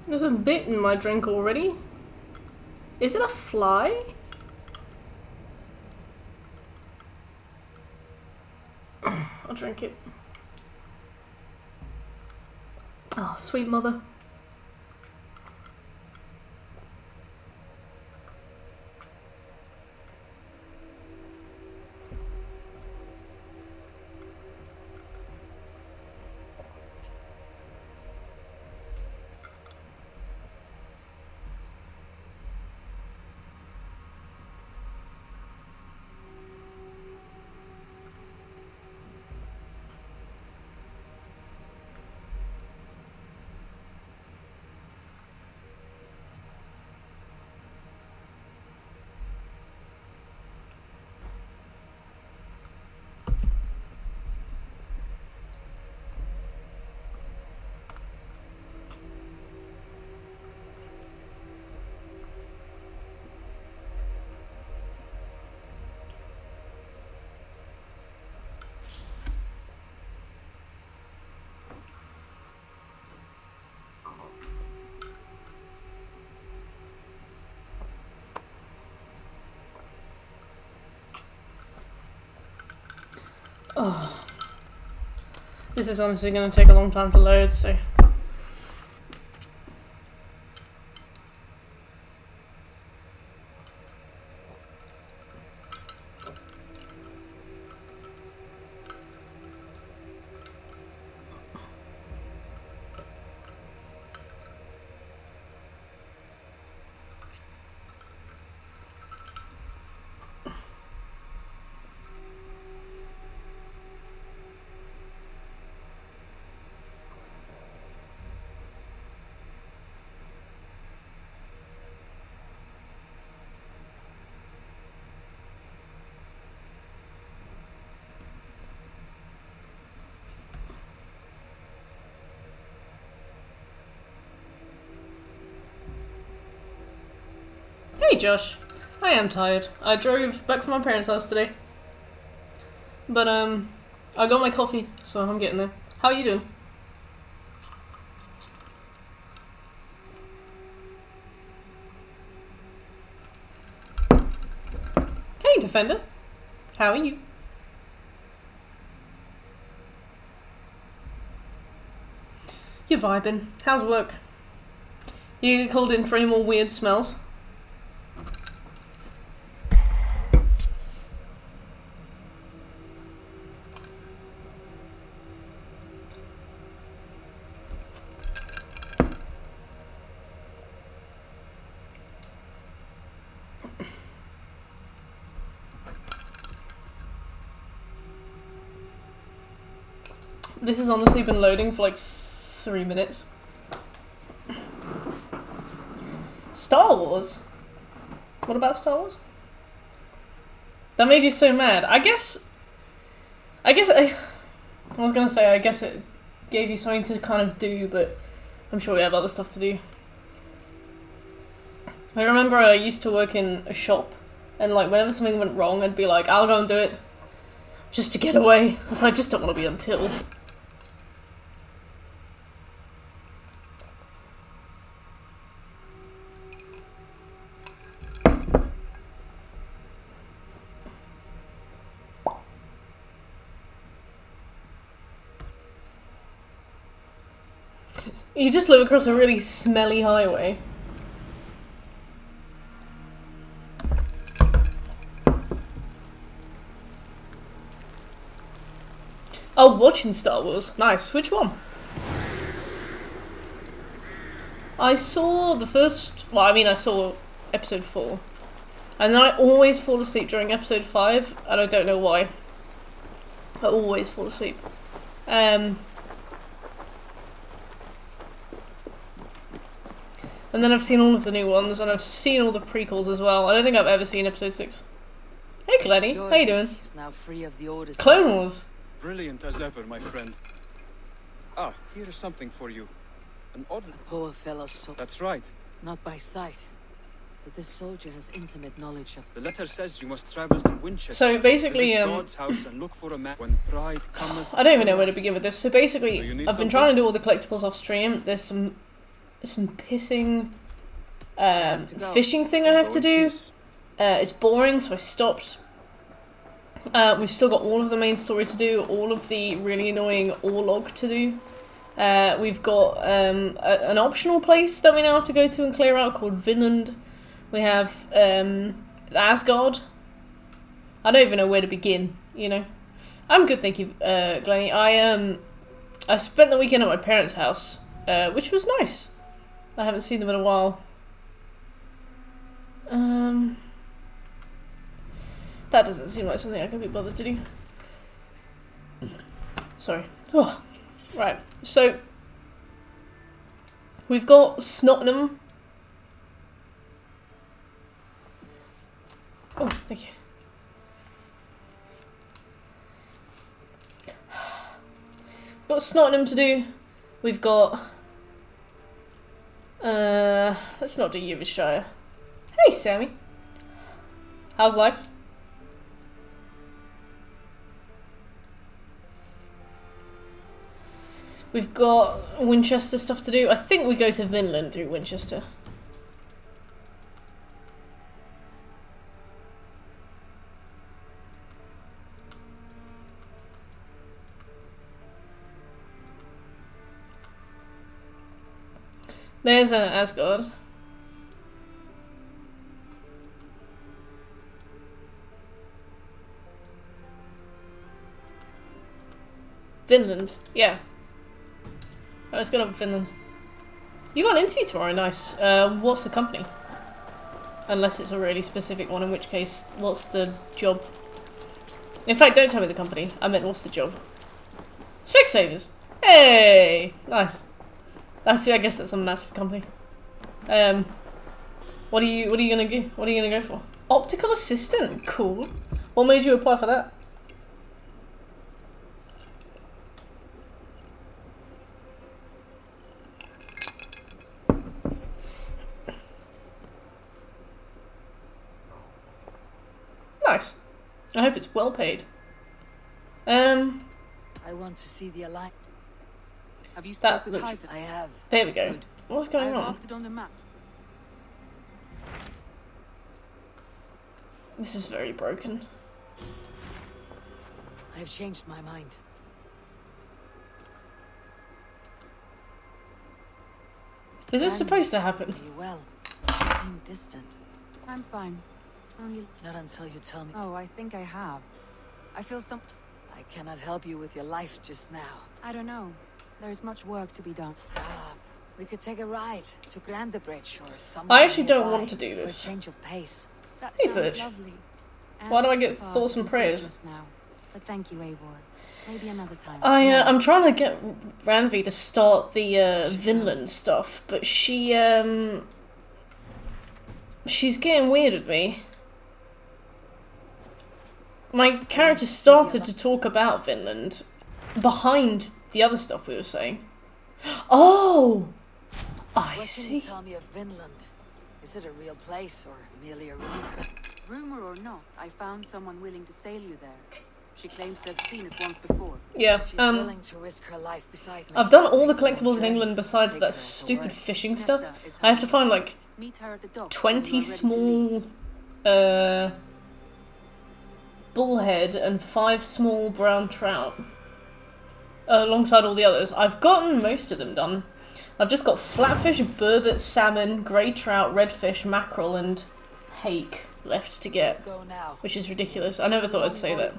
There's a bit in my drink already. Is it a fly? I'll drink it. Oh, sweet mother. Oh. This is honestly going to take a long time to load, so... Hey Josh, I am tired. I drove back from my parents' house today. But I got my coffee, so I'm getting there. How are you doing? Hey Defender, how are you? You're vibing. How's work? You get called in for any more weird smells? This has honestly been loading for like 3 minutes. Star Wars? What about Star Wars? That made you so mad. I was gonna say, I guess it gave you something to kind of do, but I'm sure we have other stuff to do. I remember I used to work in a shop, and like whenever something went wrong, I'd be like, I'll go and do it. Just to get away, because I just don't want to be untilled. You just live across a really smelly highway. Oh, watching Star Wars. Nice. Which one? I saw the first... Well, I mean, I saw episode 4. And then I always fall asleep during episode 5, and I don't know why. I always fall asleep. And then I've seen all of the new ones, and I've seen all the prequels as well. I don't think I've ever seen episode 6. Hey, Glenny. How you doing? Is now free of the oldest Clone Wars. Brilliant as ever, my friend. Ah, here is something for you. An odd... A poor fellow's soul. That's right. Not by sight. But this soldier has intimate knowledge of... The letter says you must travel to Winchester. So basically, visit God's house and look for a man when pride cometh. I don't even know where to begin with this. So basically, I've been something? trying to do all the collectibles off stream. There's some pissing fishing thing I have to do. It's boring, so I stopped. We've still got all of the main story to do, all of the really annoying Orlog to do. We've got an optional place that we now have to go to and clear out called Vinland. We have Asgard. I don't even know where to begin, you know. I'm good, thank you, Glenny. I spent the weekend at my parents' house, which was nice. I haven't seen them in a while. That doesn't seem like something I can be bothered to do. Sorry. Oh, right, so we've got Snottenham. Oh, thank you. We've got Snottenham to do. We've got... let's not do Ubershire. Hey, Sammy. How's life? We've got Winchester stuff to do. I think we go to Vinland through Winchester. There's Asgard. Vinland, yeah. Oh, let's go to Finland. You got an interview tomorrow, nice. What's the company? Unless it's a really specific one, in which case, what's the job? In fact, don't tell me the company. I meant, what's the job? Specsavers! Hey! Nice. I guess that's a massive company. What are you gonna go? What are you gonna go for? Optical assistant, cool. What made you apply for that? Nice. I hope it's well paid. I want to see the Alliance. Have you spoken with Titan? I have. There we go. Good. What's going I on? marked it on the map. This is very broken. I have changed my mind. Is this supposed to happen? Are you well? You seem distant. I'm fine. Only... Not until you tell me. Oh, I think I have. I feel some... I cannot help you with your life just now. I don't know. There's much work to be done. Stop. We could take a ride to Grandebridge or somewhere I actually don't nearby want to do for a this. change of pace. That Hey, sounds bitch. lovely. Why do I get far thoughts and to consider prayers? just now. But thank you, Eivor. Maybe another time. I'm trying to get Ranvi to start the Vinland stuff, but she's getting weird with me. My character started to talk about Vinland behind the other stuff we were saying. Oh! I What can see. you tell me of Vinland? Is it a real place or merely a rumor? Rumor or not, I found someone willing to sail you there. She claims to have seen it once before. Yeah, She's willing to risk her life beside me. I've done all the collectibles in England besides that stupid fishing stuff. I have to find like Meet her at the docks 20 when you are ready to small bullhead and 5 small brown trout alongside all the others. I've gotten most of them done. I've just got flatfish, burbot, salmon, grey trout, redfish, mackerel and hake left to get, Go now. which is ridiculous. I never thought I'd say that.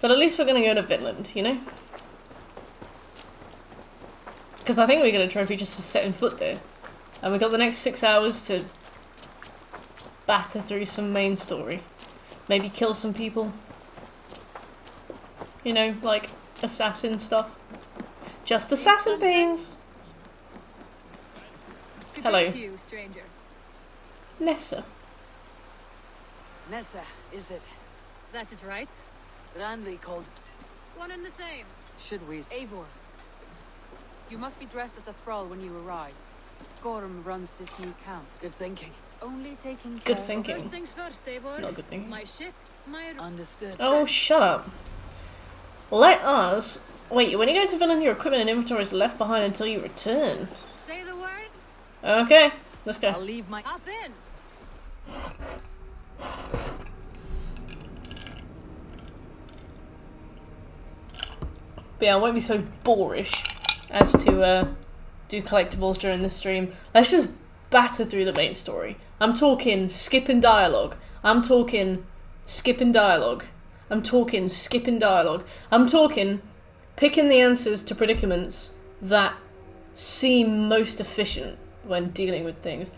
But at least we're gonna go to Vinland, you know? Because I think we get a trophy just for setting foot there. And we got the next 6 hours to batter through some main story. Maybe kill some people. You know, like assassin stuff. Just assassin things. Good Hello. day to you, stranger. Nessa. Nessa, is it? That is right. Randvi called. One and the same. Should we? Eivor, you must be dressed as a thrall when you arrive. Gorm runs this new camp. Good thinking. Only taking Good care thinking. First things first, Eivor. Not good thinking. My ship, my... Understood. Oh, shut up. Let us... Wait, when you go to villain, your equipment and inventory is left behind until you return. Say the word. Okay, let's go. I'll leave my. Hop in. But yeah, I won't be so boorish as to do collectibles during this stream. Let's just batter through the main story. I'm talking skipping dialogue. I'm talking skipping dialogue. I'm talking skipping dialogue. I'm talking picking the answers to predicaments that seem most efficient when dealing with things.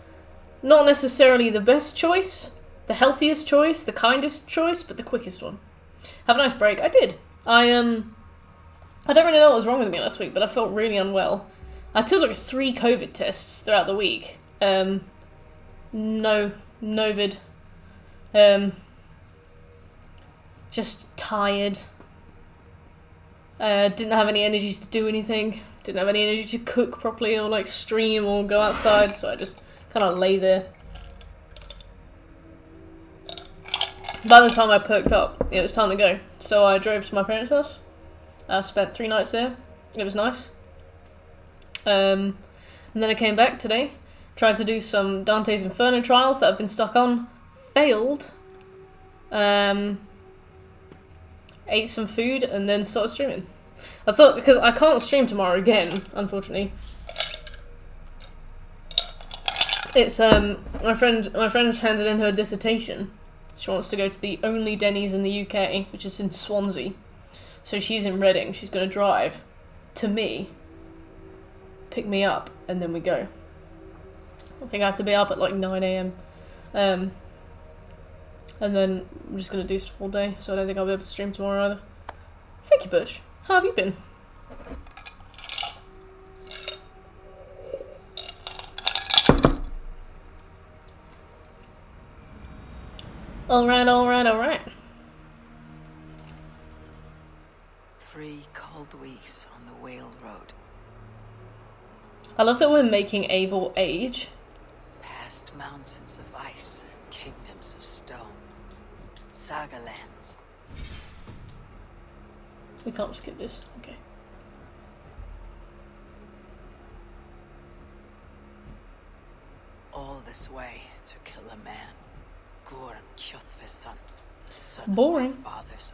Not necessarily the best choice, the healthiest choice, the kindest choice, but the quickest one. Have a nice break. I did. I don't really know what was wrong with me last week, but I felt really unwell. I took like 3 COVID tests throughout the week. No vid. Just tired. Didn't have any energy to do anything. Didn't have any energy to cook properly or like stream or go outside, so I just kind of lay there. By the time I perked up, it was time to go. So I drove to my parents' house. I spent 3 nights there. It was nice. And then I came back today. Tried to do some Dante's Inferno trials that I've been stuck on. Failed. Ate some food and then started streaming. I thought, because I can't stream tomorrow again, unfortunately. It's my friend's handed in her dissertation. She wants to go to the only Denny's in the UK, which is in Swansea. So she's in Reading. She's going to drive to me, pick me up, and then we go. I think I have to be up at like 9 AM. And then I'm just going to do stuff all day, so I don't think I'll be able to stream tomorrow either. Thank you, Butch. How have you been? Alright. 3 cold weeks on the Whale Road. I love that we're making Eivor age. Past mountains of ice, kingdoms of stone. Saga lands. We can't skip this. Okay. All this way to kill a man. Goran Kjotve's son. The son Boring. of my father's.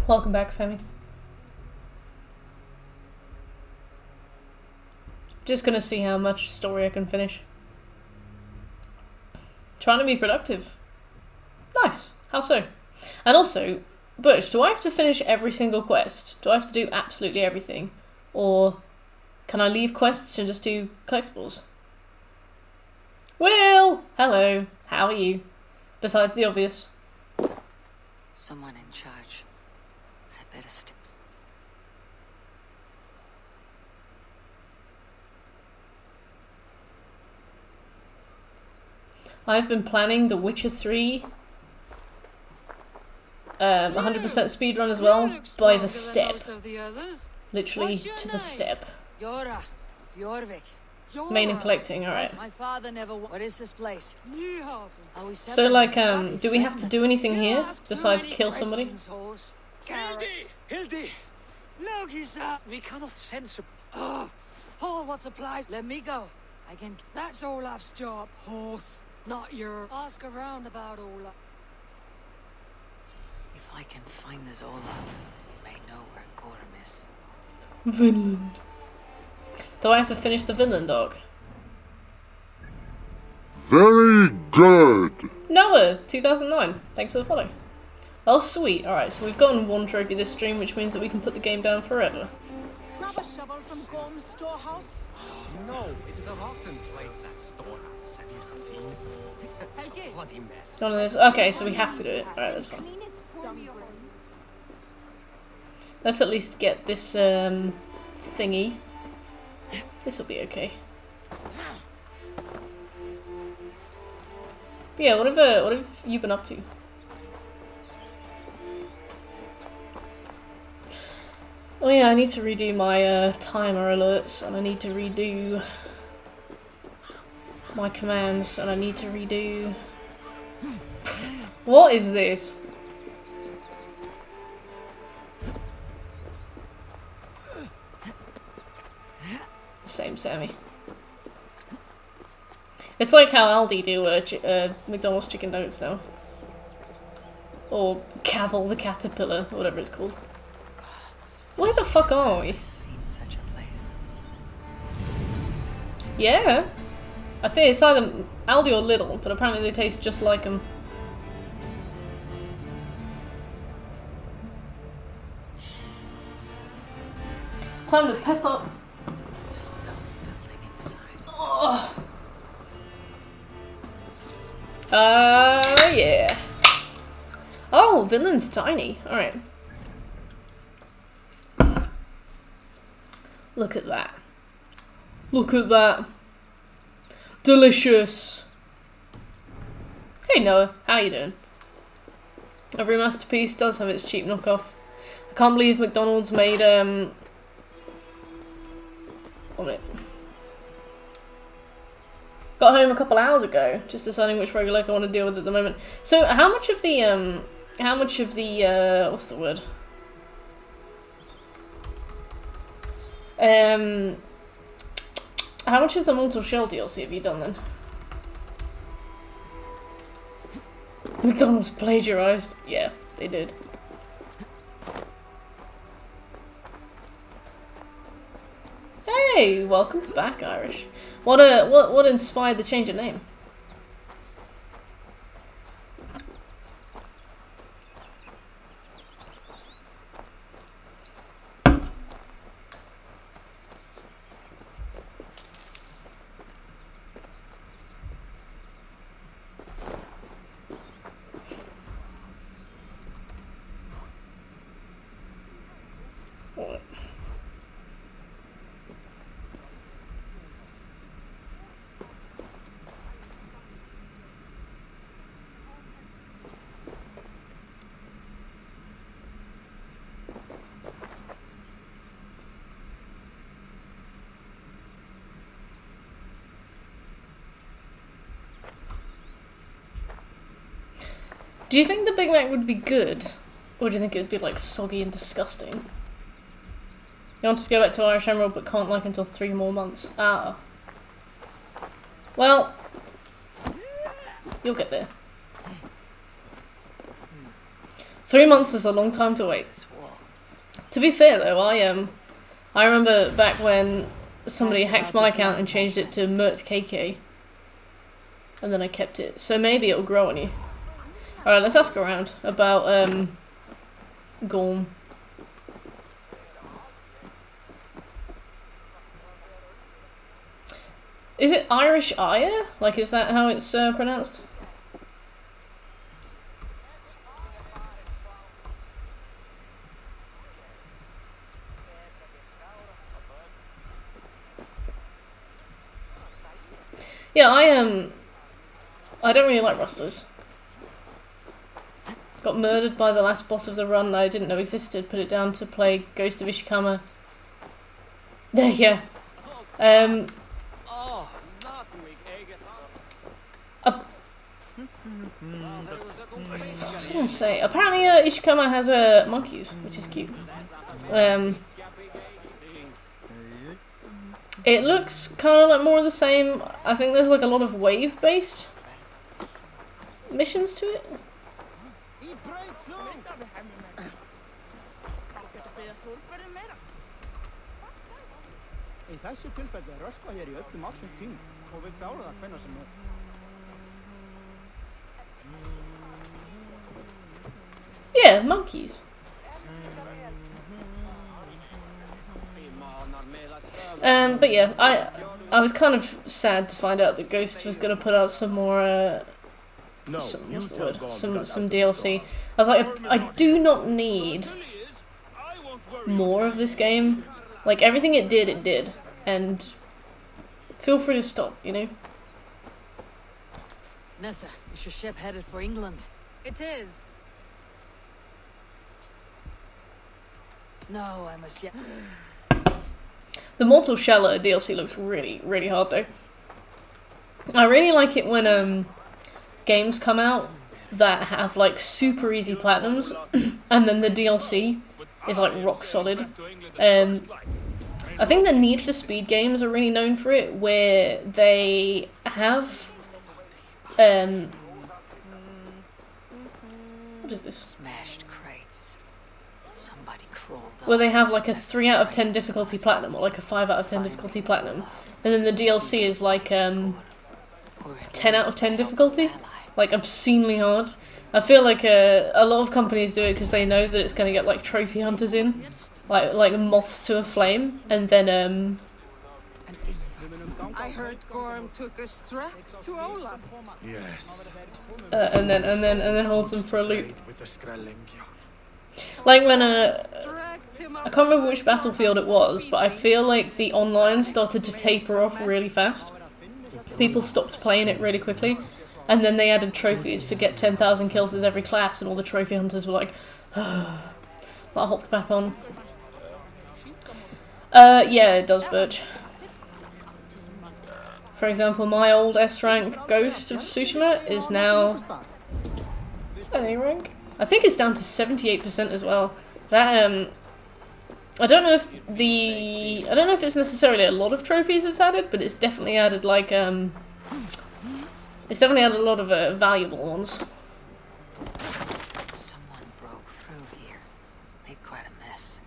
Welcome back, Sammy. Just gonna see how much story I can finish. Trying to be productive. Nice. How so? And also, Butch, do I have to finish every single quest? Do I have to do absolutely everything? Or can I leave quests and just do collectibles? Will! Hello. How are you? Besides the obvious. Someone in charge. I'd better stay. I've been planning The Witcher 3 100% speedrun as well, by the step. Literally to the step. Yora. Jorvik. Main and collecting, alright. My father never. What is this place? Are we So like, do we have to do anything here besides kill somebody? Hildy! Logisa! We cannot censor. Oh, what supplies? Let me go. I can. That's Olaf's job, horse. Not your. Ask around about Olaf. If I can find this Olaf, I may know where Gorm is. Vinland. Do I have to finish the Vinland arc? Very good. Noah, 2009. Thanks for the follow. Oh, sweet. Alright, so we've gotten 1 trophy this stream, which means that we can put the game down forever. Grab a shovel from Gorm's storehouse. No, it is a rotten place, that storehouse. Have you seen it? A bloody mess. None of this. Okay, so we have to do it. Alright, that's fine. Let's at least get this thingy. This will be okay. But yeah, what have you been up to? Oh yeah, I need to redo my timer alerts, and I need to redo my commands, and I need to redo... What is this? Same Sammy. It's like how Aldi do McDonald's chicken nuggets now. Or Cavil the Caterpillar, or whatever it's called. Gods, Where the fuck are we? I've seen such a place. Yeah. I think it's either Aldi or Lidl, but apparently they taste just like them. Time to pep up. Stuff building inside. Oh. Yeah. Oh, Vinland's tiny. Alright. Look at that. Look at that. Delicious. Hey Noah, how you doing? Every masterpiece does have its cheap knockoff. I can't believe McDonald's made on it. Got home a couple hours ago, just deciding which roguelike I want to deal with at the moment. So how much of the what's the word? How much of the Mortal Shell DLC have you done then? McDonald's plagiarized. Yeah, they did. Hey, welcome back, Irish. What inspired the change of name? What? Do you think the Big Mac would be good? Or do you think it would be like soggy and disgusting? You want to go back to Irish Emerald but can't like until 3 more months. Ah. Well, you'll get there. 3 months is a long time to wait. To be fair though, I remember back when somebody hacked my account and changed it to Mert KK. And then I kept it. So maybe it'll grow on you. Alright, let's ask around about Gorm. Is it Irish Ire? Like, is that how it's pronounced? Yeah, I don't really like rustlers. Got murdered by the last boss of the run I didn't know existed. Put it down to play Ghost of Ishikama. There you go. I was gonna say, apparently Ishikama has monkeys, which is cute. It looks kind of like more of the same. I think there's like a lot of wave-based missions to it. Í þessu tilfelli röskva hér í öllum ársins tímum og við klárum það hvenær sem er. Yeah, monkeys. But yeah, I was kind of sad to find out that Ghost was gonna put out some more some DLC. I was like, I do not need more of this game. Like, everything it did. And feel free to stop, you know? Nessa, is your ship headed for England? It is. No, I must yet. The Mortal Shell DLC looks really, really hard though. I really like it when games come out that have like super easy platinums and then the DLC is like rock solid. I think the Need for Speed games are really known for it, where they have what is this? Smashed crates. Somebody crawled up. Where they have like a 3 out of 10 difficulty platinum or like a 5 out of 10 difficulty platinum, and then the DLC is like 10 out of 10 difficulty, like obscenely hard. I feel like a lot of companies do it because they know that it's going to get like trophy hunters in, like moths to a flame, and then I heard Gorm took a strap to Olaf. Yes. and then holds them for a loop. With the Skrellingja. Like when Dragged him I up. can't remember which battlefield it was, but I feel like the online started to taper off really fast. People stopped playing it really quickly, and then they added trophies for get 10,000 kills as every class, and all the trophy hunters were like, I hopped back on. Yeah, it does, Birch. For example, my old S rank Ghost of Tsushima is now A rank. I think it's down to 78% as well. That I don't know if it's necessarily a lot of trophies it's added, but it's definitely added like it's definitely added a lot of valuable ones. Someone broke through here. Made quite a mess.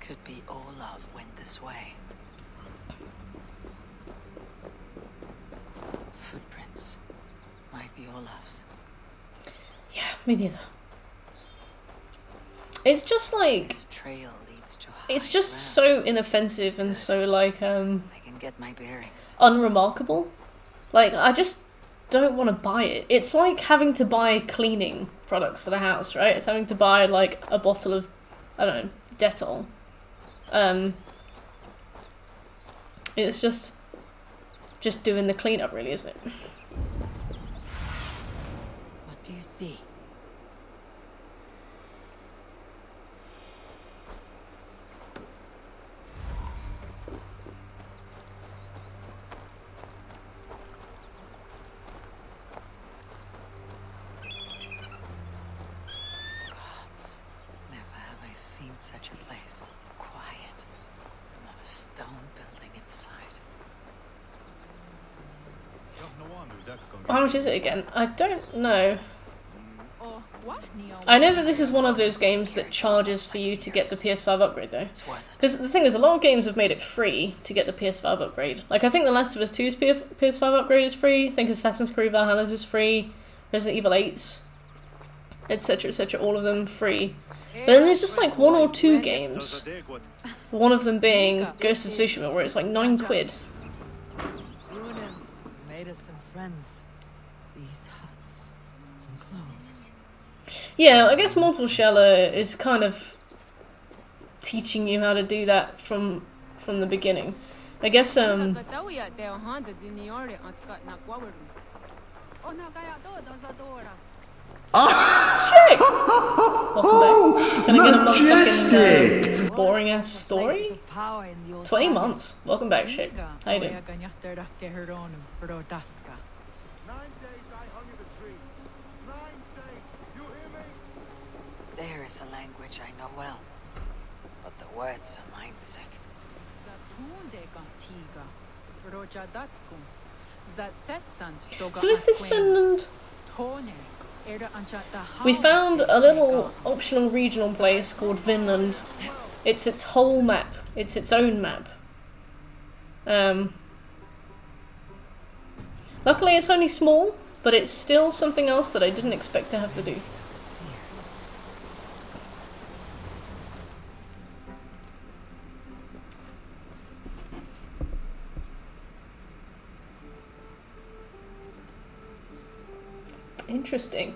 Could be Olaf went this way. Footprints. Might be Olaf's. Yeah, me neither. It's just like This trail leads to high it's just ground. so inoffensive and so like I can get my bearings. unremarkable. Like, I just don't want to buy it. It's like having to buy cleaning products for the house, right? It's having to buy like a bottle of, I don't know, Dettol. It's just doing the cleanup, really, isn't it? What do you see? Gods, never have I seen such a place. Quiet. Not a stone building inside. How much is it again? I don't know. Oh, what? I know that this is one of those games that charges for you to get the PS5 upgrade, though. It's worth it. Because the thing is, a lot of games have made it free to get the PS5 upgrade. Like, I think The Last of Us 2's PS5 upgrade is free. I think Assassin's Creed Valhalla's is free. Resident Evil 8's, etc., etc., all of them free. But then there's just like 1 or 2 games. One of them being Ghost of Tsushima, where it's like £9. Sunan made us some friends. These huts and clothes. Yeah, I guess Mortal Shell is kind of teaching you how to do that from the beginning. I guess Shit! Welcome back. Can I get a motherfucking boring ass story? Places of power in the old 20 sagas. months. Welcome back, Shake. How you doing? 9 days I hung in the tree. 9 days. You hear me? There is a language I know well, but the words are mindsick. So is this Finland? We found a little optional regional place called Vinland. It's its whole map. It's its own map. Luckily it's only small, but it's still something else that I didn't expect to have to do. Interesting.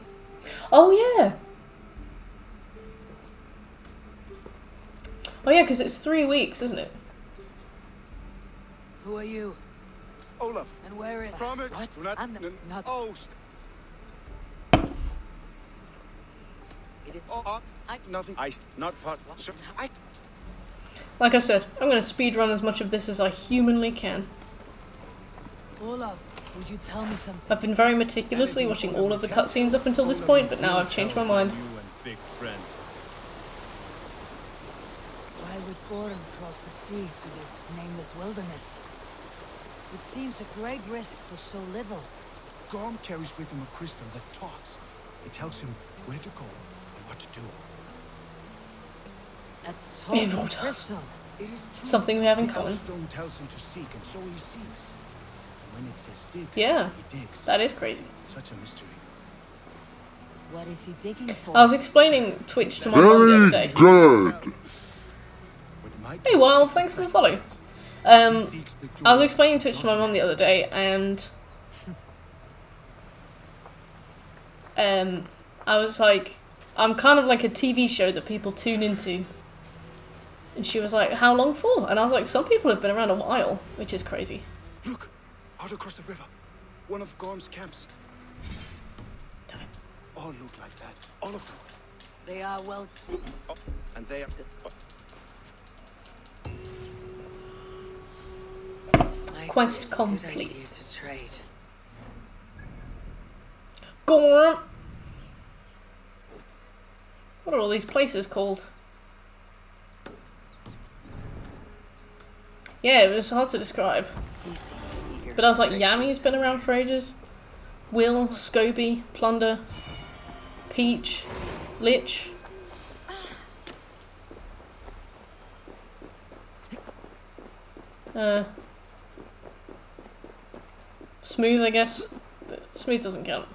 Oh yeah. Oh yeah, because it's 3 weeks, isn't it? Who are you? Olaf. And where is... Promise. What? Do not. I'm not... Oh. He didn't... Nothing. Not part. Sir, Like I said, I'm going to speedrun as much of this as I humanly can. Olaf, would you tell me something? I've been very meticulously watching all of the cutscenes up until this point, but now I've changed my mind. You and big friend. Why would Gorm cross the sea to this nameless wilderness? It seems a great risk for so little. Gorm carries with him a crystal that talks. It tells him where to go and what to do. A Evil talking does. crystal. It is true. Something we have in The common. Stone tells him to seek, and so he seeks. And when it says dig, Yeah, he digs. that is crazy. Such a mystery. What is he digging for? I was explaining Twitch to my mum the other day. Hey Wild, thanks for the follow. I was explaining Twitch to my mum the other day, and I was like, I'm kind of like a TV show that people tune into. And she was like, how long for? And I was like, some people have been around a while, which is crazy. Look, out across the river. One of Gorm's camps. Damn it. All look like that. All of them. They are well... Oh, and they are... Quest Good complete. idea to trade. Gorm! What are all these places called? Yeah, it was hard to describe. He seems eager. But I was like, to trade Yammy's been around for ages. Will, Scoby, Plunder, Peach, Lich. Smooth, I guess. But Smooth doesn't count.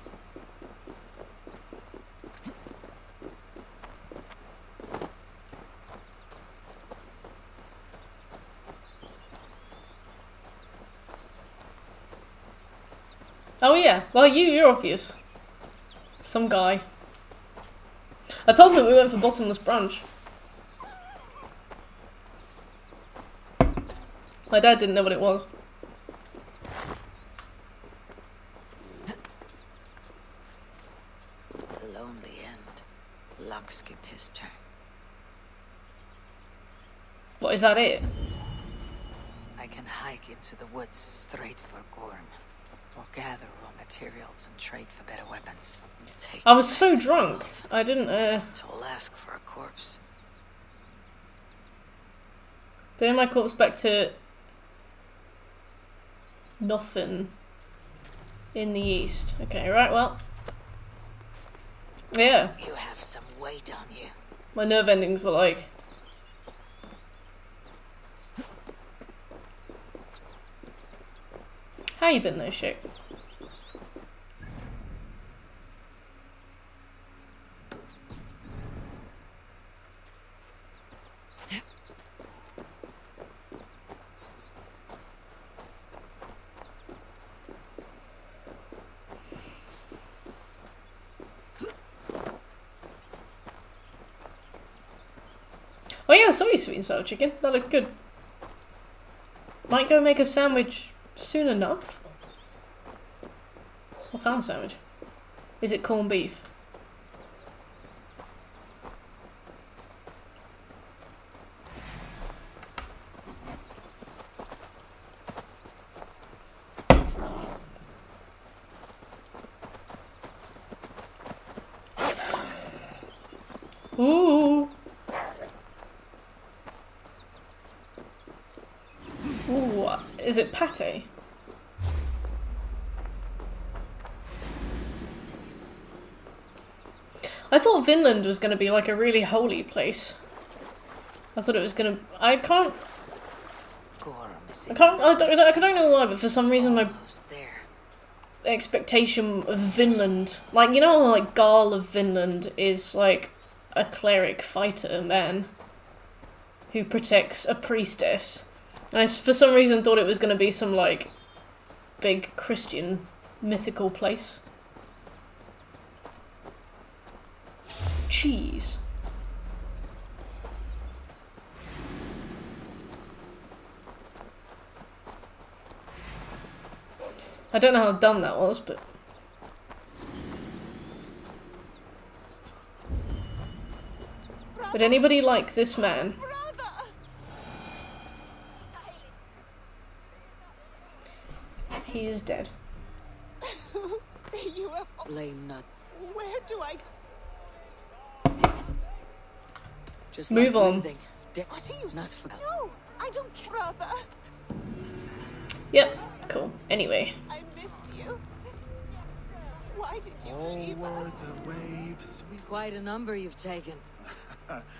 Oh yeah, well you're obvious. Some guy. I told them we went for Bottomless Branch. My dad didn't know what it was. A lonely end. Luck skipped his turn. What, is that it? I can hike into the woods straight for Gorm. Or gather raw materials and trade for better weapons. Take I was so back to drunk. Wolf. I didn't, Toll ask for a corpse. bring my corpse back to nothing in the east. Okay, right, well. Yeah, You have some weight on you. my nerve endings were like... How you been though, shit? Oh yeah, I saw you sweet and sour chicken. That looked good. Might go make a sandwich soon enough. What kind of sandwich? Is it corned beef? Ooh. Ooh, is it pate? I thought Vinland was going to be like a really holy place. I thought it was going to... I don't know why, but for some reason my There. expectation of Vinland... Like, you know, like Garl of Vinland is like a cleric fighter man who protects a priestess. And I, for some reason, thought it was going to be some, like, big Christian mythical place. Cheese. I don't know how dumb that was, but... Would anybody like this man? He is dead. You have... Blame not. Where do I... Just Move like on. breathing. What are you... Not for... No, I don't care, brother. Yep, cool. Anyway. I miss you. Why did you leave Over us? the waves. Quite a number you've taken.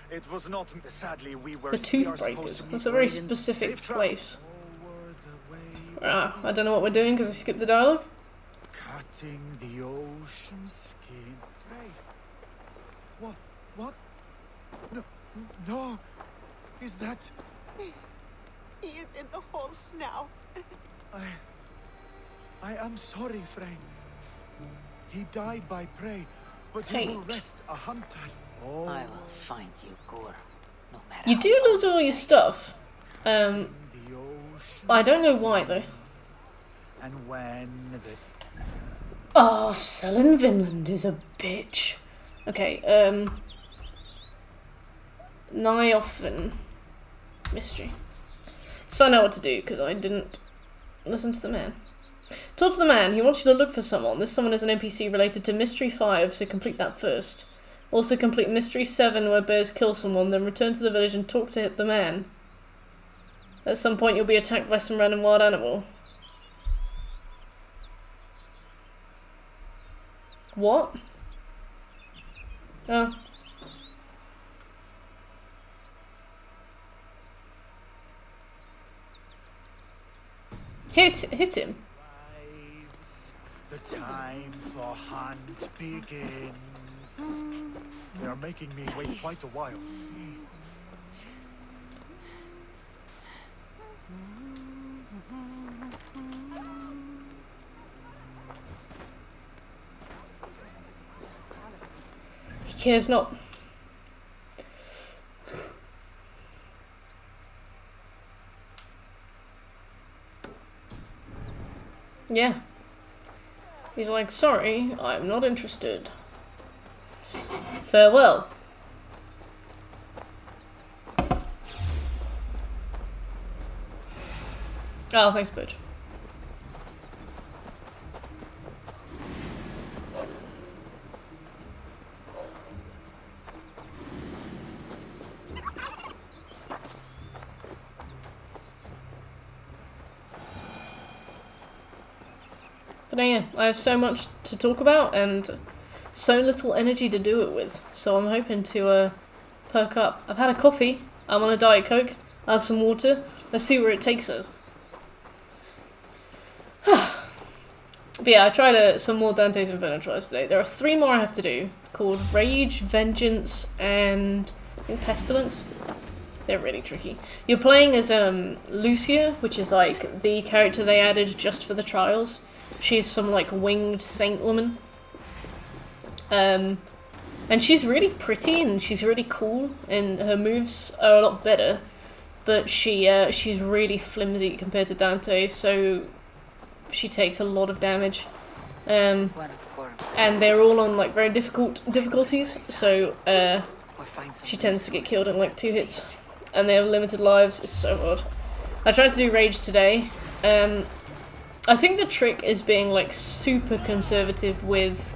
It was not. Sadly, we were. The we are supposed Toothbreakers. to That's meet a very Raidens. specific Safe travel. place. Over the waves. Ah, I don't know what we're doing because I skipped the dialogue. Cutting the ocean skin. Frey. What? What? No. No. Is that? He is in the halls now. I am sorry, Frey. He died by prey, but he will Hate. rest a hunter. Oh. I will find you, Gore. No matter You how do long lose all it your takes. stuff. The ocean I don't know why though. and when the Oh, selling Vinland is a bitch. Okay, nigh often mystery. Let's find out what to do because I didn't listen to the man. Talk to the man. He wants you to look for someone. This someone is an NPC related to Mystery 5, so complete that first. Also complete Mystery 7 where bears kill someone, then return to the village and talk to the man. At some point you'll be attacked by some random wild animal. What? Oh. Hit him. lives, the time for hunt begins. They are making me wait quite a while. He cares not. Yeah. He's like, sorry, I'm not interested. Farewell. Oh, thanks, Butch. But yeah, I have so much to talk about and so little energy to do it with. So I'm hoping to perk up. I've had a coffee. I'm on a Diet Coke. I have some water. Let's see where it takes us. But yeah, I tried some more Dante's Inferno trials today. There are 3 more I have to do, called Rage, Vengeance, and I think Pestilence. They're really tricky. You're playing as Lucia, which is like the character they added just for the trials. She's some like winged saint woman. And she's really pretty and she's really cool and her moves are a lot better. But she's really flimsy compared to Dante, so she takes a lot of damage. And they're all on like very difficulties, so she tends to get killed in like 2 hits. And they have limited lives. It's so hard. I tried to do Rage today. I think the trick is being like super conservative with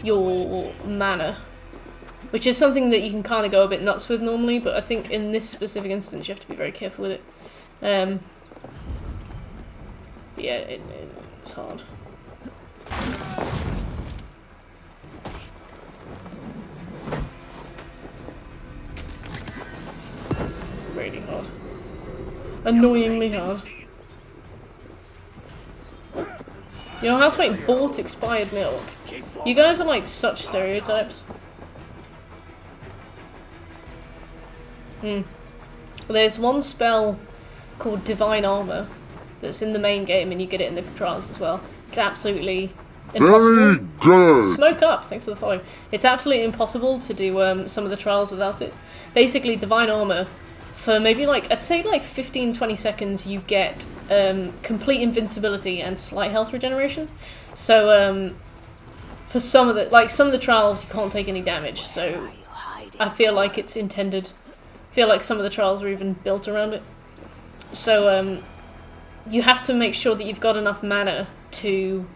your mana, which is something that you can kind of go a bit nuts with normally, but I think in this specific instance you have to be very careful with it. But yeah, it's hard. Really hard. Annoyingly hard. You know how to make bought expired milk? You guys are like such stereotypes. There's one spell called Divine Armor that's in the main game and you get it in the trials as well. It's absolutely impossible. Smoke up, thanks for the follow. It's absolutely impossible to do some of the trials without it. Basically, Divine Armor for maybe like, I'd say like 15-20 seconds you get complete invincibility and slight health regeneration. So for some of the trials you can't take any damage, so I feel like it's intended. I feel like some of the trials are even built around it. So you have to make sure that you've got enough mana to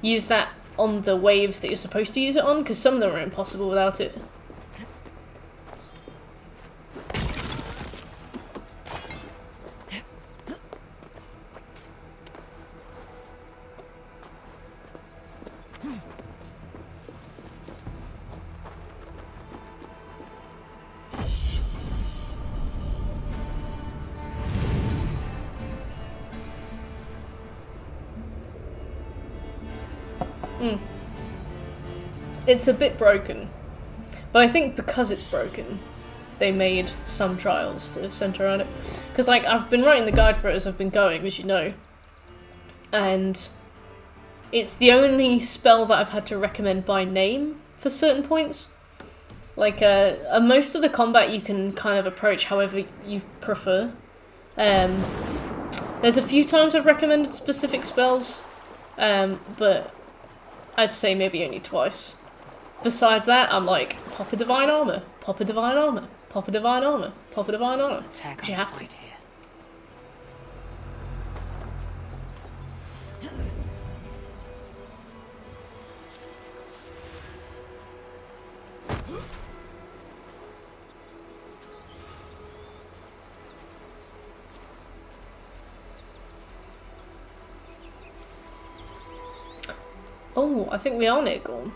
use that on the waves that you're supposed to use it on, because some of them are impossible without it. It's a bit broken, but I think because it's broken, they made some trials to centre around it. Because like I've been writing the guide for it as I've been going, as you know, and it's the only spell that I've had to recommend by name for certain points. Like most of the combat you can kind of approach however you prefer. There's a few times I've recommended specific spells, but I'd say maybe only twice. Besides that, I'm like, pop a divine armor, pop a divine armor, pop a divine armor, pop a divine armor. Because you have to. Oh, I think we are near Gorm.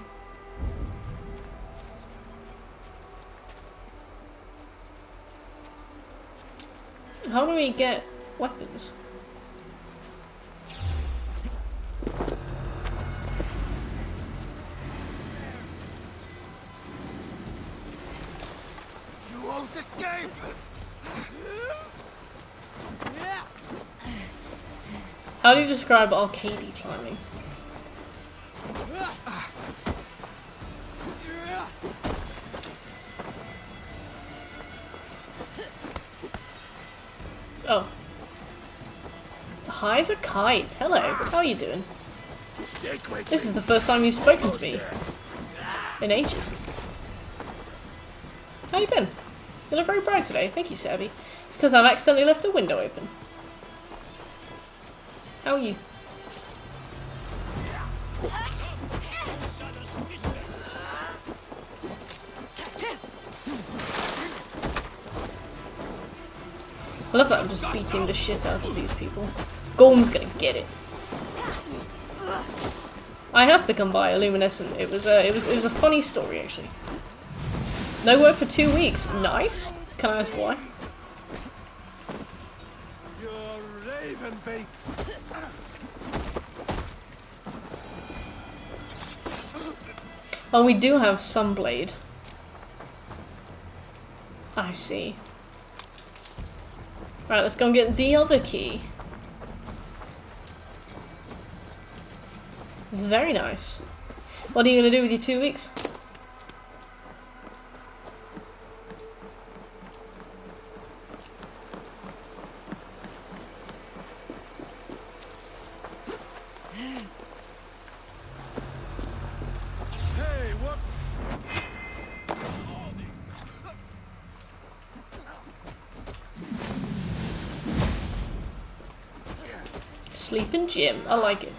How do we get weapons? You won't escape! How do you describe arcadey climbing? Oh. High as a kite. Hello. How are you doing? This is the first time you've spoken to me. In ages. How you been? You look very bright today. Thank you, Savvy. It's because I've accidentally left a window open. How are you? I love that I'm just beating the shit out of these people. Gorm's gonna get it. I have become bioluminescent. It was a funny story actually. No work for 2 weeks. Nice. Can I ask why? You're raven bait. Oh, we do have Sunblade. I see. Right, let's go and get the other key. Very nice. What are you going to do with your 2 weeks? Hey, what? Sleeping Jim. I like it.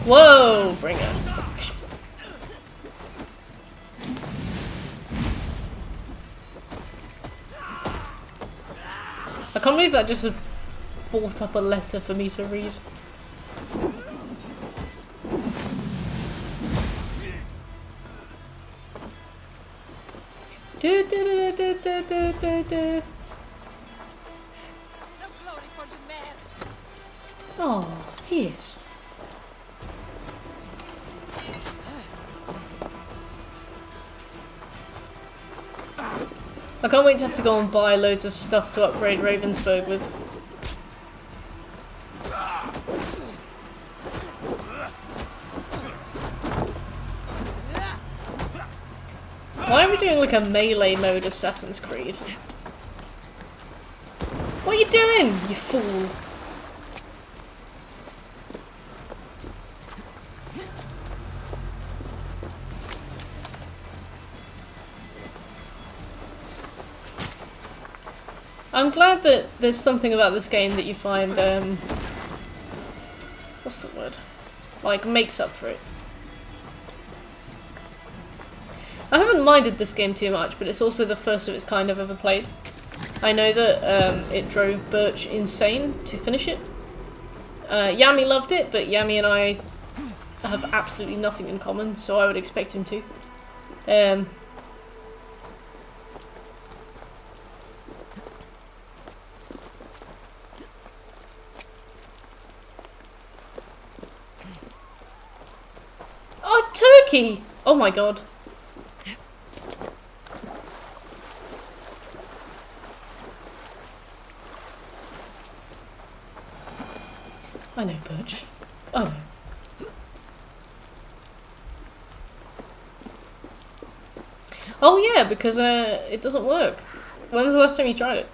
Whoa, bring it. I can't believe that just brought up a letter for me to read. Do, do, do, do, do, do, do, do. Oh, he is. I can't wait to have to go and buy loads of stuff to upgrade Ravensburg with. doing like a melee mode Assassin's Creed. What are you doing, you fool? I'm glad that there's something about this game that you find, what's the word? Like, makes up for it. I haven't minded this game too much, but it's also the first of its kind I've ever played. I know that it drove Birch insane to finish it. Yami loved it, but Yami and I have absolutely nothing in common, so I would expect him to. Oh, turkey! Oh my god. I know, Birch. I know. Oh yeah, because it doesn't work. When was the last time you tried it?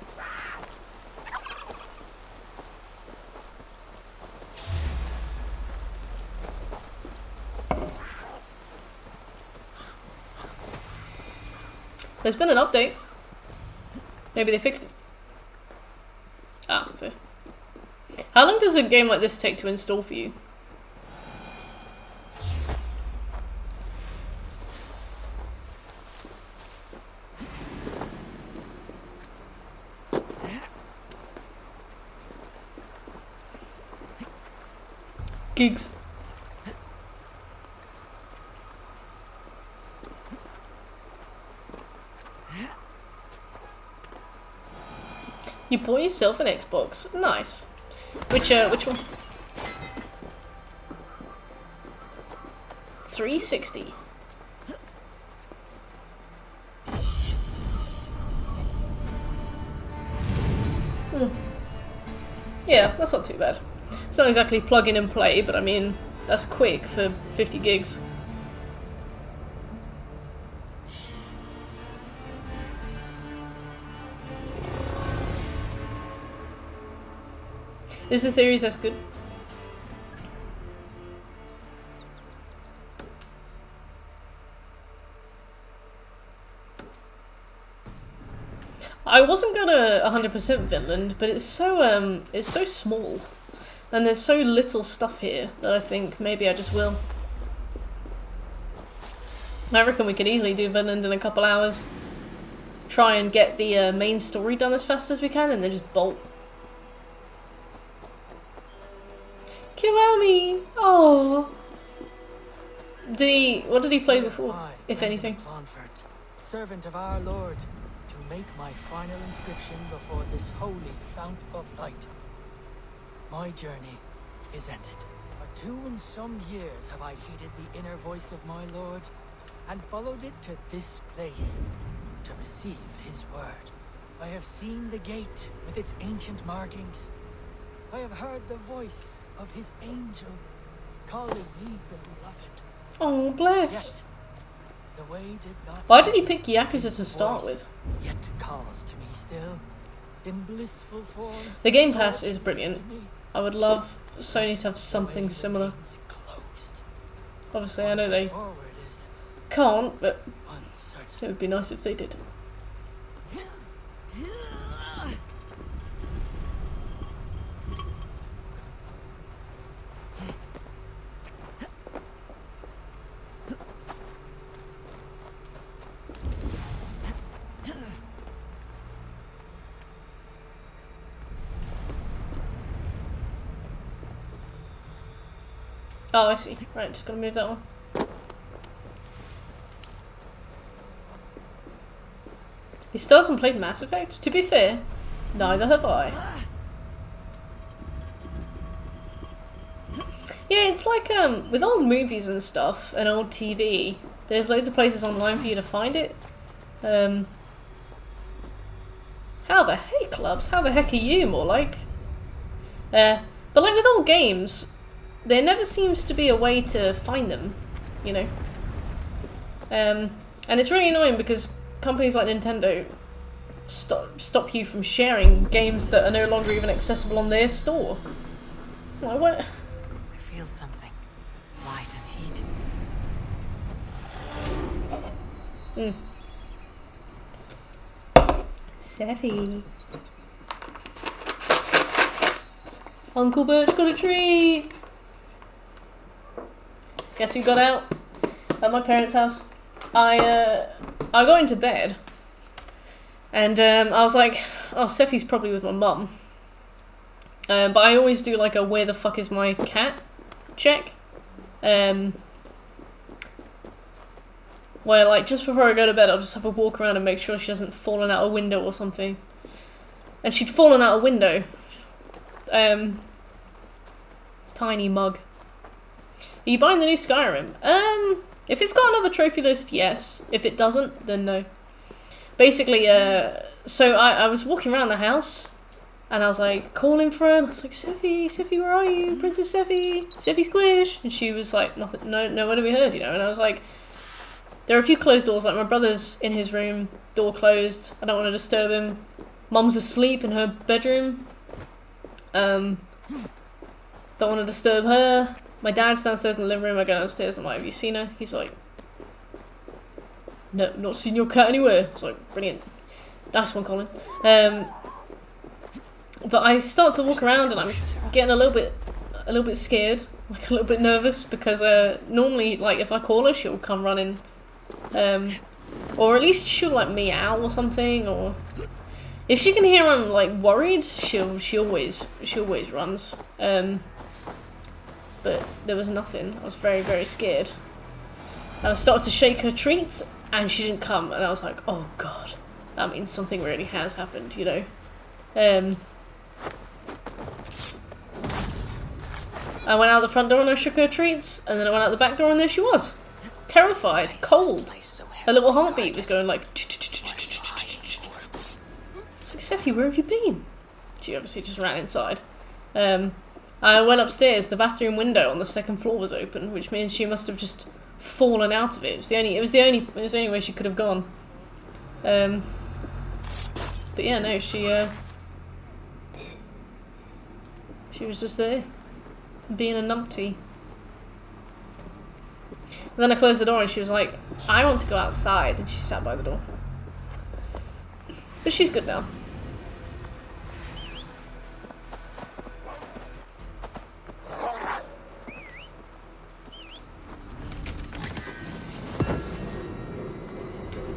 There's been an update. Maybe they fixed it. Ah, fair. How long does a game like this take to install for you? Gigs. You bought yourself an Xbox. Nice. Which one? 360. Yeah, that's not too bad. It's not exactly plug in and play, but I mean, that's quick for 50 gigs. Is the series as good? I wasn't gonna 100% Vinland, but it's so small, and there's so little stuff here that I think maybe I just will. I reckon we can easily do Vinland in a couple hours. Try and get the main story done as fast as we can, and then just bolt. Kiwami! Oh. What did he play before, if anything? Clonfert, servant of our Lord, to make my final inscription before this holy fount of light. My journey is ended. For 2 and some years have I heeded the inner voice of my Lord, and followed it to this place, to receive his word. I have seen the gate with its ancient markings. I have heard the voice of his angel calling me beloved. Oh, bless. Yet, the way did not. Why did he pick Yakuza to start with? Yet calls to me still, in blissful forms. The Game Pass is brilliant. I would love Sony to have something similar. Obviously, I know they can't, but it would be nice if they did. Oh, I see. Right, just gotta move that one. He still hasn't played Mass Effect? To be fair, neither have I. Yeah, it's like, with old movies and stuff, and old TV, there's loads of places online for you to find it. How the heck, clubs? How the heck are you, more like? But like with old games, there never seems to be a way to find them, you know. And it's really annoying because companies like Nintendo stop you from sharing games that are no longer even accessible on their store. Like, what? I feel something. Light and heat. Seffy. Uncle Bert's got a treat! Guess who got out? At my parents' house. I got into bed. And I was like, oh, Seffy's probably with my mum. But I always do like a where the fuck is my cat check. Where like just before I go to bed I'll just have a walk around and make sure she hasn't fallen out a window or something. And she'd fallen out a window. Tiny mug. Are you buying the new Skyrim? If it's got another trophy list, yes. If it doesn't, then no. Basically, so I was walking around the house, and I was like, calling for her, and I was like, Seffy, Seffy, where are you? Princess Seffy, Seffy Squish. And she was like, nothing, nowhere to be heard, you know. And I was like, there are a few closed doors, like my brother's in his room, door closed, I don't want to disturb him. Mum's asleep in her bedroom. Don't want to disturb her. My dad's downstairs in the living room, I go downstairs, I'm like, have you seen her? He's like, no, not seen your cat anywhere. It's like, brilliant. Nice one, Colin. But I start to walk around and I'm getting a little bit scared, like a little bit nervous, because normally, like, if I call her, she'll come running. Or at least she'll, like, meow or something, or if she can hear I'm, like, worried, she always runs. But there was nothing. I was very, very scared. And I started to shake her treats, and she didn't come, and I was like, oh god, that means something really has happened, you know. I went out the front door and I shook her treats, and then I went out the back door and there she was. Terrified, cold. Her little heartbeat was going like... It's like, Seffy, where have you been? She obviously just ran inside. I went upstairs, the bathroom window on the second floor was open, which means she must have just fallen out of it. It was the only way she could have gone. But yeah, no, she was just there, being a numpty. And then I closed the door and she was like, I want to go outside, and she sat by the door. But she's good now.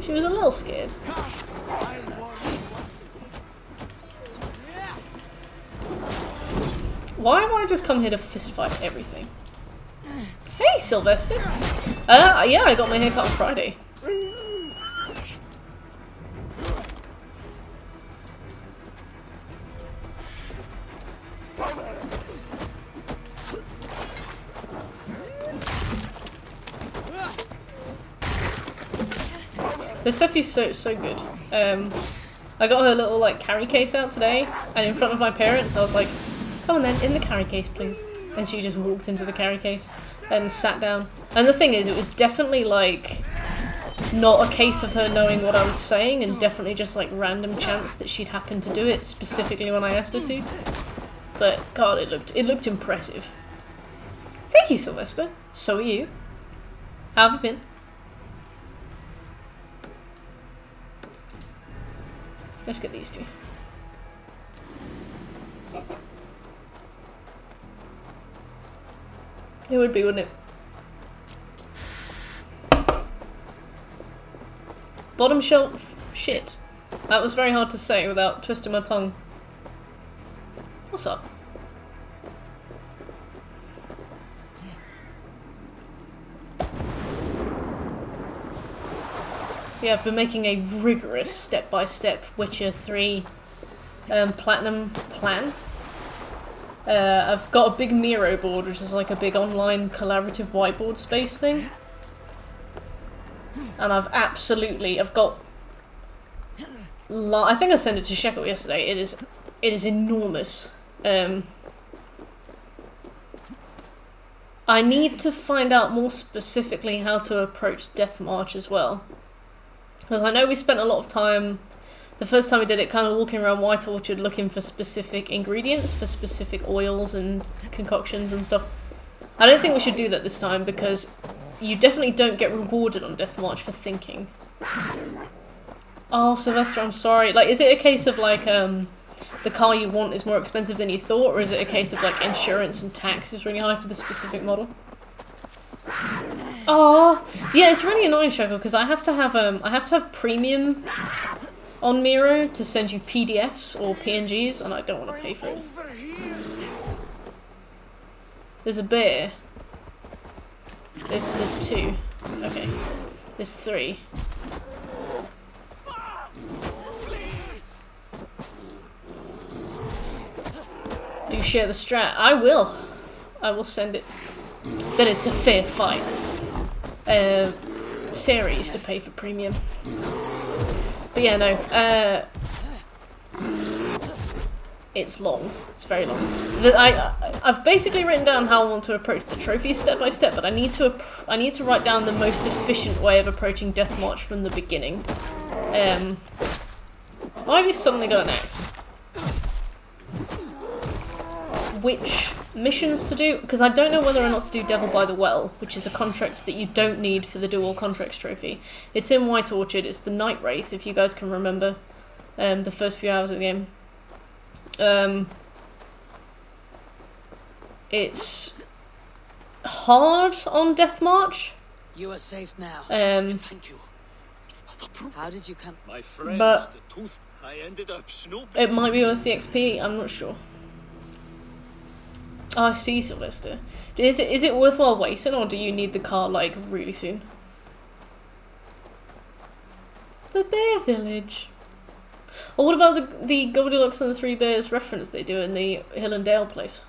She was a little scared. Why have I just come here to fistfight everything? Hey, Sylvester! Yeah, I got my hair cut on Friday. The Seffy's so good. I got her little like carry case out today, and in front of my parents I was like, come on then, in the carry case please. And she just walked into the carry case and sat down. And the thing is, it was definitely like not a case of her knowing what I was saying, and definitely just like random chance that she'd happen to do it specifically when I asked her to. But god, it looked impressive. Thank you, Sylvester. So are you. How have you been? Let's get these two. It would be, wouldn't it? Bottom shelf shit. That was very hard to say without twisting my tongue. What's up? Yeah, I've been making a rigorous step-by-step Witcher 3 platinum plan. I've got a big Miro board, which is like a big online collaborative whiteboard space thing. And I've got... I think I sent it to Shekel yesterday. It is enormous. I need to find out more specifically how to approach Death March as well. Because I know we spent a lot of time, the first time we did it, kind of walking around White Orchard looking for specific ingredients, for specific oils and concoctions and stuff. I don't think we should do that this time, because you definitely don't get rewarded on Death March for thinking. Oh, Sylvester, I'm sorry. Like, is it a case of, like, the car you want is more expensive than you thought, or is it a case of, like, insurance and tax is really high for the specific model? Oh, yeah, it's really annoying, Shoko, because I have to have premium on Miro to send you PDFs or PNGs, and I don't want to pay for it. There's a bear. There's 2. Okay. There's 3. Do you share the strat? I will. I will send it. Then it's a fair fight. Sarah used to pay for premium. But yeah, no. It's long. It's very long. I've basically written down how I want to approach the trophies step by step, but I need to write down the most efficient way of approaching Death March from the beginning. Why have you suddenly got an axe? Which missions to do, because I don't know whether or not to do Devil by the Well, which is a contract that you don't need for the Do All Contracts trophy. It's in White Orchard, it's the Night Wraith, if you guys can remember the first few hours of the game. It's hard on Death March. You are safe now. Thank you. How did you come? My friends, But the tooth, I ended up snooping. it might be worth the XP, I'm not sure. Oh, I see, Sylvester. Is it worthwhile waiting, or do you need the car, like, really soon? The Bear Village. Or what about the Goldilocks and the Three Bears reference they do in the Hill and Dale place?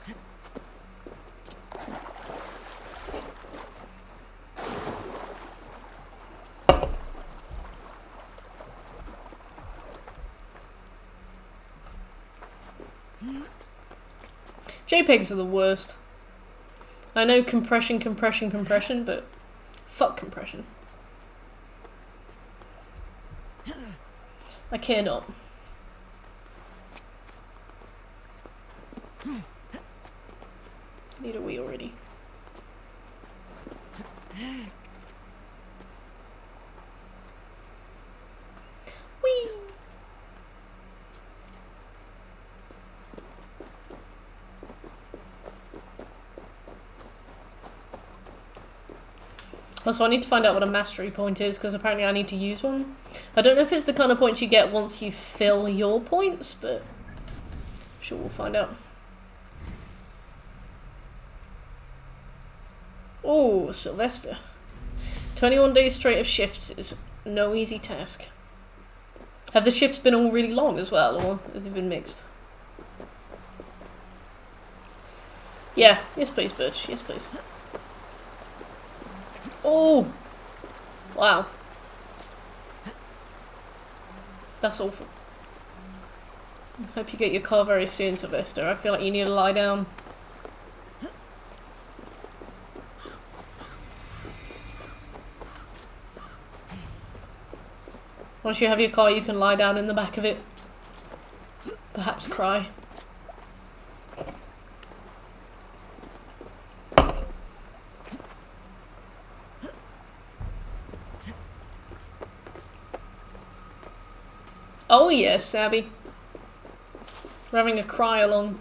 JPEGs are the worst. I know compression, but fuck compression. I care not. I need a wee already. Whee! Also, I need to find out what a mastery point is, because apparently I need to use one. I don't know if it's the kind of points you get once you fill your points, but I'm sure we'll find out. Oh, Sylvester. 21 days straight of shifts is no easy task. Have the shifts been all really long as well, or have they been mixed? Yeah, yes please, Birch, yes please. Oh! Wow. That's awful. Hope you get your car very soon, Sylvester. I feel like you need to lie down. Once you have your car, you can lie down in the back of it. Perhaps cry. Oh yes, Sabby. We're having a cry along.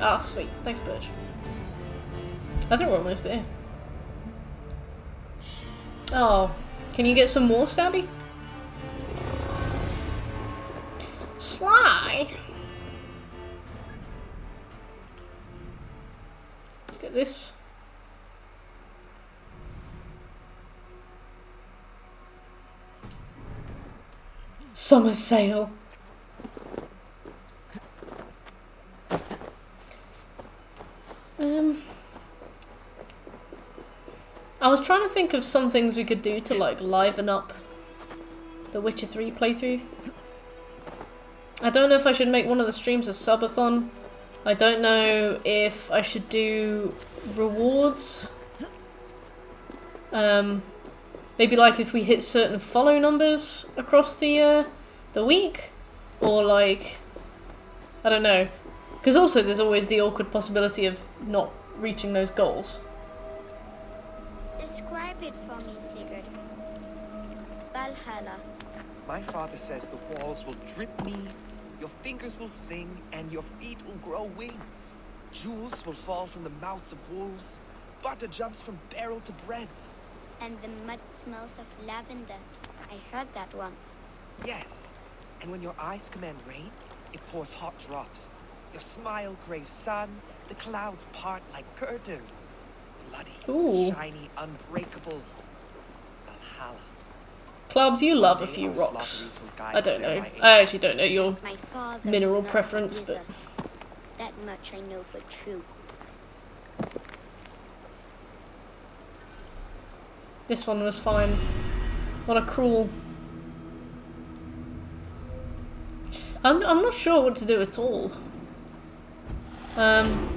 Ah, sweet. Thanks, Birch. I think we're almost there. Oh, can you get some more, Sabby? Sly! Let's get this. Summer sale. I was trying to think of some things we could do to like liven up the Witcher 3 playthrough. I don't know if I should make one of the streams a subathon. I don't know if I should do rewards. Maybe like if we hit certain follow numbers across the week, or like, I don't know. Because also there's always the awkward possibility of not reaching those goals. Describe it for me, Sigurd. Valhalla. My father says the walls will drip mead, your fingers will sing, and your feet will grow wings. Jewels will fall from the mouths of wolves. Butter jumps from barrel to bread. And the mud smells of lavender. I heard that once. Yes, and when your eyes command rain, it pours hot drops. Your smile craves sun, the clouds part like curtains. Bloody, Ooh. shiny, unbreakable Valhalla. Clubs, you love a few rocks. I don't know. I actually don't know your My father mineral loved preference, the but... river. That much I know for truth. This one was fine. What a cruel... I'm not sure what to do at all. I'm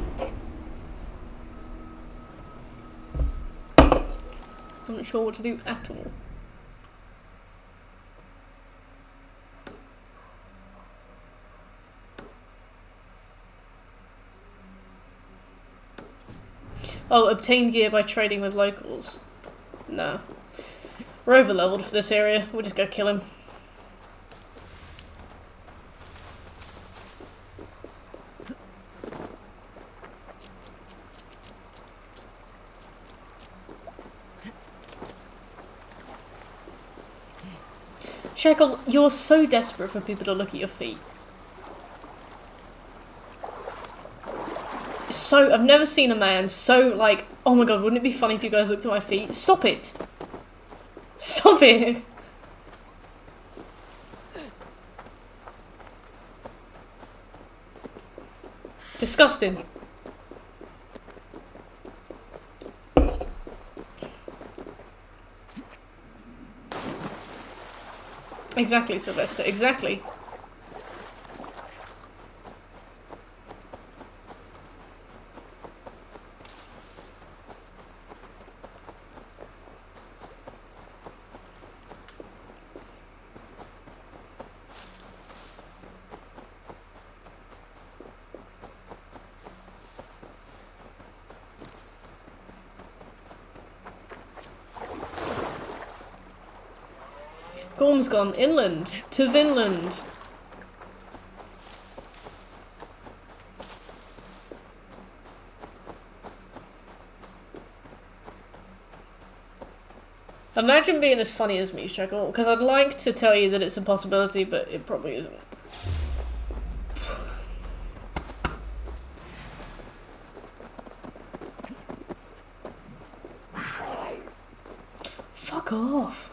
not sure what to do at all. Oh, obtain gear by trading with locals. No. We're over leveled for this area. We'll just go kill him. Shekel, you're so desperate for people to look at your feet. So, I've never seen a man so like, oh my god, wouldn't it be funny if you guys looked at my feet? Stop it! Stop it! Disgusting. Exactly, Sylvester, exactly. Gorm's gone inland to Vinland. Imagine being as funny as me, Shekel, because I'd like to tell you that it's a possibility, but it probably isn't. Fuck off.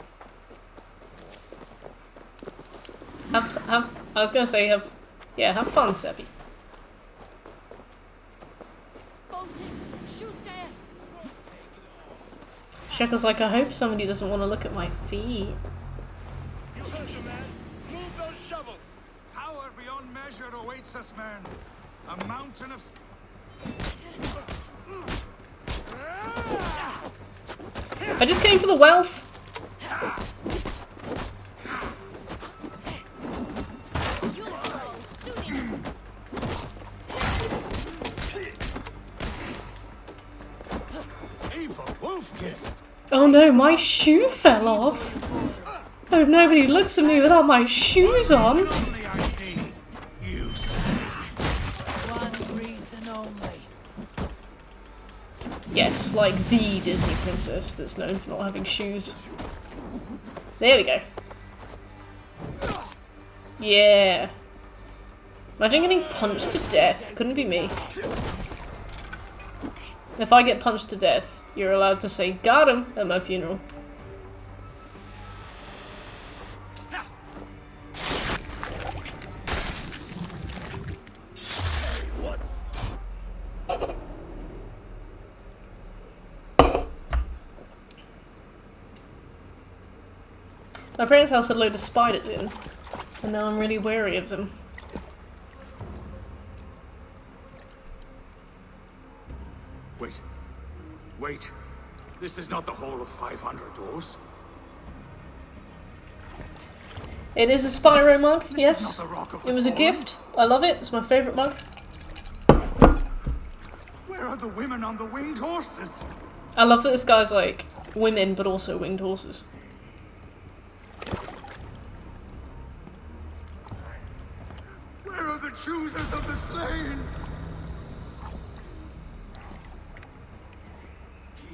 I was gonna say have fun, Seppi. Shekel's like, I hope somebody doesn't want to look at my feet. Send me a death. Move those shovels! Power beyond measure awaits us, man. A mountain of... I just came for the wealth. Oh no, my shoe fell off. Oh, nobody looks at me without my shoes on. One reason only. Yes, like the Disney princess that's known for not having shoes. There we go. Yeah. Imagine getting punched to death. Couldn't be me. If I get punched to death, you're allowed to say, got him, at my funeral. My parents' house had a load of spiders in, and now I'm really wary of them. Wait. Wait. This is not the Hall of 500 doors. It is a Spyro mug, This yes. is not the Rock of It was a the Fallen. gift. I love it. It's my favourite mug. Where are the women on the winged horses? I love that this guy's like women, but also winged horses. Where are the choosers of the slain?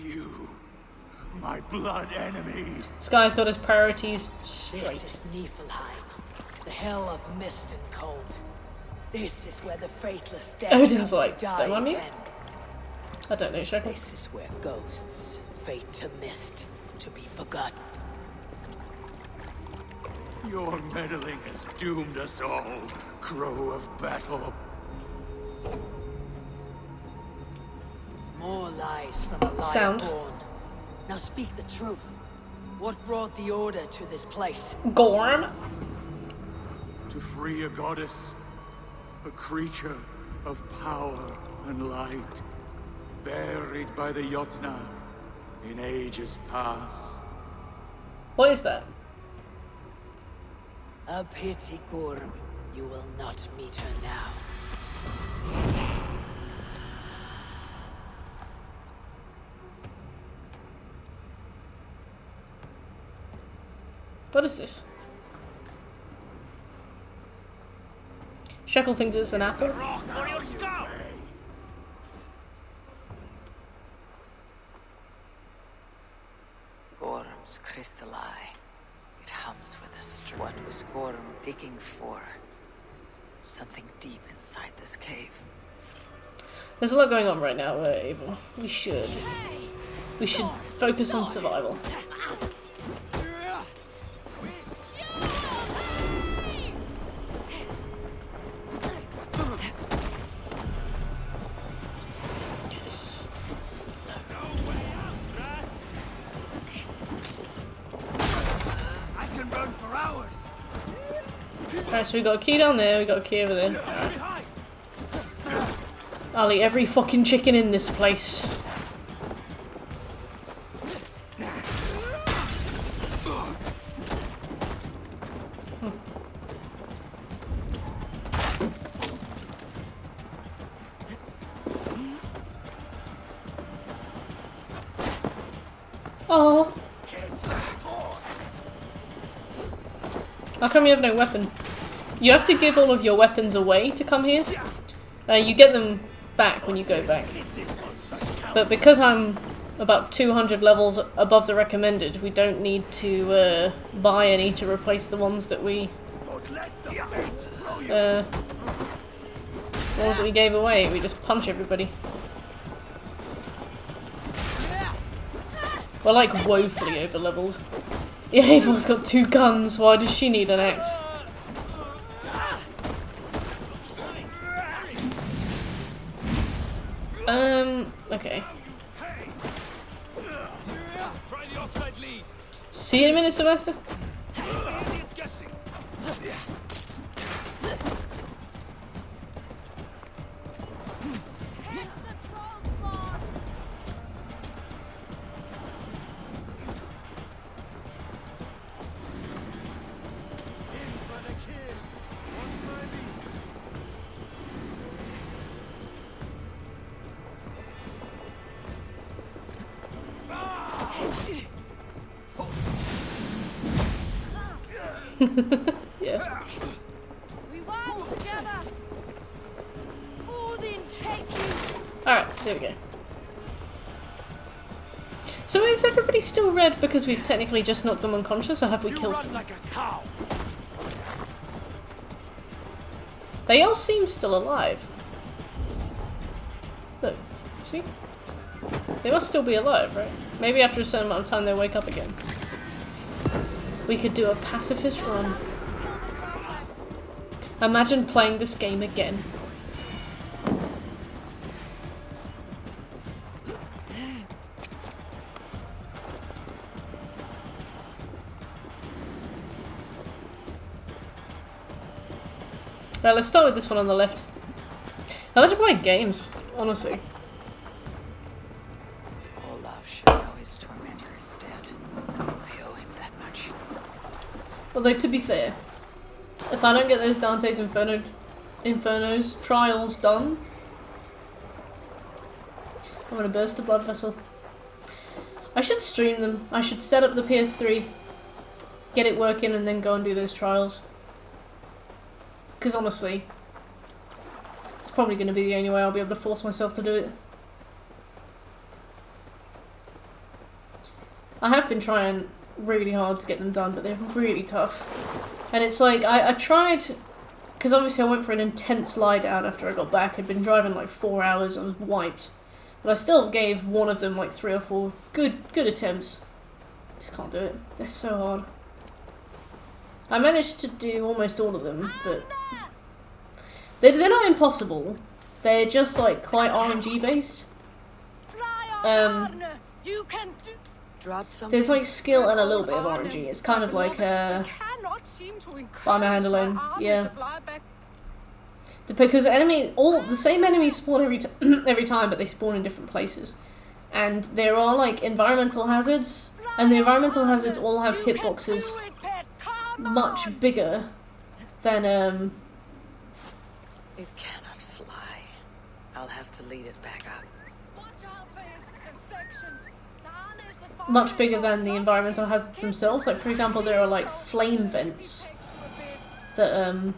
You, my blood enemy. This guy's got his priorities This straight. is Niflheim, the hell of mist and cold. This is where the faithless dead Odin's come like, to die don't mind me. again. I don't know, Shackle. This is where ghosts fade to mist, to be forgotten. Your meddling has doomed us all, crow of battle. More lies from a liar Sound. born. Now speak the truth. What brought the order to this place? Gorm. To free a goddess, a creature of power and light, buried by the Jotnar in ages past. What is that? A pity, Gorm. You will not meet her now. What is this? Shackle thinks it's an apple. Gorm's crystal eye. It hums with a What was Gorm digging for? Something deep inside this cave. There's a lot going on right now, Ava. We should focus on survival. Yes. I can run for hours. Alright, so we got a key down there, we got a key over there. I'll eat every fucking chicken in this place. Oh. How come you have no weapon? You have to give all of your weapons away to come here. You get them back when you go back. But because I'm about 200 levels above the recommended, we don't need to buy any to replace the ones that we gave away. We just punch everybody. We're like woefully over leveled. Yeah, Ava's got 2 guns. Why does she need an axe? Okay. See you in a minute, Sylvester. Yeah. We work together. Odin, take you. Alright, there we go. So is everybody still red because we've technically just knocked them unconscious, or have we killed them? Like a cow. They all seem still alive. Look, see? They must still be alive, right? Maybe after a certain amount of time they wake up again. We could do a pacifist run. Imagine playing this game again. Right, let's start with this one on the left. I like to play games, honestly. Olaf should know his tormentor is dead. I owe him that much. Although, to be fair, if I don't get those Dante's Inferno's trials done, I'm gonna burst a blood vessel. I should stream them. I should set up the PS3, get it working, and then go and do those trials. Because honestly, it's probably going to be the only way I'll be able to force myself to do it. I have been trying really hard to get them done, but they're really tough. And it's like, I tried, because obviously I went for an intense lie down after I got back. I'd been driving like 4 hours, I was wiped. But I still gave one of them like 3 or 4 good attempts. Just can't do it. They're so hard. I managed to do almost all of them, but they're not impossible. They're just like quite RNG based. There's like skill and a little bit of RNG. It's kind of like by my hand alone, yeah. Because the same enemies spawn every time, but they spawn in different places. And there are like environmental hazards, and the environmental hazards all have hitboxes much bigger than It cannot fly. I'll have to lead it back up. much bigger than the environmental hazards themselves. Like for example, there are like flame vents that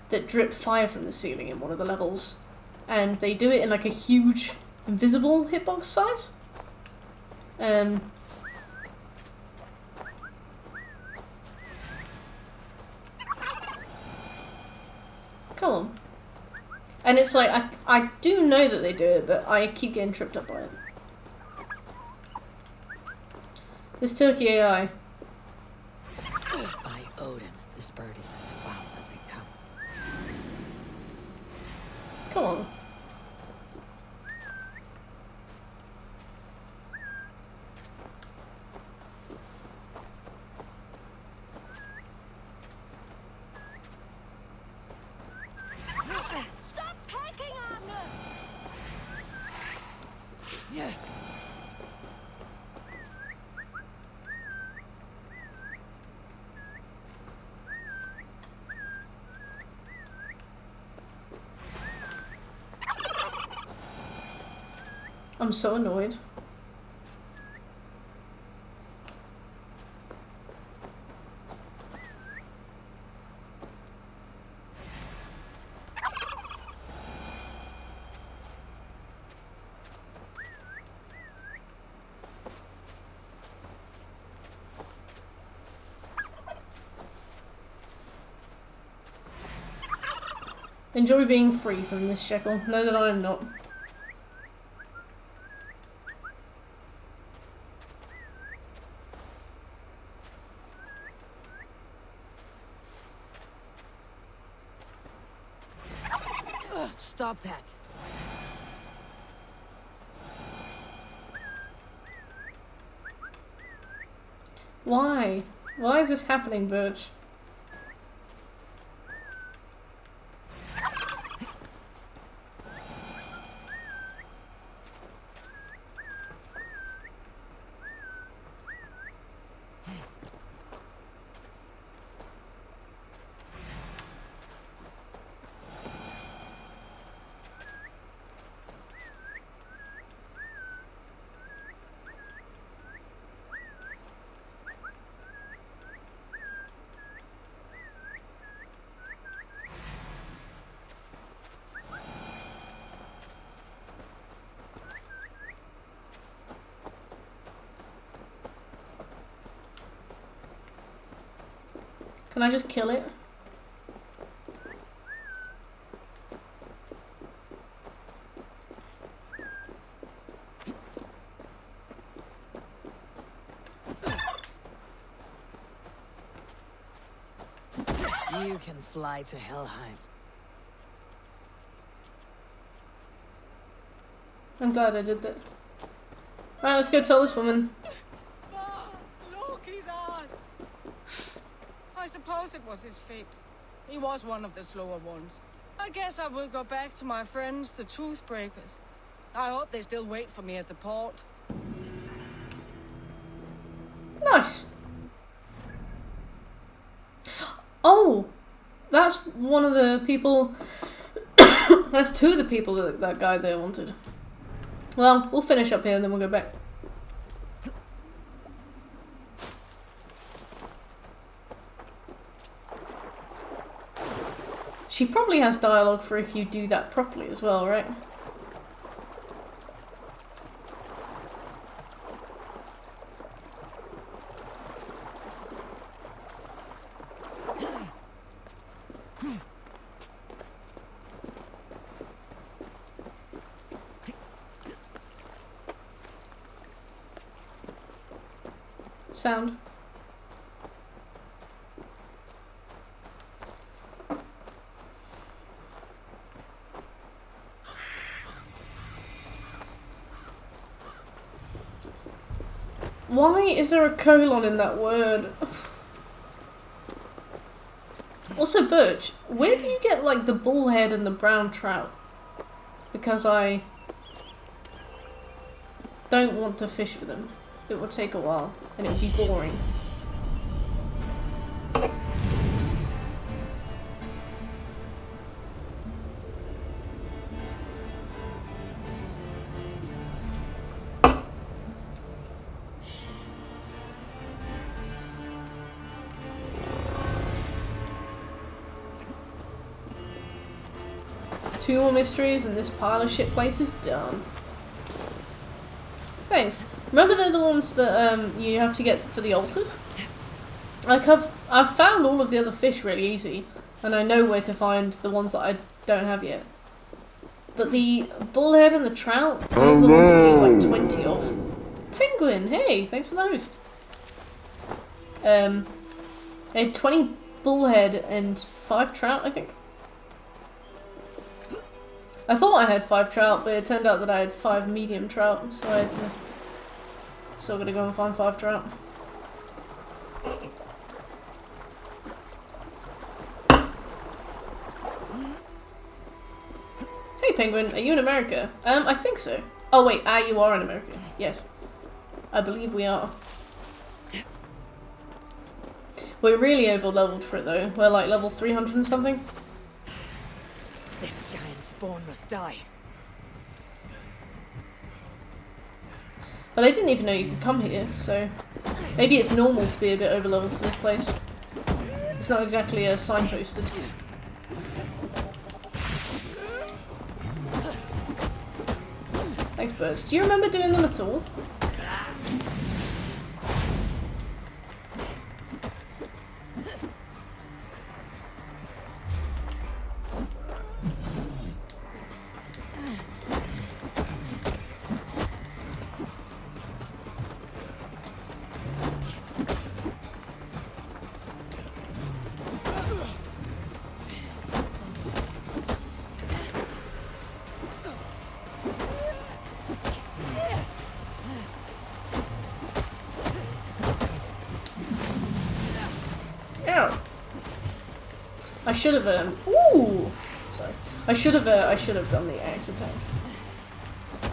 that drip fire from the ceiling in one of the levels, and they do it in like a huge invisible hitbox size. Come on. And it's like, I do know that they do it, but I keep getting tripped up by it. This turkey AI. By Odin, this bird is as foul as they come. Come on. Stop pecking on her! Yeah. I'm so annoyed. Enjoy being free from this shekel. Know that I am not. Stop that. Why? Why is this happening, Birch? Can I just kill it? You can fly to Helheim. I'm glad I did that. Alright, let's go tell this woman. Look, his ass! I suppose it was his fate. He was one of the slower ones. I guess I will go back to my friends, the Toothbreakers. I hope they still wait for me at the port. Nice. Oh, that's one of the people. That's two of the people that guy there wanted. Well, we'll finish up here and then we'll go back. She probably has dialogue for if you do that properly as well, right? Sound. Why is there a colon in that word? Also, Birch, where do you get like the bullhead and the brown trout? Because I don't want to fish for them. It would take a while and it would be boring. Two more mysteries and this pile of shit place is done. Thanks. Remember they're the ones that you have to get for the altars? Like I've found all of the other fish really easy, and I know where to find the ones that I don't have yet. But the bullhead and the trout, those are the ones that you need like 20 of. Penguin, hey, thanks for the host. I had 20 bullhead and 5 trout, I think. I thought I had 5 trout, but it turned out that I had 5 medium trout, so I had to... Still gotta go and find 5 trout. Hey Penguin, are you in America? I think so. Oh wait, you are in America. Yes. I believe we are. We're really over-leveled for it though. We're like level 300 and something. This giant spawn must die. But I didn't even know you could come here, so maybe it's normal to be a bit over-leveled for this place. It's not exactly signposted. Thanks, birds. Do you remember doing them at all? I should have ooh, sorry. I should have done the axe attack.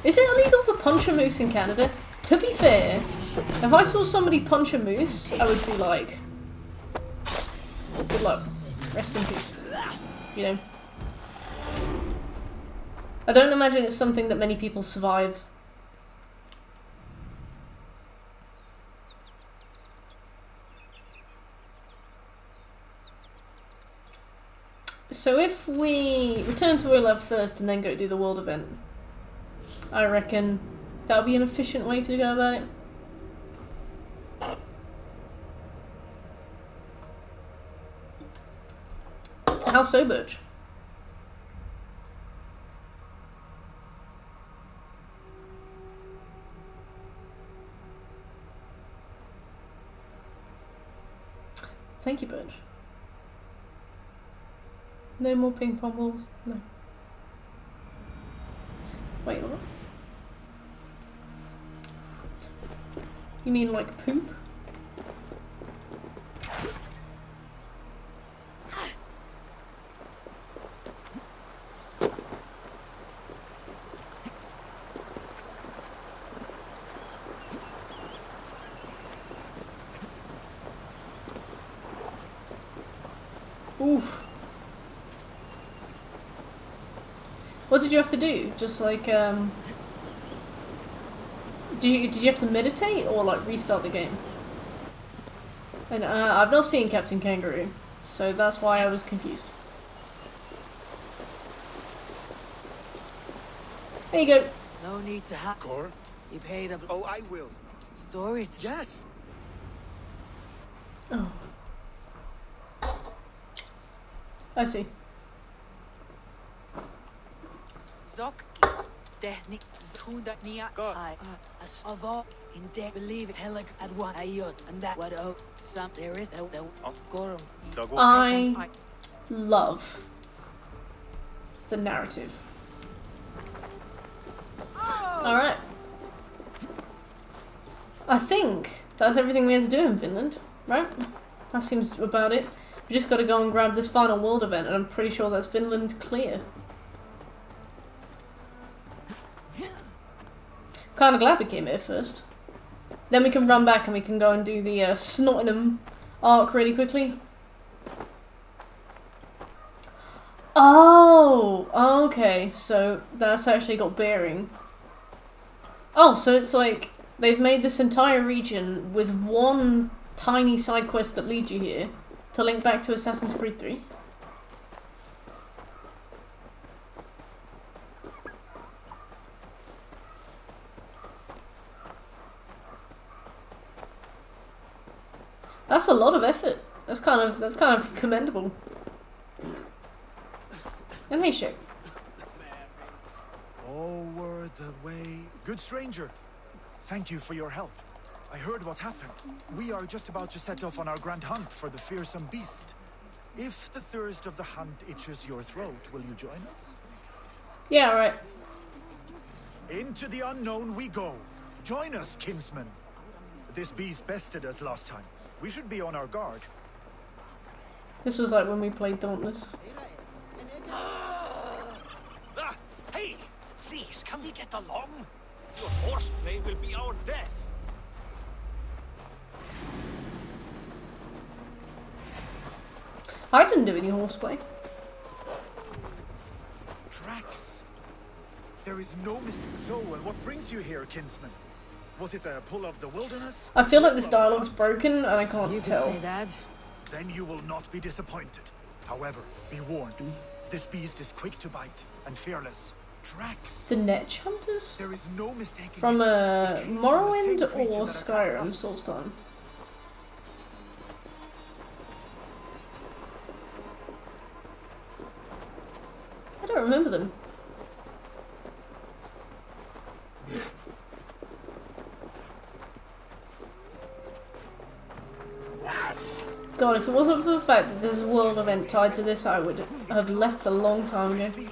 Is it illegal to punch a moose in Canada? To be fair, if I saw somebody punch a moose, I would be like, good luck, rest in peace. You know. I don't imagine it's something that many people survive. So if we return to Olaf first and then go do the world event, I reckon that would be an efficient way to go about it. How so, Birch? Thank you, Birch. No more ping pong balls? No. Wait, what? You mean like poop? Oof. What did you have to do? Just like, did you have to meditate or like restart the game? And I've not seen Captain Kangaroo, so that's why I was confused. There you go. No need to have. Cor? You paid a. Oh, I will. Story. Yes. Oh. I see. Zok. Technic. Zunda nia. I. As of all. In de believe Helig at what ayot and that what oh some there is no Gorum. I love the narrative. Alright. I think that's everything we have to do in Finland, right? That seems about it. We just gotta go and grab this final world event, and I'm pretty sure that's Finland clear. Kinda glad we came here first. Then we can run back and we can go and do the Snottingham arc really quickly. Oh, okay. So that's actually got bearing. Oh, so it's like they've made this entire region with one tiny side quest that leads you here to link back to Assassin's Creed 3. That's a lot of effort. That's kind of commendable. And hey, shit. Over the way. Good stranger. Thank you for your help. I heard what happened. We are just about to set off on our grand hunt for the fearsome beast. If the thirst of the hunt itches your throat, will you join us? Yeah, right. Into the unknown we go. Join us, kinsman. This beast bested us last time. We should be on our guard. This was like when we played Dauntless. Hey! Please, can we get along? Your horseplay will be our death. I didn't do any horseplay. Drax. There is no mistake. So, what brings you here, kinsman? Was it the pull of the wilderness? I feel like this dialogue's broken and I can't tell. Say that. Then you will not be disappointed. However, be warned. This beast is quick to bite and fearless. Drax. The Netch Hunters? There is no mistaking from Morrowind or that Skyrim Soul's Time? I don't remember them. God, if it wasn't for the fact that there's a world event tied to this, I would have left a long time ago.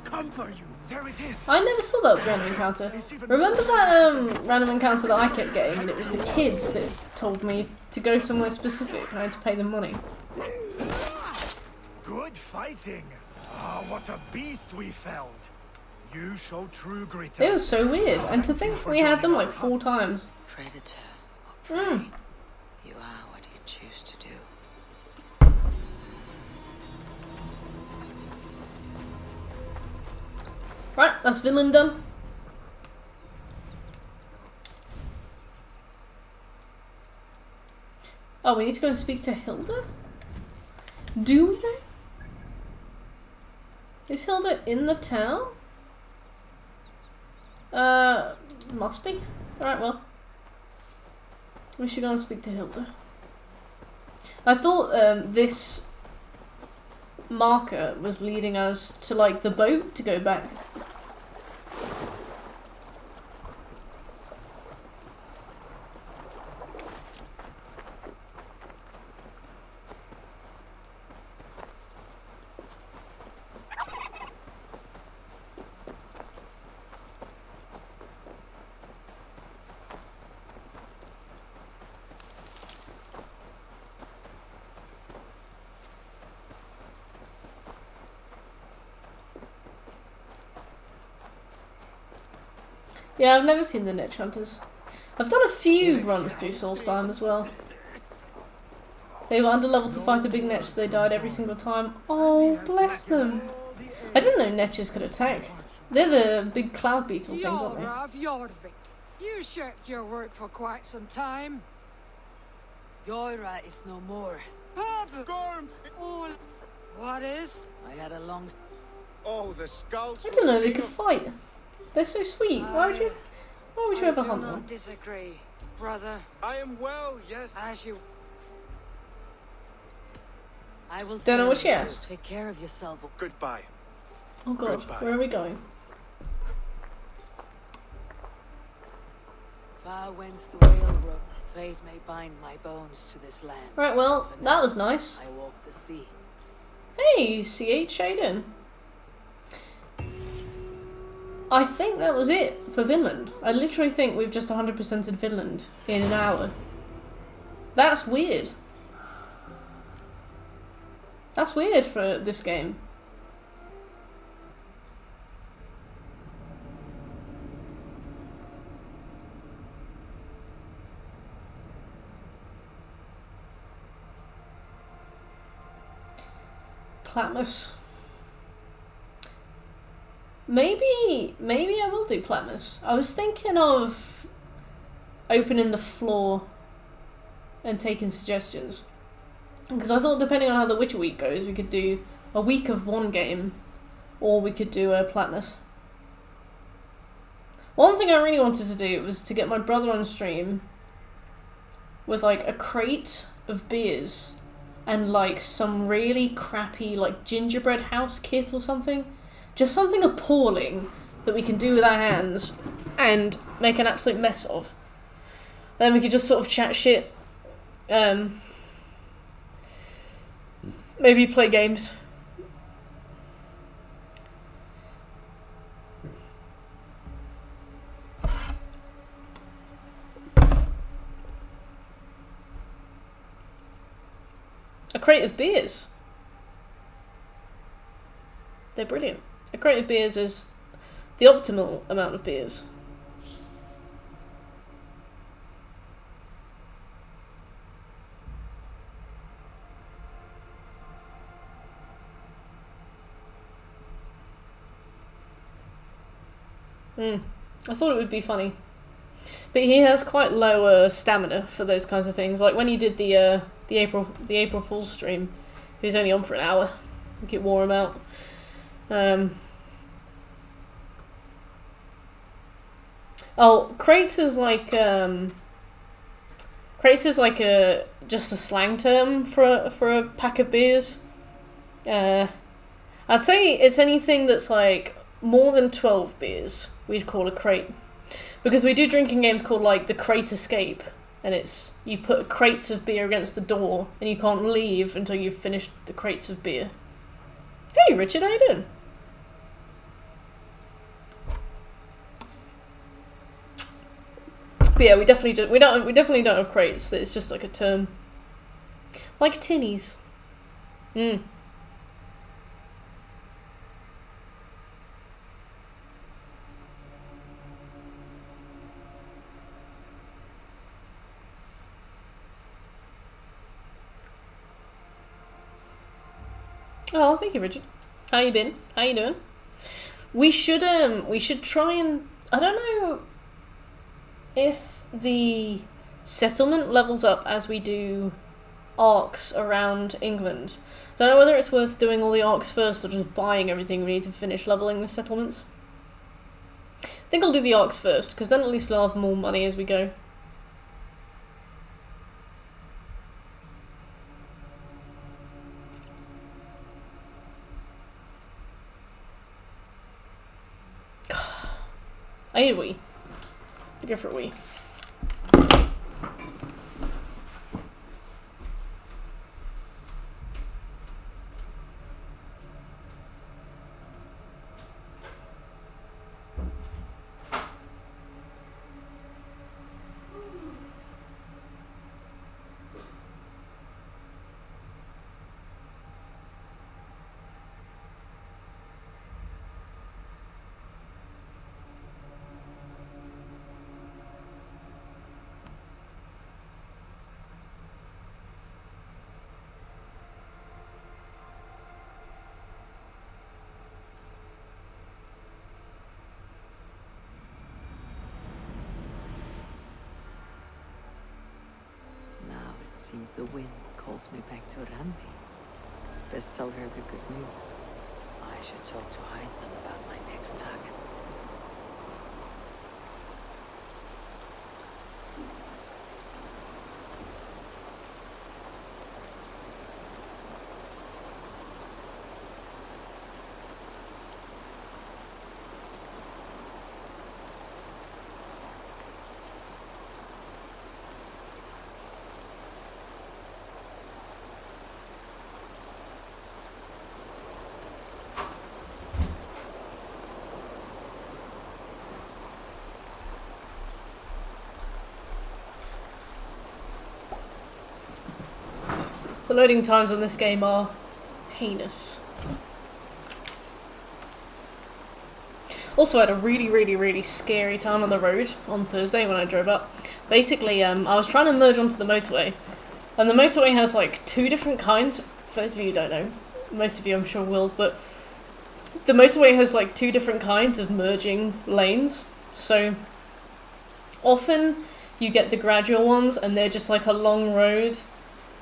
Come for you. There it is. I never saw that random encounter. Remember that random encounter that I kept getting, and it was the kids that told me to go somewhere specific and I had to pay them money. Good fighting. Ah, what a beast we felled. You show true grit. It was so weird, and to think we had them like 4 times. Predator or prey, you are what you choose to do. Right, that's Vinland done. Oh, we need to go and speak to Hilda? Do we though? Is Hilda in the town? Must be. Alright, well. We should go and speak to Hilda. I thought this marker was leading us to like the boat to go back. Yeah, I've never seen the Niche Hunters. I've done a few runs through Soulstime as well. They were under level to fight a big Netch, so they died every single time. Oh, bless them. I didn't know Netches could attack. They're the big cloud beetle things, aren't they? Jorvik. You shirked your work for quite some time. Yoira is no more. Gorm! What is? I had a long... Oh, the skulls. I didn't know they could fight. They're so sweet. Why would you ever hunt them? I do not disagree, brother. I am well, yes. As you... I will Don't know what she asked. Take care of yourself. Goodbye. Oh god, Goodbye. where are we going? Far whence the whale rope, fate may bind my bones to this land. Right, well, that was nice. I walk the sea. Hey, CH Shaden. I think that was it for Vinland. I literally think we've just 100%ed Vinland in an hour. That's weird. That's weird for this game. Platmus. Maybe I will do Platmus. I was thinking of opening the floor and taking suggestions. Because I thought depending on how the Witcher week goes, we could do a week of one game, or we could do a Platmus. One thing I really wanted to do was to get my brother on stream with like a crate of beers and like some really crappy like gingerbread house kit or something. Just something appalling that we can do with our hands and make an absolute mess of. Then we could just sort of chat shit. Maybe play games. A crate of beers. They're brilliant. A crate of beers is the optimal amount of beers. I thought it would be funny. But he has quite low stamina for those kinds of things. Like when he did the April Fool's stream, he was only on for an hour. I think it wore him out. Oh, crates is like just a slang term for a pack of beers. I'd say it's anything that's like more than 12 beers we'd call a crate, because we do drinking games called like the Crate Escape, and it's you put crates of beer against the door and you can't leave until you've finished the crates of beer. Hey Richard, how you doing? But yeah, we definitely don't have crates. It's just like a term, like tinnies. Oh, thank you, Richard. How you been? How you doing? We should try and, I don't know if the settlement levels up as we do arcs around England. I don't know whether it's worth doing all the arcs first or just buying everything we need to finish leveling the settlements. I think I'll do the arcs first, because then at least we'll have more money as we go. I need a wee. I'll go for a wee. Seems the wind calls me back to Randi. Best tell her the good news. I should talk to Hytham about my next targets. The loading times on this game are heinous. Also, I had a really scary time on the road on Thursday when I drove up. Basically, I was trying to merge onto the motorway, and the motorway has like two different kinds. For those of you who don't know, most of you I'm sure will, but the motorway has like two different kinds of merging lanes. So often you get the gradual ones, and they're just like a long road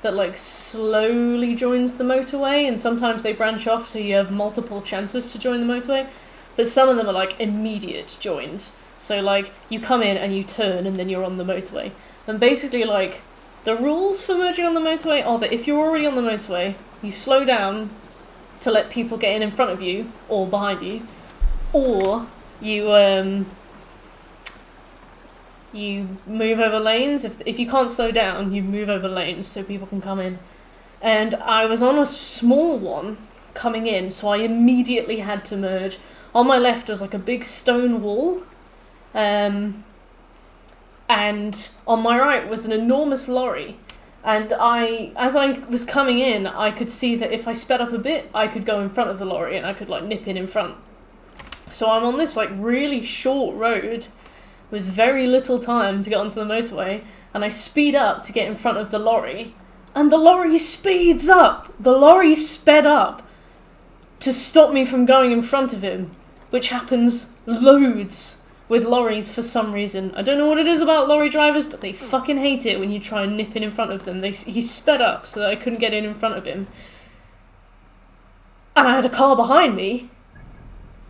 that like slowly joins the motorway, and sometimes they branch off so you have multiple chances to join the motorway, but some of them are like immediate joins, so like you come in and you turn and then you're on the motorway. And basically like the rules for merging on the motorway are that if you're already on the motorway, you slow down to let people get in front of you or behind you, or you move over lanes. If you can't slow down, you move over lanes so people can come in. And I was on a small one coming in, so I immediately had to merge. On my left was like a big stone wall, and on my right was an enormous lorry. And as I was coming in, I could see that if I sped up a bit, I could go in front of the lorry and I could like nip in front. So I'm on this like really short road with very little time to get onto the motorway, and I speed up to get in front of the lorry, and the lorry speeds up! The lorry sped up to stop me from going in front of him, which happens loads with lorries for some reason. I don't know what it is about lorry drivers, but they fucking hate it when you try and nip in front of them. He sped up so that I couldn't get in front of him. And I had a car behind me,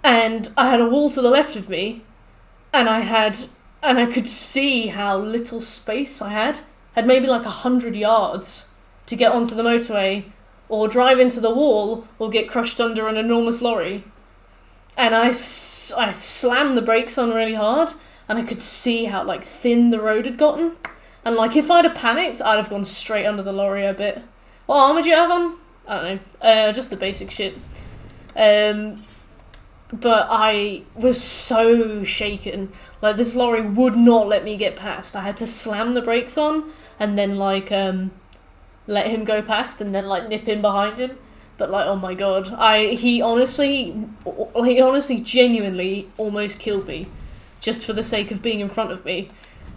and I had a wall to the left of me, and I could see how little space I had. I had maybe like 100 yards to get onto the motorway, or drive into the wall, or get crushed under an enormous lorry. And I slammed the brakes on really hard, and I could see how like thin the road had gotten. And like if I'd have panicked, I'd have gone straight under the lorry a bit. What armor do you have on? I don't know. Just the basic shit. But I was so shaken. Like, this lorry would not let me get past. I had to slam the brakes on and then, like, let him go past and then, like, nip in behind him. But, like, oh my god. He honestly genuinely almost killed me just for the sake of being in front of me.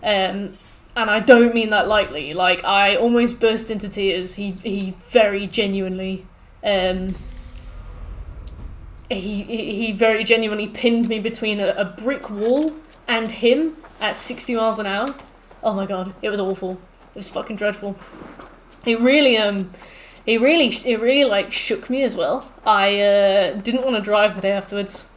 And I don't mean that lightly. Like, I almost burst into tears. He very genuinely... He very genuinely pinned me between a brick wall and him at 60 miles an hour. Oh my god, it was awful. It was fucking dreadful. It really like shook me as well. I didn't want to drive the day afterwards.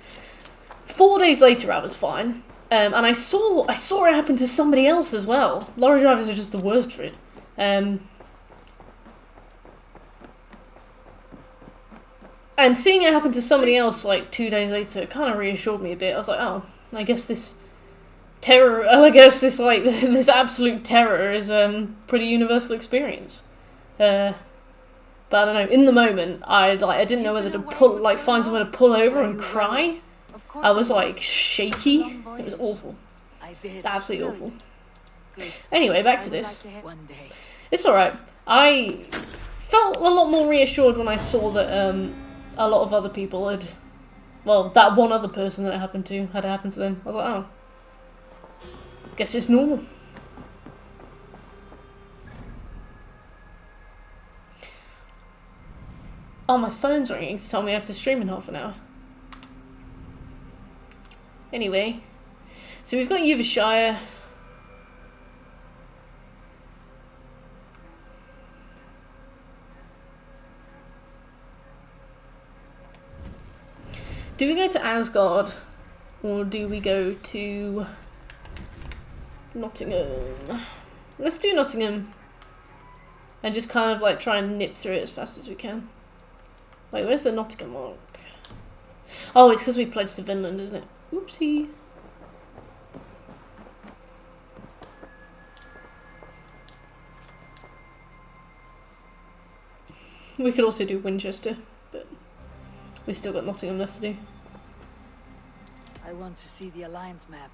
4 days later, I was fine. And I saw it happen to somebody else as well. Lorry drivers are just the worst for it. And seeing it happen to somebody else like 2 days later kind of reassured me a bit. I was like, oh, I guess this absolute terror is pretty universal experience. But I don't know. In the moment, I didn't know whether to find somewhere to pull over and cry. I was like shaky. It was awful. It's absolutely awful. Anyway, back to this. It's all right. I felt a lot more reassured when I saw that a lot of other people had, well, that one other person that it happened to had happened to them. I was like, oh, guess it's normal. Oh, my phone's ringing to tell me I have to stream in half an hour. Anyway, so we've got Yuvashire. Do we go to Asgard? Or do we go to Nottingham? Let's do Nottingham. And just kind of like try and nip through it as fast as we can. Wait, where's the Nottingham mark? Oh, it's because we pledged to Vinland, isn't it? Oopsie. We could also do Winchester, but we've still got Nottingham left to do. I want to see the Alliance map.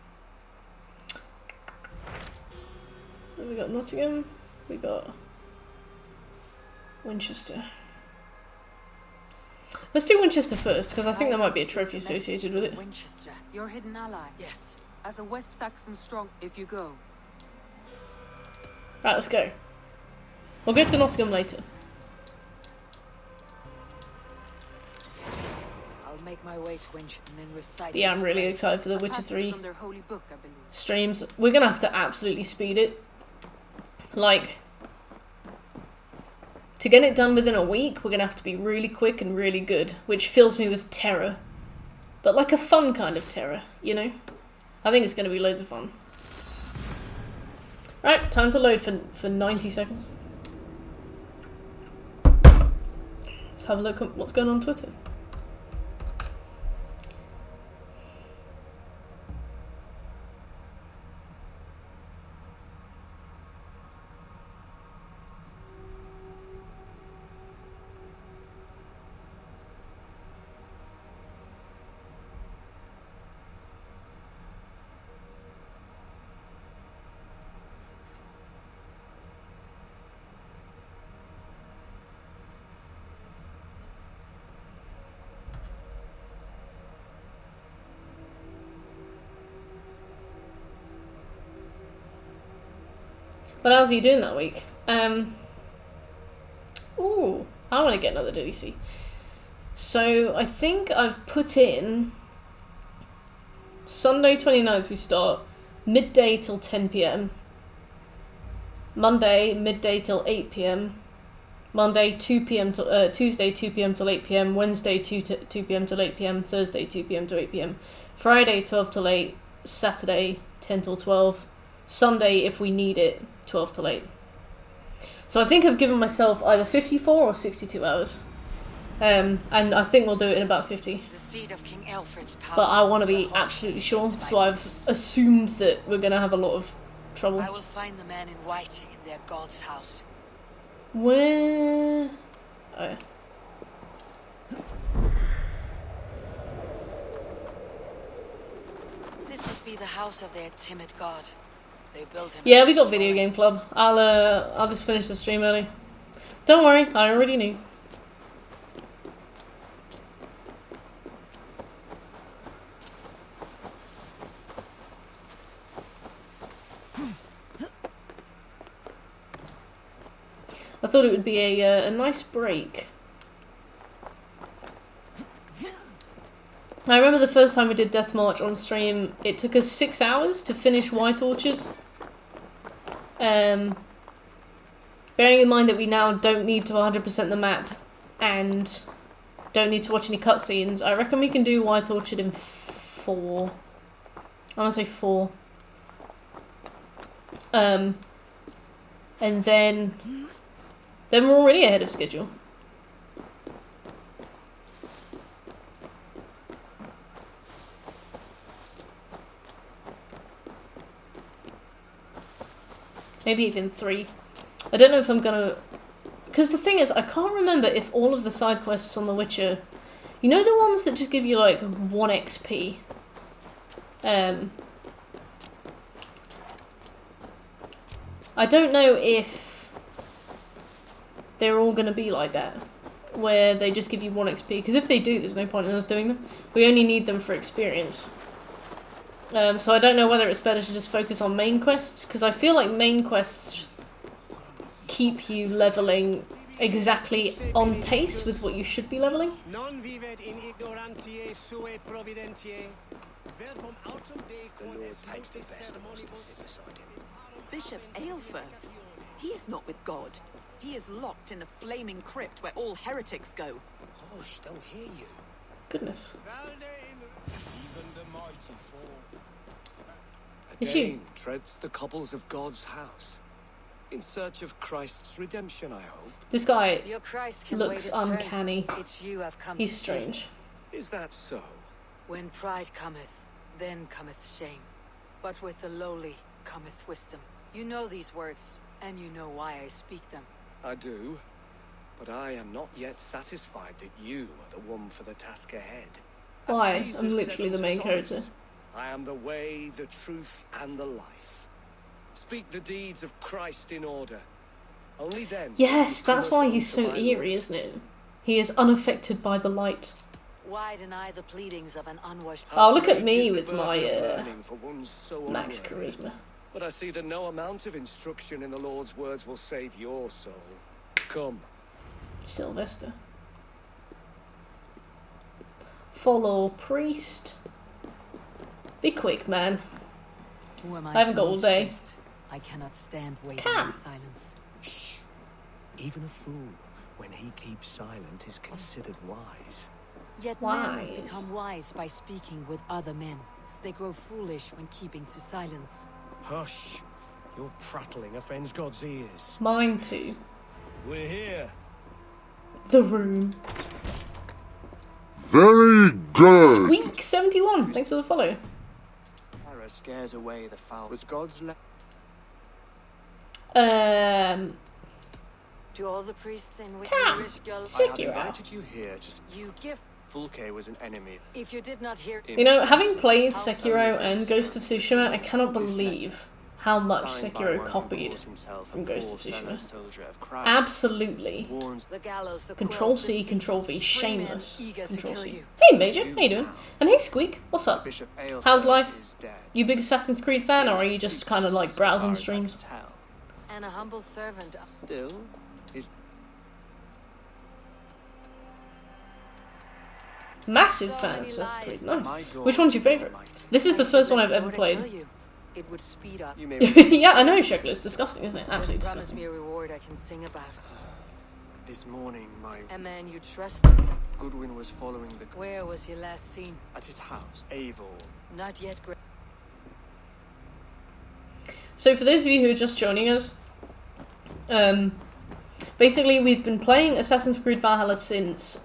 Then we got Nottingham, we got Winchester. Let's do Winchester first, because I think there might be a trophy associated with it. Winchester, your hidden ally. Yes. As a West Saxon strong, if you go. Right, let's go. We'll get to Nottingham later. I'll make my way to Winch and then recite. But yeah, I'm really excited for the Witcher 3 streams. We're gonna have to absolutely speed it. Like, to get it done within a week, we're gonna have to be really quick and really good, which fills me with terror. But like a fun kind of terror, you know? I think it's gonna be loads of fun. Right, time to load for 90 seconds. Let's have a look at what's going on Twitter. What else are you doing that week? Ooh, I want to get another DLC. So I think I've put in Sunday 29th we start, midday till 10 PM. Monday, midday till 8 PM. Monday, 2 PM till, Tuesday, 2 PM till 8 PM. Wednesday, 2 PM till 8 PM. Thursday, 2 PM till 8 PM. Friday, 12 till 8. Saturday, 10 till 12. Sunday, if we need it, 12 till 8. So I think I've given myself either 54 or 62 hours. And I think we'll do it in about 50. The seat of King Alfred's power. But I want to be absolutely sure, so I've assumed that we're going to have a lot of trouble. I will find the man in white in their god's house. Where? Oh, yeah. This must be the house of their timid god. They built him. Yeah, we got Video Game Club. I'll just finish the stream early. Don't worry, I already knew. I thought it would be a nice break. I remember the first time we did Death March on stream, it took us 6 hours to finish White Orchard. Bearing in mind that we now don't need to 100% the map and don't need to watch any cutscenes, I reckon we can do White Orchard in 4. I want to say 4. And then we're already ahead of schedule. Maybe even 3. I don't know if I'm gonna... Because the thing is, I can't remember if all of the side quests on The Witcher... You know the ones that just give you like 1 XP? I don't know if they're all going to be like that, where they just give you 1 XP, because if they do, there's no point in us doing them. We only need them for experience. So I don't know whether it's better to just focus on main quests, because I feel like main quests keep you leveling exactly on pace with what you should be leveling. The Lord takes the best of us to sit beside him. Bishop Aelfirth. He is not with God. He is locked in the flaming crypt where all heretics go. Hush, they'll hear you. goodness. Even the mighty fall. Is she? Again treads the cobbles of God's house. In search of Christ's redemption, I hope. This guy Your Christ can looks wait his turn. uncanny. It's you I've come He's to strange. Is that so? When pride cometh, then cometh shame. But with the lowly cometh wisdom. You know these words, and you know why I speak them. I do. But I am not yet satisfied that you are the one for the task ahead. As Why? Jesus I'm said literally the unto main Thomas, character. I am the way, the truth, and the life. Speak the deeds of Christ in order. Only then. Yes, will you that's come why as he's unto so my eerie, isn't it? He is unaffected by the light. Why deny the pleadings of an unwashed... Oh, look at Great me is the with my burden of learning for one so max unworthy. charisma. But I see that no amount of instruction in the Lord's words will save your soul. Come. Sylvester. Follow priest. Be quick, man. Who am I haven't got all day. Christ? I cannot stand waiting Come. in silence. Shh. Even a fool, when he keeps silent, is considered wise. Yet men become wise by speaking with other men. They grow foolish when keeping to silence. Hush. Your prattling offends God's ears. Mine too. We're here. The room. Very good. Squeak 71. Thanks for the follow. Terror scares away the foul. Was God's To all the priests in which Come. you wish girl... I have invited you here to... You give... Fulke was an enemy. If you did not hear... You know, having played Sekiro and Ghost of Tsushima, I cannot believe how much Sekiro copied from Ghost of Tsushima. Absolutely. The gallows, the Control quill, C, the Control V, seas, shameless. three men eager to Control kill C. you. Hey Major, how you doing? And hey Squeak, what's up? How's life? You big Assassin's Creed fan, or are you just kind of like browsing streams? And a humble servant. Still, his... Massive fan of Assassin's Creed, nice. Which one's your favourite? This is the first one I've ever played. It would speed up. Yeah, I know, Sheckler, it's disgusting, isn't it? Absolutely Promise disgusting. me a reward I can sing about. This morning, A man you trusted. Goodwin was following the... Where was he last seen? At his house, Avon. Not yet. So for those of you who are just joining us, basically we've been playing Assassin's Creed Valhalla since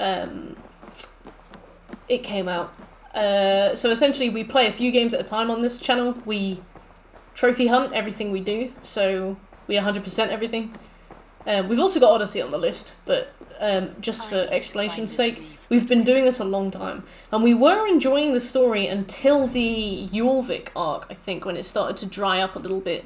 it came out. So essentially we play a few games at a time on this channel. We trophy hunt everything we do, so we 100% everything. We've also got Odyssey on the list, but just for explanation's sake, we've been doing this a long time. And we were enjoying the story until the Jorvik arc, I think, when it started to dry up a little bit,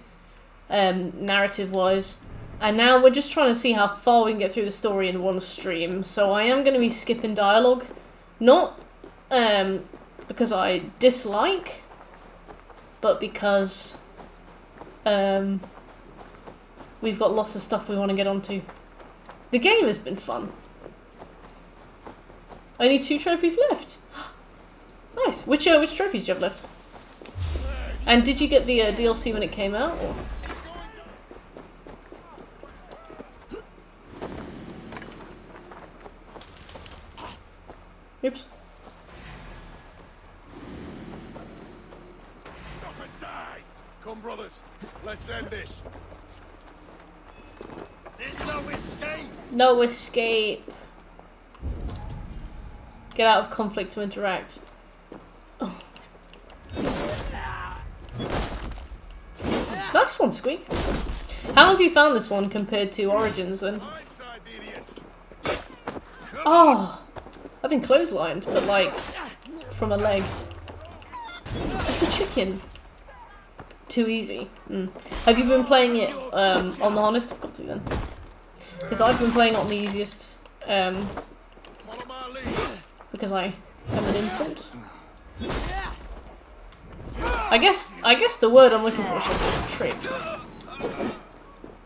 narrative-wise. And now we're just trying to see how far we can get through the story in one stream. So I am going to be skipping dialogue. Not because I dislike, but because we've got lots of stuff we want to get onto. The game has been fun. Only 2 trophies left. Nice. Which trophies do you have left? And did you get the DLC when it came out? Or? Oops. Stop and die! Come, brothers, let's end this. There's no escape! No escape. Get out of conflict to interact. Oh. Nice one, Squeak. How have you found this one compared to Origins then? Oh, I've been clotheslined, but like from a leg. It's a chicken. Too easy. Have you been playing it on the hardest difficulty then? Because I've been playing it on the easiest. Because I am an infant. I guess the word I'm looking for is tricked.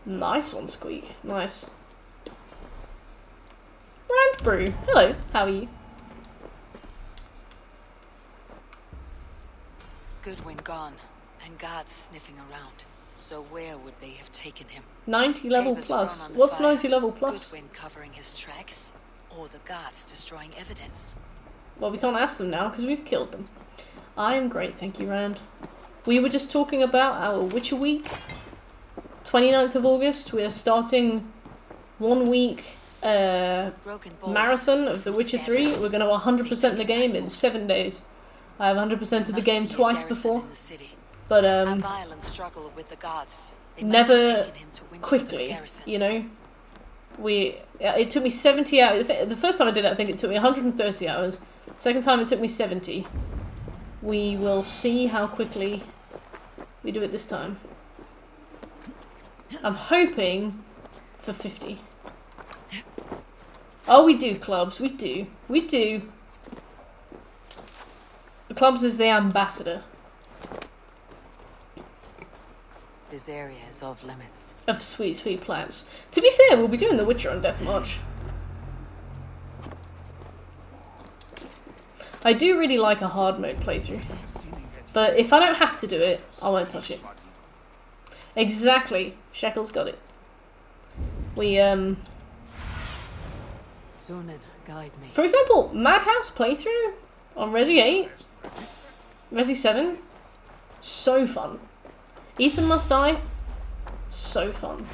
Nice one, Squeak. Nice. Rand Brew. Hello, how are you? Goodwin gone, and guards sniffing around. So where would they have taken him? 90 level Papers plus. thrown on the What's fire. 90 level plus? Goodwin covering his tracks, or the guards destroying evidence? Well, we can't ask them now because we've killed them. I am great, thank you, Rand. We were just talking about our Witcher week. 29th of August, we are starting 1 week marathon of The Witcher 3. We're going to 100% the game in 7 days. I have 100% of the game twice before. But, never quickly, you know? It took me 70 hours. The first time I did it, I think it took me 130 hours. The second time it took me 70. We will see how quickly we do it this time. I'm hoping for 50. Oh, we do, Clubs. We do. We do. Clubs is the ambassador. This area is off limits. Of sweet, sweet plants. To be fair, we'll be doing The Witcher on Death March. I do really like a hard mode playthrough. But if I don't have to do it, I won't touch it. Exactly. Shekel's got it. We, guide me. For example, Madhouse playthrough on Resi 8, Resi 7, so fun. Ethan Must Die, so fun.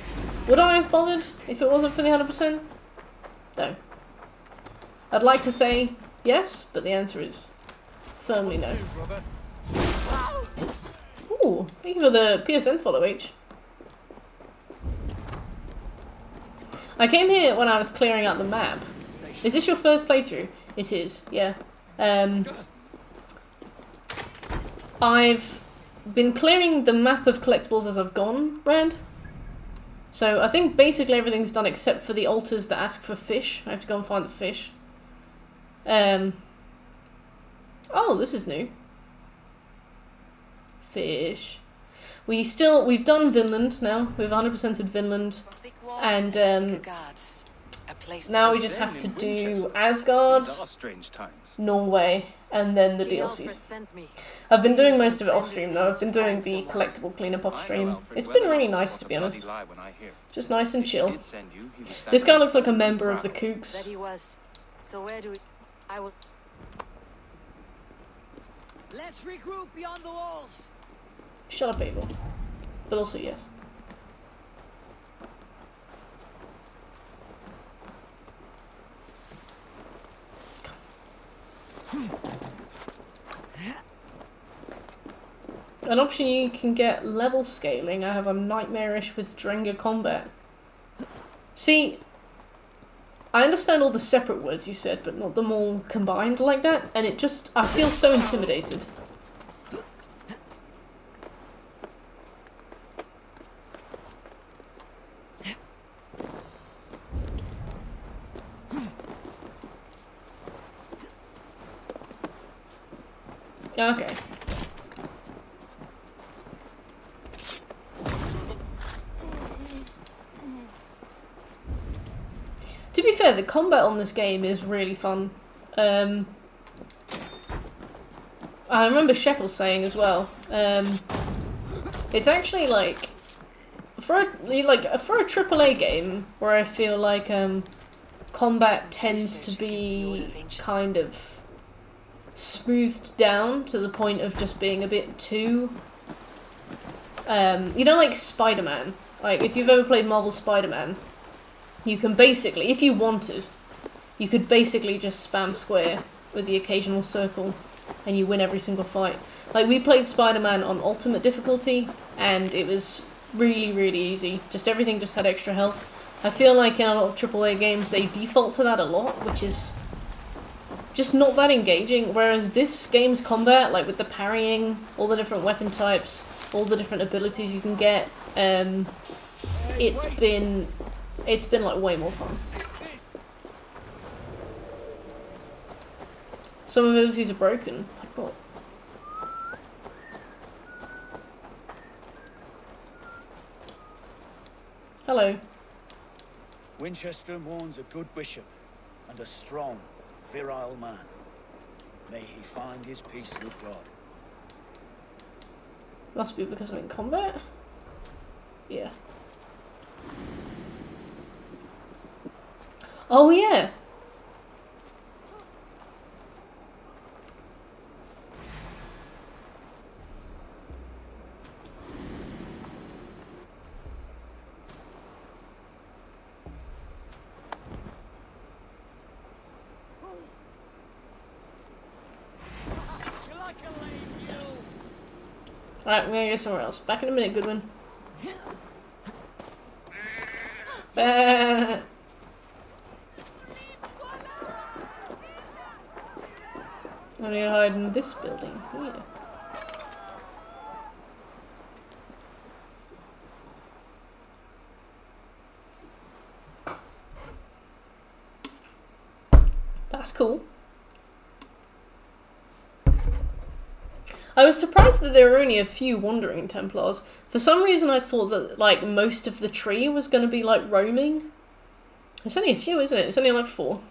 Would I have bothered if it wasn't for the 100%? No. I'd like to say yes, but the answer is firmly no. Ooh, thank you for the PSN follow, H. I came here when I was clearing out the map. Is this your first playthrough? It is, yeah. I've been clearing the map of collectibles as I've gone, Brand. So I think basically everything's done except for the altars that ask for fish. I have to go and find the fish. Oh, this is new. Fish. We've done Vinland now. We've 100%ed Vinland. And now we just have to do Asgard, Norway, and then the DLCs. I've been doing most of it off stream though. I've been doing the collectible cleanup off stream. It's been really nice, to be honest. Just nice and chill. This guy looks like a member of the Kooks. So where do we... Let's regroup beyond the walls. Shut up, Abel. But also yes. An option you can get level scaling. I have a nightmarish with Drenga combat. See, I understand all the separate words you said, but not them all combined like that, and it just, I feel so intimidated. Okay. To be fair, the combat on this game is really fun. I remember Shekel saying as well. It's actually like for a AAA game where I feel like combat tends to be kind of smoothed down to the point of just being a bit too. You know, like Spider-Man. Like if you've ever played Marvel Spider-Man. You can basically, if you wanted, you could basically just spam square with the occasional circle and you win every single fight. Like, we played Spider-Man on ultimate difficulty and it was really, really easy. Just everything just had extra health. I feel like in a lot of AAA games they default to that a lot, which is just not that engaging. Whereas this game's combat, like with the parrying, all the different weapon types, all the different abilities you can get, it's been like way more fun. Some abilities are broken. Like what? Hello. Winchester mourns a good bishop and a strong, virile man. May he find his peace with God. Must be because I'm in combat? Yeah. Oh yeah. Alright, I'm gonna go somewhere else. Back in a minute, Goodwin. I need to hide in this building here. That's cool. I was surprised that there were only a few wandering Templars. For some reason I thought that like most of the tree was going to be like roaming. It's only a few, isn't it? It's only like 4.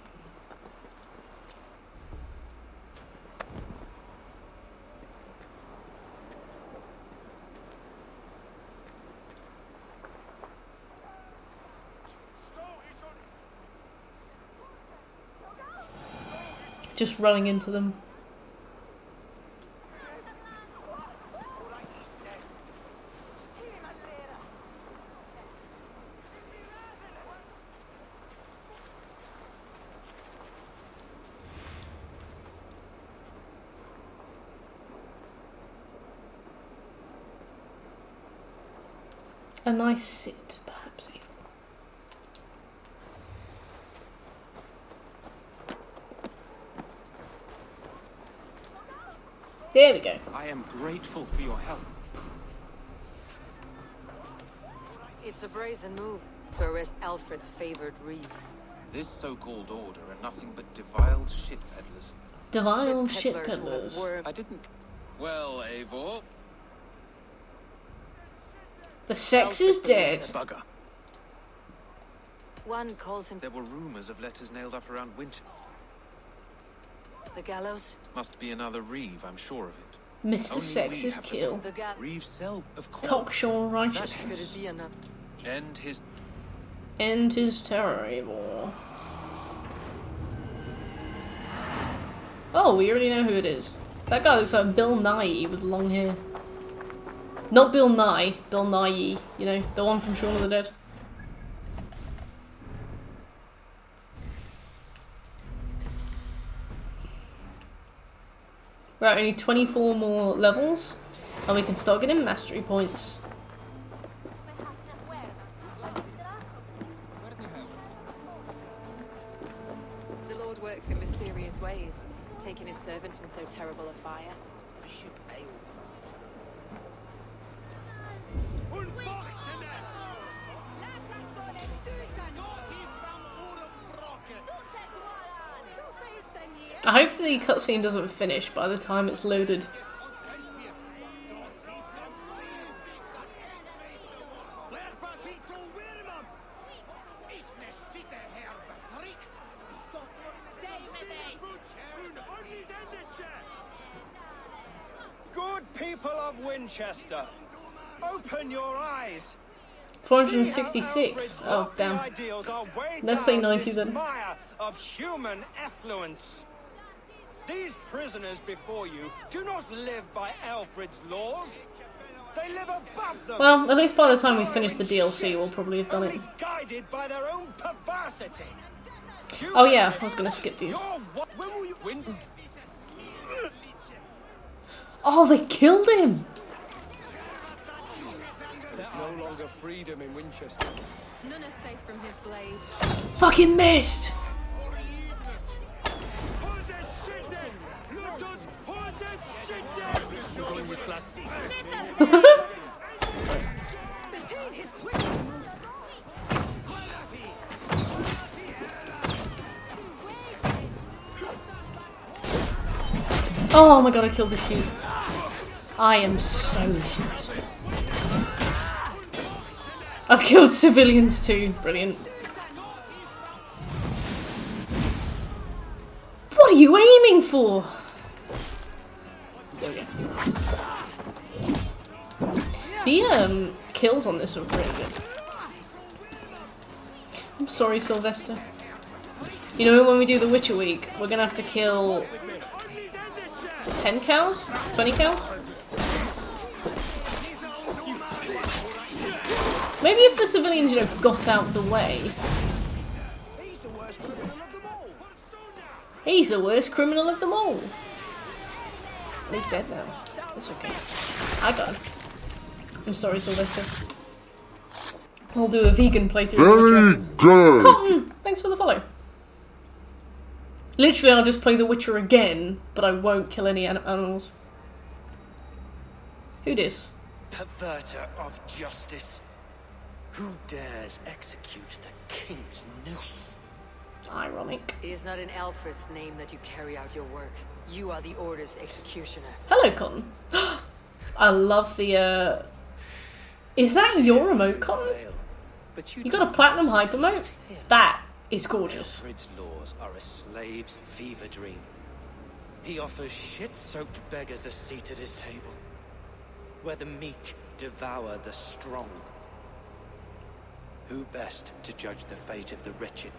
Just running into them. A nice sit, perhaps even. There we go. I am grateful for your help. It's a brazen move to arrest Alfred's favored reeve. This so-called order are nothing but deviled shit peddlers. Deviled shit peddlers. I didn't... Well, Eivor... The sex is dead. Bugger. One calls him... There were rumors of letters nailed up around Winter. The gallows? Must be another reeve, I'm sure of it. Mr. Only Sex we is have the kill. Reeve cell, of course. Cocksure Could righteousness. it be another? End his... End his terror, Eivor. Oh, we already know who it is. That guy looks like Bill Nye with long hair. Not Bill Nye, Bill Nye, you know, the one from Shaun of the Dead. Right, only 24 more levels, and we can start getting mastery points. The Lord works in mysterious ways, taking his servant in so terrible a fire. I hope the cutscene doesn't finish by the time it's loaded. Good people of Winchester, open your eyes. 466. Oh, damn. Let's say 90 then. Of human effluence. These prisoners before you do not live by Alfred's laws. They live above them. Well, at least by the time we finish the DLC, we'll probably have done it. Guided by their own perversity. Oh yeah, I was gonna skip these. Oh, they killed him! There's no longer freedom in Winchester. None is safe from his blade. Fucking missed! Oh my god, I killed the sheep. I am so shit. I've killed civilians too. Brilliant. What are you aiming for? The kills on this are really good. I'm sorry, Sylvester. You know, when we do the Witcher week, we're gonna have to kill 10 cows? 20 cows? Maybe if the civilians, you know, got out the way. He's the worst criminal of them all. He's dead now. That's okay. I died. I'm sorry, Sylvester. I'll do a vegan playthrough. Very good. Cotton! Thanks for the follow. Literally, I'll just play The Witcher again, but I won't kill any animals. Who dis? Perverter of justice. Who dares execute the king's noose? Ironic. It is not in Alfred's name that you carry out your work. You are the Order's executioner. Hello, Cotton. I love the, Is that your remote, Cotton? You got a platinum hypermote? That is gorgeous. Alfred's laws are a slave's fever dream. He offers shit-soaked beggars a seat at his table, where the meek devour the strong. Who best to judge the fate of the wretched?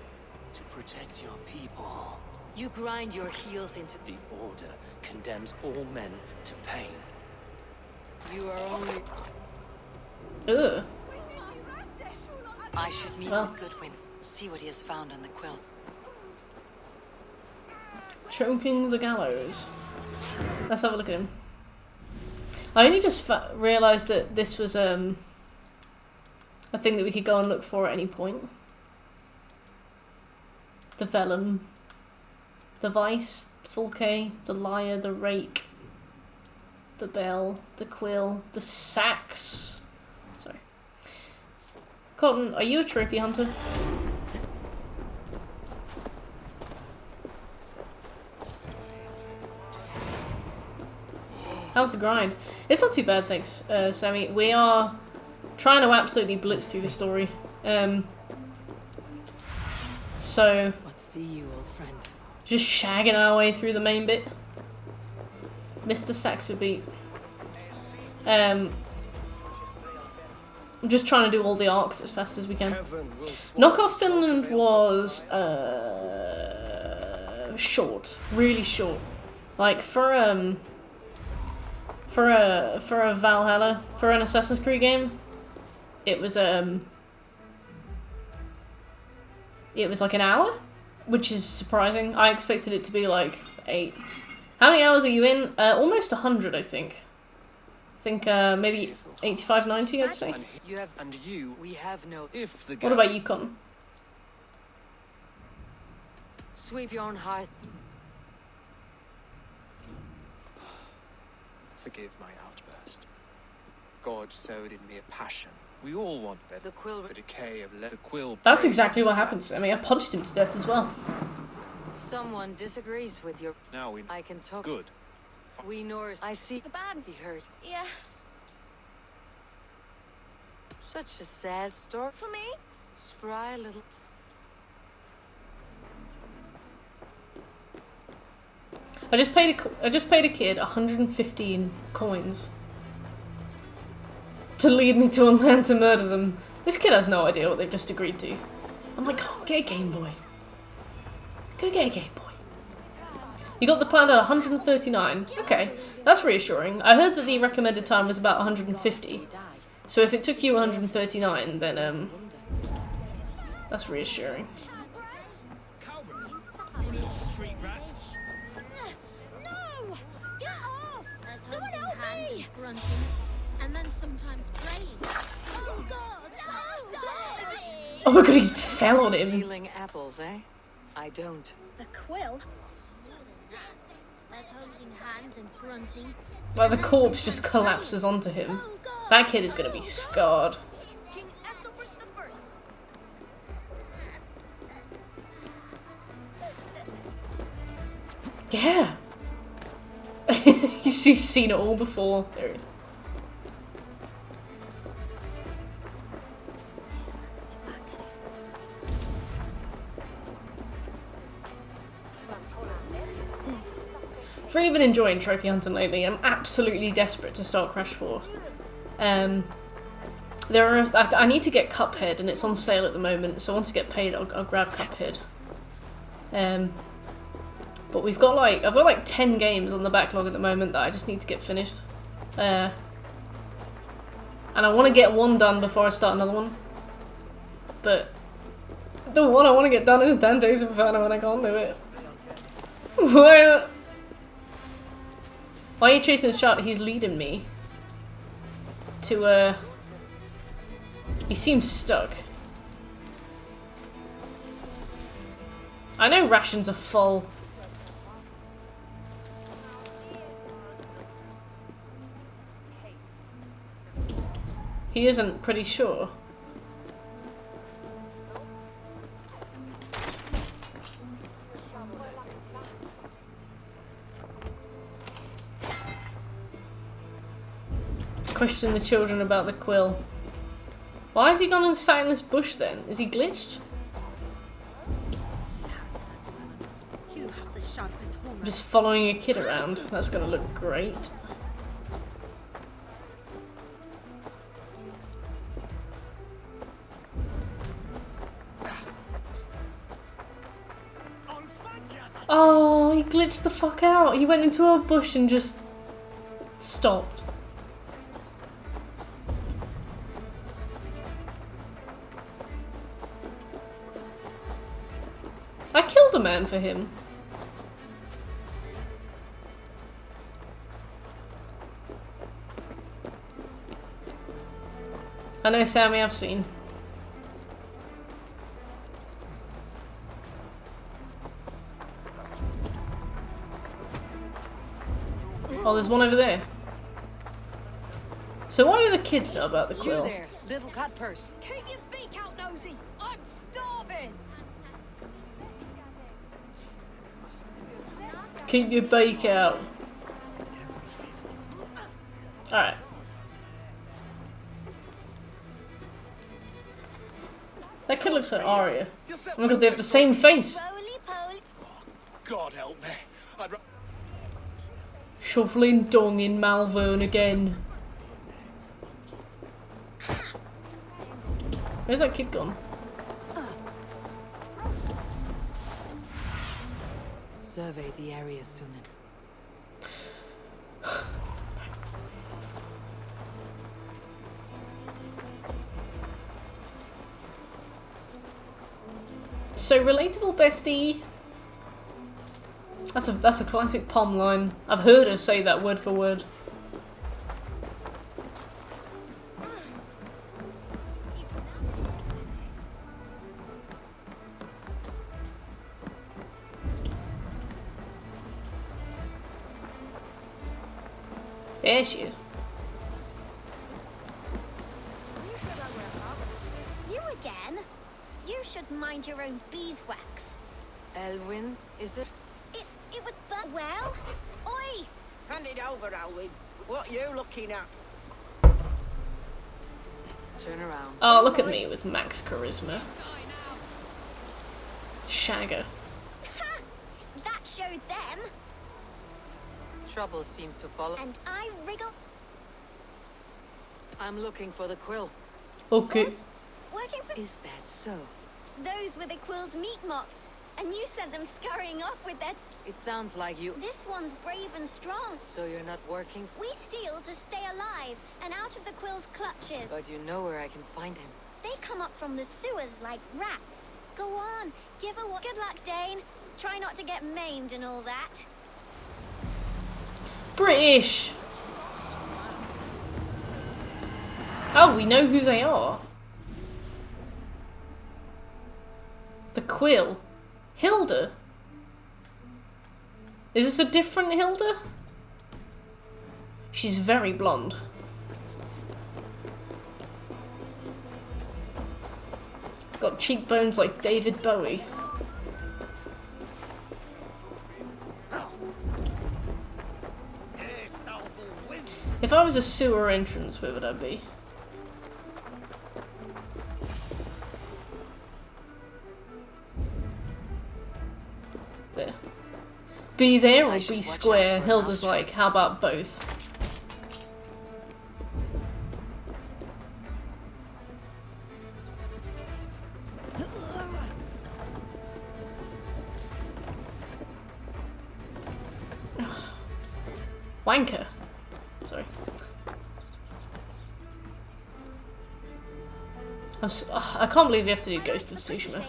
To protect your people. You grind your heels into... The Order condemns all men to pain. You are only... Ugh. I should meet with Goodwin. See what he has found on the quill. Choking the gallows. Let's have a look at him. I only just realised that this was a thing that we could go and look for at any point. The vellum, the vice, Fulke, the lyre, the rake, the bell, the quill, the sax. Sorry. Cotton, are you a trophy hunter? How's the grind? It's not too bad, thanks, Sammy. We are trying to absolutely blitz through the story. So, Let's see you, old friend. Just shagging our way through the main bit. Mr. Saxobeat. I'm just trying to do all the arcs as fast as we can. Knockoff Finland was short, really short. Like for a Valhalla, for an Assassin's Creed game, it was like an hour, which is surprising. I expected it to be like 8. How many hours are you in? Almost 100, I think. I think maybe 85, 90, I'd say. You have, and you, we have no. If the what about you, Cotton? Sweep your own heart. Forgive my outburst. God sowed in me a passion. We all want better. The quill. The decay of the quill. That's exactly what happens. I mean, I punched him to death as well. Someone disagrees with your. Now we. I can talk. Good. We Norse. I see. The bad be heard. Yes. Such a sad story. For me? Spry little. I just paid a kid 115 coins to lead me to a man to murder them. This kid has no idea what they've just agreed to. I'm like, oh, get a Game Boy. Go get a Game Boy. You got the plan at 139. Okay, that's reassuring. I heard that the recommended time was about 150. So if it took you 139, then that's reassuring. No! Get off! Someone help me! Grunting, and then sometimes praying. Oh God! No! Oh my god, he fell on him. Stealing apples, eh? I don't. The quill? There's hosing hands and grunting. Like the corpse just collapses onto him. That kid is gonna be scarred. King Ethelbert the First. Yeah. He's seen it all before. There it is. I've really been enjoying trophy hunting lately. I'm absolutely desperate to start Crash 4. I need to get Cuphead, and it's on sale at the moment. So once I get paid, I'll grab Cuphead. But I've got like 10 games on the backlog at the moment that I just need to get finished. And I want to get one done before I start another one. But the one I want to get done is Dante's Inferno, and I can't do it. Why are you chasing the shot? He's leading me. to, he seems stuck. I know rations are full. He isn't pretty sure. Question the children about the quill. Why has he gone and sat in this bush then? Is he glitched? I'm just following a kid around. That's gonna look great. Oh, he glitched the fuck out. He went into a bush and just stopped. I killed a man for him. I know, Sammy, I've seen. Oh, there's one over there. So why do the kids know about the quill? You there, little cut purse. Keep your beak out, nosy! I'm starving! Keep your beak out. Alright. That kid looks like Arya. Oh my god, they have the same face. God help me. Shoveling dung in Malvern again. Where's that kid gone? Survey the area, Sunan. So relatable, bestie. That's a classic Pom line. I've heard her say that word for word. There she is. You again? You should mind your own beeswax. Elwyn, is it? It was well? Oi! Hand it over, Elwyn. What you looking at? Turn around. Oh, look at me with max charisma. Shagger. That showed them. Trouble seems to follow. And I wriggle. I'm looking for the quill. Okay. Working for. Is that so? Those were the quill's meat mops, and you sent them scurrying off with their. It sounds like you. This one's brave and strong. So you're not working? We steal to stay alive and out of the quill's clutches. But you know where I can find him. They come up from the sewers like rats. Go on, give her what. Good luck, Dane. Try not to get maimed and all that. British. Oh, we know who they are. The quill. Hilda. Is this a different Hilda? She's very blonde. Got cheekbones like David Bowie. If I was a sewer entrance, where would I be? There. Be there or be square? Hilda's like, how about both? Wanker. Sorry. I can't believe you have to do Ghost of Tsushima.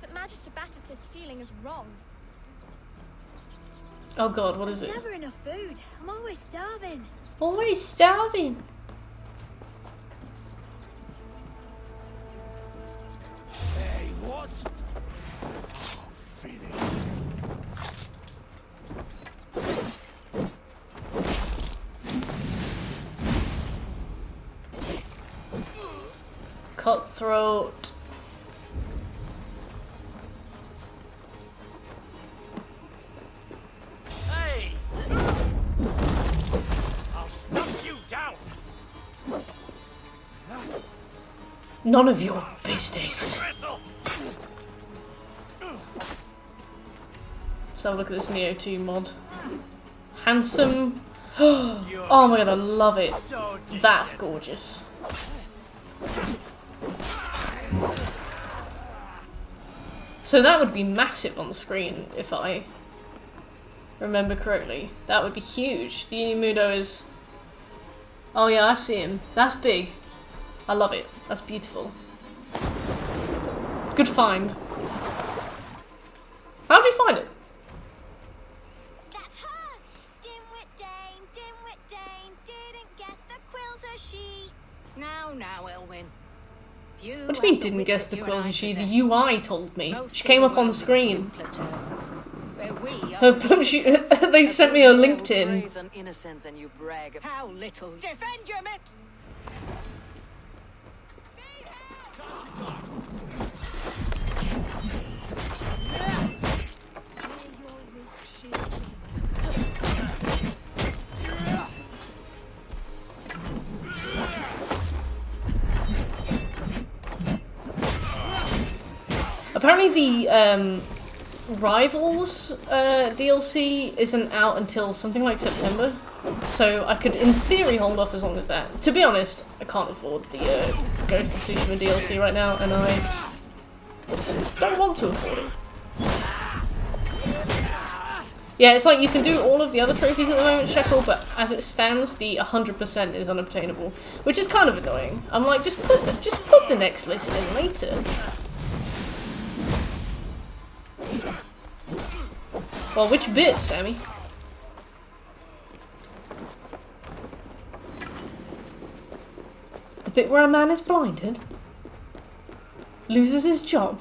But Magister Batter says stealing is wrong. Oh god, what is it? Never enough food. I'm always starving. Always starving. cutthroat. Hey! I'll stuff you down. None of your business. Let's have a look at this Neo 2 mod. Handsome. Oh my god, I love it. That's gorgeous. So that would be massive on the screen if I remember correctly. That would be huge. The Inimudo is... Oh yeah, I see him. That's big. I love it. That's beautiful. Good find. How did you find it? That's her! Dimwit Dane, didn't guess the quills are she. Now, Elwyn. What do you mean didn't guess the quills are she? The UI told me. She came up on the screen. They sent me a LinkedIn. On innocence and you brag. How little. Defend your miss. Apparently the Rivals DLC isn't out until something like September, so I could in theory hold off as long as that. To be honest, I can't afford the Ghost of Tsushima DLC right now, and I don't want to afford it. Yeah, it's like you can do all of the other trophies at the moment, Shekel, but as it stands, the 100% is unobtainable, which is kind of annoying. I'm like, just put the next list in later. Well, which bit, Sammy? The bit where a man is blinded? Loses his job?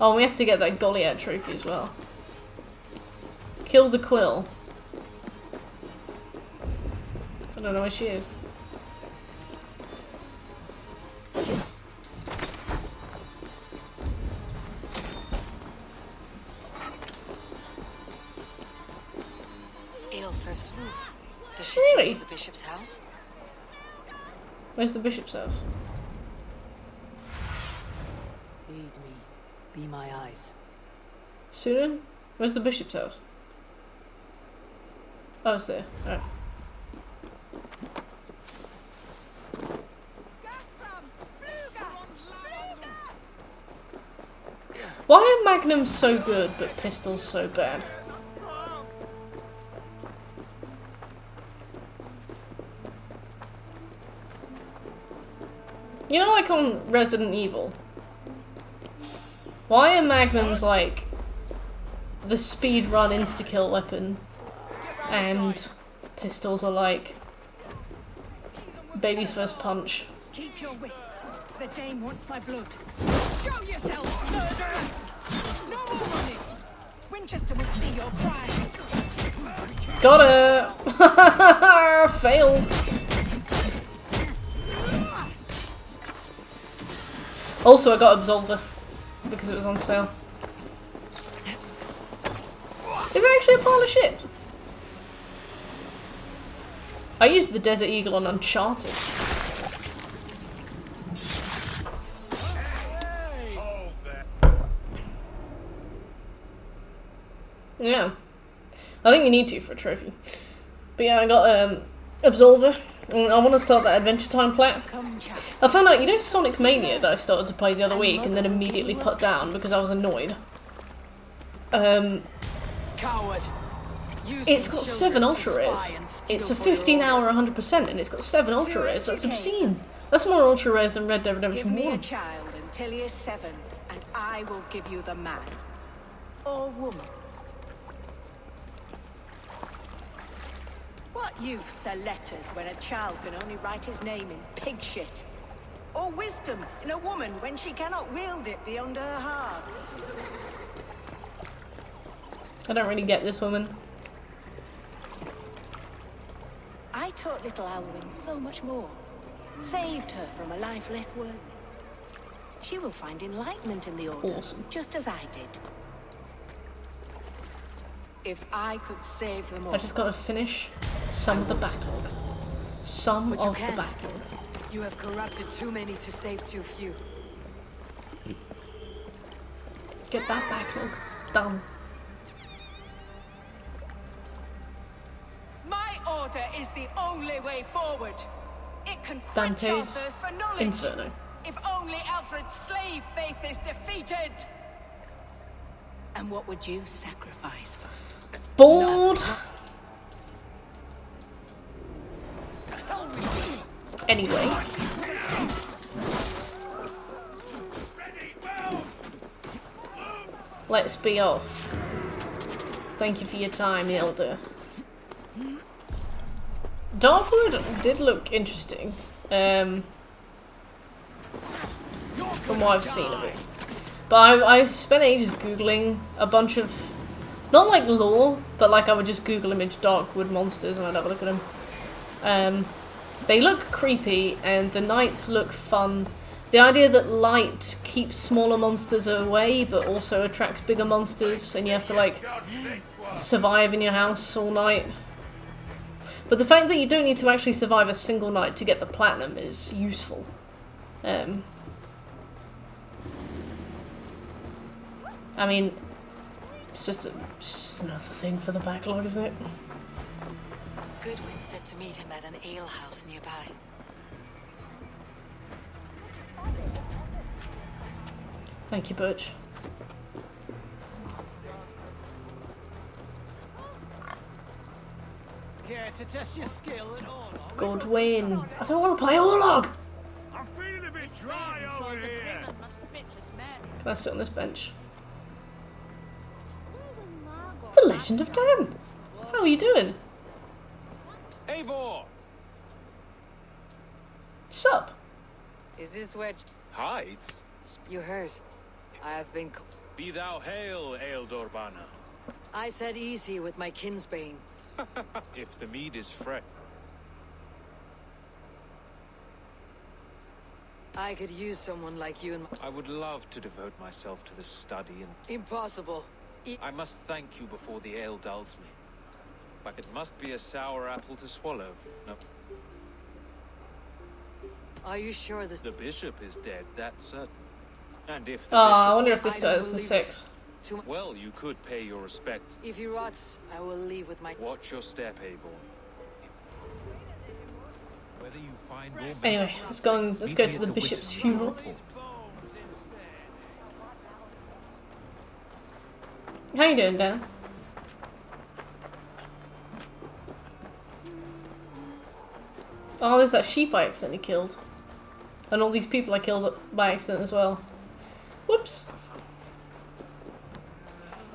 Oh, we have to get that Goliath trophy as well. Kill the Quill. I don't know where she is. Aelfir's roof. Does she Really? face the bishop's house? Where's the bishop's house? Lead me. Be my eyes. Sunan? Where's the bishop's house? Oh, it's there. Alright. Why are magnums so good but pistols so bad? You know, like on Resident Evil, why are magnums like the speedrun insta-kill weapon and pistols are like baby's first punch? Keep your wits. The dame wants my blood. Show yourself, murderer! No more money. Winchester will see your crime. Got her! Failed. Also, I got Absolver because it was on sale. Is it actually a pile of shit? I used the Desert Eagle on Uncharted. Yeah. I think you need to for a trophy. But yeah, I got Absolver. I want to start that Adventure Time plat. I found out, you know Sonic Mania that I started to play the other week and then immediately put down because I was annoyed? Coward. It's got 7 ultra rares. It's a 15-hour 100% and it's got 7 ultra rares. That's obscene. That's more ultra rares than Red Dead Redemption 1. Give me a child until he is 7 and I will give you the man. Or woman. What use are letters when a child can only write his name in pig shit? Or wisdom in a woman when she cannot wield it beyond her heart? I don't really get this woman. I taught little Alwyn so much more. saved her from a life less worthy. She will find enlightenment in the Order, just as I did. If I could save them all... I just gotta finish some of the backlog. Some But you of the can't. backlog. You have corrupted too many to save too few. Get that backlog done. My Order is the only way forward. It can quench our Dante's thirst for knowledge. Inferno. If only Alfred's slave faith is defeated. And what would you sacrifice? Bored. Anyway. Let's be off. Thank you for your time, Elder. Darkwood did look interesting. From what I've seen of it. But I spent ages googling a bunch of, not like lore, but like I would just Google image Darkwood monsters and I'd have a look at them. They look creepy and the knights look fun. The idea that light keeps smaller monsters away but also attracts bigger monsters and you have to like survive in your house all night. But the fact that you don't need to actually survive a single night to get the platinum is useful. I mean, it's just another thing for the backlog, isn't it? Goodwin said to meet him at an alehouse nearby. Thank you, Butch. Care to test your skill at all? Godwin. I don't want to play Orlog! I'm feeling a bit dry over here. Can I sit on this bench? The Legend of Dan! How are you doing? Eivor! Sup? Is this where Hides? you heard? I have been. Be thou hail, Ealdorbanna. I said easy with my kinsbane. If the mead is fresh. I could use someone like you in I would love to devote myself to the study and... Impossible. I must thank you before the ale dulls me. But it must be a sour apple to swallow. No. Are you sure this... The bishop is dead, that's certain. And if the I wonder if this guy is the 6. Well, you could pay your respects. If he rots, I will leave with my... Watch your step, Eivor. Whether you find your... Anyway, let's go to the bishop's funeral. How you doing, Dan? Oh, there's that sheep I accidentally killed. And all these people I killed by accident as well. Whoops.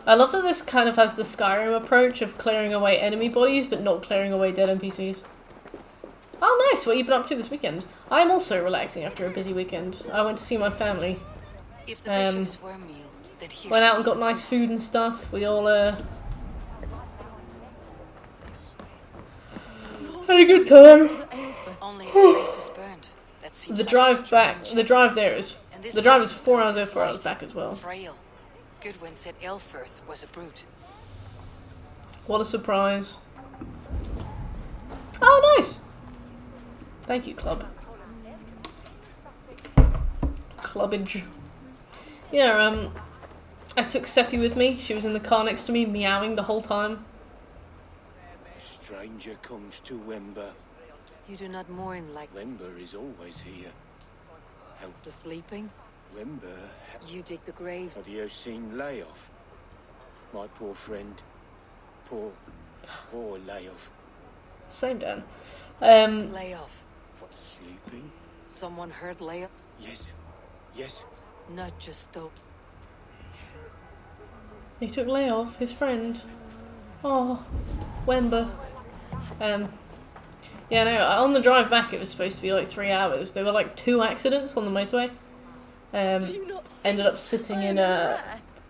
I love that this kind of has the Skyrim approach of clearing away enemy bodies, but not clearing away dead NPCs. Oh nice, what have you been up to this weekend? I'm also relaxing after a busy weekend. I went to see my family. If the bishop's wormeal, then here Went out and got nice food and stuff. We all had a good time. Only his face was burned. That seems The like drive back, strange the drive there is, And this the drive is person 4 hours there, was 4 hours slight, back as well. Frail. Goodwin said Elfirth was a brute. What a surprise. Oh, nice! Thank you, club. Clubbage. Yeah, I took Sephi with me. She was in the car next to me, meowing the whole time. A stranger comes to Wember. You do not mourn like Wember is always here. How the sleeping? Wember... You dig the grave. Have you seen Layoff? My poor friend. Poor Layoff. Same, Dan. Layoff. Sleeping? Someone heard Layoff? Yes. Yes. Not just though. He took layoff, his friend. Oh, Wember. Yeah, no, on the drive back it was supposed to be like 3 hours. There were like 2 accidents on the motorway. Ended up sitting in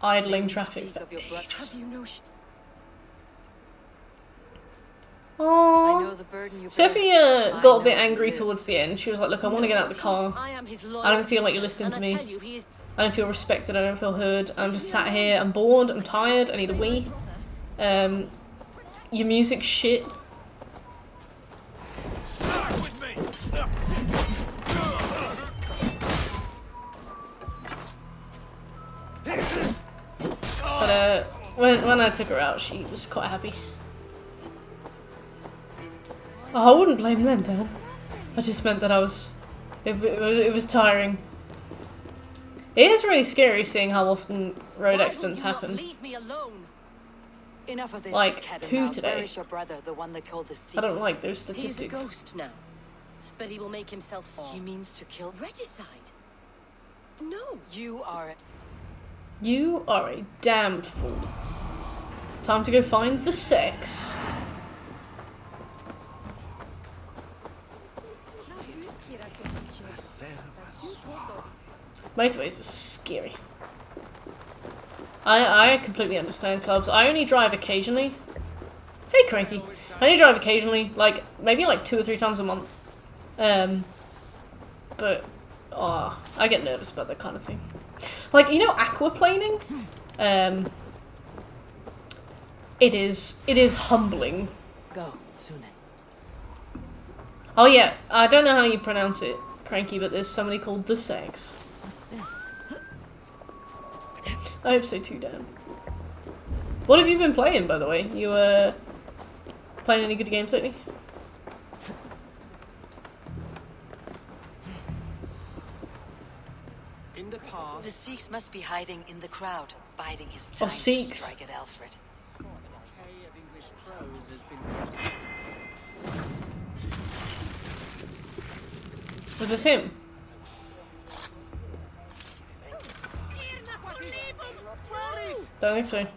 idling traffic for ages. Oh. I know the burden you Steffi bear. got I a bit know he angry lives. towards the end. She was like, look, I want to get out of the car. I am his loyal I don't feel like you're sister, listening to and I me. tell you, he is I don't feel respected. I don't feel heard. I'm just sat here. I'm bored. I'm tired. I need a wee. Your music's shit. But when I took her out, she was quite happy. Oh, I wouldn't blame them, Dan. I just meant that I was... It was tiring. It is really scary seeing how often road accidents happen. leave me alone. Enough of this. Like, cat and 2 mouse. today. Where is your brother, the one they call the Seeks? I don't like those He's a statistics. ghost now, but he will make himself fall. He means to kill Regicide. No. You are. You are a damned fool. Time to go find the sex. Motorways are scary. I completely understand clubs. I only drive occasionally. Hey, Cranky. I only drive occasionally, like, maybe like 2 or 3 times a month. But, I get nervous about that kind of thing. Like, you know, aquaplaning? It is humbling. Go, Sune. Oh yeah, I don't know how you pronounce it, Cranky, but there's somebody called the Sex. What's this? I hope so too, Dan. What have you been playing, by the way? You, playing any good games lately? In the past... The Seeks must be hiding in the crowd, biding his time to Seeks. strike at Alfred. Was it him? Don't think so.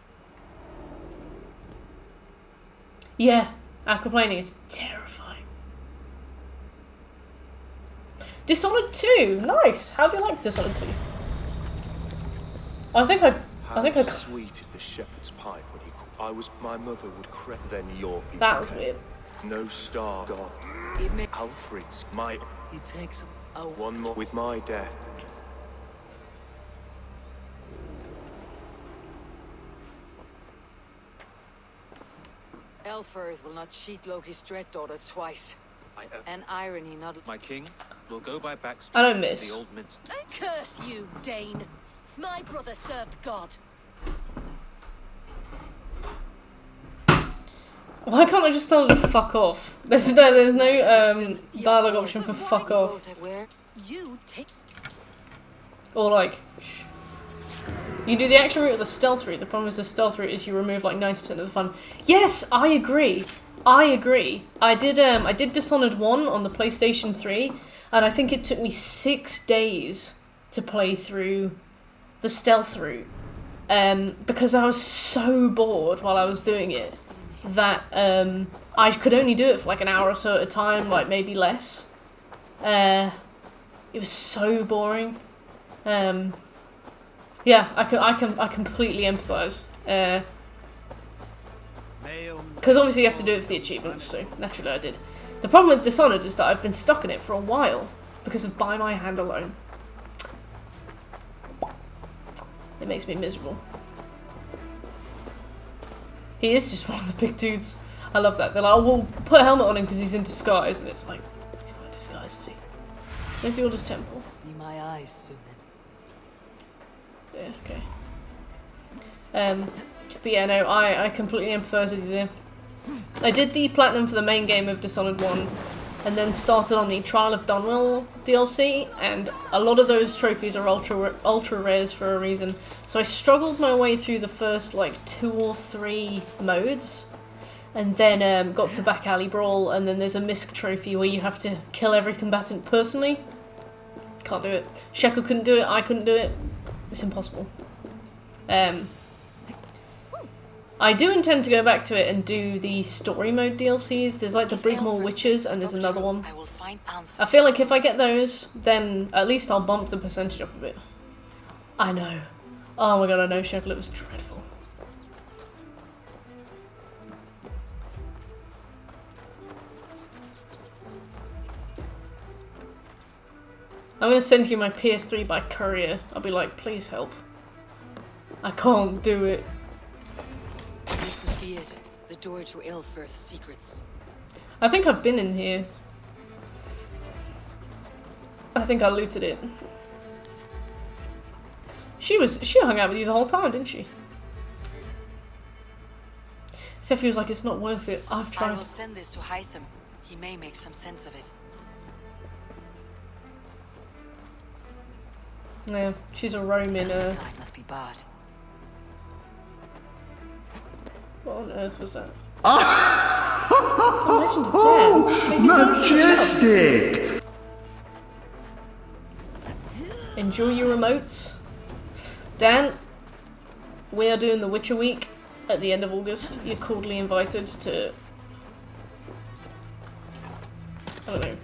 Yeah, aquaplaning is terrifying. Dishonored 2, nice. How do you like Dishonored 2? I think I. Sweet is the shepherd's pipe when you. My mother would credit. Then your people. That was came. weird. No star god. Alfred's my. He takes one more with my death. Elfirth will not cheat Loki's dread daughter twice. An irony not. My king will go by back I don't streets miss. to the old minster. Curse you, Dane. My brother served God. Why can't I just tell her to fuck off? There's no dialogue option for fuck off. You take. Or like, shh. You do the action route or the stealth route. The problem is the stealth route is you remove like 90% of the fun. Yes, I agree. I agree. I did Dishonored 1 on the PlayStation 3, and I think it took me 6 days to play through the stealth route. Because I was so bored while I was doing it that I could only do it for like an hour or so at a time, like maybe less. It was so boring. Yeah, I completely empathise. Because obviously you have to do it for the achievements, so naturally I did. The problem with Dishonored is that I've been stuck in it for a while because of By My Hand alone. It makes me miserable. He is just one of the big dudes. I love that. They're like, oh, we'll put a helmet on him because he's in disguise, and it's like, he's not in disguise, is he? Where's the oldest temple? Be my eyes, Sune. Yeah, okay. But yeah, no, I completely empathise with you there. I did the platinum for the main game of Dishonored 1, and then started on the Trial of Dunwell DLC, and a lot of those trophies are ultra rares for a reason. So I struggled my way through the first like 2 or 3 modes, and then got to Back Alley Brawl, and then there's a misc trophy where you have to kill every combatant personally. Can't do it. Shekel couldn't do it, I couldn't do it. It's impossible. I do intend to go back to it and do the story mode DLCs. There's like the Brigmore Witches and there's another one. I feel like if I get those, then at least I'll bump the percentage up a bit. I know. Oh my god, I know, Shekel, it was dreadful. I'm gonna send you my PS3 by courier. I'll be like, please help. I can't do it. This must be it. The door to Ilfrith's secrets. I think I've been in here. I think I looted it. She hung out with you the whole time, didn't she? Steffi was like, it's not worth it. I've tried. I will send this to Hytham. He may make some sense of it. Yeah, she's a Roman. The side must be barred. What on earth was that? Oh, Legend of Dan. Majestic! Enjoy your remotes. Dan, we are doing the Witcher week at the end of August. You're cordially invited to... I don't know.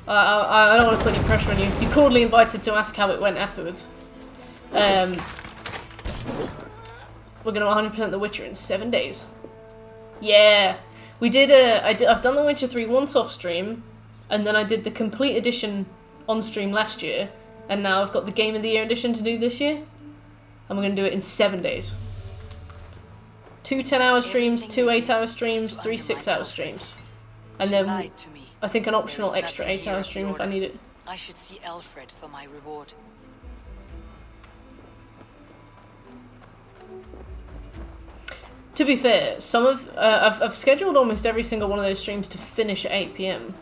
I don't want to put any pressure on you. You're cordially invited to ask how it went afterwards. We're going to 100% The Witcher in 7 days. Yeah. We did I've done The Witcher 3 once off stream, and then I did the complete edition on stream last year, and now I've got the Game of the Year edition to do this year. And we're going to do it in 7 days. 2 10-hour streams, 2 8-hour streams, 3 6-hour streams. And then I think an optional extra 8-hour stream if I need it. I should see Alfred for my reward. To be fair, some of I've scheduled almost every single one of those streams to finish at 8 PM,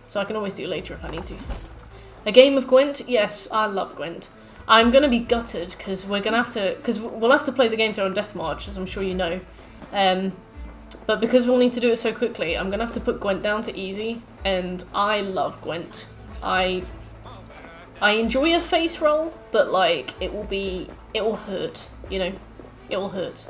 so I can always do later if I need to. A game of Gwent? Yes, I love Gwent. I'm gonna be gutted because we'll have to play the game through on Death March, as I'm sure you know. But because we'll need to do it so quickly, I'm gonna have to put Gwent down to easy, and I love Gwent. I enjoy a face roll, but like it will hurt, you know, it will hurt.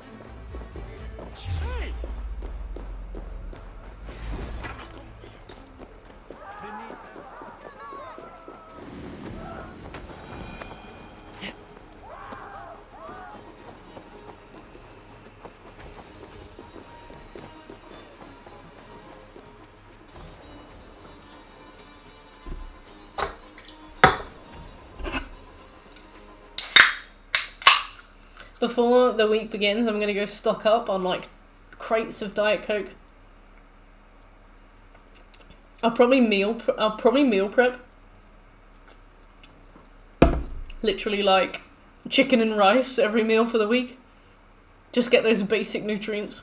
Before the week begins, I'm gonna go stock up on like crates of Diet Coke. I'll probably meal prep. Literally like chicken and rice every meal for the week. Just get those basic nutrients.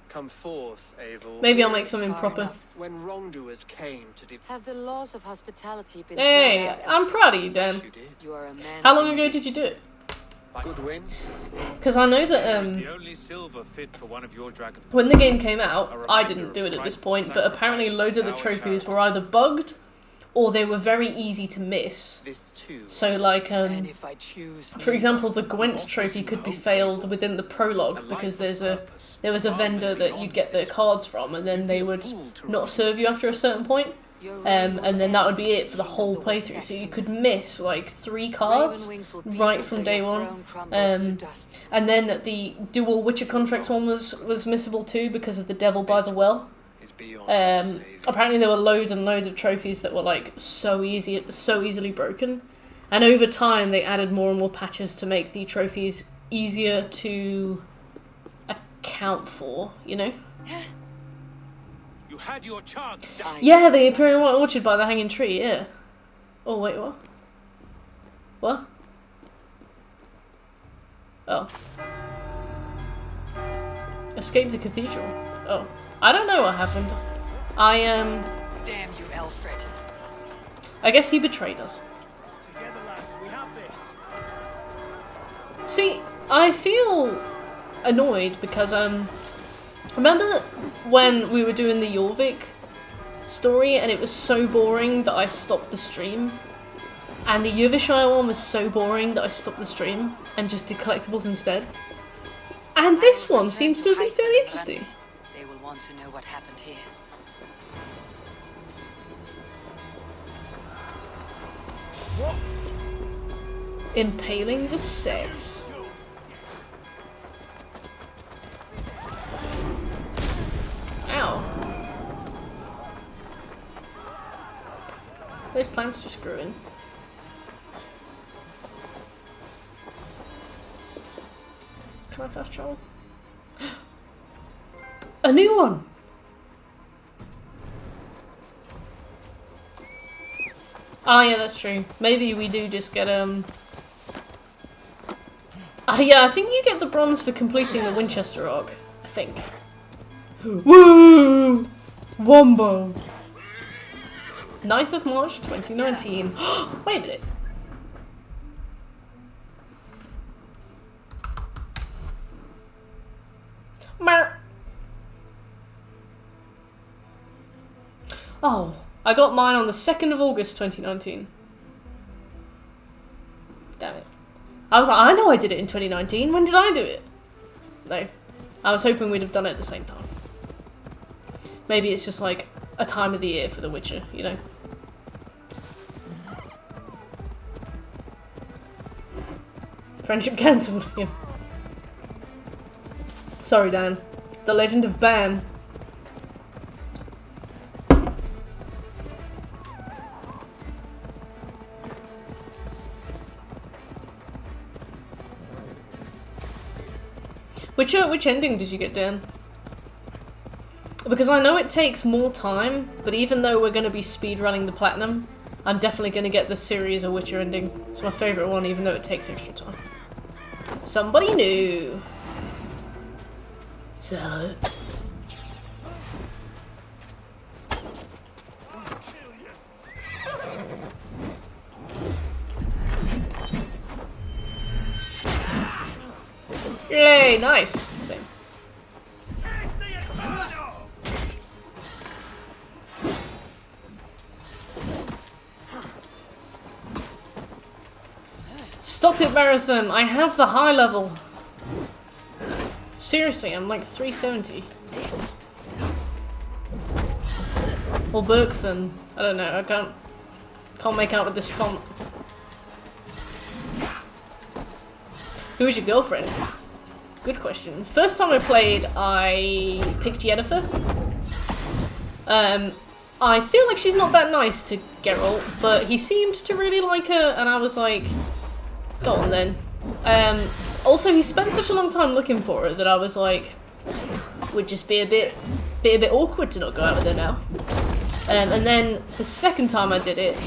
Come forth, Eivor. Maybe I'll make something proper. When wrongdoers came to Have the laws of hospitality been Hey, I'm proud of you, Dan. You are a man. How long ago did you do it? Good win. Because I know that the only silver fit for one of your dragon. when the game came out, I didn't do it at this point, but apparently loads of the trophies were either bugged or they were very easy to miss. So like, for example, the Gwent trophy could be failed within the prologue because there was a vendor that you'd get the cards from, and then they would not serve you after a certain point. And then that would be it for the whole playthrough. So you could miss like 3 cards right from day one. And then the dual Witcher contracts one was missable too because of the Devil by the Well. Apparently there were loads and loads of trophies that were like so easily broken. And over time they added more and more patches to make the trophies easier to account for, you know? You had your chance. Yeah, the Imperial White Orchard by the Hanging Tree, yeah. Oh, wait, what? What? Oh. Escape the cathedral. Oh. I don't know what happened. Damn you, Alfred. I guess he betrayed us. Together, lads, we have this. See, I feel annoyed because, remember when we were doing the Jorvik story and it was so boring that I stopped the stream? And the Yuvishire one was so boring that I stopped the stream and just did collectibles instead? And this one seems to have been fairly interesting. They will want to know what happened here. What? Impaling the sex. Ow. Those plants just grew in. Can I fast travel? A new one! Oh yeah, that's true. Maybe we do just get yeah, I think you get the bronze for completing the Winchester arc. I think. Woo! Wombo! 9th of March 2019. Wait a minute. Mer. Oh, I got mine on the 2nd of August 2019. Damn it. I was like, I know I did it in 2019. When did I do it? No. I was hoping we'd have done it at the same time. Maybe it's just like a time of the year for The Witcher, you know? Friendship cancelled. Yeah. Sorry, Dan. The Legend of Ban. Which ending did you get, Dan? Because I know it takes more time, but even though we're going to be speedrunning the platinum, I'm definitely going to get the series of Witcher ending. It's my favourite one, even though it takes extra time. Somebody new. Sell it. Yay, nice. Same. Stop it, Marathon! I have the high level. Seriously, I'm like 370. Or Berkthan. I don't know, I can't make out with this font. Who is your girlfriend? Good question. First time I played, I picked Yennefer. I feel like she's not that nice to Geralt, but he seemed to really like her, and I was like, go on then. Also, he spent such a long time looking for her that I was like, would just be a bit awkward to not go out with her now. And then the second time I did it,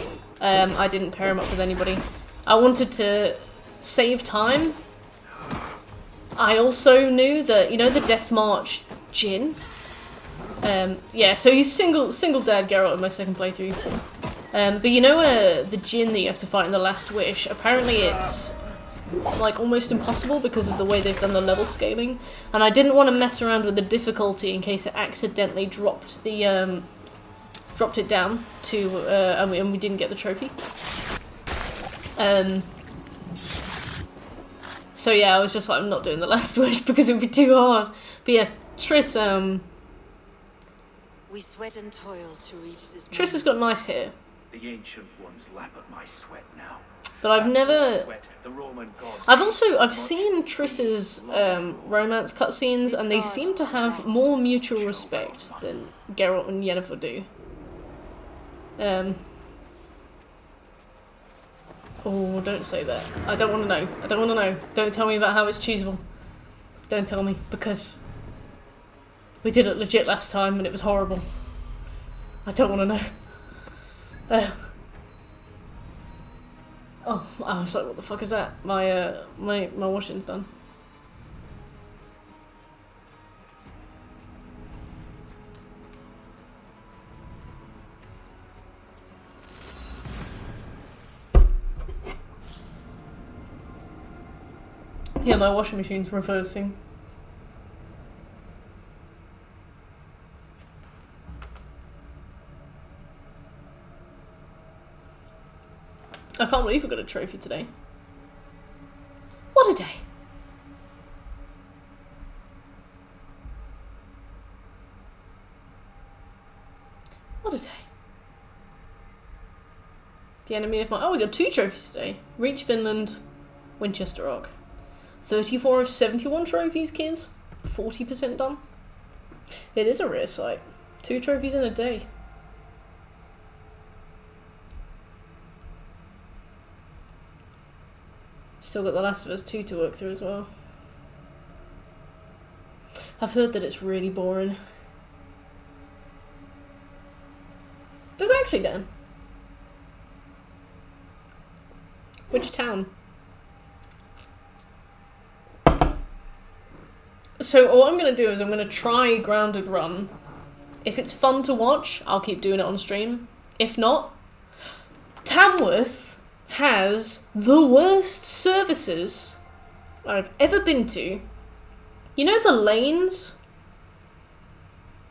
I didn't pair him up with anybody. I wanted to save time. I also knew that, you know, the Death March Djinn? Yeah, so he's single dad Geralt in my second playthrough. But you know the Djinn that you have to fight in The Last Wish? Apparently it's like almost impossible because of the way they've done the level scaling. And I didn't want to mess around with the difficulty in case it accidentally dropped the dropped it down to and we didn't get the trophy. So yeah, I was just like, I'm not doing The Last Wish because it would be too hard. But yeah, Triss, we sweat and toil to reach this Triss has got nice hair. The ancient ones lap at my sweat now. But I've never... I've seen Triss's romance cutscenes, and they seem to have more mutual respect than Geralt and Yennefer do. Oh, don't say that. I don't want to know. I don't want to know. Don't tell me about how it's choosable. Don't tell me, because we did it legit last time and it was horrible. I don't want to know. Oh, I was like, what the fuck is that? My washing's done. Yeah, my washing machine's reversing. I can't believe we got a trophy today. What a day. What a day. The enemy of my... Oh, we got 2 trophies today. Reach Finland, Winchester Arc. 34 of 71 trophies, kids. 40% done. It is a rare sight. 2 trophies in a day. Still got The Last of Us 2 to work through as well. I've heard that it's really boring. Does it actually, Dan? Which town? So what I'm going to do is I'm going to try Grounded Run. If it's fun to watch, I'll keep doing it on stream. If not, Tamworth has the worst services I've ever been to. You know the lanes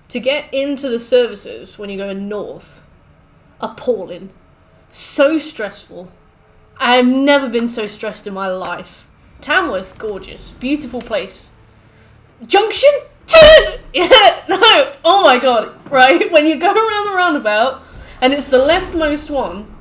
to get into the services when you're going north? Appalling. So stressful. I've never been so stressed in my life. Tamworth, gorgeous. Beautiful place. Junction 10! Yeah, no, oh my god, right? When you go around the roundabout, and it's the leftmost one,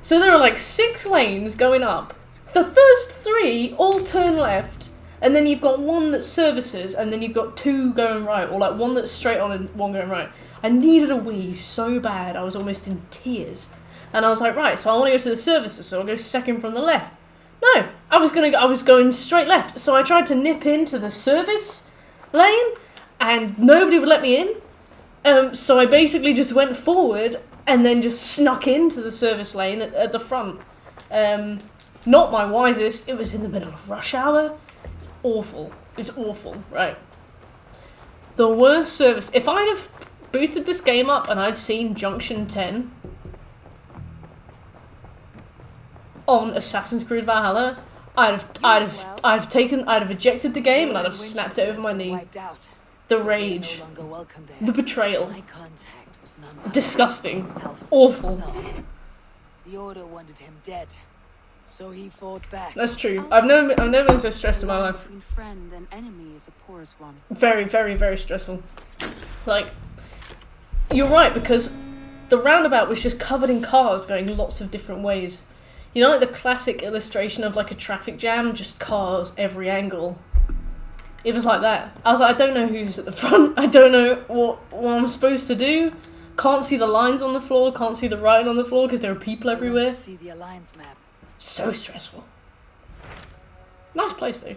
so there are like 6 lanes going up. The first 3 all turn left, and then you've got one that services, and then you've got 2 going right, or like one that's straight on and one going right. I needed a wee so bad, I was almost in tears. And I was like, right, so I want to go to the services, so I'll go second from the left. No, I was going straight left, so I tried to nip into the service lane, and nobody would let me in. So I basically just went forward and then just snuck into the service lane at the front. Not my wisest. It was in the middle of rush hour. It's awful. It's awful, right? The worst service. If I'd have booted this game up and I'd seen Junction 10 on Assassin's Creed Valhalla, I'd have ejected the game and I'd have snapped it over my knee. The rage, the betrayal, disgusting, awful. The Order wanted him dead, so he fought back. That's true. I've never been so stressed in my life. Between friend and enemy is a porous one. Very, very, very stressful. Like, you're right, because the roundabout was just covered in cars going lots of different ways. You know, like the classic illustration of like a traffic jam, just cars every angle. It was like that. I was like, I don't know who's at the front. I don't know what I'm supposed to do. Can't see the lines on the floor. Can't see the writing on the floor because there are people everywhere. See the Alliance map. So stressful. Nice place though.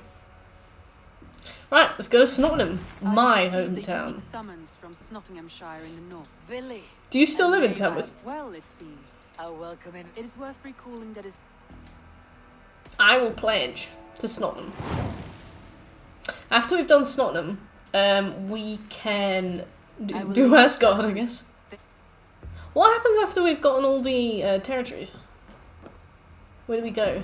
Right, let's go to Snottingham, my hometown. Summons from Snottinghamshire in the north. Villy. Do you still live in Tamworth? Well, it seems. I'll welcome in. It is worth recalling that is. I will pledge to Snottingham. After we've done Snottingham, we can do Asgard, I guess. What happens after we've gotten all the territories? Where do we go?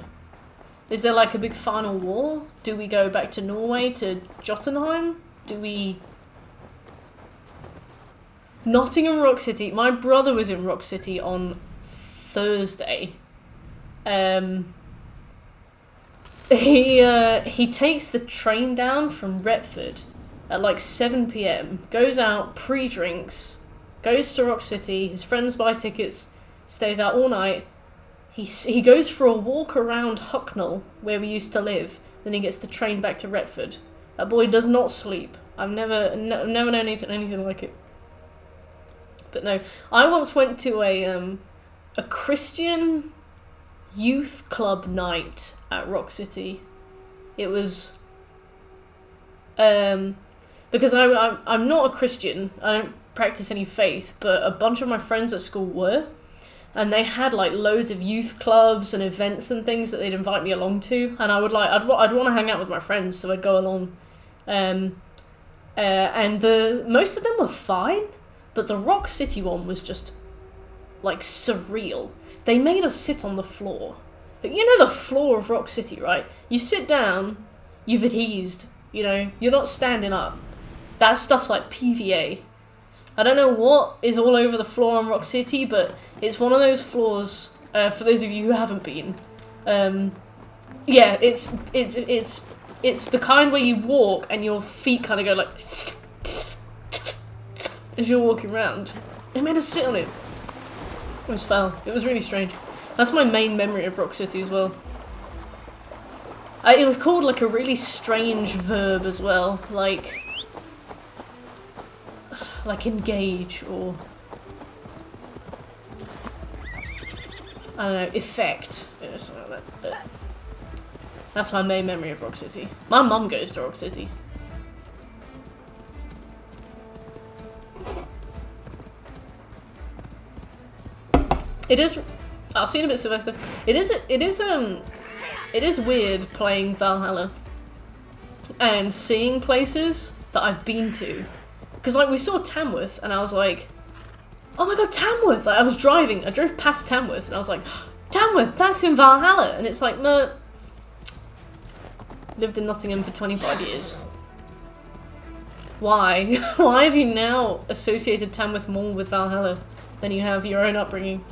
Is there like a big final war? Do we go back to Norway, to Jotunheim? Do we... Nottingham Rock City. My brother was in Rock City on Thursday. He takes the train down from Retford at like 7 PM, goes out, pre-drinks, goes to Rock City, his friends buy tickets, stays out all night. He goes for a walk around Hucknall, where we used to live, then he gets the train back to Retford. That boy does not sleep. I've never known anything like it. But no, I once went to a Christian youth club night at Rock City. It was because I'm not a Christian. I don't practice any faith, but a bunch of my friends at school were, and they had like loads of youth clubs and events and things that they'd invite me along to, and I'd want to hang out with my friends, so I'd go along. And most of them were fine, but the Rock City one was just like surreal. They made us sit on the floor. But you know the floor of Rock City, right? You sit down, you've adhesed, you know, you're not standing up. That stuff's like PVA. I don't know what is all over the floor on Rock City, but it's one of those floors, for those of you who haven't been. Yeah, it's the kind where you walk and your feet kind of go like as you're walking around. They made us sit on it. It was foul. It was really strange. That's my main memory of Rock City as well. It was called like a really strange verb as well, like engage, or I don't know, effect, you know, something like that. But that's my main memory of Rock City. My mum goes to Rock City. It is. I'll see you in a bit, Sylvester. It is weird playing Valhalla and seeing places that I've been to. Because, like, we saw Tamworth, and I was like, oh my god, Tamworth! Like, I drove past Tamworth, and I was like, Tamworth, that's in Valhalla! And it's like, no. Lived in Nottingham for 25 years. Why? Why have you now associated Tamworth more with Valhalla than you have your own upbringing?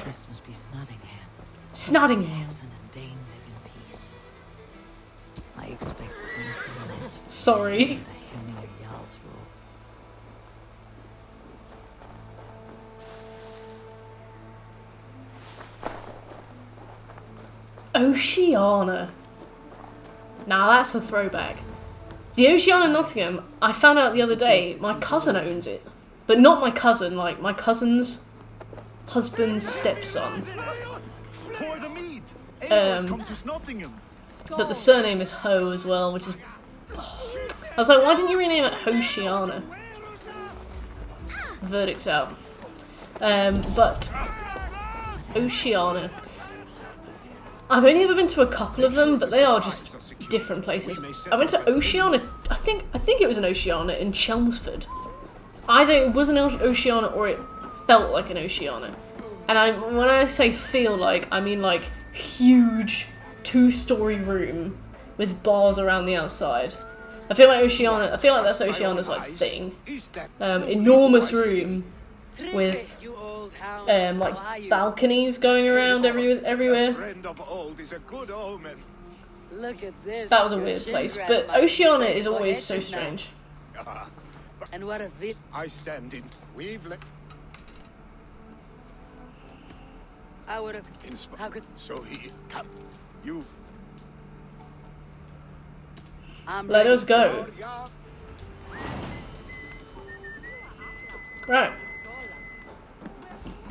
This must be Snottingham. Snottingham. Saxon and Dane live in peace. I expected nothing less. Sorry. The Hymir Jarl's rule. Oceana. Now that's a throwback. The Oceana Nottingham, I found out the other day, my cousin owns it. But not my cousin, like my cousin's husband's stepson. Pour the mead. Eivor come to Nottingham. But the surname is Ho as well, which is... I was like, why didn't you rename it Oceana? Verdict's out. But Oceana. I've only ever been to a couple of them, but they are just different places. I went to Oceana, I think it was an Oceana in Chelmsford. Either it was an Oceana or it felt like an Oceana. And when I say feel like, I mean like huge 2-story room with bars around the outside. I feel like that's Oceana's like thing. Enormous room with like balconies going around everywhere. Look at this. That was a weird place, but Oceana is always so strange. And what a vid. I stand in. I would have. How could? So he come. You. Let us go. Right.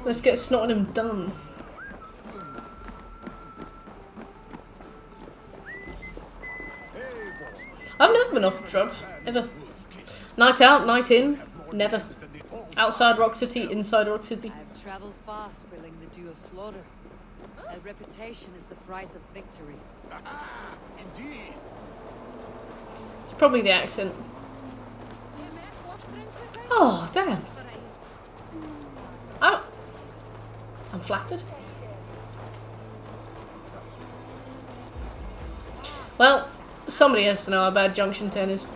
Let's get Snottingham done. I've never been off drugs, ever. Night out, night in, never. Outside Rock City, inside Rock City. I've traveled far, spilling the dew of slaughter. A reputation is the price of victory. Indeed. It's probably the accent. Oh, damn. I'm flattered. Well, somebody has to know how bad Junction 10 is.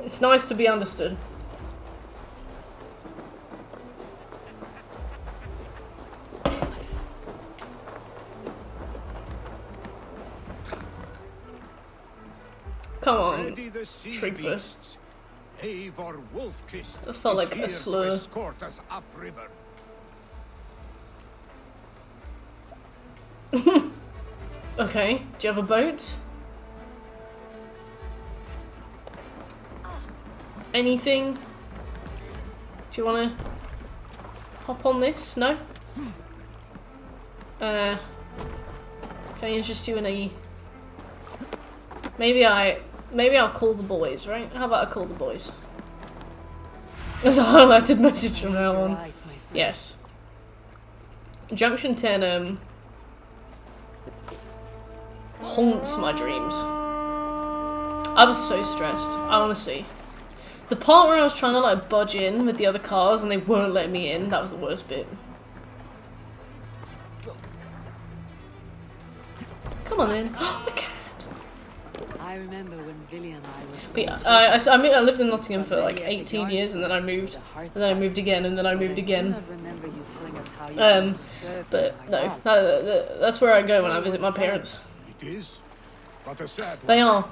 It's nice to be understood. Come on, Trigger. That felt like a slur. Okay, do you have a boat? Anything? Do you want to hop on this? No? Can I interest you in a... Maybe I'll call the boys, right? How about I call the boys? There's a highlighted message from now on. Yes. Junction 10, haunts my dreams. I was so stressed, honestly. The part where I was trying to like budge in with the other cars and they weren't letting me in, that was the worst bit. Come on then. Oh, the cat. I remember when Billy and I was. But yeah, I lived in Nottingham for like 18 years and then I moved. And then I moved again and then I moved again. But no, that's where I go when I visit my parents. It is. But a sad They are.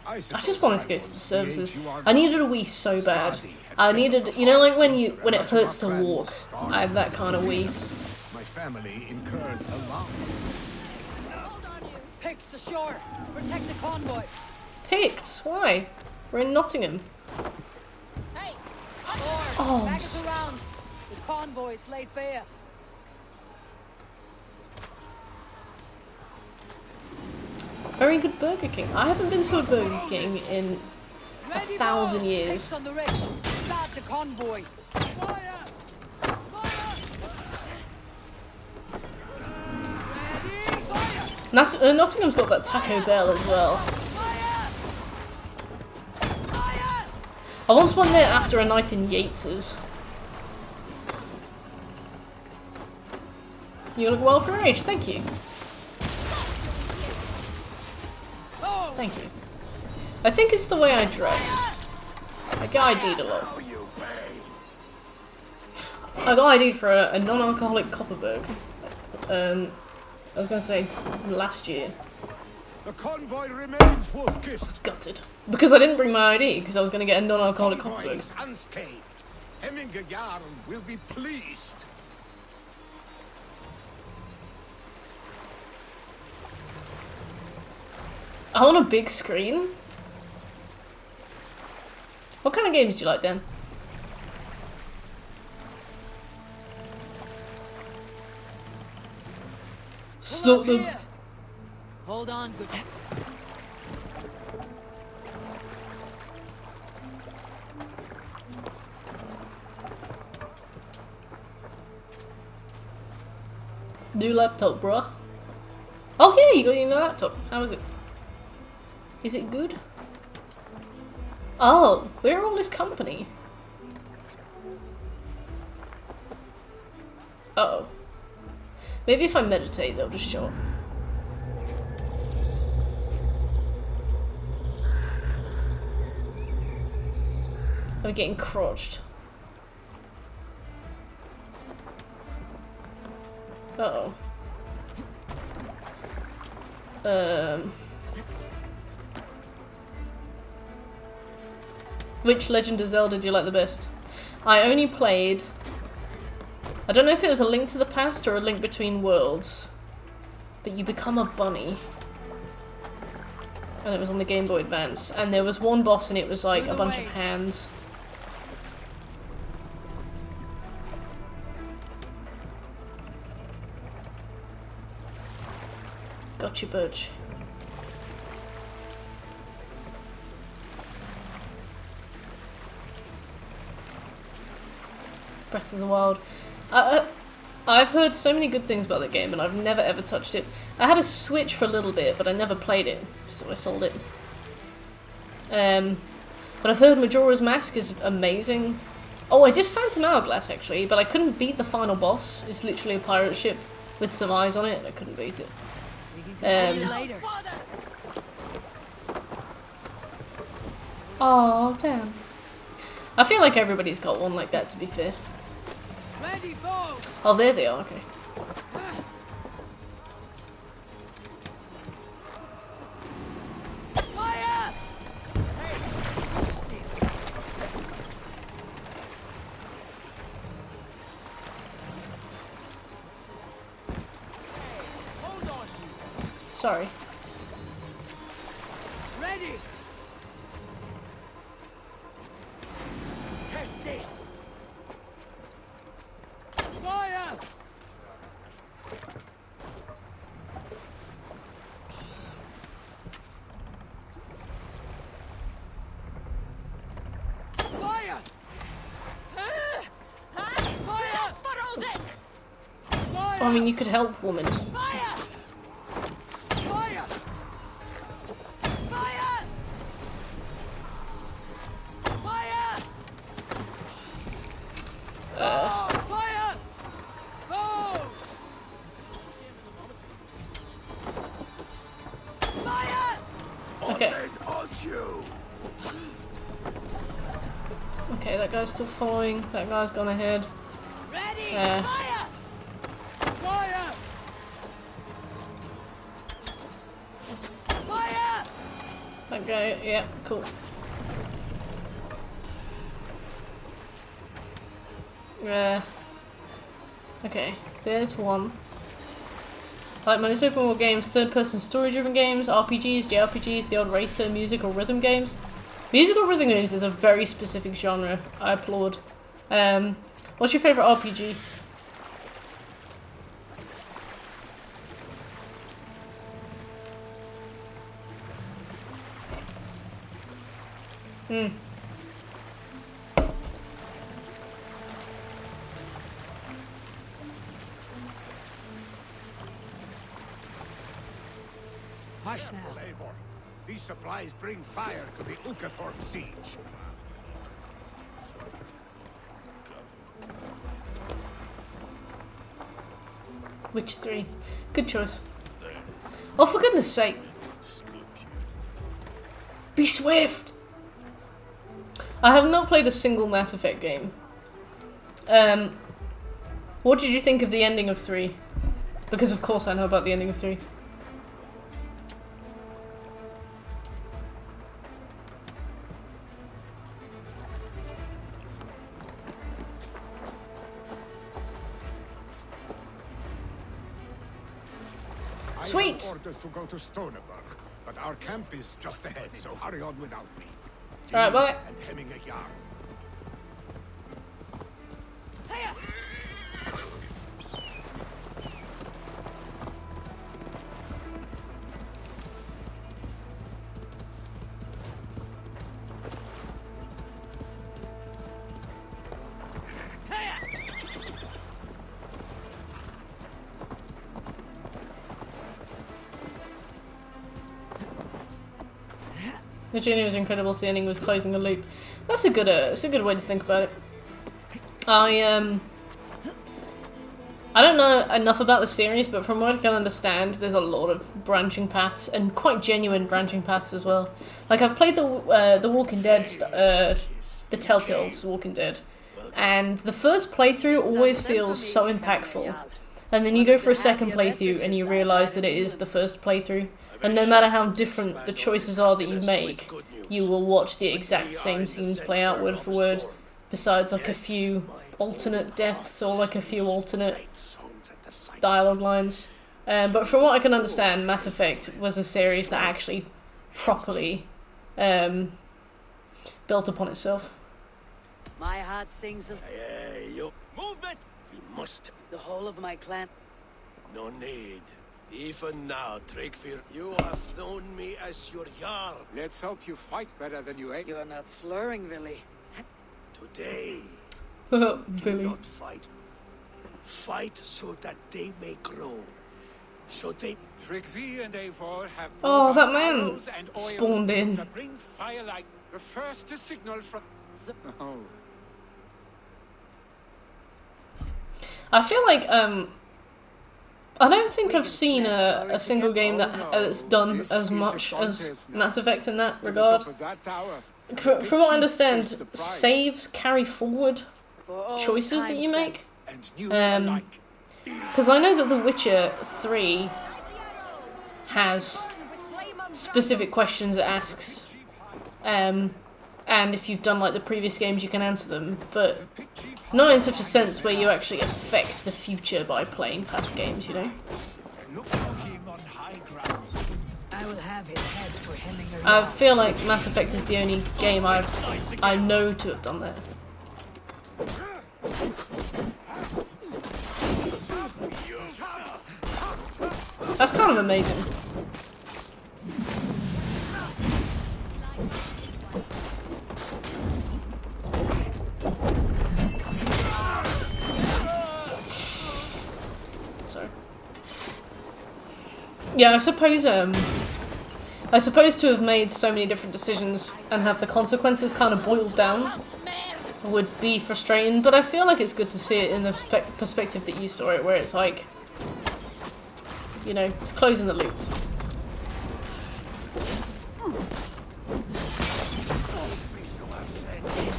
I just wanted to go to the services. I needed a wee so bad. I needed, you know, like when it hurts to walk. I had that kind of wee. My family incurred alarm. Picks ashore. Protect the convoy. Picts? Why? We're in Nottingham. Hey, oh, back us around. The convoy's laid bare. Very good Burger King. I haven't been to a Burger King in 1,000 years. On the ridge. Start the convoy. Nottingham's got that Taco Bell as well. I once went there after a night in Yates's. You look well for your age, thank you. Thank you. I think it's the way I dress. I get ID'd a lot. I got ID'd for a non-alcoholic Copperberg. I was gonna say last year. The convoy remains wolf-kissed. Gutted. Because I didn't bring my ID, because I was gonna get a non-alcoholic Copperberg. Unscathed. Hemminger Jarl will be pleased. I want a big screen. What kind of games do you like, Dan? Stop them. Hold on, good. New laptop, bruh. Oh yeah, you got your new laptop. How is it? Is it good? Oh, we're all this company. Uh-oh. Maybe if I meditate, they'll just show up. I'm getting crotched. Uh-oh. Which Legend of Zelda do you like the best? I only played... I don't know if it was A Link to the Past or A Link Between Worlds. But you become a bunny. And it was on the Game Boy Advance. And there was one boss and it was like a bunch of hands. Gotcha, Birch. Breath of the Wild. I've heard so many good things about that game and I've never ever touched it. I had a Switch for a little bit, but I never played it, so I sold it. But I've heard Majora's Mask is amazing. Oh, I did Phantom Hourglass actually, but I couldn't beat the final boss. It's literally a pirate ship with some eyes on it. I couldn't beat it. Oh, damn. I feel like everybody's got one like that, to be fair. Oh, there they are, okay. Sorry. Ready. Catch this. Fire. Fire. I mean, you could help, woman. Okay. Okay, that guy's still following. That guy's gone ahead. That guy, yeah, cool. Okay, there's one. I like most open world games, third-person story-driven games, RPGs, JRPGs, the odd racer, music or rhythm games. Music or rhythm games is a very specific genre. I applaud. What's your favourite RPG? Hmm. Hush now. These supplies bring fire to the Ukathorpe siege. Witcher 3. Good choice. Oh, for goodness sake. Be swift! I have not played a single Mass Effect game. What did you think of the ending of 3? Because of course I know about the ending of 3. Sweet! I have orders to go to Stoneberg, but our camp is just ahead, so hurry on without me. Alright, bye. And hemming a yarn. The journey was incredible, the ending was closing the loop. That's a good way to think about it. I don't know enough about the series, but from what I can understand, there's a lot of branching paths, and quite genuine branching paths as well. Like, I've played the Walking Dead, the Telltale's Walking Dead, and the first playthrough always feels so impactful. And then you go for a second playthrough and you realise that it is the first playthrough. And no matter how different the choices are that you make, you will watch the exact same scenes play out word for word, besides like a few alternate deaths or like a few alternate dialogue lines. But from what I can understand, Mass Effect was a series that actually properly built upon itself. My heart sings as Movement! We must. the whole of my clan. No need. Even now, Tryggfir, you have known me as your Jarl. Let's hope you fight better than you ate. You are not slurring, Villy. Today, Villy. not fight. Fight so that they may grow. So they... Tryggvi and Eivor have Oh, brought that us man arrows and oil spawned in. to bring firelight. The first to signal from... Oh. I feel like I don't think I've seen a single game that's done as much as Mass Effect in that regard. From what I understand, saves carry forward choices that you make. Because I know that The Witcher 3 has specific questions it asks, and if you've done like the previous games you can answer them, but not in such a sense where you actually affect the future by playing past games, you know? I will have his head for hemming I feel like Mass Effect is the only game I know to have done that. That's kind of amazing. Sorry. Yeah, I suppose to have made so many different decisions and have the consequences kind of boiled down would be frustrating, but I feel like it's good to see it in the perspective that you saw it, where it's like, you know, it's closing the loop.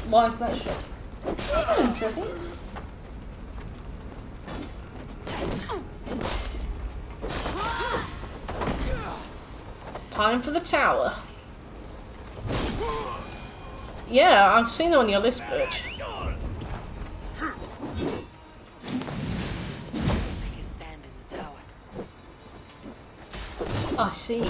Why is that shot? Hold on a second. Time for the tower. Yeah, I've seen it on your list, Birch. I see.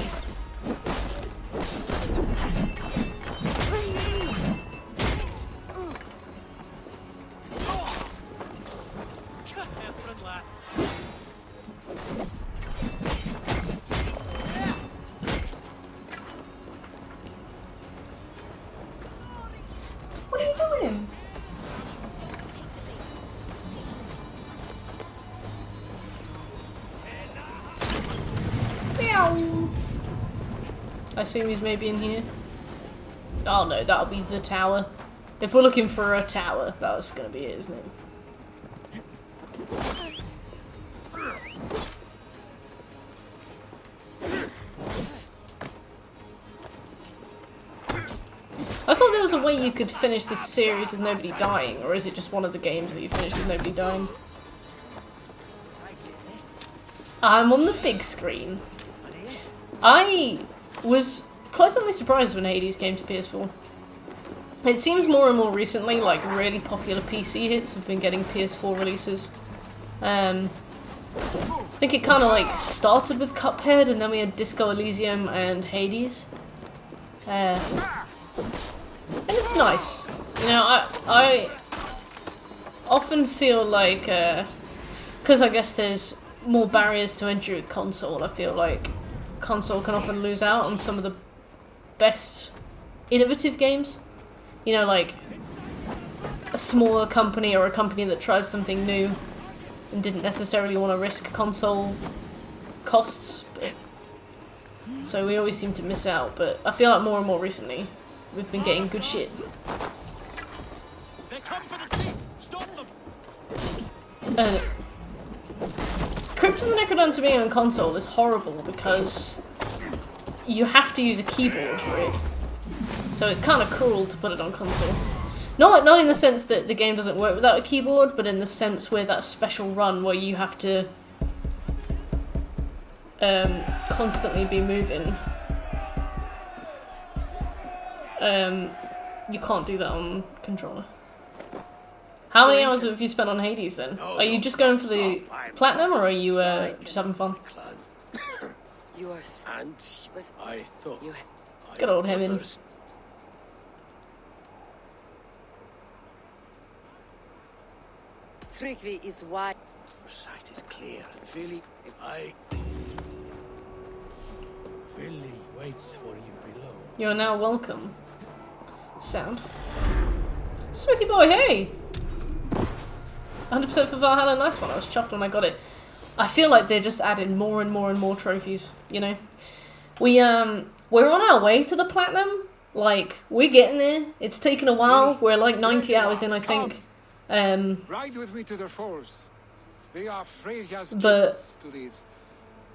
Ow! I assume he's maybe in here. Oh no, that'll be the tower. If we're looking for a tower, that's gonna be it, isn't it? I thought there was a way you could finish this series with nobody dying, or is it just one of the games that you finish with nobody dying? I'm on the big screen. I was pleasantly surprised when Hades came to PS4. It seems more and more recently like really popular PC hits have been getting PS4 releases. I think it kind of like started with Cuphead, and then we had Disco Elysium and Hades. And it's nice. You know, I often feel like, because I guess there's more barriers to entry with console, I feel like console can often lose out on some of the best innovative games. You know, like a smaller company or a company that tried something new and didn't necessarily want to risk console costs. So we always seem to miss out, but I feel like more and more recently we've been getting good shit. They come for the teeth! Stop them! Crypt of the Necrodancer being on console is horrible because you have to use a keyboard for it. So it's kind of cruel to put it on console. Not in the sense that the game doesn't work without a keyboard, but in the sense where that special run where you have to constantly be moving. You can't do that on controller. How many hours have you spent on Hades then? Are you just going for the platinum, or are you just having fun? Yours. And I thought. Good old heaven. Trigvi is wide. Your sight is clear. Philly waits for you below. You are now welcome. Sound. Smithy boy, hey! 100% for Valhalla, nice one. I was chuffed when I got it. I feel like they're just adding more and more and more trophies, you know? We're on our way to the platinum. Like, we're getting there. It's taken a while. We're like 90 hours in, I think. Ride with me to the falls. They are Freya's gifts to these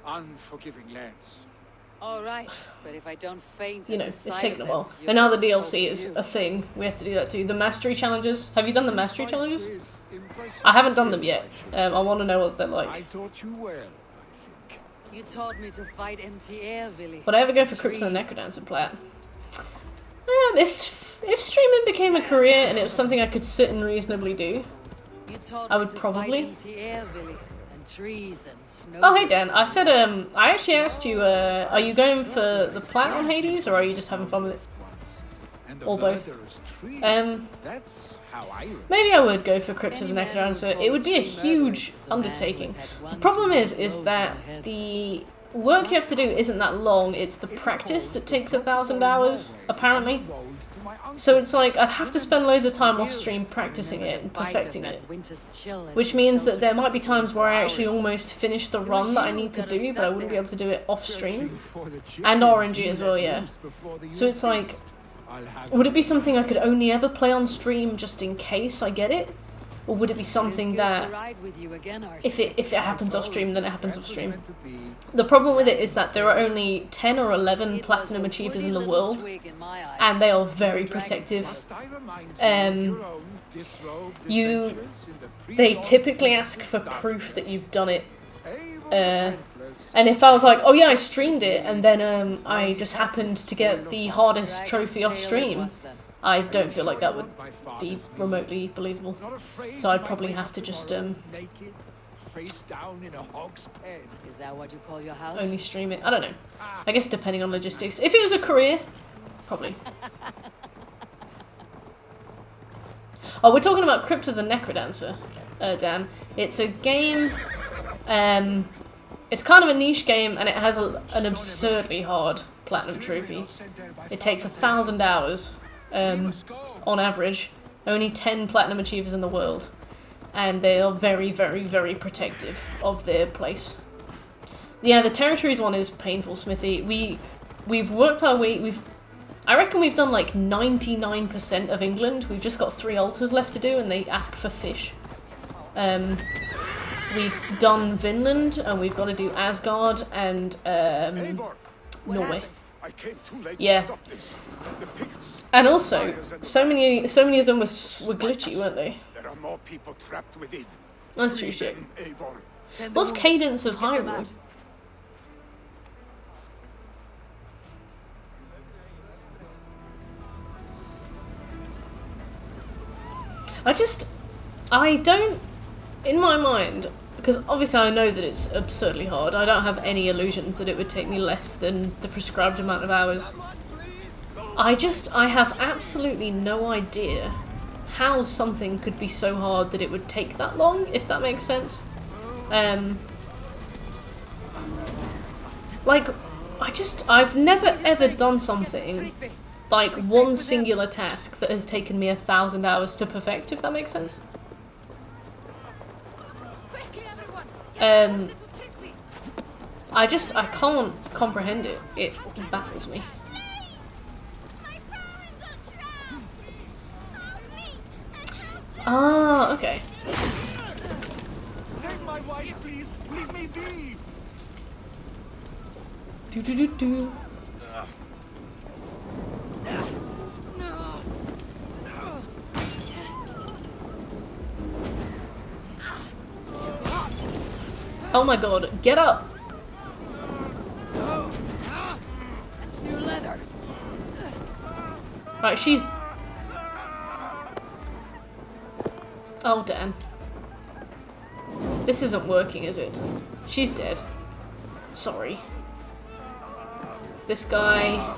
unforgiving lands. All right, but if I don't faint, you know, it's taken a while. And now the DLC is a thing. We have to do that too. The mastery challenges. Have you done the mastery challenges? I haven't done them yet. I want to know what they're like. I taught you well. You taught me to fight empty air, Villy. Would I ever go for Crypt and the Necrodancer plat? If streaming became a career and it was something I could sit and reasonably do, I would probably. Oh hey Dan, I said I actually asked you, are you going for the plat on Hades, or are you just having fun with it? Or both? Maybe I would go for Crypt of the Necrodancer. It would be a huge undertaking. The problem is that the work you have to do isn't that long, it's the practice that takes 1,000 hours, apparently. So it's like, I'd have to spend loads of time off stream practicing it and perfecting it. Which means that there might be times where I actually almost finish the run that I need to do, but I wouldn't be able to do it off stream. And RNG as well, yeah. So it's like, would it be something I could only ever play on stream just in case I get it? Or would it be something that, if it happens off stream, then it happens off stream? The problem with it is that there are only 10 or 11 Platinum Achievers in the world, and they are very protective. They typically ask for proof that you've done it. And if I was like, oh yeah, I streamed it, and then I just happened to get the hardest trophy off stream, I don't feel like that would be remotely believable. So I'd probably have to just Face down in a hog's pen. Is that what you call your house? Only stream it. I don't know. I guess depending on logistics. If it was a career, probably. Oh, we're talking about Crypt of the Necrodancer, Dan. It's a game. It's kind of a niche game, and it has an absurdly hard platinum trophy. It takes 1,000 hours. On average, only 10 platinum achievers in the world, and they are very, very, very protective of their place. Yeah, the territories one is painful, Smithy. We've worked our way. I reckon we've done like 99% of England. We've just got 3 altars left to do, and they ask for fish. We've done Vinland, and we've got to do Asgard and Norway. I came too late Yeah. to stop this. The pigs, And also, so many of them were glitchy, weren't they? there are more people trapped within. That's true shit. Eivor. What's Cadence of Hyrule? I don't, in my mind, because obviously I know that it's absurdly hard, I don't have any illusions that it would take me less than the prescribed amount of hours. I have absolutely no idea how something could be so hard that it would take that long, if that makes sense. Like, I've never ever done something like one singular task that has taken me 1,000 hours to perfect, if that makes sense. I can't comprehend it. It baffles me. Ah, okay. Save my wife, please. Leave me be. Do. Oh my god, get up! That's new leather. Right, she's... Oh, Dan. This isn't working, is it? She's dead. Sorry. This guy...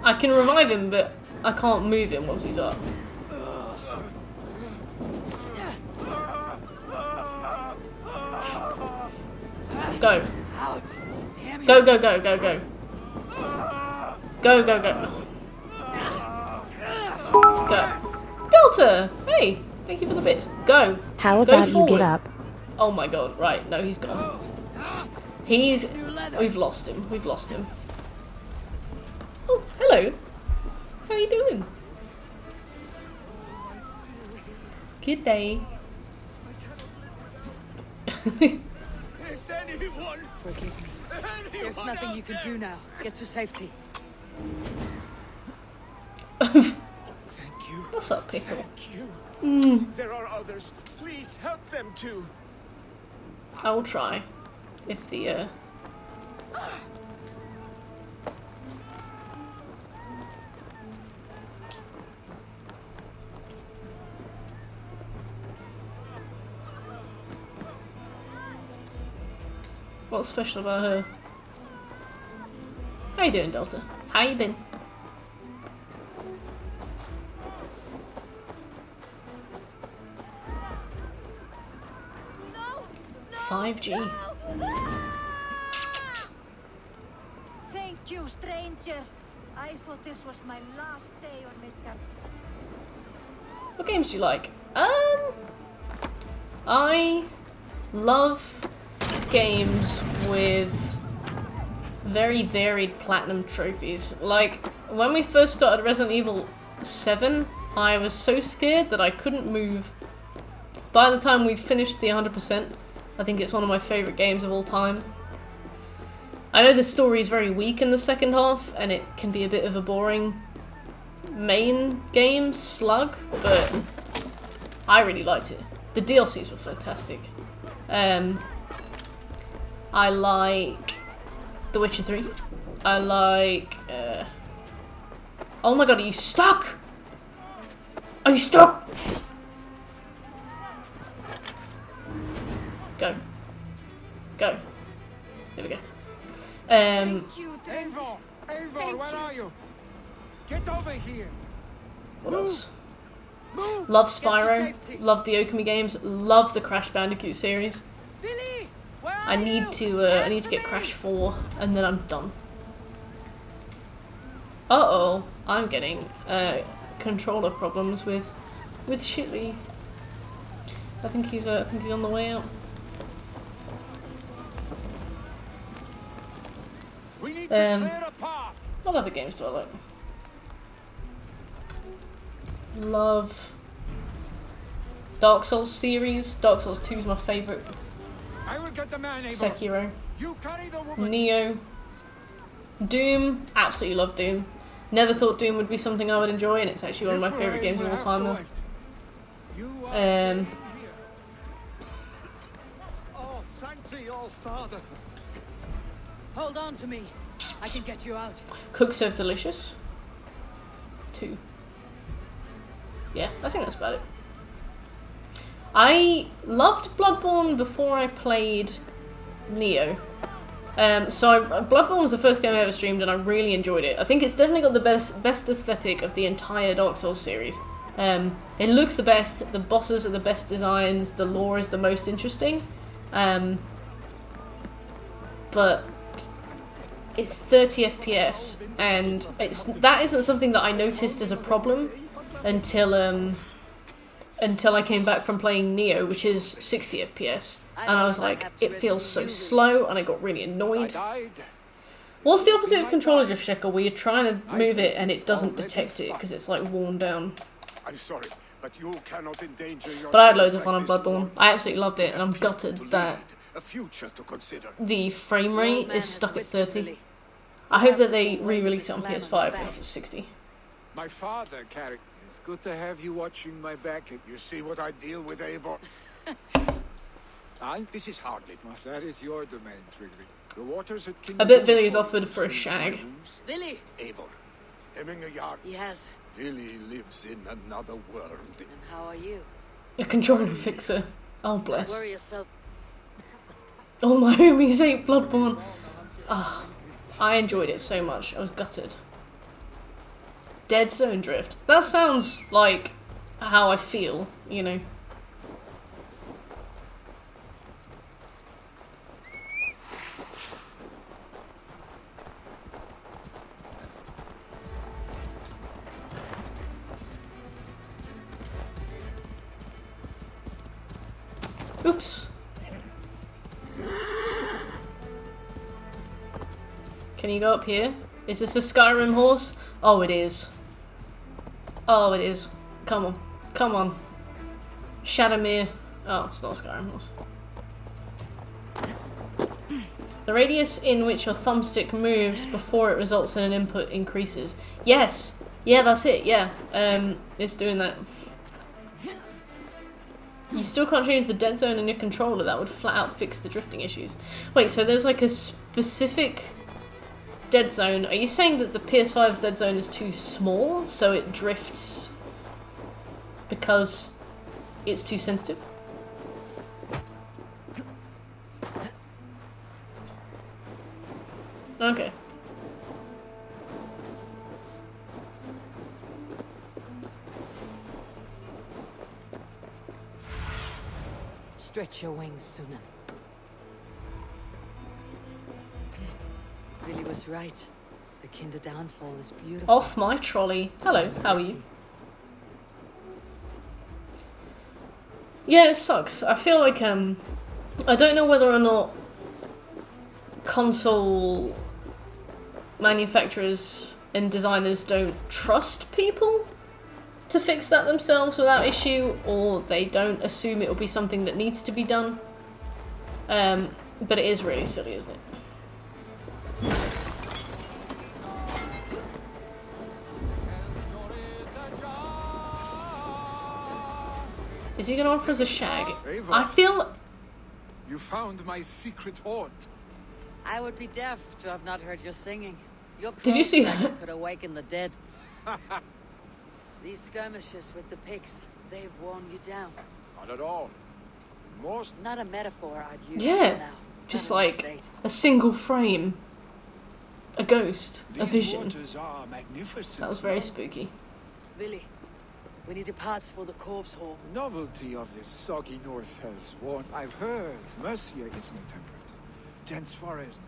I can revive him, but I can't move him once he's up. Go. Go, go, go, go, go. Go, go, go. Go. Delta! Hey! Thank you for the bits. Go. How Go about forward. you get up? Oh my god, right. No, he's gone. We've lost him. We've lost him. Oh, hello. How are you doing? Good day. Is anyone? Forgive me. There's nothing you can do now. Get to safety. Thank you. What's up, Pickle? Thank you. There are others. Please help them too. I will try. If the, What's special about her? How you doing, Delta? How you been? No, 5G. Thank you, stranger. I thought this was my last day on Midgard. What games do you like? I love games with very varied platinum trophies. Like, when we first started Resident Evil 7, I was so scared that I couldn't move. By the time we'd finished the 100%, I think it's one of my favourite games of all time. I know the story is very weak in the second half, and it can be a bit of a boring main game slug, but I really liked it. The DLCs were fantastic. I like The Witcher 3. I like... Oh my god, are you stuck? Are you stuck? Go. Go. There we go. Thank you, Eivor! Eivor, where are you? Get over here! What else? Love Spyro. Love the Okami games. Love the Crash Bandicoot series. Billy, I need to get Crash 4, and then I'm done. Uh-oh, I'm getting controller problems with Shitley. I think he's on the way out. What other games do I like? Love Dark Souls series. Dark Souls 2 is my favourite. I will get the man, Eivor. Sekiro. You carry the woman. Neo. Doom. Absolutely love Doom. Never thought Doom would be something I would enjoy, and it's actually one of my favourite games of all time now. Oh, thank thee, all Father. Hold on to me. I can get you out. Cook Serve Delicious. 2. Yeah, I think that's about it. I loved Bloodborne before I played Neo. Bloodborne was the first game I ever streamed, and I really enjoyed it. I think it's definitely got the best aesthetic of the entire Dark Souls series. It looks the best, the bosses are the best designs, the lore is the most interesting. But it's 30 FPS, and that isn't something that I noticed as a problem until I came back from playing Neo, which is 60 FPS, and I was like, it feels so slow, and I got really annoyed. What's the opposite of controller drift, Shekel, where you're trying to move it and it doesn't detect it because it's like worn down? I'm sorry, but you cannot endanger yourself. But I had loads of fun on Bloodborne. I absolutely loved it, and I'm gutted that the frame rate is stuck at 30. I hope that they re-release it on PS5 if it's 60. My father carried. It's good to have you watching my back. You see what I deal with, Eivor? This is hardly. That is your domain, Trigby. The waters at King. I bet Villy's offered for a shag. Villy! Eivor, Hemming yard. Yes. Villy lives in another world. And how are you? A controller fixer. Oh, bless. Worry yourself. All my homies hate Bloodborne. Ah, I enjoyed it so much. I was gutted. Dead Zone Drift. That sounds like how I feel, you know. Oops. Can you go up here? Is this a Skyrim horse? Oh, it is. Oh, it is. Come on. Come on. Shadowmere. Oh, it's not a Skyrim horse. The radius in which your thumbstick moves before it results in an input increases. Yes! Yeah, that's it, yeah. It's doing that. You still can't change the dead zone in your controller. That would flat out fix the drifting issues. Wait, so there's like a specific dead zone. Are you saying that the PS5's dead zone is too small, so it drifts because it's too sensitive? Okay. Stretch your wings, Sunan. Billy was right. The Kinder downfall is beautiful. Off my trolley. Hello, how are you? Yeah, it sucks. I feel like, I don't know whether or not console manufacturers and designers don't trust people to fix that themselves without issue, or they don't assume it will be something that needs to be done. But it is really silly, isn't it? Is he gonna offer us a shag? Eivor, I feel... You found my secret haunt. I would be deaf to have not heard your singing. Your Did you see crows that? could awaken the dead. These skirmishes with the pigs, they've worn you down. Not at all. Most. Not a metaphor I'd use Yeah, now. just Not in like this state. a single frame. A ghost. A These vision. waters are magnificent. That was very spooky. Billy, we need parts for the corpse hall. Novelty of this soggy north has worn. I've heard Mercia is more temperate. Dense forest.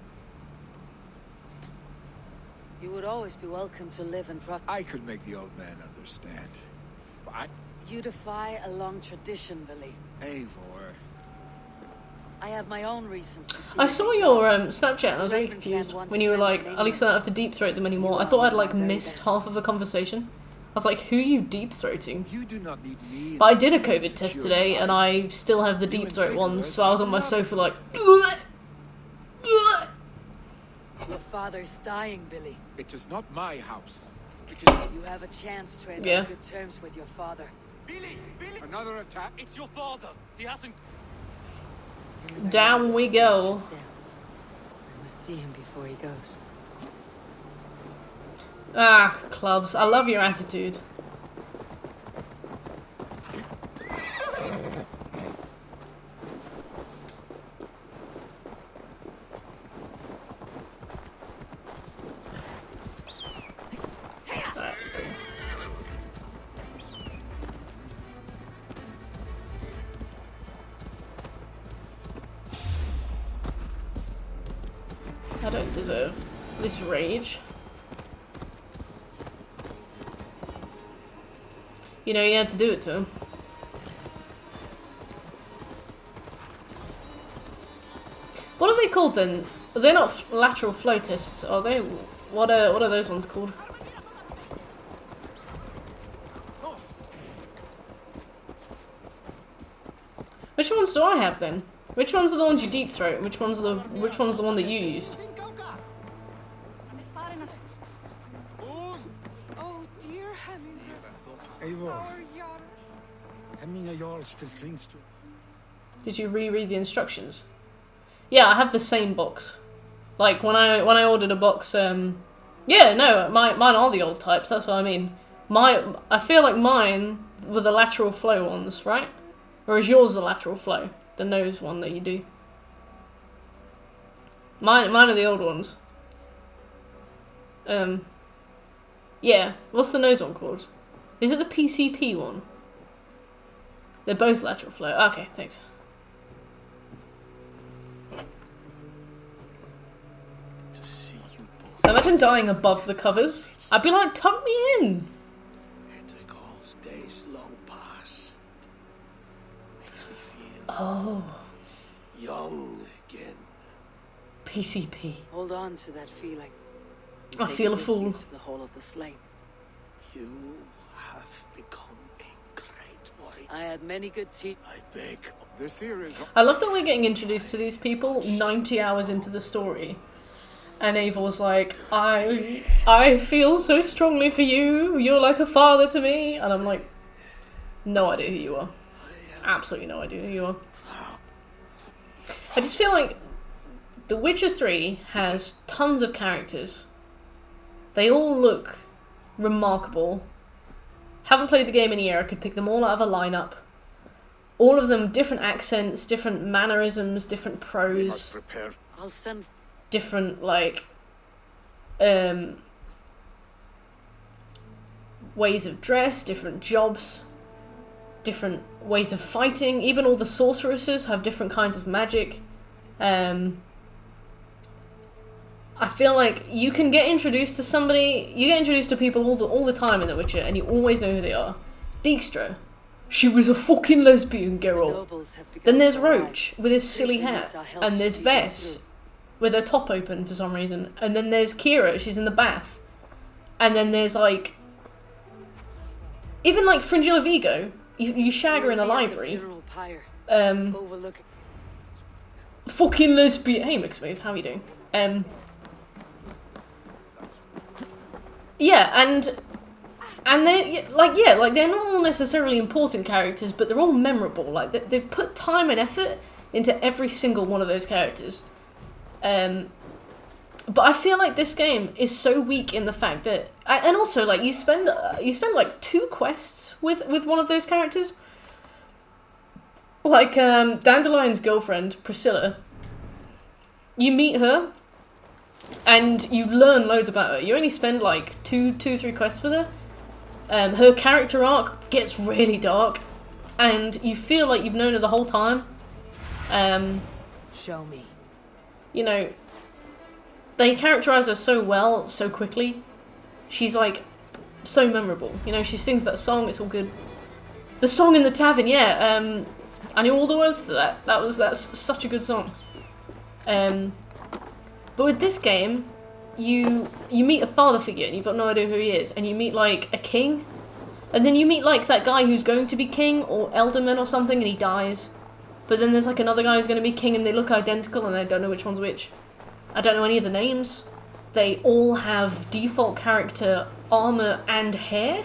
You would always be welcome to live and prosper. I could make the old man understand. You defy a long tradition, Billy. Eivor. I have my own reasons to see. I saw your Snapchat and I was really confused when you were like, at least I don't have to deep throat them anymore. I thought I'd like missed half of a conversation. I was like, who are you deep throating? You do not need me. But I did a COVID test today and I still have the deep throat ones, so I was on my sofa like, bleh, bleh. Your father's dying, Billy. It is not my house. You have a chance to end Yeah. on good terms with your father. Billy! Another attack? It's your father! He hasn't... Down we go. I must see him before he goes. Ah, clubs. I love your attitude. I don't deserve this rage. You know, you had to do it to him. What are they called then? They're not lateral flow tests, are they? What are those ones called? Which ones do I have then? Which ones are the ones you deep throat? Which one's the one that you used? Oh dear, Eivor. Hemminga Jarl still clings to. Did you reread the instructions? Yeah, I have the same box. Like when I ordered a box, yeah, no, mine are the old types. That's what I mean. I feel like mine were the lateral flow ones, right? Or is yours the lateral flow? The nose one that you do. Mine are the old ones. Yeah. What's the nose one called? Is it the PCP one? They're both lateral flow. Okay, thanks. Imagine dying above the covers. I'd be like, tuck me in. It recalls days long past. Makes me feel Oh. young again. PCP. Hold on to that feeling. I feel a fool. To the Hall of the Slain. You have become a great warrior. I had many good teeth. I beg. This here is... I love that we're getting introduced to these people 90 hours into the story. And Eivor's like, I feel so strongly for you. You're like a father to me. And I'm like, no idea who you are. Absolutely no idea who you are. I just feel like The Witcher 3 has tons of characters. They all look remarkable. Haven't played the game in a year. I could pick them all out of a lineup. All of them different accents, different mannerisms, different prose. I'll send Different, like, ways of dress, different jobs, different ways of fighting. Even all the sorceresses have different kinds of magic. I feel like you can get introduced to somebody, you get introduced to people all the time in The Witcher, and you always know who they are. Dijkstra. She was a fucking lesbian girl. Then there's Roach with his silly hair, and there's Vess with her top open for some reason, and then there's Kira, she's in the bath, and then there's like, even like Fringilla Vigo, you shag her in a library. Fucking lesbian. Hey Mixsmooth, how are you doing? Yeah, and they like they're not all necessarily important characters, but they're all memorable. Like they've put time and effort into every single one of those characters. But I feel like this game is so weak in the fact that, and also like you spend like 2 quests with one of those characters. Like Dandelion's girlfriend Priscilla. You meet her, and you learn loads about her. You only spend like 3 quests with her. Her character arc gets really dark, and you feel like you've known her the whole time. Show me. You know, they characterize her so well, so quickly. She's like so memorable. You know, she sings that song. It's all good. The song in the tavern, yeah. I knew all the words to that. That's such a good song. But with this game, you meet a father figure and you've got no idea who he is, and you meet like a king, and then you meet like that guy who's going to be king or alderman or something, and he dies. But then there's like another guy who's going to be king, and they look identical, and I don't know which one's which. I don't know any of the names. They all have default character armor and hair.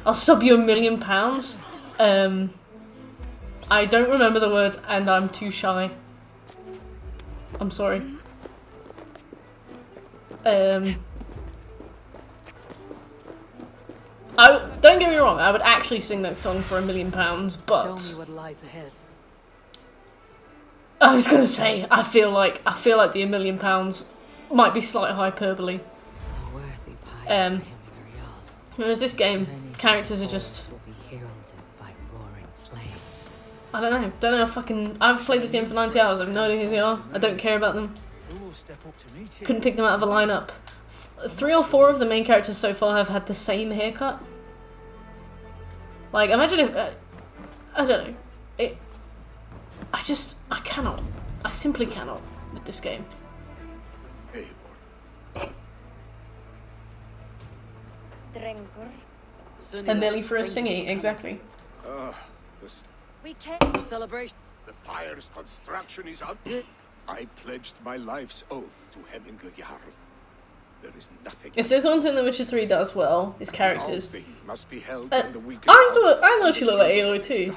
I'll sub you £1 million. I don't remember the words, and I'm too shy. I'm sorry. Don't get me wrong, I would actually sing that song for £1 million, but Show me what lies ahead. I was gonna say, I feel like the £1 million might be slight hyperbole. Whereas this game, characters are just, I don't know, I've played this game for 90 hours, I have no idea who they are, I don't care about them. Couldn't pick them out of a lineup. 3 or 4 of the main characters so far have had the same haircut. Like, imagine if, I don't know, I simply cannot with this game. A milli for a singy, exactly. We can't celebrate. The pyre's construction is up. I pledged my life's oath to Hemminger Jarl. There is nothing. If there's one thing that Witcher 3 does well, is characters. Must be held I thought she looked like Aloy too.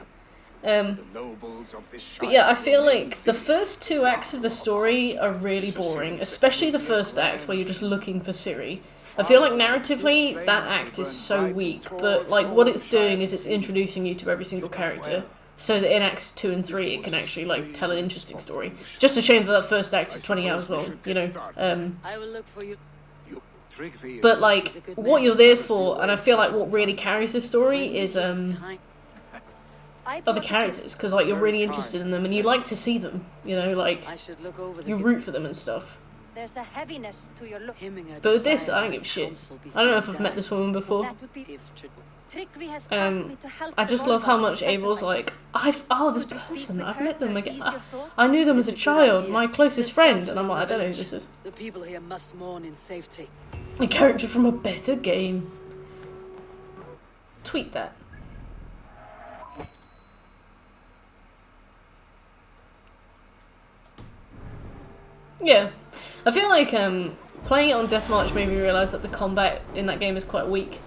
But yeah, I feel like the first 2 acts of the story are really boring, especially the first act where you're just looking for Ciri. I feel like narratively that act is so weak, but like what it's doing is it's introducing you to every single character, so that in acts 2 and 3 it can actually like tell an interesting story. Just a shame that that first act is 20 hours long, you know. I will look for you. But like what you're there for, and I feel like what really carries this story is other characters, because like you're really interested in them and you like to see them, you know, like you root for them and stuff. There's a heaviness to your look. But with this, I don't give a shit. I don't know if I've met this woman before. I just love how much Abel's like, this person, I've met them again. I knew them as a child, my closest friend, and I'm like, I don't know who this is. The people here must mourn in safety. A character from a better game. Tweet that. Yeah. I feel like playing it on Deathmarch made me realise that the combat in that game is quite weak.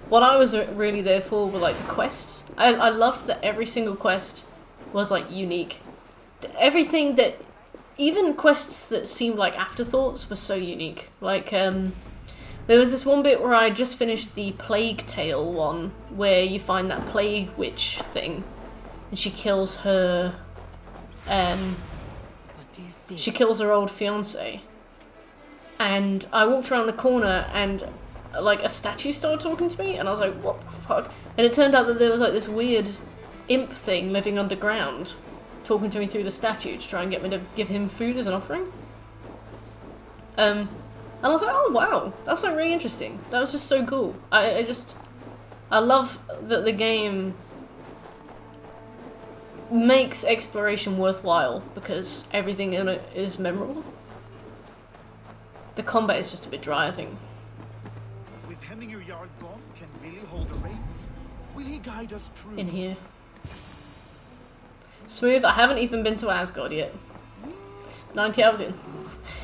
What I was really there for were like the quests. I loved that every single quest was like unique. Everything that, even quests that seemed like afterthoughts were so unique. Like there was this one bit where I just finished the Plague Tale one, where you find that plague witch thing, and she kills her she kills her old fiance. And I walked around the corner and like a statue started talking to me, and I was like, what the fuck? And it turned out that there was like this weird imp thing living underground talking to me through the statue to try and get me to give him food as an offering. And I was like, oh wow, that's like really interesting. That was just so cool. I love that the game makes exploration worthwhile because everything in it is memorable. The combat is just a bit dry, I think. With Hemminger Jarl gone, can Billy hold the reins? Will he guide us through? In here. Smooth, I haven't even been to Asgard yet. 90 hours in.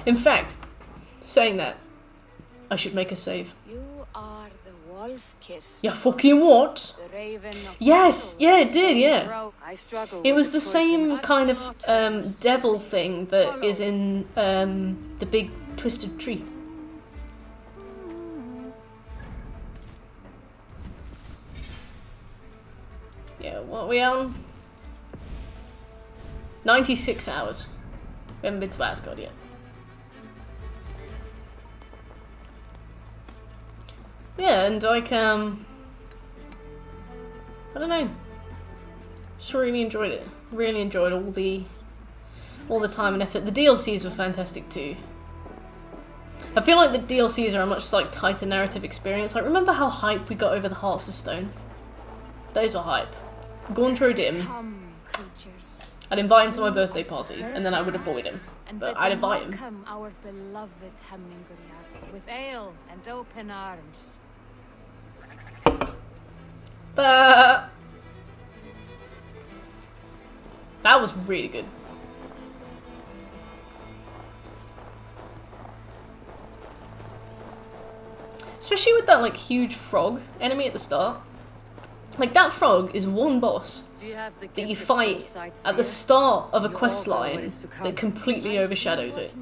In fact, saying that, I should make a save. You are the wolf kiss. Yeah, fucking what? The raven of yes, yeah, it did, yeah. I struggle it was the same kind of devil thing that is in the big twisted tree. Yeah, what are we on? 96 hours. We haven't been to Asgard yet. Yeah, and like, I don't know. Just really enjoyed it. Really enjoyed all the time and effort. The DLCs were fantastic too. I feel like the DLCs are a much like tighter narrative experience. Like, remember how hype we got over the Hearts of Stone? Those were hype. Gauntro Dim. Come, creatures. I'd invite him to my birthday party, and then I would avoid him. But I'd invite him. Welcome our beloved Hemingway with ale and open arms. That was really good. Especially with that like huge frog enemy at the start. Like that frog is one boss that you fight at the start of a quest line that completely overshadows it.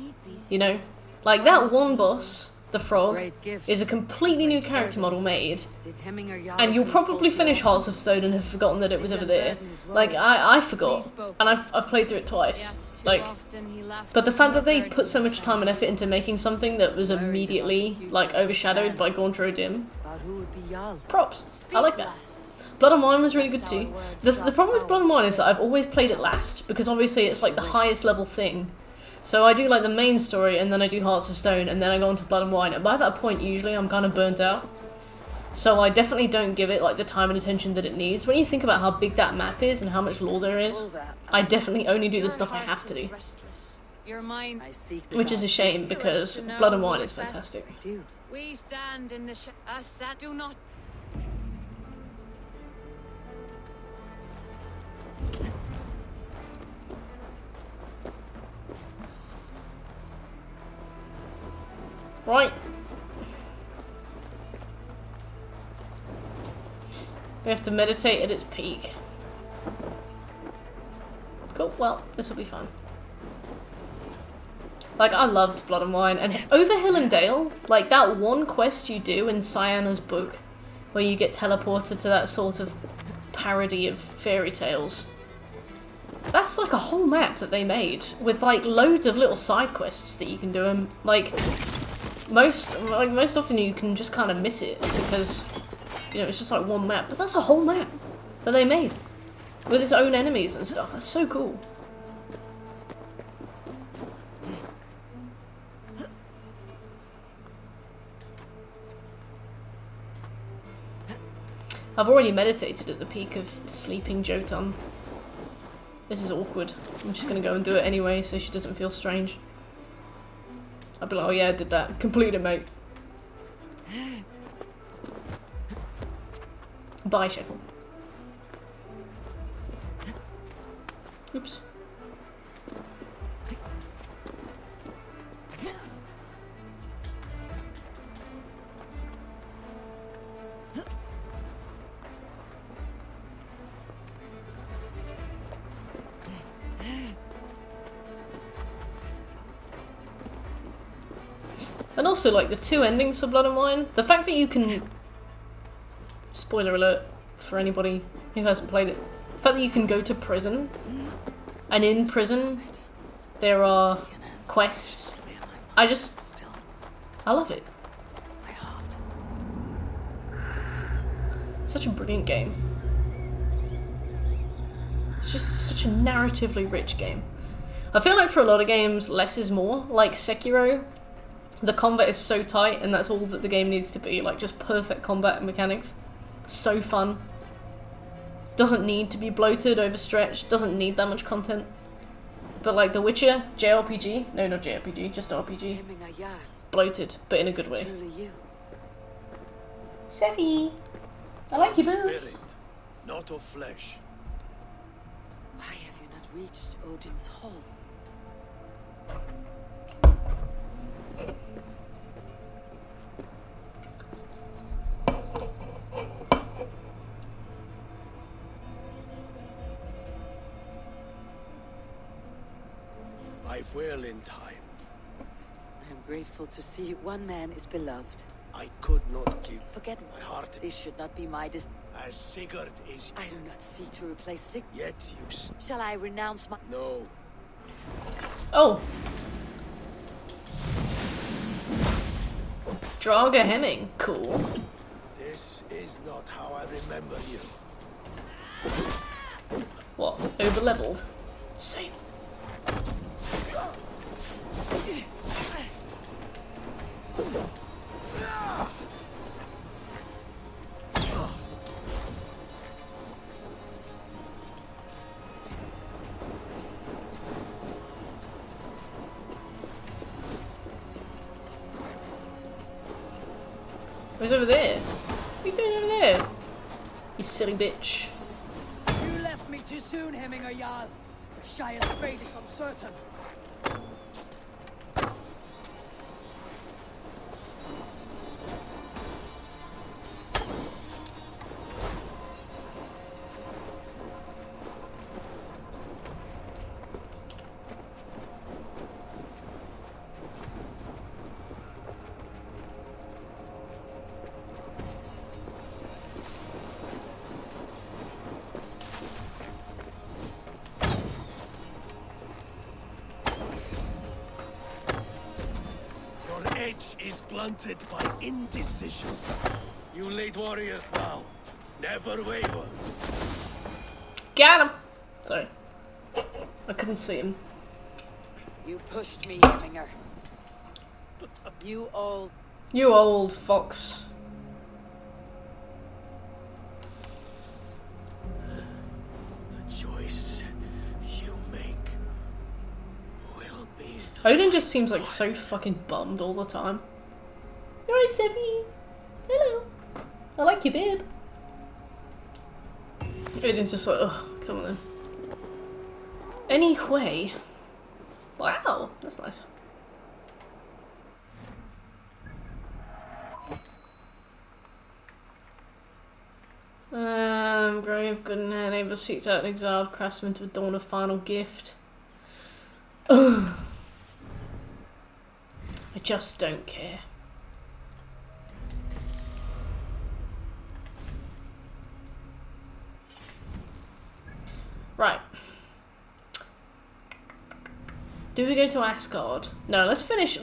You know? Like that one boss, the frog, is a completely new character model made, and you'll probably finish Hearts of Stone and have forgotten that it was ever there. Like I forgot, and I've played through it twice. Like, but the fact that they put so much time and effort into making something that was immediately like overshadowed by Gauntro Dim, props. I like that. Blood and Wine was really good too. The problem with Blood and Wine is that I've always played it last, because obviously it's like the highest level thing. So I do like the main story, and then I do Hearts of Stone, and then I go on to Blood and Wine, and by that point usually I'm kind of burnt out. So I definitely don't give it like the time and attention that it needs. When you think about how big that map is and how much lore there is, I definitely only do the stuff I have to do. Which is a shame, because Blood and Wine is fantastic. We stand in the do not. Right. We have to meditate at its peak. Cool, well, this will be fun. Like, I loved Blood and Wine, and over Hill and Dale, like, that one quest you do in Cyana's book, where you get teleported to that sort of parody of fairy tales. That's like a whole map that they made, with like loads of little side quests that you can do, and like most often you can just kind of miss it because, you know, it's just like one map. But that's a whole map that they made with its own enemies and stuff. That's so cool. I've already meditated at the peak of Sleeping Jotun. This is awkward. I'm just gonna go and do it anyway so she doesn't feel strange. I'll be like, oh yeah, I did that. Complete it, mate. Bye, Shekel. Oops. And also, like, the two endings for Blood and Wine, the fact that you can... Spoiler alert for anybody who hasn't played it. The fact that you can go to prison, and in prison there are quests. I love it. Such a brilliant game. It's just such a narratively rich game. I feel like for a lot of games, less is more. Like Sekiro, the combat is so tight, and that's all that the game needs to be. Like, just perfect combat mechanics. So fun. Doesn't need to be bloated, overstretched, doesn't need that much content. But like The Witcher, JRPG, no, not JRPG, just RPG. Bloated, but in a good way. Sevi, I like your boobs. Spirit, not of flesh. Why have you not reached Odin's Hall? I will in time. I am grateful to see one man is beloved. I could not give. Forget my heart. This should not be my As Sigurd is. I do not seek to replace Sigurd. Yet you. Shall I renounce my? No. Oh. Draga Hemming, cool. This is not how I remember you. What? Over-leveled? Same. Who's over there? What are you doing over there? You silly bitch. You left me too soon, Hemminger Jarl. The Shire's fate is uncertain. Edge is blunted by indecision. You late warriors now, never waver. Got him! Sorry. I couldn't see him. You pushed me, Hemminger. You old fox. The choice you make will be. Odin just seems like so fucking bummed all the time. You're right, Sevi. Hello. I like your bib. Odin's just like, oh, come on then. Anyway. Wow, that's nice. Grave, good and hand, Ava seeks out an exiled craftsman to adorn a final gift. Ugh. I just don't care. Right. Do we go to Asgard? No, let's finish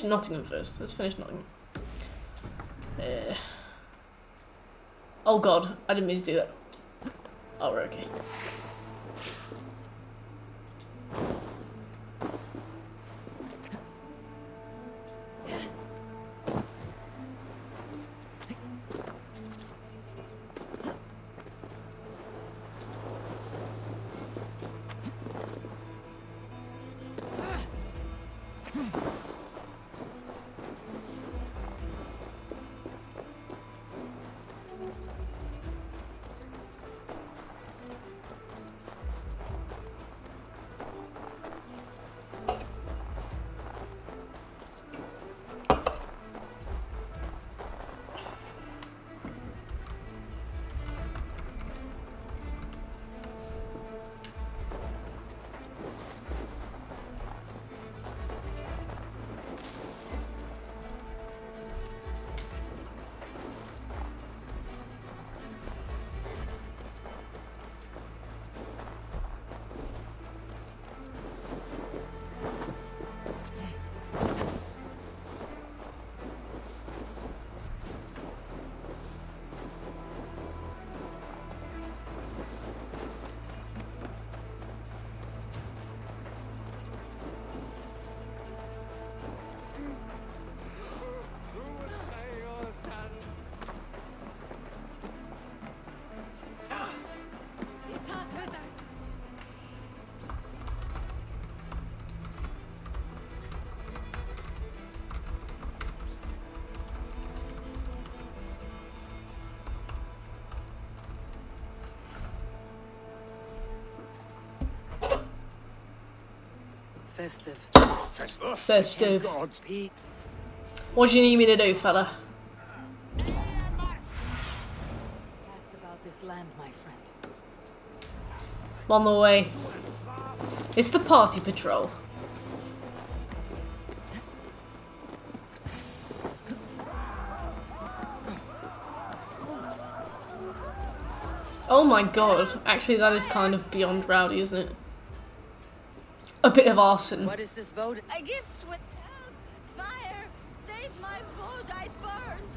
Nottingham first. Let's finish Nottingham. Oh god, I didn't mean to do that. Oh, we're okay. Festive. Festive. What do you need me to do, fella? Ask about this land, my friend. On the way. It's the party patrol. Oh my god. Actually, that is kind of beyond rowdy, isn't it? A bit of arson. What is this vote? A gift with fire. Save my Vodite burns.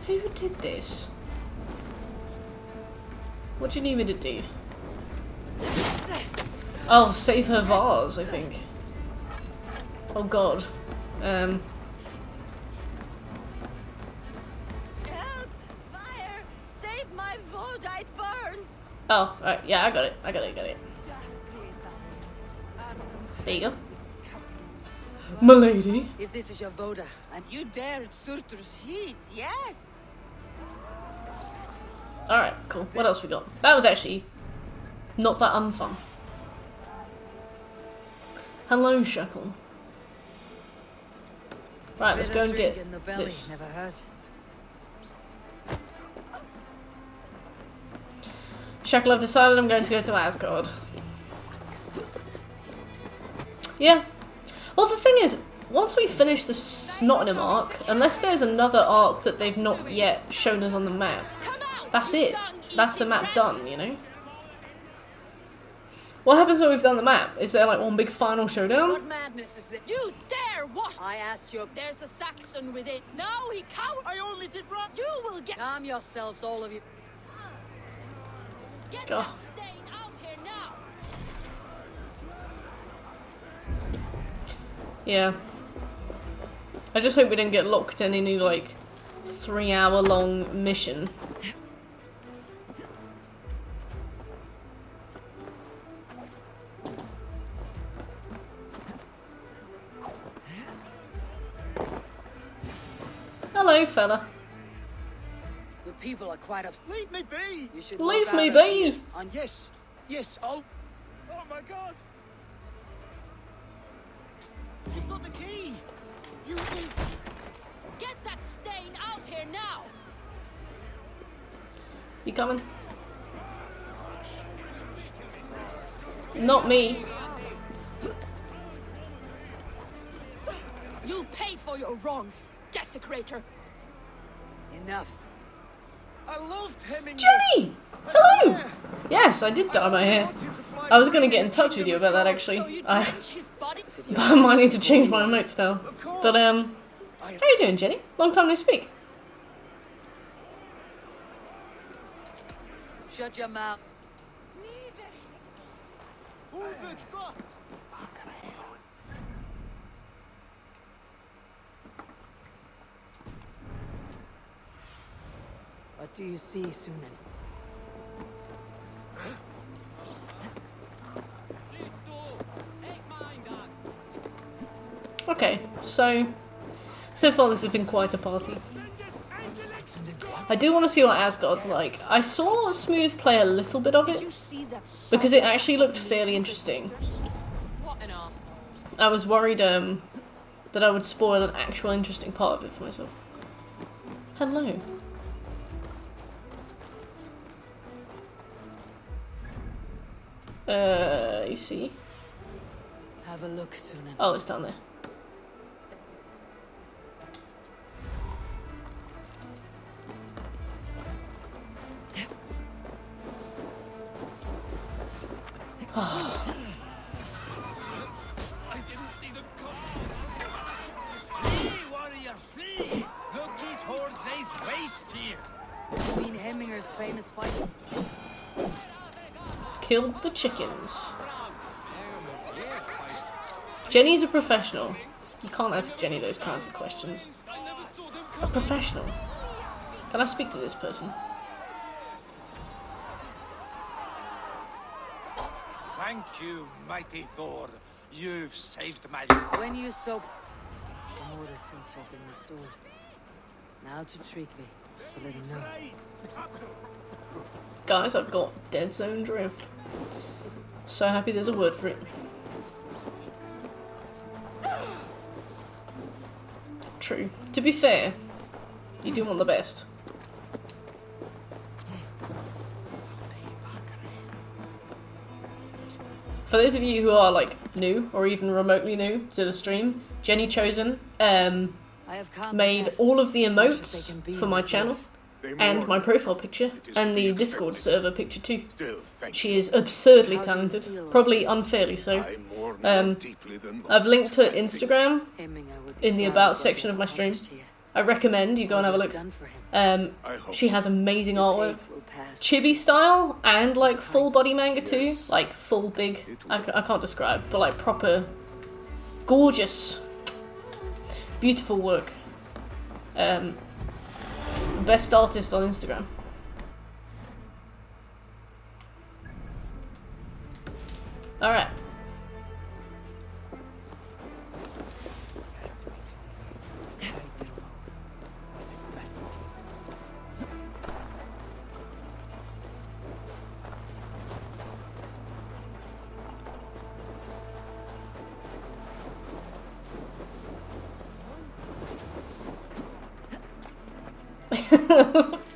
Who did this? What do you need me to do? Oh, save her vase, I think. Oh god. Help! Fire! Save my Vodite burns. Oh, right, yeah, I got it. There you go. Milady. If this is your Voda, and you dare at Surtur's heat, yes. Alright, cool. What else we got? That was actually not that unfun. Hello, Shackle. Right, let's go and get this. Never hurt. Shackle, I've decided I'm going to go to Asgard. Yeah. Well, the thing is, once we finish the Snottingham arc, unless there's another arc that they've not yet shown us on the map, that's it. That's the map done, you know? What happens when we've done the map? Is there like one big final showdown? What madness is this? You dare what? I asked you. There's a Saxon with it. Now he coward. I only did wrong. You will get. Calm yourselves, all of you. Get that stain out here now. Yeah. I just hope we didn't get locked in any like 3-hour-long mission. Hello, fella. The people are quite upset. Leave me be! You should Leave me be! Yes, yes, I'll... Oh my god! You've got the key! Use it! Get that stain out here now. You coming? Not me. You'll pay for your wrongs, desecrator. Enough. I loved Hemming. Jenny! Hello! Yes, I did dye my hair. I was going to get in touch with you about that actually. I might need to change my notes now. But how you doing, Jenny? Long time no speak. Shut your mouth. What do you see, Sunan? Okay, so far this has been quite a party. I do want to see what Asgard's like. I saw Smooth play a little bit of it, because it actually looked fairly interesting. I was worried that I would spoil an actual interesting part of it for myself. Hello. You see? Have a look, Sunan. Oh, it's down there. I didn't see the car. Flee, warrior, flee! Loki's horde lays waste here. Queen Hemminger's famous fight. Killed the chickens. Jenny's a professional. You can't ask Jenny those kinds of questions. A professional. Can I speak to this person? Thank you, mighty Thor. You've saved my life. When you soap, the order seems to have been restored. Now to Treakley, to let him know. Guys, I've got Dead Zone Drift. So happy there's a word for it. True. To be fair, you do want the best. For those of you who are like new or even remotely new to the stream, Jenny Chosen made all of the emotes for my channel and my profile picture and the Discord server picture too. She is absurdly talented, probably unfairly so. I've linked her Instagram in the about section of my stream. I recommend you go and have a look. She has amazing artwork. Chibi style and like full body manga too, like full big, I can't describe, but like proper gorgeous, beautiful work. Best artist on Instagram. Alright.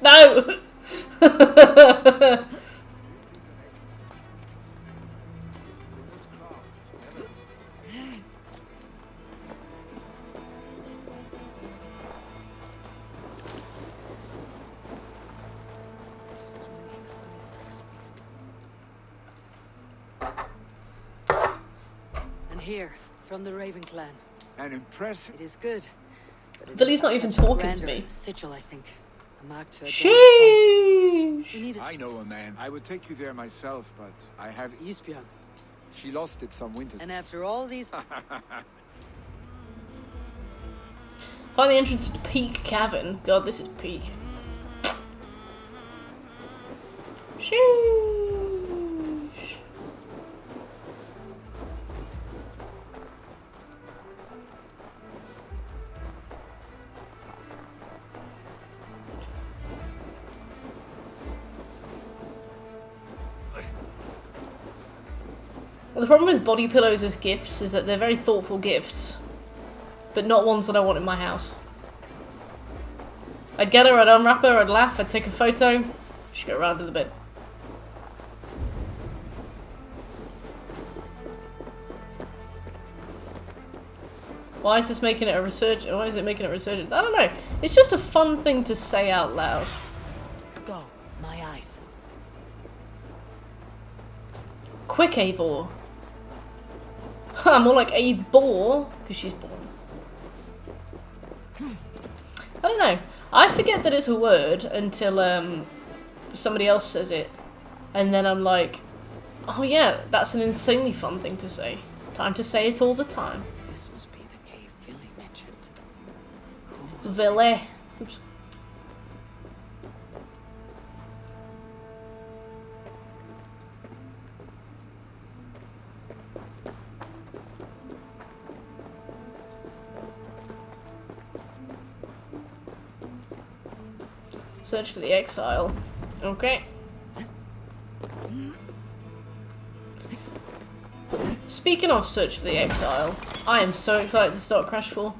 No! And here, from the Raven clan. An impressive. It is good. But it Villy's is not even such a talking to grander me. Sigil, I think. A mark to Sheesh! I know a man. I would take you there myself, but I have Eastbjorn. She lost it some winters. And after all these... Find the entrance to Peak Cavern. God, this is peak. Sheesh. Well, the problem with body pillows as gifts is that they're very thoughtful gifts, but not ones that I want in my house. I'd get her, I'd unwrap her, I'd laugh, I'd take a photo, she'd go around to the bed. Why is this making it a resurgence? Why is it making it a resurgence? I don't know. It's just a fun thing to say out loud. Go, my eyes. Quick, Eivor. More like Eivor, because she's born. I don't know. I forget that it's a word until somebody else says it. And then I'm like, oh yeah, that's an insanely fun thing to say. Time to say it all the time. This must be the cave Villy mentioned. Villy. Oops. Search for the exile. Okay. Speaking of Search for the Exile, I am so excited to start Crashfall.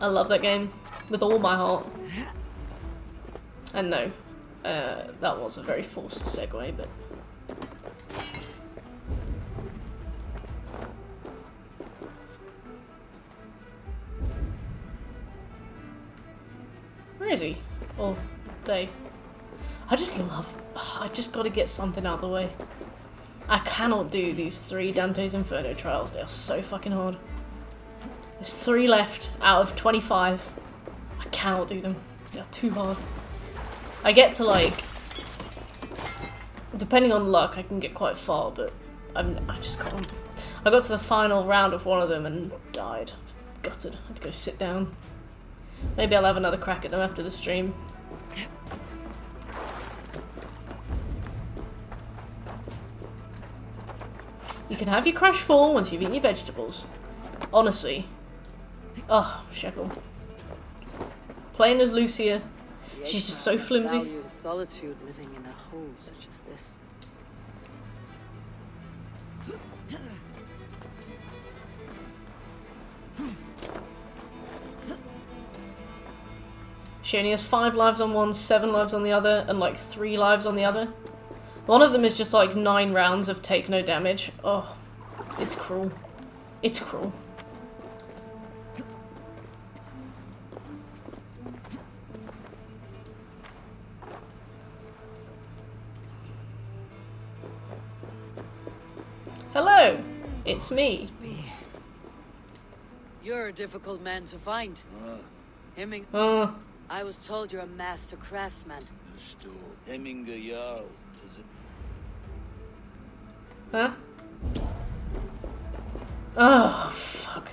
I love that game with all my heart. And no, that was a very forced segue, but... Where is he? Or they? I just gotta get something out of the way. I cannot do these 3 Dante's Inferno trials. They are so fucking hard. There's 3 left out of 25. I cannot do them. They are too hard. I get to like... Depending on luck, I can get quite far, but I just can't. I got to the final round of one of them and died. Gutted. I had to go sit down. Maybe I'll have another crack at them after the stream. You can have your Crashfall once you've eaten your vegetables. Honestly. Oh, Shekel. Playing as Lucia. She's just so flimsy. Value is solitude living in a hole such as this. She only has 5 lives on one, 7 lives on the other, and like 3 lives on the other. One of them is just like 9 rounds of take no damage. Oh, it's cruel. It's cruel. Hello, it's me. You're a difficult man to find. Hemming. I was told you're a master craftsman. Hemminger Jarl, is it? Huh? Oh, fuck.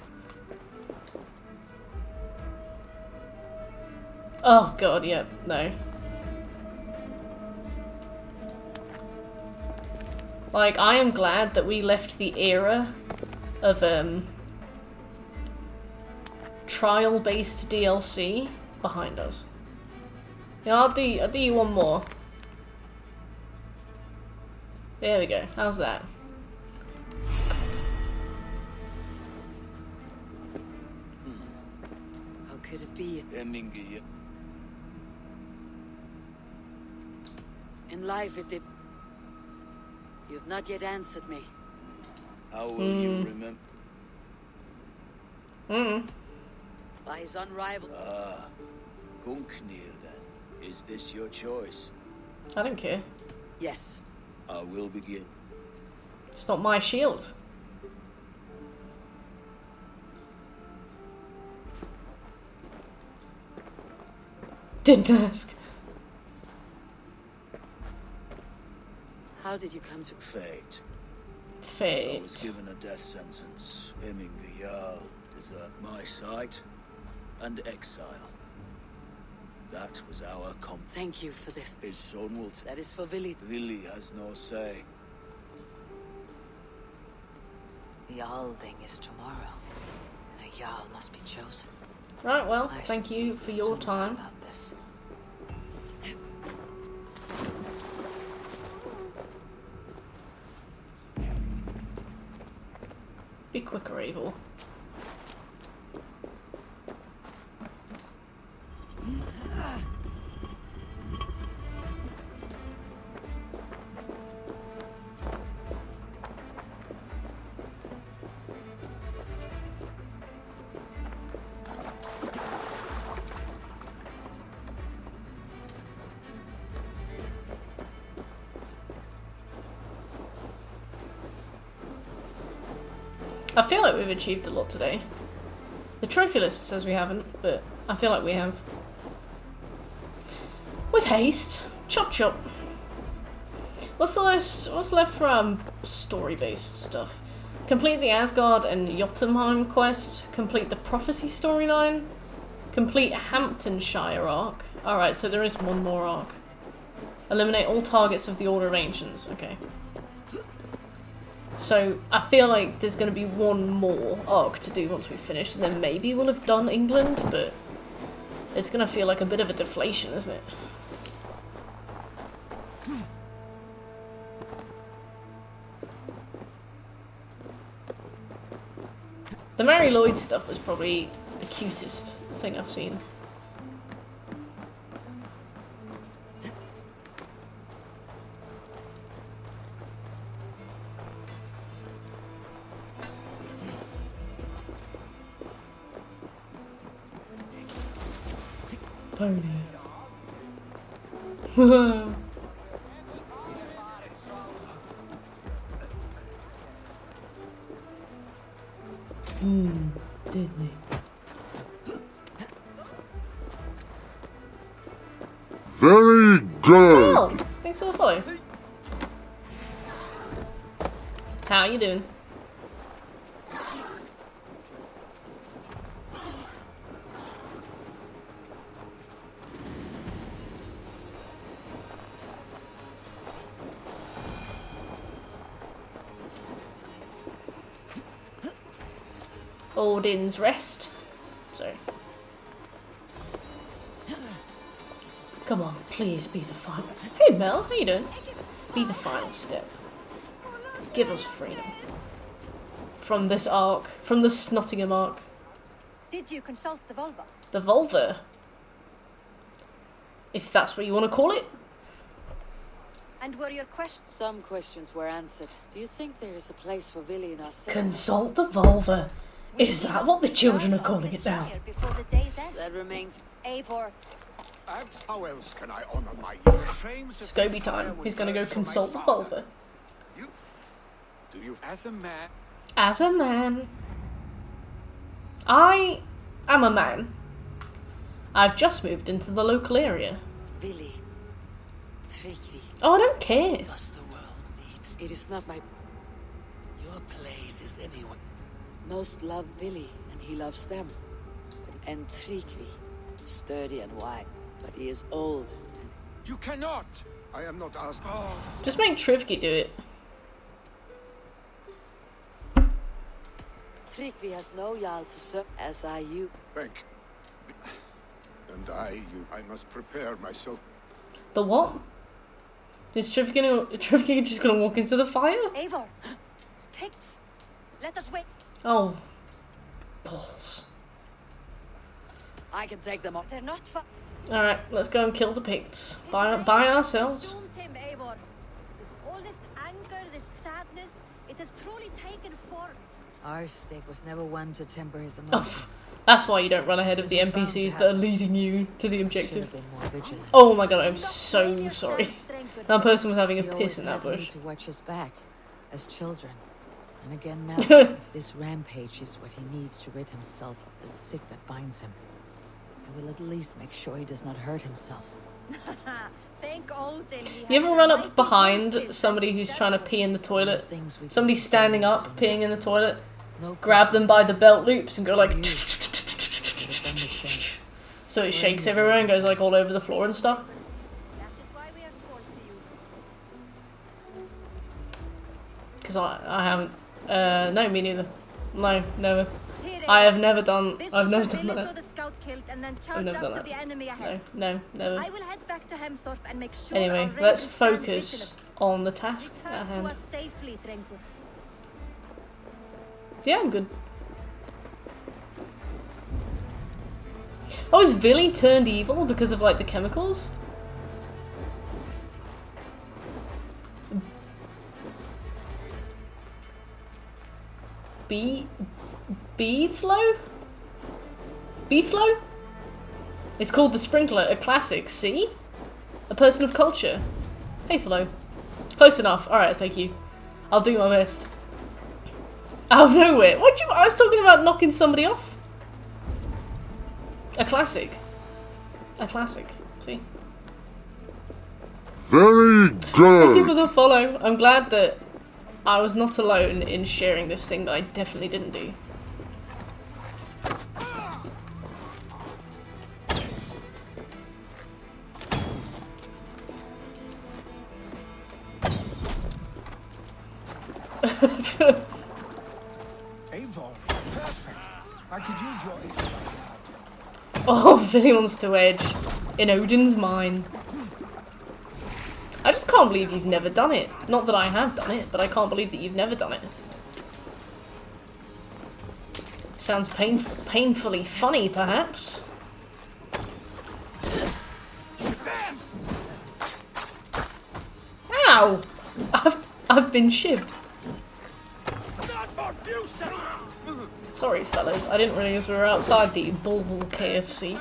Oh god, yeah, no. Like, I am glad that we left the era of, trial-based DLC behind us. Yeah, I'll do you one more. There we go. How's that? How could it be? life it did. You've not yet answered me. How will you remember? By his unrivaled... Ah, Gungnir then. Is this your choice? I don't care. Yes. I will begin. It's not my shield. Didn't ask. How did you come to... Fate. Fate. I was given a death sentence. Hemminger Jarl desert my sight and exile. That was our compact. Thank you for this. His son will... That is for Vili. Vili has no say. The Alding is tomorrow, and a Jarl must be chosen. Right, well, thank you for your time. About this. Be quicker, Evil. I feel like we've achieved a lot today. The trophy list says we haven't, but I feel like we have. With haste. Chop chop. What's the list? What's left for story-based stuff? Complete the Asgard and Jotunheim quest. Complete the Prophecy storyline. Complete Hamptonshire arc. Alright, so there is one more arc. Eliminate all targets of the Order of Ancients. Okay. So, I feel like there's going to be one more arc to do once we've finished, and then maybe we'll have done England, but it's going to feel like a bit of a deflation, isn't it? The Mary Lloyd stuff was probably the cutest thing I've seen. Pony. Didn't he? Very good. Oh, thanks for the follow. How you doing? Odin's Rest. Sorry. Come on, please be the final. Hey Mel, how you doing? Be the final step. Give us freedom. From this arc. From the Snottingham arc. Did you consult the vulva? The vulva? If that's what you want to call it. And were your questions? Some questions were answered. Do you think there is a place for Vili in our city? Consult the vulva. Is that what the children are calling it now? Before the day's end. That remains. Eivor. How else can I honor my Scobie time. He's gonna go consult the vulva. Do you as a man? As a man. I am a man. I've just moved into the local area. Vili. Tryggvi. Oh, I don't care. Does the world need? It is not my... Your place is anywhere. Most love Vili, and he loves them. And Tryggvi, sturdy and wise, but he is old. You cannot! I am not asking. Just make Trivki do it. Tryggvi has no Jarl to serve, as I you. Thank. And I must prepare myself. The what? Is Trivki just gonna walk into the fire? Eivor, pigs. Let us wait. Oh, balls. I can take them on. They're not far. Alright, let's go and kill the Picts. By ourselves. With all this anger, this sadness, it has truly taken form. Our stick was never one to temper his emotions. That's why you don't run ahead of the NPCs that are leading you to the objective. Been more vigilant. Oh my god, I'm so sorry. That person was having a piss in that bush. To watch his back, as children. And again now, if this rampage is what he needs to rid himself of the sick that binds him, I will at least make sure he does not hurt himself. Thank Odin. You ever run up behind somebody who's trying to pee in the toilet? Somebody standing up, peeing in the toilet? Grab them by the belt loops and go like... So it shakes everywhere and goes like all over the floor and stuff? Because I haven't... no, me neither. No, never. I have never done... I've never done that. I've never done that. No, never. I will head back to Hemthorpe and make sure anyway, let's focus on the task at hand. Yeah, I'm good. Oh, is Villy turned evil because of like the chemicals? Beethlo? Beethlo? It's called the Sprinkler, a classic. See? A person of culture. Hey, Thlo. Close enough. Alright, thank you. I'll do my best. Out of nowhere. What you? I was talking about knocking somebody off. A classic. A classic. See? Very good. Thank you for the follow. I'm glad that I was not alone in sharing this thing that I definitely didn't do. Avon, perfect. I could use your insight. Oh, Vinny wants to edge in Odin's mine. I just can't believe you've never done it. Not that I have done it, but I can't believe that you've never done it. Sounds painfully funny, perhaps. Ow! I've been shivved. Sorry, fellas. I didn't realise we were outside the Bulbul KFC.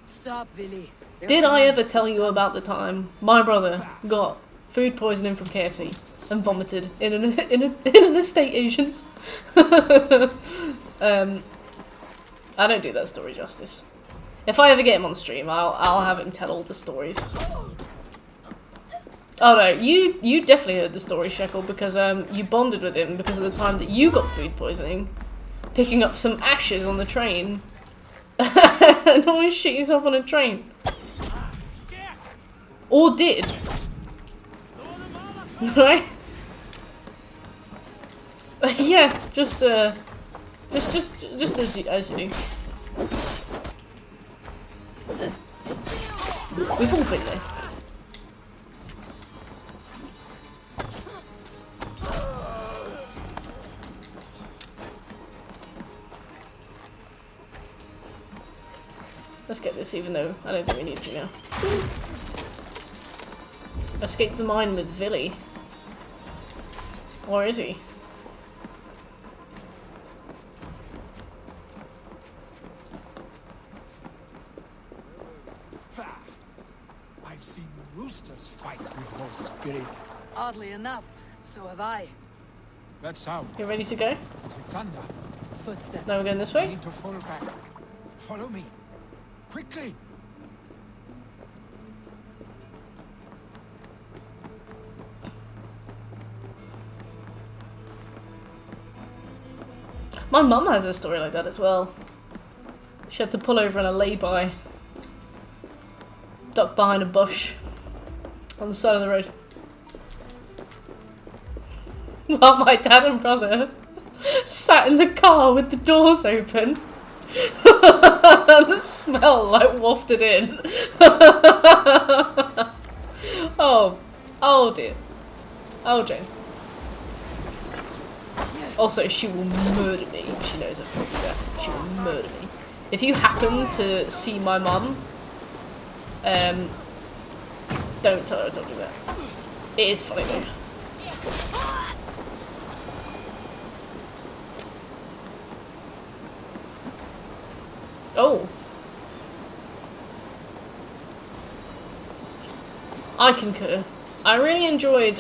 Stop, Villy. Did I ever tell you about the time my brother got food poisoning from KFC and vomited in an estate agent's? I don't do that story justice. If I ever get him on stream, I'll have him tell all the stories. Oh no, you definitely heard the story, Shekel, because you bonded with him because of the time that you got food poisoning, picking up some ashes on the train, and always shit yourself on a train. Or did. Right? Yeah, just as you do. We've all been there. Let's get this, even though I don't think we need to now. Escape the mine with Villy. Or is he? I've seen roosters fight with more spirit. Oddly enough, so have I. That sound. You ready to go? Is it thunder? Footsteps. Now we're going this way? I need to fall back. Follow me. Quickly. My mum has a story like that as well. She had to pull over in a lay-by. Duck behind a bush. On the side of the road. While my dad and brother sat in the car with the doors open. And the smell like wafted in. Oh dear. Oh Jane. Also, she will murder me if she knows I've told you that. She will murder me. If you happen to see my mum, don't tell her I told you that. It is funny though. Oh. I concur. I really enjoyed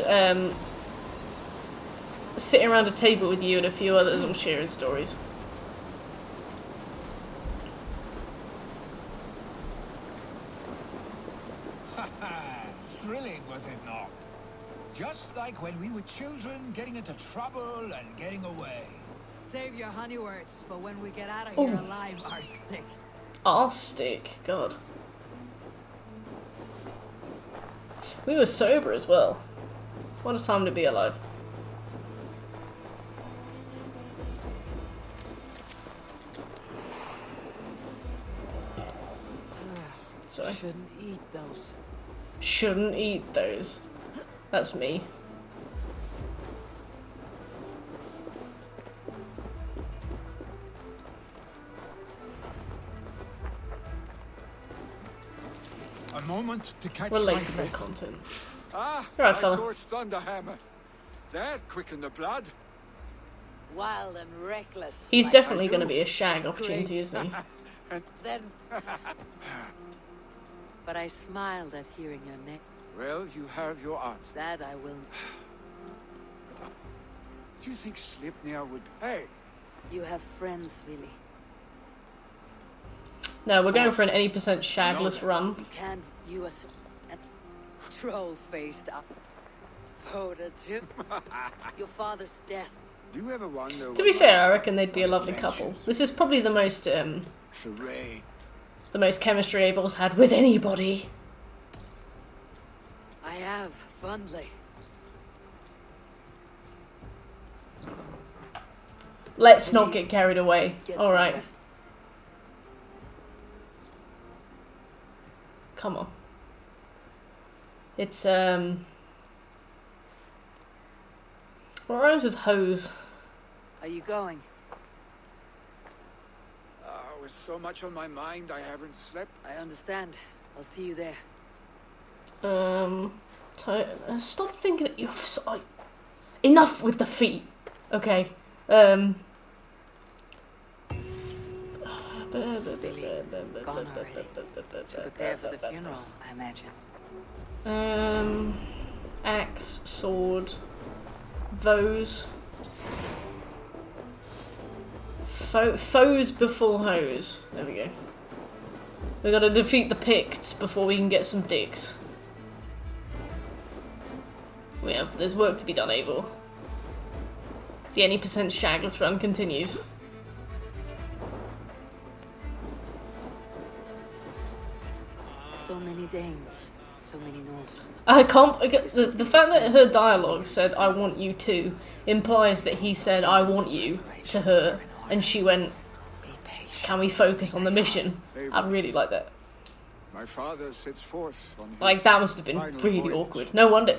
sitting around a table with you and a few others all sharing stories. Thrilling, was it not? Just like when we were children, getting into trouble and getting away. Save your honey words for when we get out of here alive, Arstick. Arstick, God. We were sober as well. What a time to be alive. Sorry. Shouldn't eat those. Shouldn't eat those. That's me. A moment to catch Relatable my content. Ah, Right, my fella. sword's thunderhammer. That quickened the blood. Wild and reckless. He's like definitely I going to do. be a shag opportunity, isn't he? Then. But I smiled at hearing your name. Well, you have your answer. That I will. Do you think Sleipnir would... Hey! You have friends, really. No, we're going for an 80% shagless run. You can't view us and troll-faced up. Voted to your father's death. Do you ever wonder... To be fair, I reckon they'd be a lovely couple. This is probably the most chemistry Avel's had with anybody. I have, fondly. Let's not get carried away. Alright. Come on. It's, what rhymes with hose? Are you going? With so much on my mind, I haven't slept. I understand. I'll see you there. Stop thinking that you're enough with the feet. Okay. Billy, gone already. To prepare for the funeral, I imagine. Axe, sword, Vose. Foes before hose. There we go. We gotta defeat the Picts before we can get some dicks. There's work to be done, Abel. The 80% shagless run continues. So many Danes, so many Norse. I can't. The fact that her dialogue said "I want you to" implies that he said "I want you" to her, and she went, "Can we focus on the mission?" I really like that. My father sits forth on Like that must have been really awkward. No wonder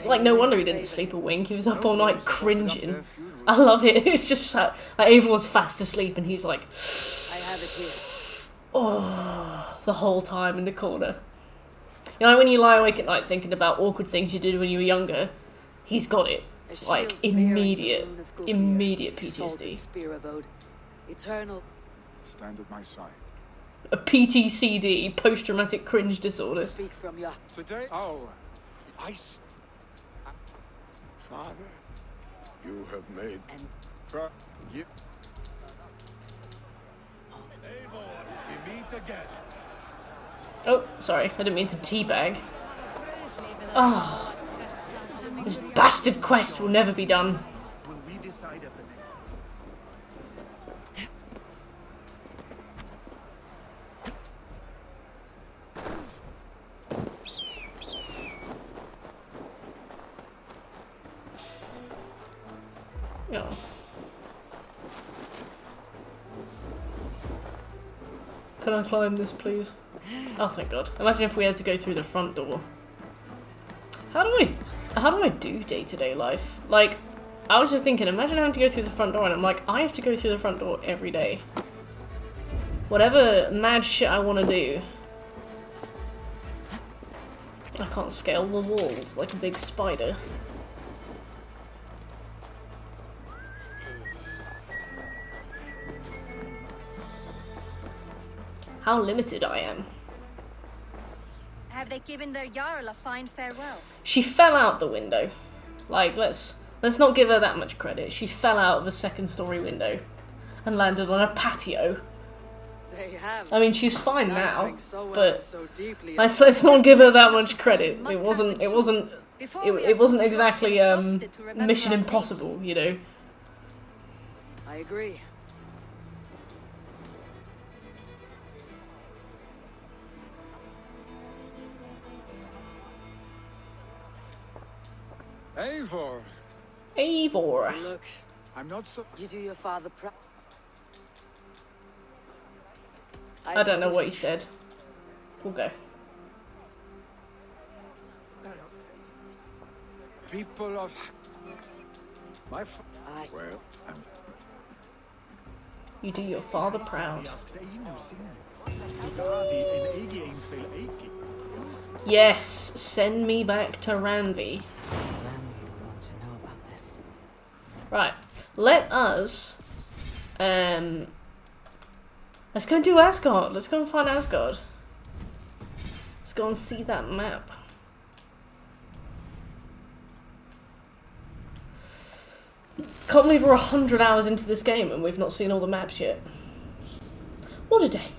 he didn't sleep a wink. He was up all night cringing. I love it. It's just like Ava was fast asleep, and he's like, I have it here. oh, the whole time in the corner. You know, when you lie awake at night thinking about awkward things you did when you were younger, he's got it. Like immediate PTSD. Spear of Ode. Eternal. Stand at my side. A PTCD, post-traumatic cringe disorder. Speak from your... Today? Oh, Father, you have made... You... We meet again. Oh, sorry, I didn't mean to teabag. Oh, this bastard quest will never be done. Will we decide at the next... Oh. Can I climb this, please? Oh, thank God. Imagine if we had to go through the front door. How do I do day-to-day life? Like, I was just thinking, imagine having to go through the front door, and I'm like, I have to go through the front door every day. Whatever mad shit I want to do. I can't scale the walls like a big spider. How limited I am. Have they given their Jarl a fine farewell? She fell out the window. Like, let's not give her that much credit. She fell out of a second-story window and landed on a patio. They have. I mean, she's fine now, So well, but so deeply let's not give her that much credit. It wasn't exactly Mission Impossible, you know. I agree. Eivor. Eivor. Look, I'm not so. You do your father proud. I don't know what he said. We'll go. People of my well, You do your father proud. Yes, send me back to Ranvi. Want to know about this. Right, let us. Let's go and do Asgard. Let's go and find Asgard. Let's go and see that map. Can't believe we're 100 hours into this game and we've not seen all the maps yet. What a day.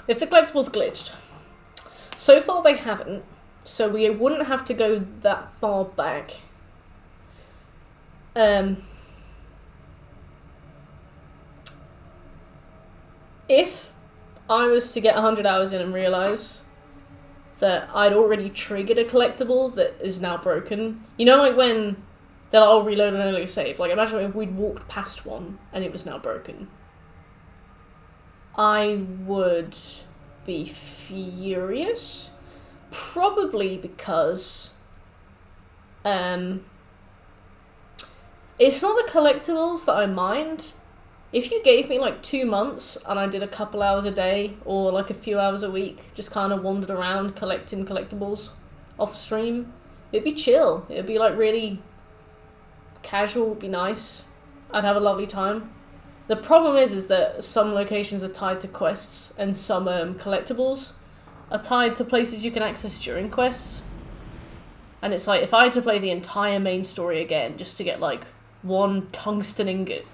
If the collectible's glitched. So far they haven't, so we wouldn't have to go that far back. If I was to get 100 hours in and realise that I'd already triggered a collectible that is now broken, you know, like when they'll all reload an earlier save, like imagine if we'd walked past one and it was now broken. I would be furious, probably because it's not the collectibles that I mind. If you gave me like 2 months and I did a couple hours a day or like a few hours a week, just kind of wandered around collecting collectibles off stream, it'd be chill. It'd be like really casual, it'd be nice. I'd have a lovely time. The problem is that some locations are tied to quests and some collectibles are tied to places you can access during quests. And it's like, if I had to play the entire main story again just to get like one tungsten ingot,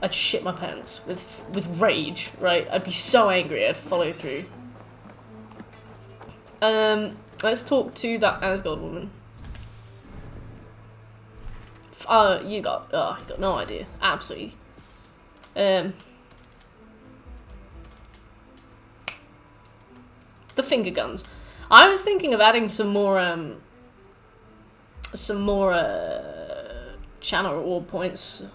I'd shit my pants with rage, right? I'd be so angry I'd follow through. Let's talk to that Asgard woman. You got no idea. Absolutely. The finger guns. I was thinking of adding some more channel reward points.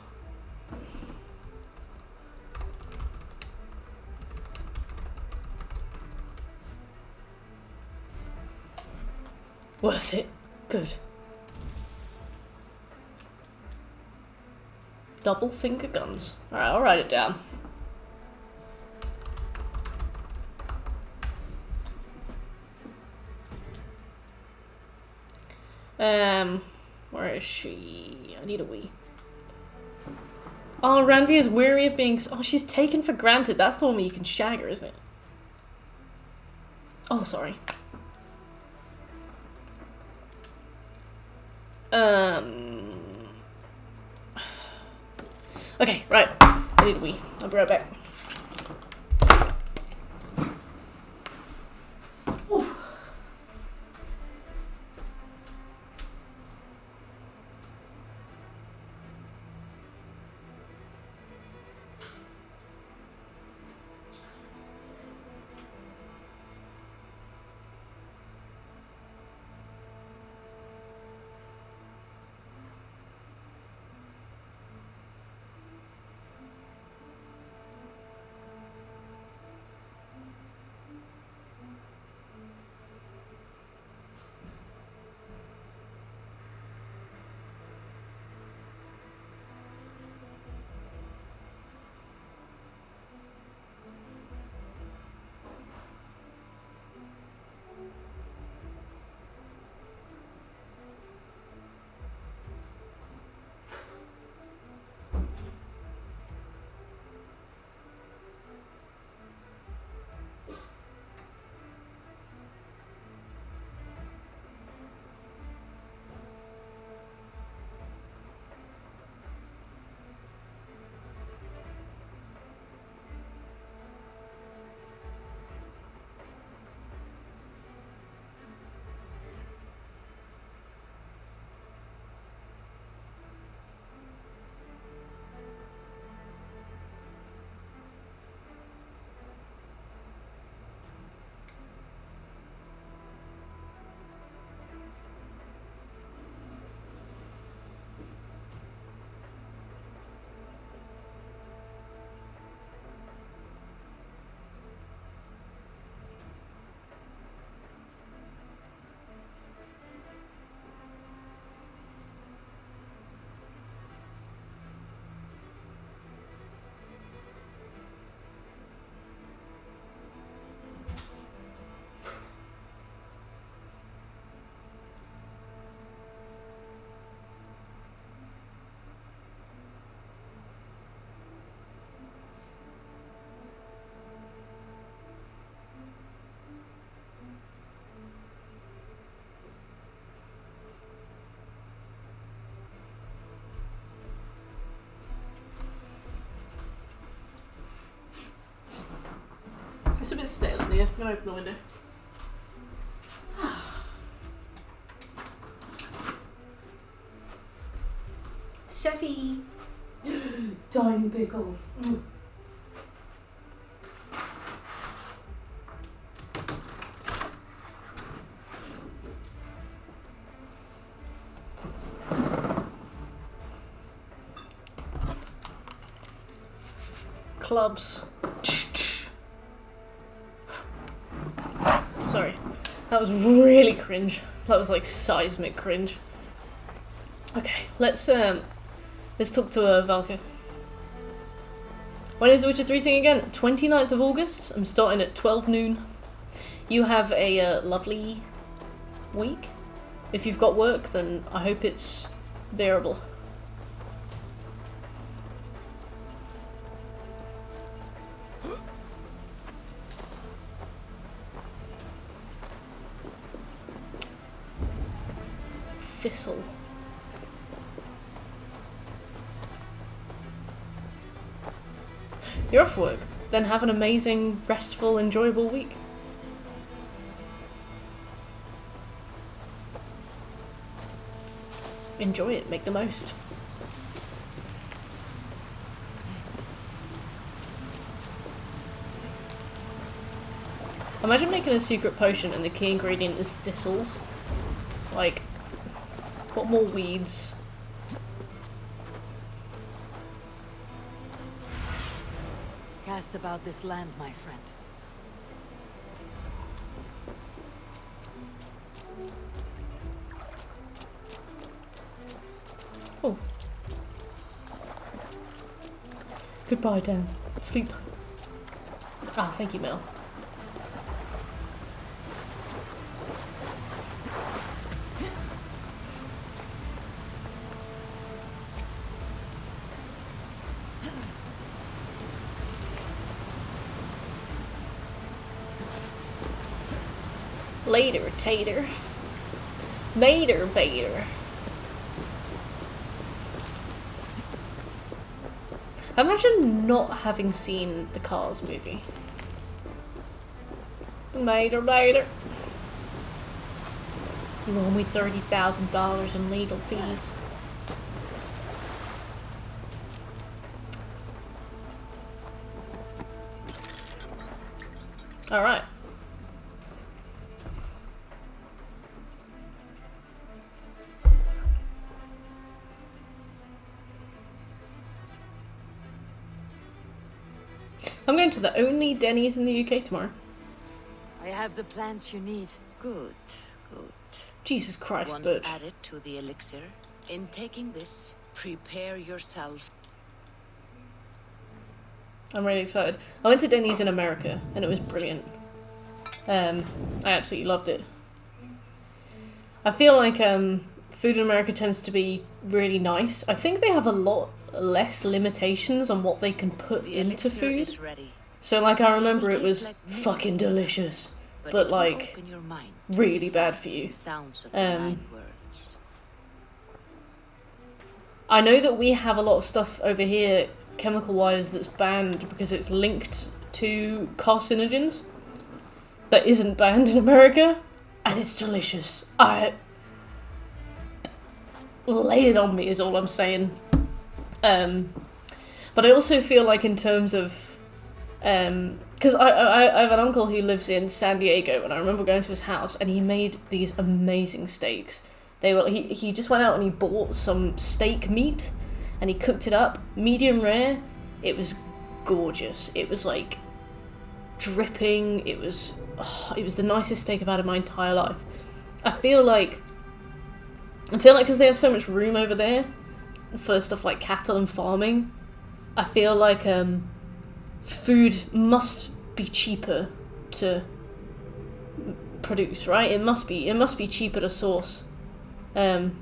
Worth it. Good. Double finger guns. Alright, I'll write it down. Where is she? I need a wee. Oh, Ranvi is weary of being... Oh, she's taken for granted. That's the one where you can shag her, isn't it? Oh, sorry. Okay, right. I need a wee. I'll be right back. Ooh. It's a bit stale in here. I'm gonna open the window. Chefy! Tiny pickle. Mm. Clubs. Sorry. That was really cringe. That was like seismic cringe. Okay, let's talk to Valka. When is the Witcher 3 thing again? 29th of August. I'm starting at 12 noon. You have a lovely week. If you've got work, then I hope it's bearable. Thistle. You're off work. Then have an amazing, restful, enjoyable week. Enjoy it. Make the most. Imagine making a secret potion and the key ingredient is thistles. Like, what more weeds? Cast about this land, my friend. Oh. Goodbye, Dan. Sleep. Ah, thank you, Mel. Later, tater. Mater, bater. Imagine not having seen the Cars movie. Mater, bater. You owe me $30,000 in legal fees. Alright. I'm going to the only Denny's in the UK tomorrow. I have the plants you need. Good, good. Jesus Christ, Once Butch. added to the elixir, in taking this, prepare yourself. I'm really excited. I went to Denny's in America and it was brilliant. I absolutely loved it. I feel like food in America tends to be really nice. I think they have a lot less limitations on what they can put into food. So like I remember it was fucking delicious, but like really bad for you. I know that we have a lot of stuff over here chemical wise that's banned because it's linked to carcinogens that isn't banned in America, and it's delicious. Lay it on me is all I'm saying. But I also feel like in terms of, because I have an uncle who lives in San Diego, and I remember going to his house and he made these amazing steaks. He just went out and he bought some steak meat and he cooked it up medium rare. It was gorgeous. It was like dripping. It was the nicest steak I've had in my entire life. I feel like because they have so much room over there for stuff like cattle and farming, I feel like food must be cheaper to produce, right? It must be cheaper to source. And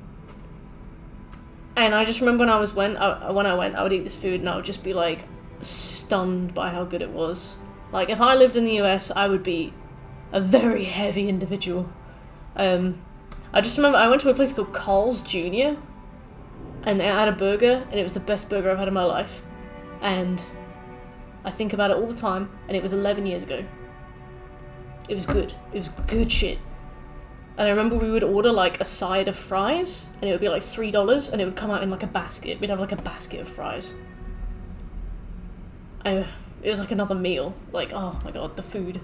I just remember when I went, I would eat this food and I would just be like stunned by how good it was. Like if I lived in the US, I would be a very heavy individual. I just remember I went to a place called Carl's Jr. and they had a burger and it was the best burger I've had in my life. And I think about it all the time, and it was 11 years ago. It was good. It was good shit. And I remember we would order like a side of fries, and it would be like $3, and it would come out in like a basket. We'd have like a basket of fries. It was like another meal. Like, oh my god, the food.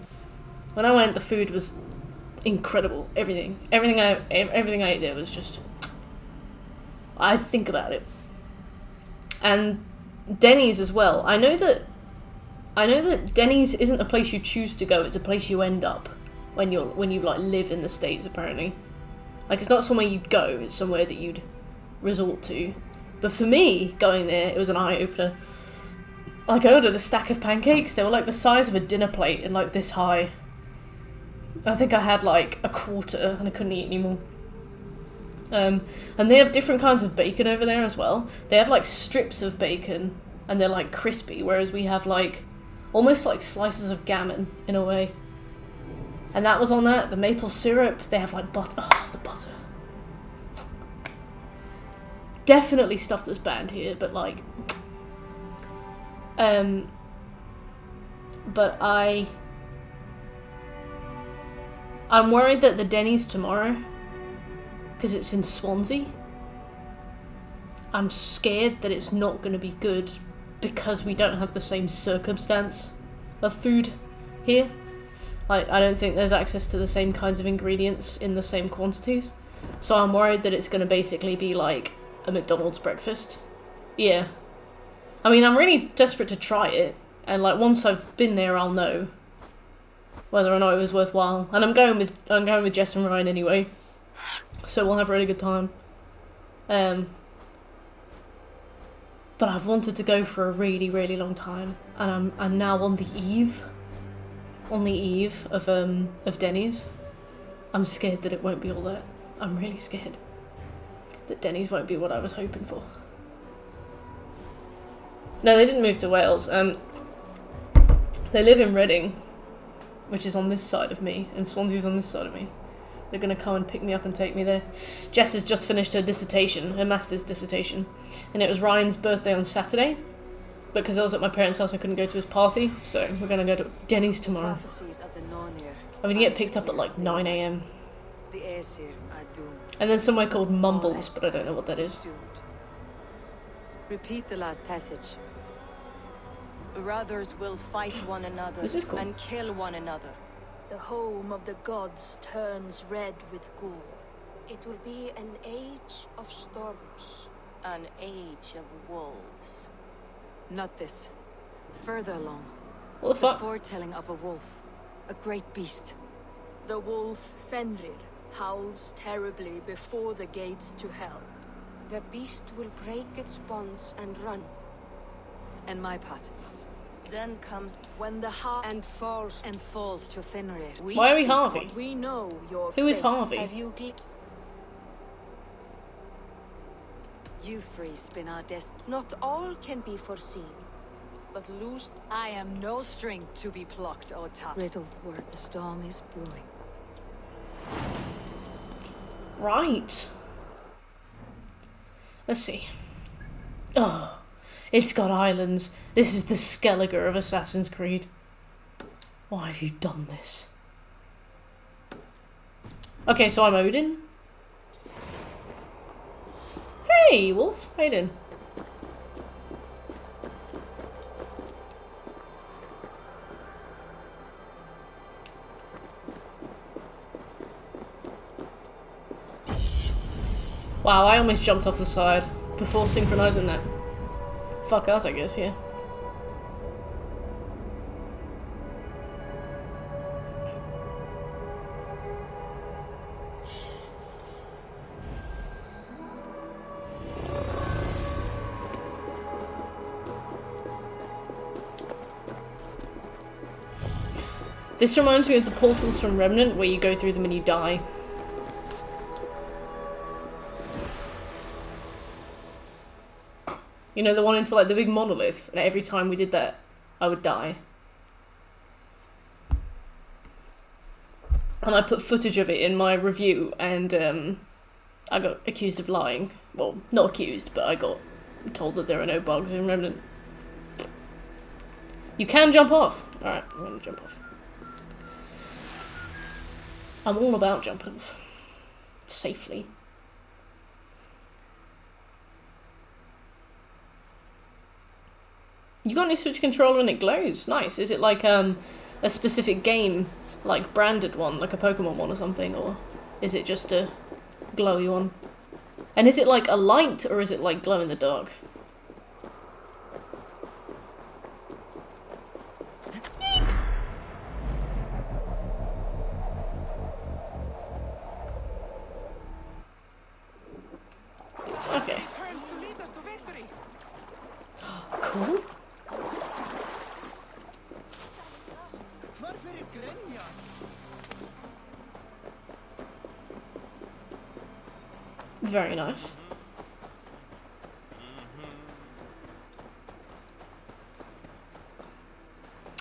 When I went, the food was incredible. Everything I ate there was just, I think about it. And Denny's as well. I know that Denny's isn't a place you choose to go, it's a place you end up when you like live in the States, apparently. Like, it's not somewhere you'd go, it's somewhere that you'd resort to. But for me, going there, it was an eye-opener. Like, I ordered a stack of pancakes, they were like the size of a dinner plate and like this high. I think I had like a quarter and I couldn't eat anymore. And they have different kinds of bacon over there as well. They have like strips of bacon and they're like crispy, whereas we have like almost like slices of gammon in a way. And that was on that. The maple syrup, they have like butter. Oh, the butter. Definitely stuff that's banned here, but like... But I'm worried that the Denny's tomorrow, because it's in Swansea, I'm scared that it's not going to be good because we don't have the same circumstance of food here. Like, I don't think there's access to the same kinds of ingredients in the same quantities. So I'm worried that it's going to basically be like a McDonald's breakfast. Yeah. I mean, I'm really desperate to try it, and like once I've been there, I'll know whether or not it was worthwhile. And I'm going with Jess and Ryan anyway, so we'll have a really good time. But I've wanted to go for a really, really long time, and I'm now on the eve of Denny's. I'm scared that it won't be all that. I'm really scared that Denny's won't be what I was hoping for. No, they didn't move to Wales. They live in Reading, which is on this side of me, and Swansea's on this side of me. They're going to come and pick me up and take me there. Jess has just finished her dissertation, her master's dissertation, and it was Ryan's birthday on Saturday. Because I was at my parents' house, I couldn't go to his party, so we're going to go to Denny's tomorrow. I'm going to get picked up at like 9 AM. And then somewhere called Mumbles, but I don't know what that is. Repeat the last passage. Brothers will fight one another and kill one another. The home of the gods turns red with gore. It will be an age of storms. An age of wolves. Not this. Further along. What the fuck? The foretelling of a wolf. A great beast. The wolf Fenrir howls terribly before the gates to hell. The beast will break its bonds and run. And my part. Then comes when the heart and falls to Fenrir. Why are we Harvey? We know your Who is Harvey? Have you freeze been our destiny. Not all can be foreseen, but loose. I am no string to be plucked or tapped. Riddled word, the storm is brewing. Right. Let's see. Oh, it's got islands. This is the Skellige of Assassin's Creed. Why have you done this? Okay, so I'm Odin. Hey, Wolf. How you doing? Wow, I almost jumped off the side before synchronizing that. Fuck us, I guess, yeah. This reminds me of the portals from Remnant where you go through them and you die. You know, the one into like the big monolith, and every time we did that, I would die. And I put footage of it in my review, and I got accused of lying. Well, not accused, but I got told that there are no bugs in Remnant. You can jump off. Alright, I'm gonna jump off. I'm all about jumping safely. You got any Switch controller and it glows? Nice. Is it like a specific game, like branded one, like a Pokemon one or something, or is it just a glowy one? And is it like a light or is it like glow in the dark? Yeet. Okay. Cool. Very nice.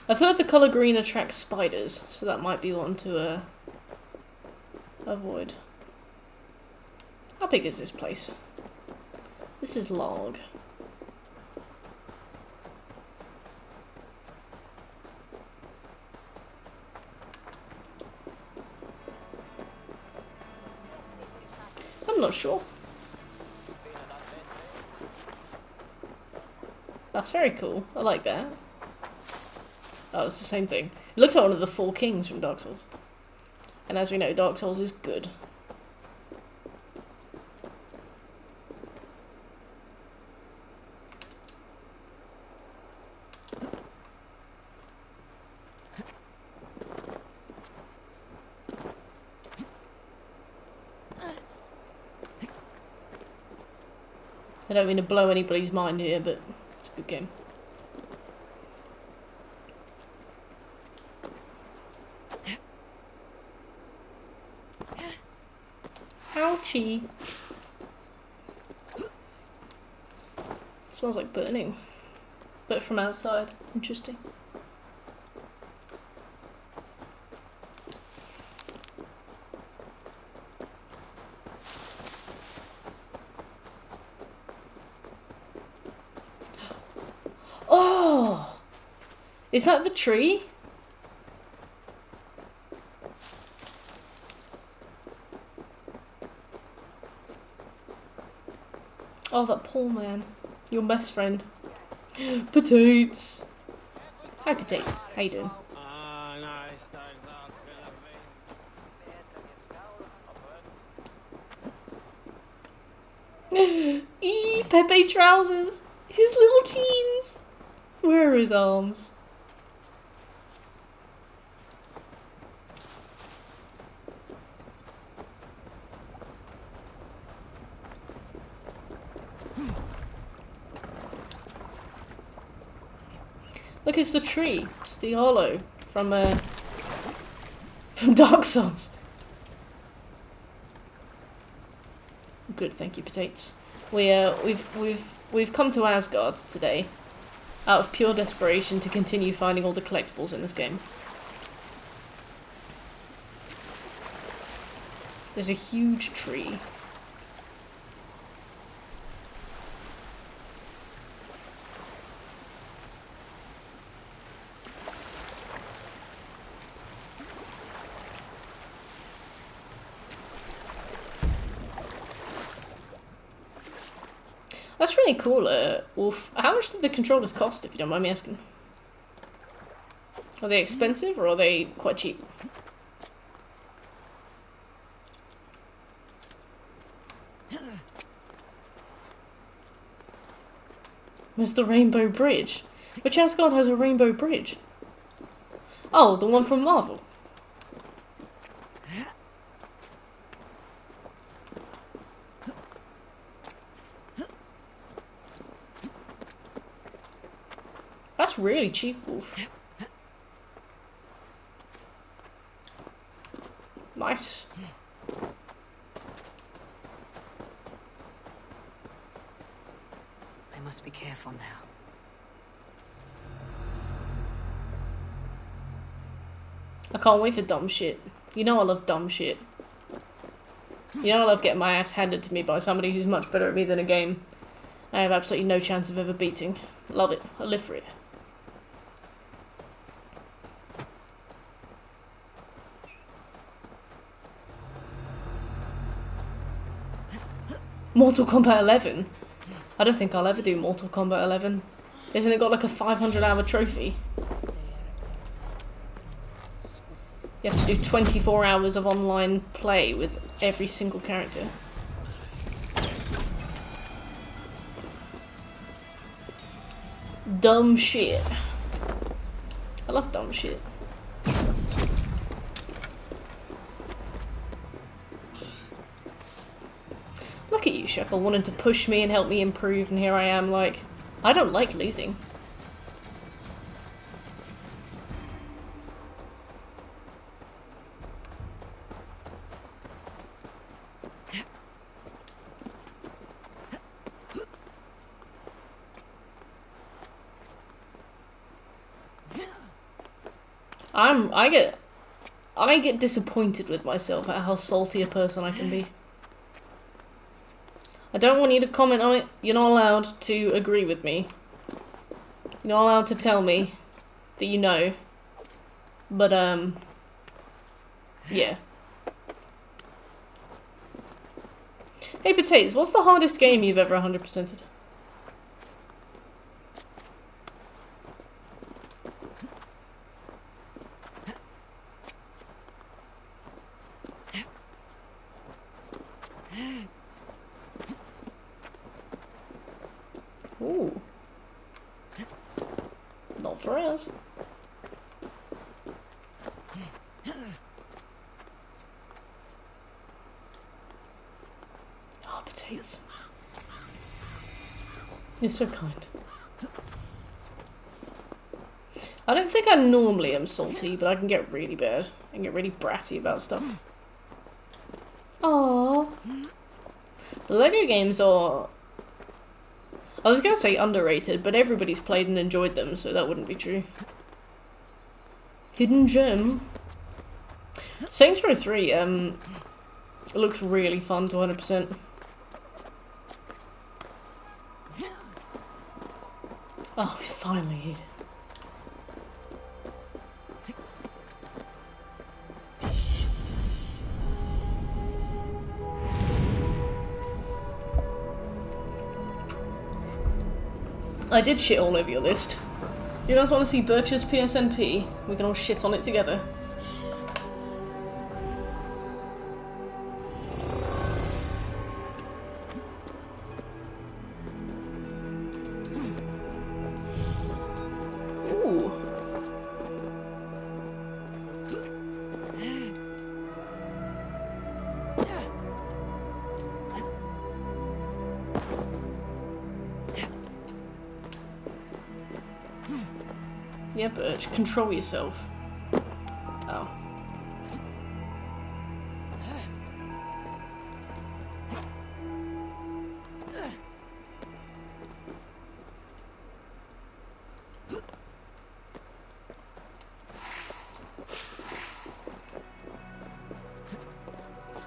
I've heard the colour green attracts spiders, so that might be one to avoid. How big is this place? This is log. I'm not sure. That's very cool. I like that. Oh, it's the same thing. It looks like one of the 4 kings from Dark Souls. And as we know, Dark Souls is good. I don't mean to blow anybody's mind here, but it's a good game. Ouchie. Smells like burning, but from outside. Interesting. Oh! Is that the tree? Oh, that poor man. Your best friend. Potatoes! Hi, Potatoes. How you doing? Eee, Pepe trousers! His little jeans! Where are his arms? Look, it's the tree. It's the hollow from Dark Souls. Good, thank you, Potatoes. We've come to Asgard today, out of pure desperation to continue finding all the collectibles in this game. There's a huge tree. That's really cool, Wolf. How much did the controllers cost, if you don't mind me asking? Are they expensive, or are they quite cheap? There's the Rainbow Bridge. Which Asgard has a Rainbow Bridge? Oh, the one from Marvel. That's really cheap, Wolf. Nice. I must be careful now. I can't wait for dumb shit. You know I love dumb shit. You know I love getting my ass handed to me by somebody who's much better at me than a game I have absolutely no chance of ever beating. Love it. I live for it. Mortal Kombat 11? I don't think I'll ever do Mortal Kombat 11. Isn't it got like a 500-hour trophy? You have to do 24 hours of online play with every single character. Dumb shit. I love dumb shit. Look at you, Shekel, wanting to push me and help me improve, and here I am like, I don't like losing. I get disappointed with myself at how salty a person I can be. I don't want you to comment on it. You're not allowed to agree with me. You're not allowed to tell me that you know. But, yeah. Hey, Potatoes, what's the hardest game you've ever 100%ed? Ooh. Not for us. Oh, potatoes. You're so kind. I don't think I normally am salty, but I can get really bad. I can get really bratty about stuff. Aww. The Lego games are... I was gonna say underrated, but everybody's played and enjoyed them, so that wouldn't be true. Hidden Gem. Saints Row 3, it looks really fun to 100%. Oh, we're finally here. I did shit all over your list. You guys want to see Birch's PSNP? We can all shit on it together. Ooh. Yeah, Birch, control yourself. Oh.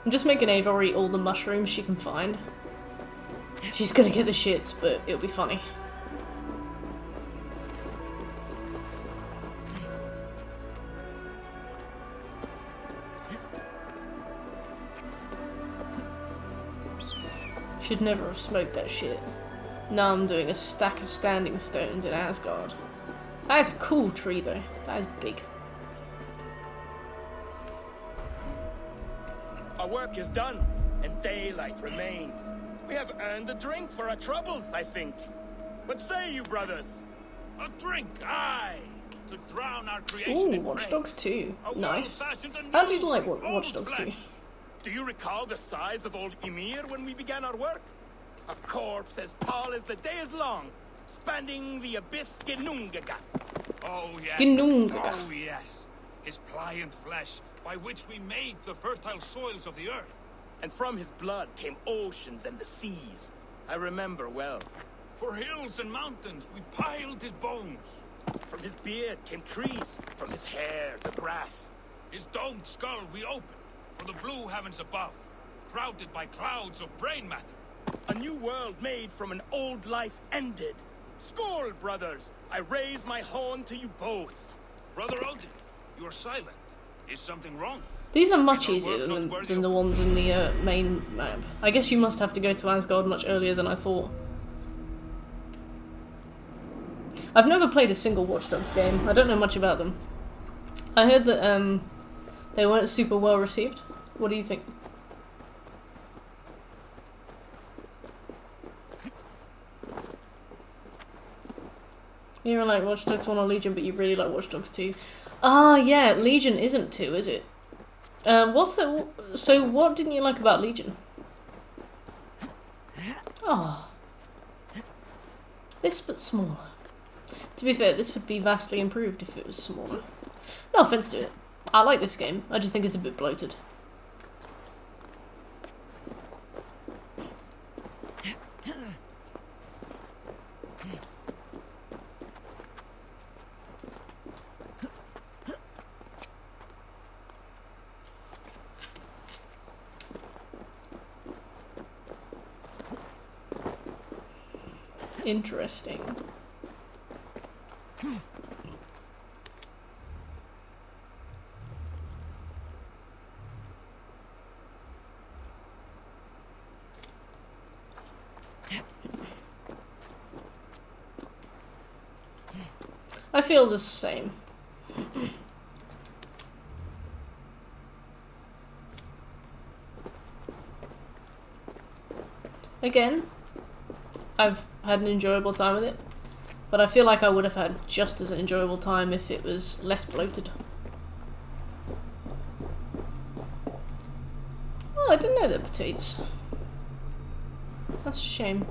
I'm just making Ava eat all the mushrooms she can find. She's gonna get the shits, but it'll be funny. Should never have smoked that shit. Now I'm doing a stack of standing stones in Asgard. That is a cool tree though. That is big. Our work is done, and daylight remains. We have earned a drink for our troubles, I think. What say you, brothers? A drink, aye! To drown our creation Ooh, in Watch rain. Dogs 2. A Nice. well-fashioned and How do you new like old Watch Dogs 2? flesh. Do you recall the size of old Ymir when we began our work? A corpse as tall as the day is long, spanning the abyss Ginnungagap. Oh yes. Ginnungagap. Oh yes. His pliant flesh, by which we made the fertile soils of the earth. And from his blood came oceans and the seas. I remember well. For hills and mountains we piled his bones. From his beard came trees, from his hair the grass. His domed skull we opened for the blue heavens above, crowded by clouds of brain matter. A new world made from an old life ended. Skål, brothers! I raise my horn to you both. Brother Odin, you are silent. Is something wrong? These are much easier than the ones in the main map. I guess you must have to go to Asgard much earlier than I thought. I've never played a single Watch Dogs game. I don't know much about them. I heard that they weren't super well received. What do you think? You don't like Watch Dogs 1 or Legion, but you really like Watch Dogs 2. Ah, yeah, Legion isn't 2, is it? So what didn't you like about Legion? Oh. This but smaller. To be fair, this would be vastly improved if it was smaller. No offense to it. I like this game. I just think it's a bit bloated. Interesting. I feel the same. Again, I've had an enjoyable time with it, but I feel like I would have had just as an enjoyable time if it was less bloated. Oh, I didn't know they're potatoes. That's a shame.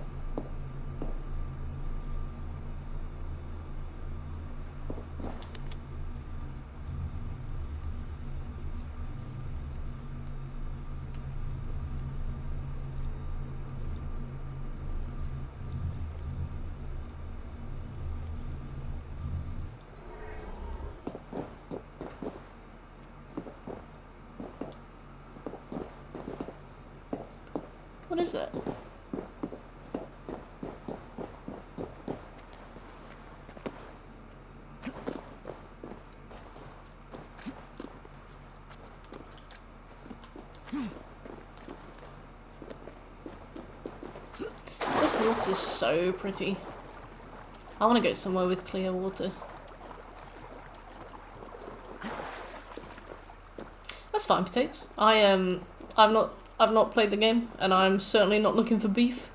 What is that? This water's so pretty. I want to go somewhere with clear water. That's fine, potatoes. I've not played the game, and I'm certainly not looking for beef.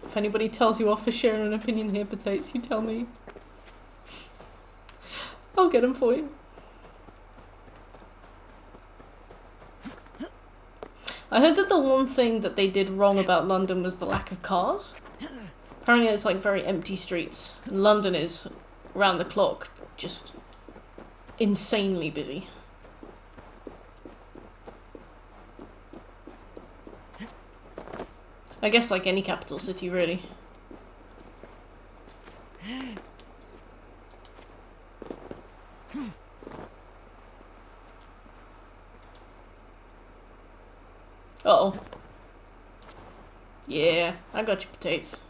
If anybody tells you off for sharing an opinion here, potatoes, you tell me. I'll get them for you. I heard that the one thing that they did wrong about London was the lack of cars. Apparently it's like very empty streets. London is, round the clock, just insanely busy. I guess like any capital city, really. Uh-oh. Yeah, I got you, potatoes.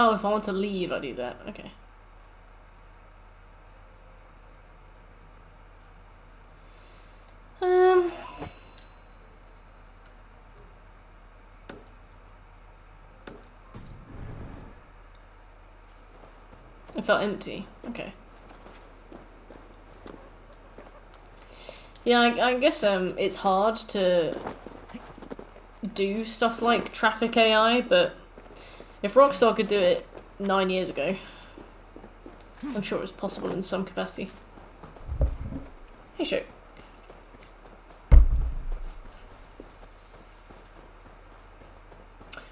Oh, if I want to leave, I do that. Okay. It felt empty. Okay. Yeah, I guess it's hard to do stuff like traffic AI, but if Rockstar could do it 9 years ago, I'm sure it's possible in some capacity. Hey, show.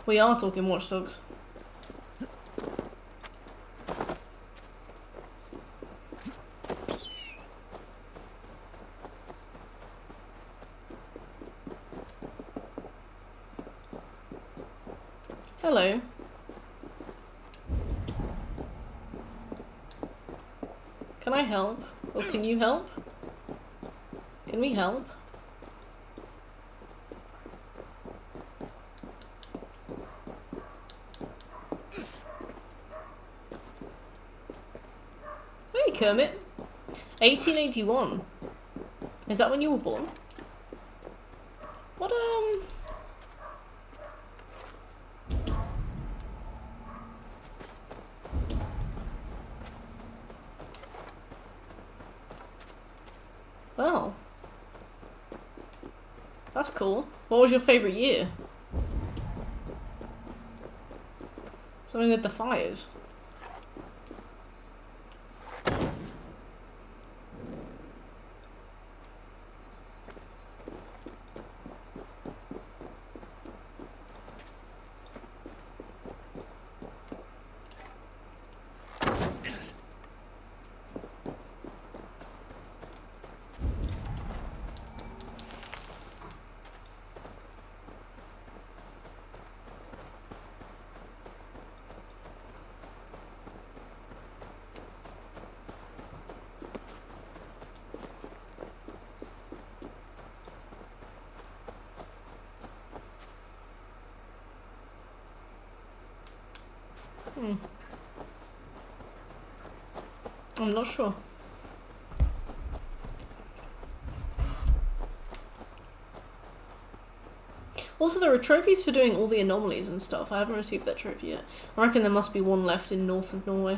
We are talking Watch Dogs. Hello. Can I help? Or can you help? Can we help? Hey Kermit. 1881. Is that when you were born? What Well, that's cool. What was your favourite year? Something with the fires. I'm not sure. Also, there are trophies for doing all the anomalies and stuff. I haven't received that trophy yet. I reckon there must be one left in north of Norway.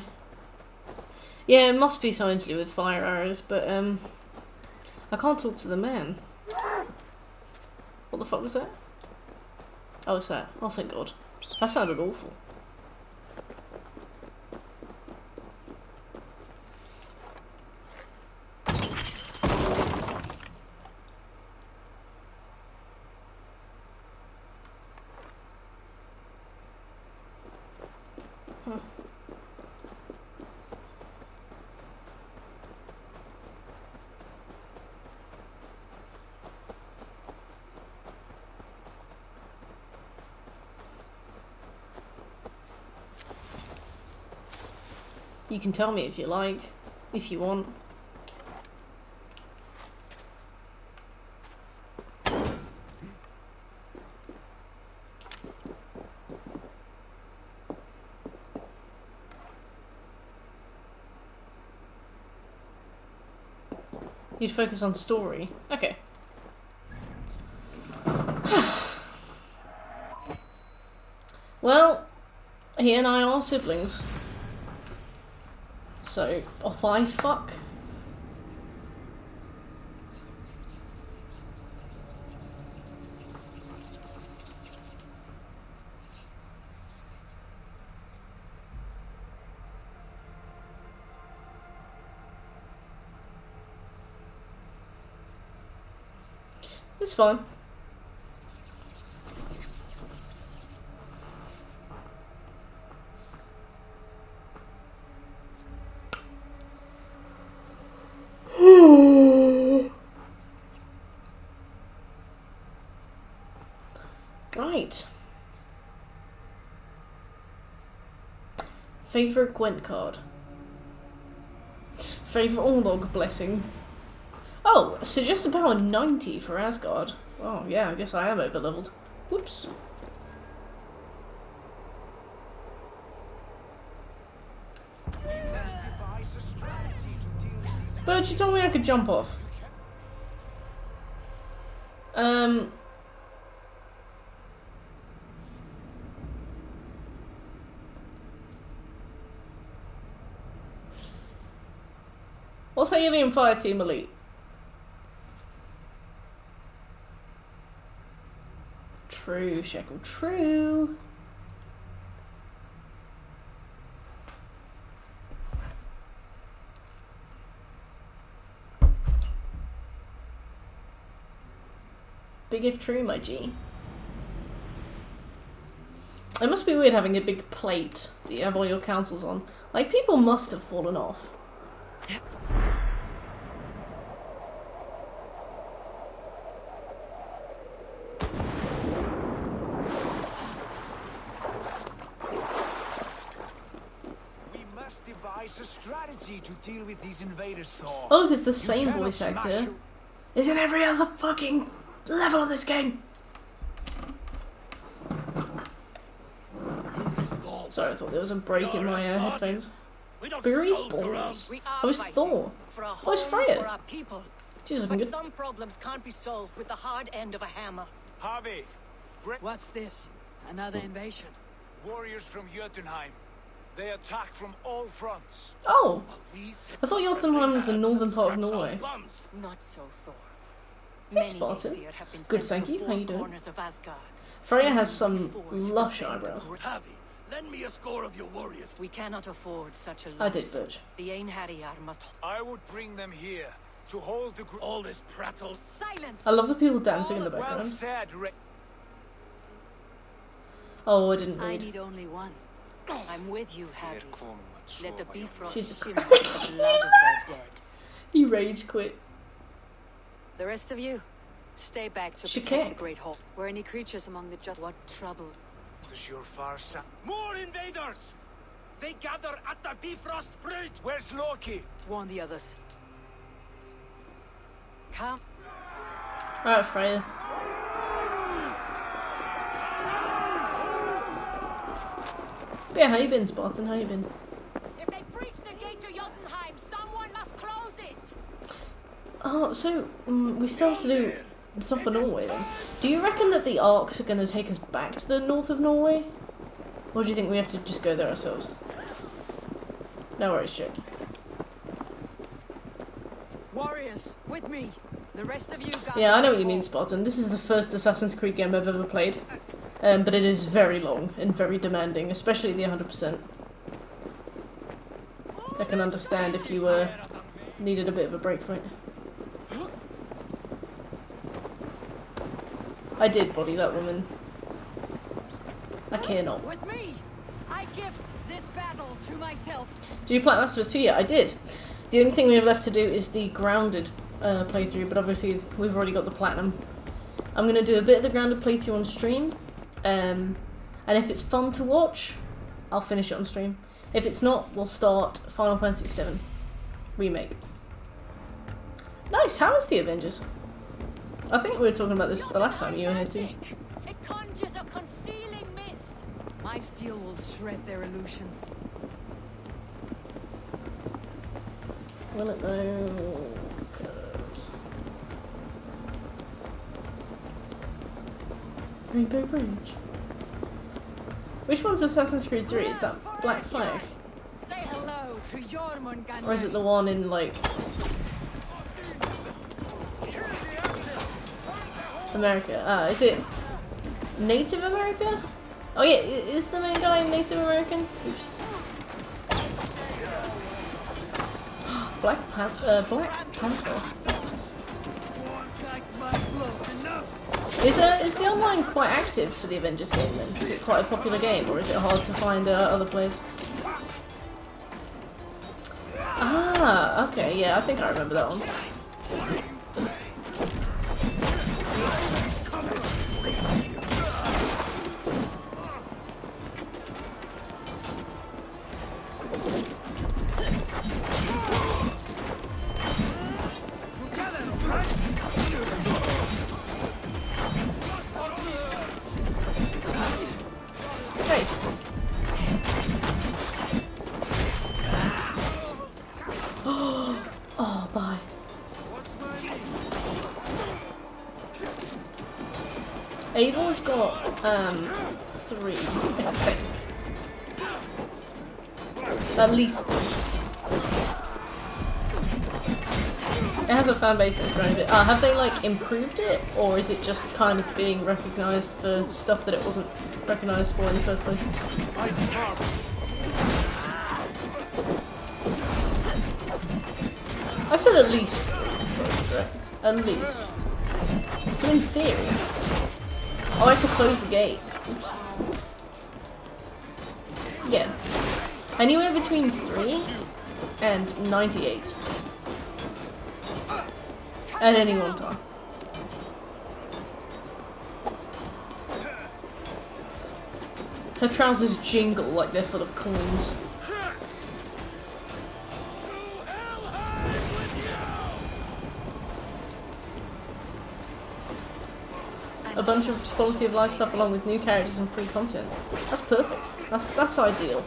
Yeah, it must be something to do with fire arrows, but I can't talk to the man. What the fuck was that? Oh, it's that. Oh, thank God. That sounded awful. You can tell me if you like, if you want. You'd focus on story. Okay. Well, he and I are siblings. So, off I fuck. It's fine. Right. Favourite Gwent card. Favourite Orlog blessing. Oh, suggested power 90 for Asgard. Oh yeah, I guess I am overleveled. Whoops. But you told me I could jump off. What's Alien Fireteam Elite? True, Shekel, true. Big if true, my G. It must be weird having a big plate that you have all your councils on. Like, people must have fallen off. We must devise a strategy to deal with these invaders, Thor. Oh, look, it's the same voice actor. Is in every other fucking level of this game. Sorry, I thought there was a break in my headphones. Buri's balls. I was Thor. I was Freya. She's looking But good. some problems can't be solved with the hard end of a hammer. Harvey, What's this? Another invasion? warriors from Jotunheim. They attack from all fronts. Oh! I thought Jotunheim was the northern part of Norway. Not so, Thor. Hey, Spartan. Good, thank you. How you doing? Corners of Asgard. Freya has some lush eyebrows. Harvey, lend me a score of your warriors. We cannot afford such a loss. I did, Birch. The Einherjar must. I would bring them here to hold the group. All this prattle. Silence! I love the people dancing in the Well background. said, Oh, I didn't I read. need only one. I'm with you, Harry. Let the Bifrost She's the shimmer in the blood of their dead. He rage quit. The rest of you, stay back to She protect can't. the Great Hall. Were any creatures among the just? What trouble? Does your far side? More invaders! They gather at the Bifrost Bridge! Where's Loki? Warn the others. Come. Alright, Freya. But yeah, how you been, Spartan? How you been? If they breach the gate to Jotunheim, someone must close it. Oh, so we still have to do the top of Norway then. Do you reckon that the arcs are going to take us back to the north of Norway? Or do you think we have to just go there ourselves? No worries, shit. Warriors, with me. The rest of you got. Yeah, I know what you mean, Spartan. This is the first Assassin's Creed game I've ever played. But it is very long and very demanding, especially the 100%. I can understand if you needed a bit of a break from it. I did body that woman. I care not. With me, I gift this battle to myself. Did you play Last of Us 2 yet? I did. The only thing we have left to do is the grounded playthrough, but obviously we've already got the platinum. I'm going to do a bit of the grounded playthrough on stream, and if it's fun to watch, I'll finish it on stream. If it's not, we'll start Final Fantasy VII Remake. Nice, how is the Avengers? I think we were talking about this the last time you were here too. It conjures a concealing mist. My steel will shred their illusions. Will it though? 'Cause Rainbow Bridge. Which one's Assassin's Creed 3? Is that Black Flag? Say hello to Jormungandr. Or is it the one in, like, America? Is it Native America? Oh yeah, is the main guy Native American? Oops. Black Panther. That's nice. Is the online quite active for the Avengers game then? Is it quite a popular game, or is it hard to find other players? Ah, okay, yeah, I think I remember that one. Hey. Oh, bye. Evil's got 3, I think. At least 3. It has a fan base that's grown a bit. Have they like improved it, or is it just kind of being recognised for stuff that it wasn't recognised for in the first place? I said at least 3 times, right? At least. So in theory, I have to close the gate. Oops. Yeah. Anywhere between 3 and 98. At any one time. Her trousers jingle like they're full of coins. A bunch of quality of life stuff along with new characters and free content. That's perfect. That's ideal.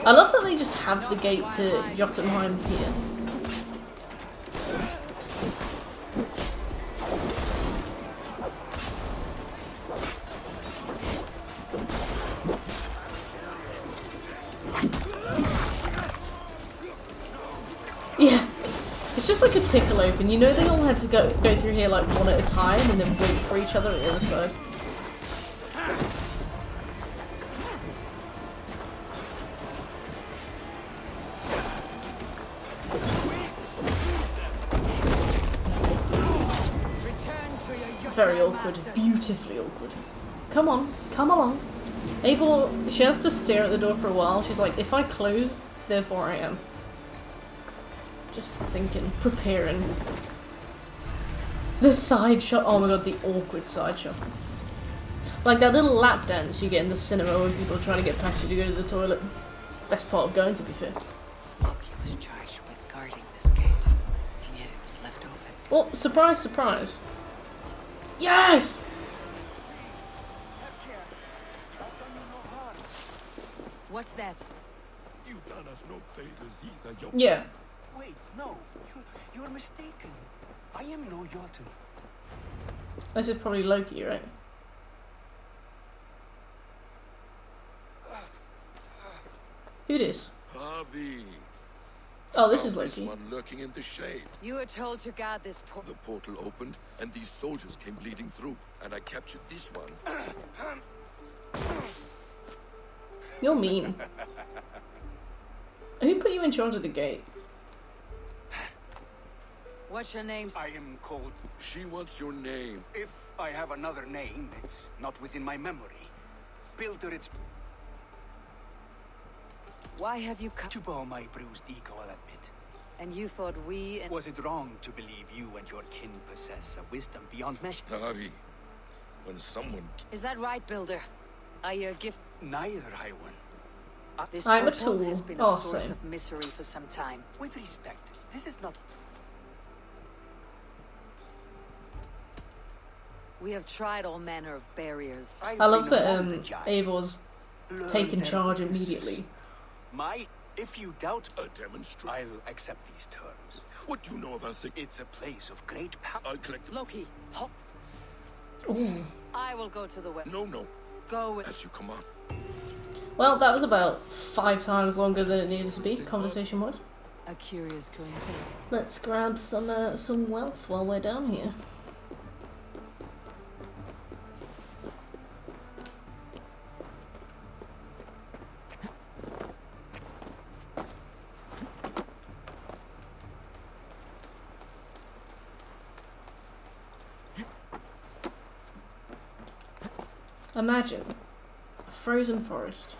I love that they just have the gate to Jotunheim here. Yeah, it's just like a tickle open. You know they all had to go through here like one at a time and then wait for each other at the other side. Very awkward, beautifully awkward. Come on, come along. Eivor, she has to stare at the door for a while. She's like, if I close, therefore I am. Just thinking, preparing. The side shot, oh my god, the awkward side shot. Like that little lap dance you get in the cinema when people are trying to get past you to go to the toilet. Best part of going, to be fair. Loki was charged with guarding this gate, and yet it was left open. Oh, surprise, surprise. Yes! What's that? You done us no favors either. Yeah. Wait, no. You're mistaken. I am no Jotun. This is probably Loki, right? Who this? Harvey. Oh, this is This Loki. one lurking in the shade. You were told to guard this portal. The portal opened, and these soldiers came bleeding through, and I captured this one. You're mean. Who put you in charge of the gate? What's your name? I am called... She wants your name. If I have another name, it's not within my memory. Pilter, it's... Why have you come? To bow my bruised ego, I'll admit. And you thought we... Was it wrong to believe you and your kin possess a wisdom beyond measure? Harvey, when someone... Is that right, Builder? I gift... Neither, High One. This I'm a portal tool. has been a Oh, source same. of misery for some time. With respect, this is not... We have tried all manner of barriers. I love that Eivor's taken charge immediately. If you doubt... A demonstration. I'll accept these terms. What do you know of our sick? It's a place of great power. I'll collect... Loki, hop. Ooh. I will go to the west. No. Go with... As you come on. Well, that was about 5 times longer than it needed to be, conversation was. A curious coincidence. Let's grab some wealth while we're down here. Imagine a frozen forest.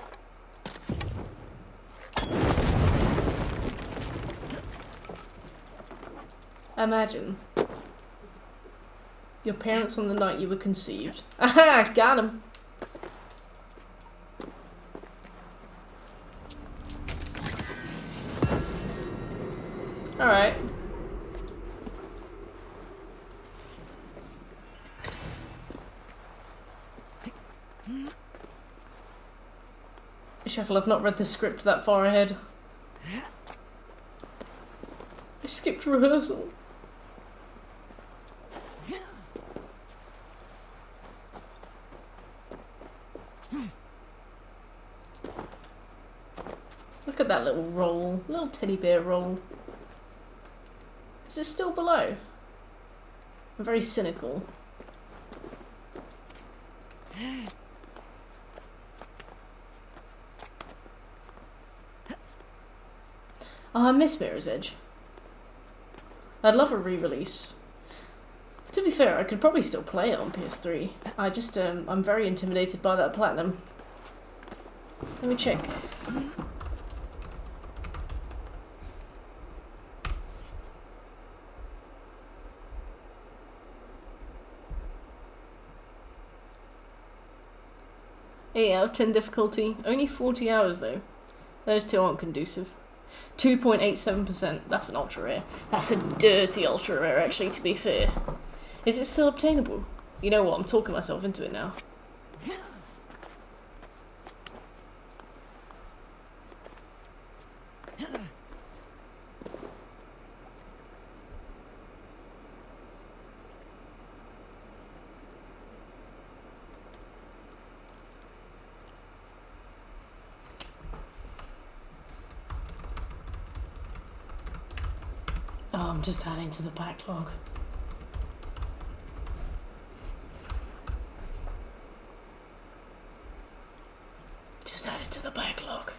Imagine your parents on the night you were conceived. Aha! Got him! Alright. Shackle, I've not read the script that far ahead. I skipped rehearsal. Look at that little roll, little teddy bear roll. Is it still below? I'm very cynical. Oh, I miss Mirror's Edge. I'd love a re-release. To be fair, I could probably still play it on PS3. I just, I'm very intimidated by that platinum. Let me check. Eight out of 10 difficulty. Only 40 hours though. Those two aren't conducive. 2.87%. That's an ultra rare. That's a dirty ultra rare, actually, to be fair. Is it still obtainable? You know what? I'm talking myself into it now. Oh, I'm just adding to the backlog. Just added to the backlog.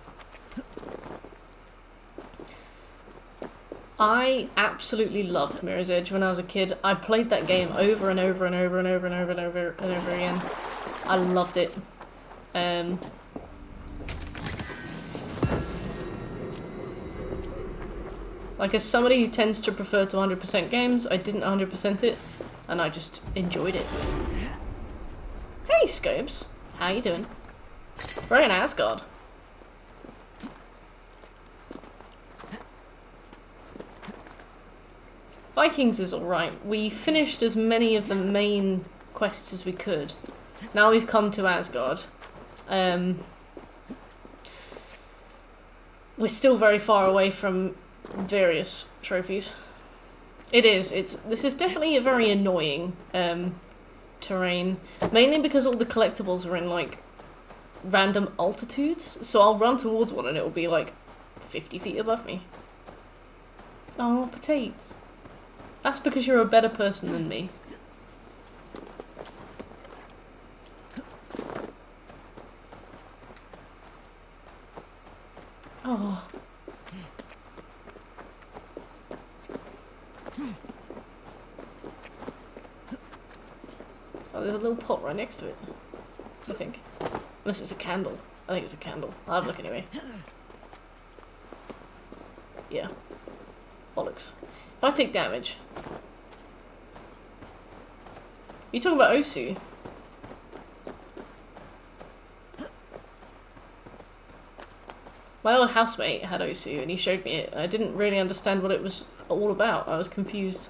I absolutely loved Mirror's Edge when I was a kid. I played that game over and over and over and over and over and over and over again. I loved it. Like, as somebody who tends to prefer to 100% games, I didn't 100% it, and I just enjoyed it. Hey, Scopes. How you doing? We're in Asgard. Vikings is alright. We finished as many of the main quests as we could. Now we've come to Asgard. We're still very far away from various trophies. This is definitely a very annoying terrain, mainly because all the collectibles are in like random altitudes, so I'll run towards one and it'll be like 50 feet above me. Oh, potatoes. That's because you're a better person than me. Oh. Oh, there's a little pot right next to it, I think. Unless it's a candle. I think it's a candle. I'll have a look anyway. Yeah. Bollocks. If I take damage... You talking about Osu? My old housemate had Osu and he showed me it. I didn't really understand what it was all about. I was confused.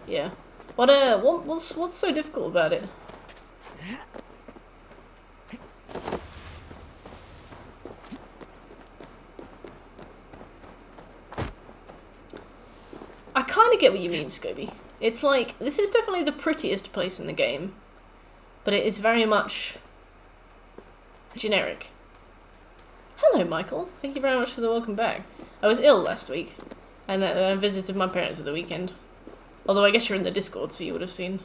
Yeah. What's so difficult about it? I kind of get what you mean, Scobie. It's like, this is definitely the prettiest place in the game, but it is very much generic. Hello, Michael. Thank you very much for the welcome back. I was ill last week, and I visited my parents at the weekend. Although I guess you're in the Discord, so you would have seen.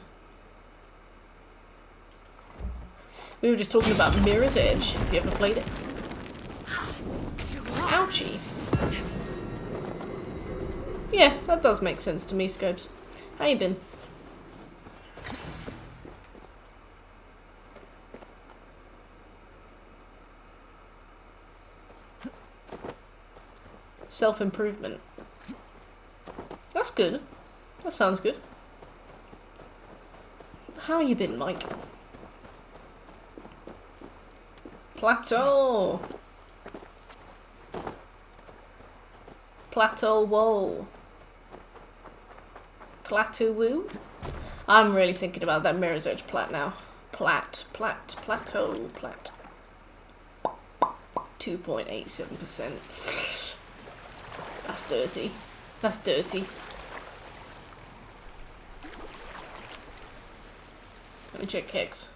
We were just talking about Mirror's Edge, if you ever played it. Ouchie. Yeah, that does make sense to me, Scopes. How you been? Self-improvement. That's good. That sounds good. How you been, Mike? Plateau! Plateau whoa. Plateau woo? I'm really thinking about that Mirror's Edge plat now. Plateau. 2.87%. That's dirty. That's dirty. Let me check Hex.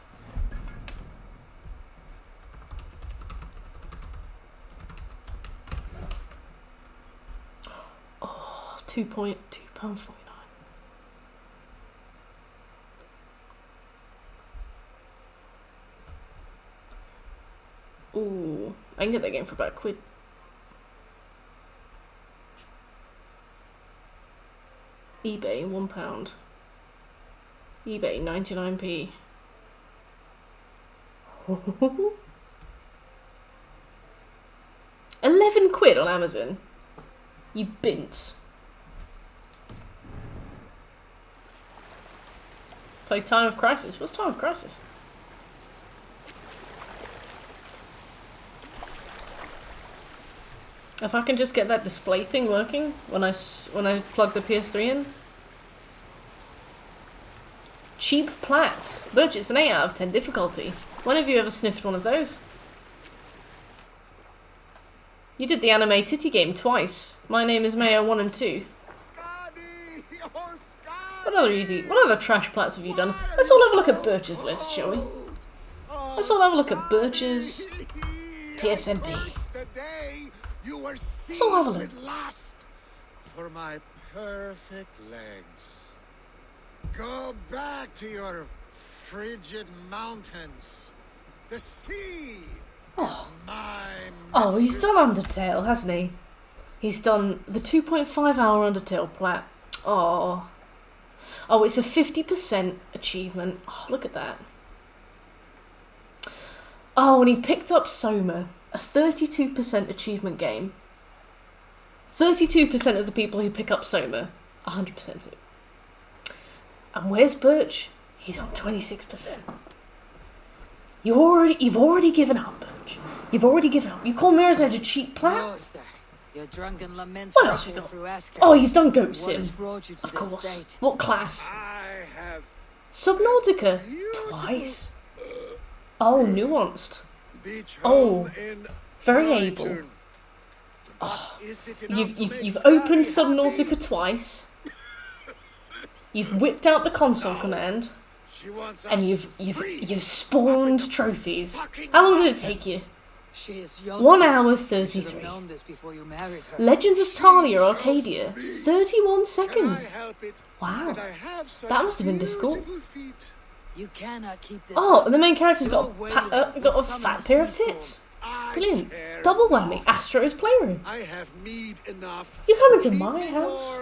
Oh, £2.49. Ooh, I can get that game for about £1. eBay, £1. eBay, 99p. £11 on Amazon. You bint. Play Time of Crisis. What's Time of Crisis? If I can just get that display thing working when I plug the PS3 in. Cheap plats. Birch, it's an 8 out of 10 difficulty. When have you ever sniffed one of those? You did the anime titty game twice. My name is Mayo 1 and 2. What other trash plats have you done? Let's all have a look at Birch's list, shall we? Let's all have a look at Birch's PSNP. Let's all have a look. For my perfect legs. Go back to your frigid mountains. The sea. Oh. Oh, he's done Undertale, hasn't he? He's done the 2.5 hour Undertale plat. Oh. Oh, it's a 50% achievement. Oh, look at that. Oh, and he picked up Soma, a 32% achievement game. 32% of the people who pick up Soma, 100% it. And where's Birch? He's on 26%. You've already given up, Birch. You've already given up. You call Mirror's Edge a cheap plat? Your drunken laments. What else we got? Oh, you've done Goat Sim. Of course. What class? Subnautica. Twice. Oh, nuanced. Oh, very able. Oh, you've opened Subnautica twice. You've whipped out the console command, and you've spawned trophies. How long did it take you? 1 hour 33. Legends of Talia Arcadia, 31 seconds. Wow, that must have been difficult. You cannot keep this. Oh, and the main character's got a fat pair of tits. Brilliant. Double whammy. Astro's Playroom. You come into my house.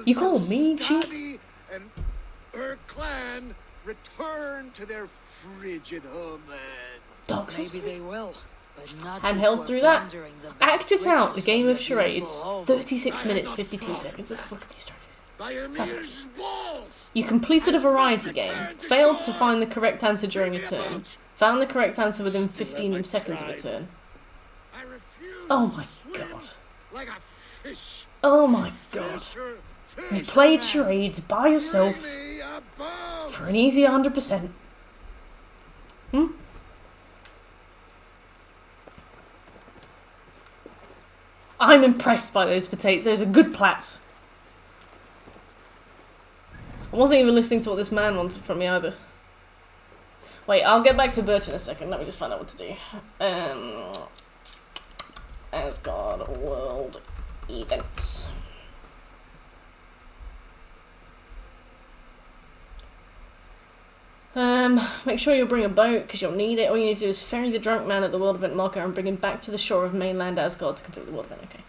You call me cheap? And her clan return to their frigid homeland. Dark Souls. Maybe they will, but not handheld through that. Act it out. The game of charades. 36 minutes 52 seconds. Let's have a look at these trophies. You completed a variety game. Failed to find the correct answer during a turn. Found the correct answer within 15 seconds of a turn. Oh my god. Oh my god. You played charades by yourself for an easy 100%. I'm impressed by those potatoes. Those are good plats. I wasn't even listening to what this man wanted from me either. Wait, I'll get back to Birch in a second. Let me just find out what to do. Asgard World Events. Make sure you'll bring a boat, because you'll need it. All you need to do is ferry the drunk man at the world event marker and bring him back to the shore of mainland Asgard to complete the world event. Okay.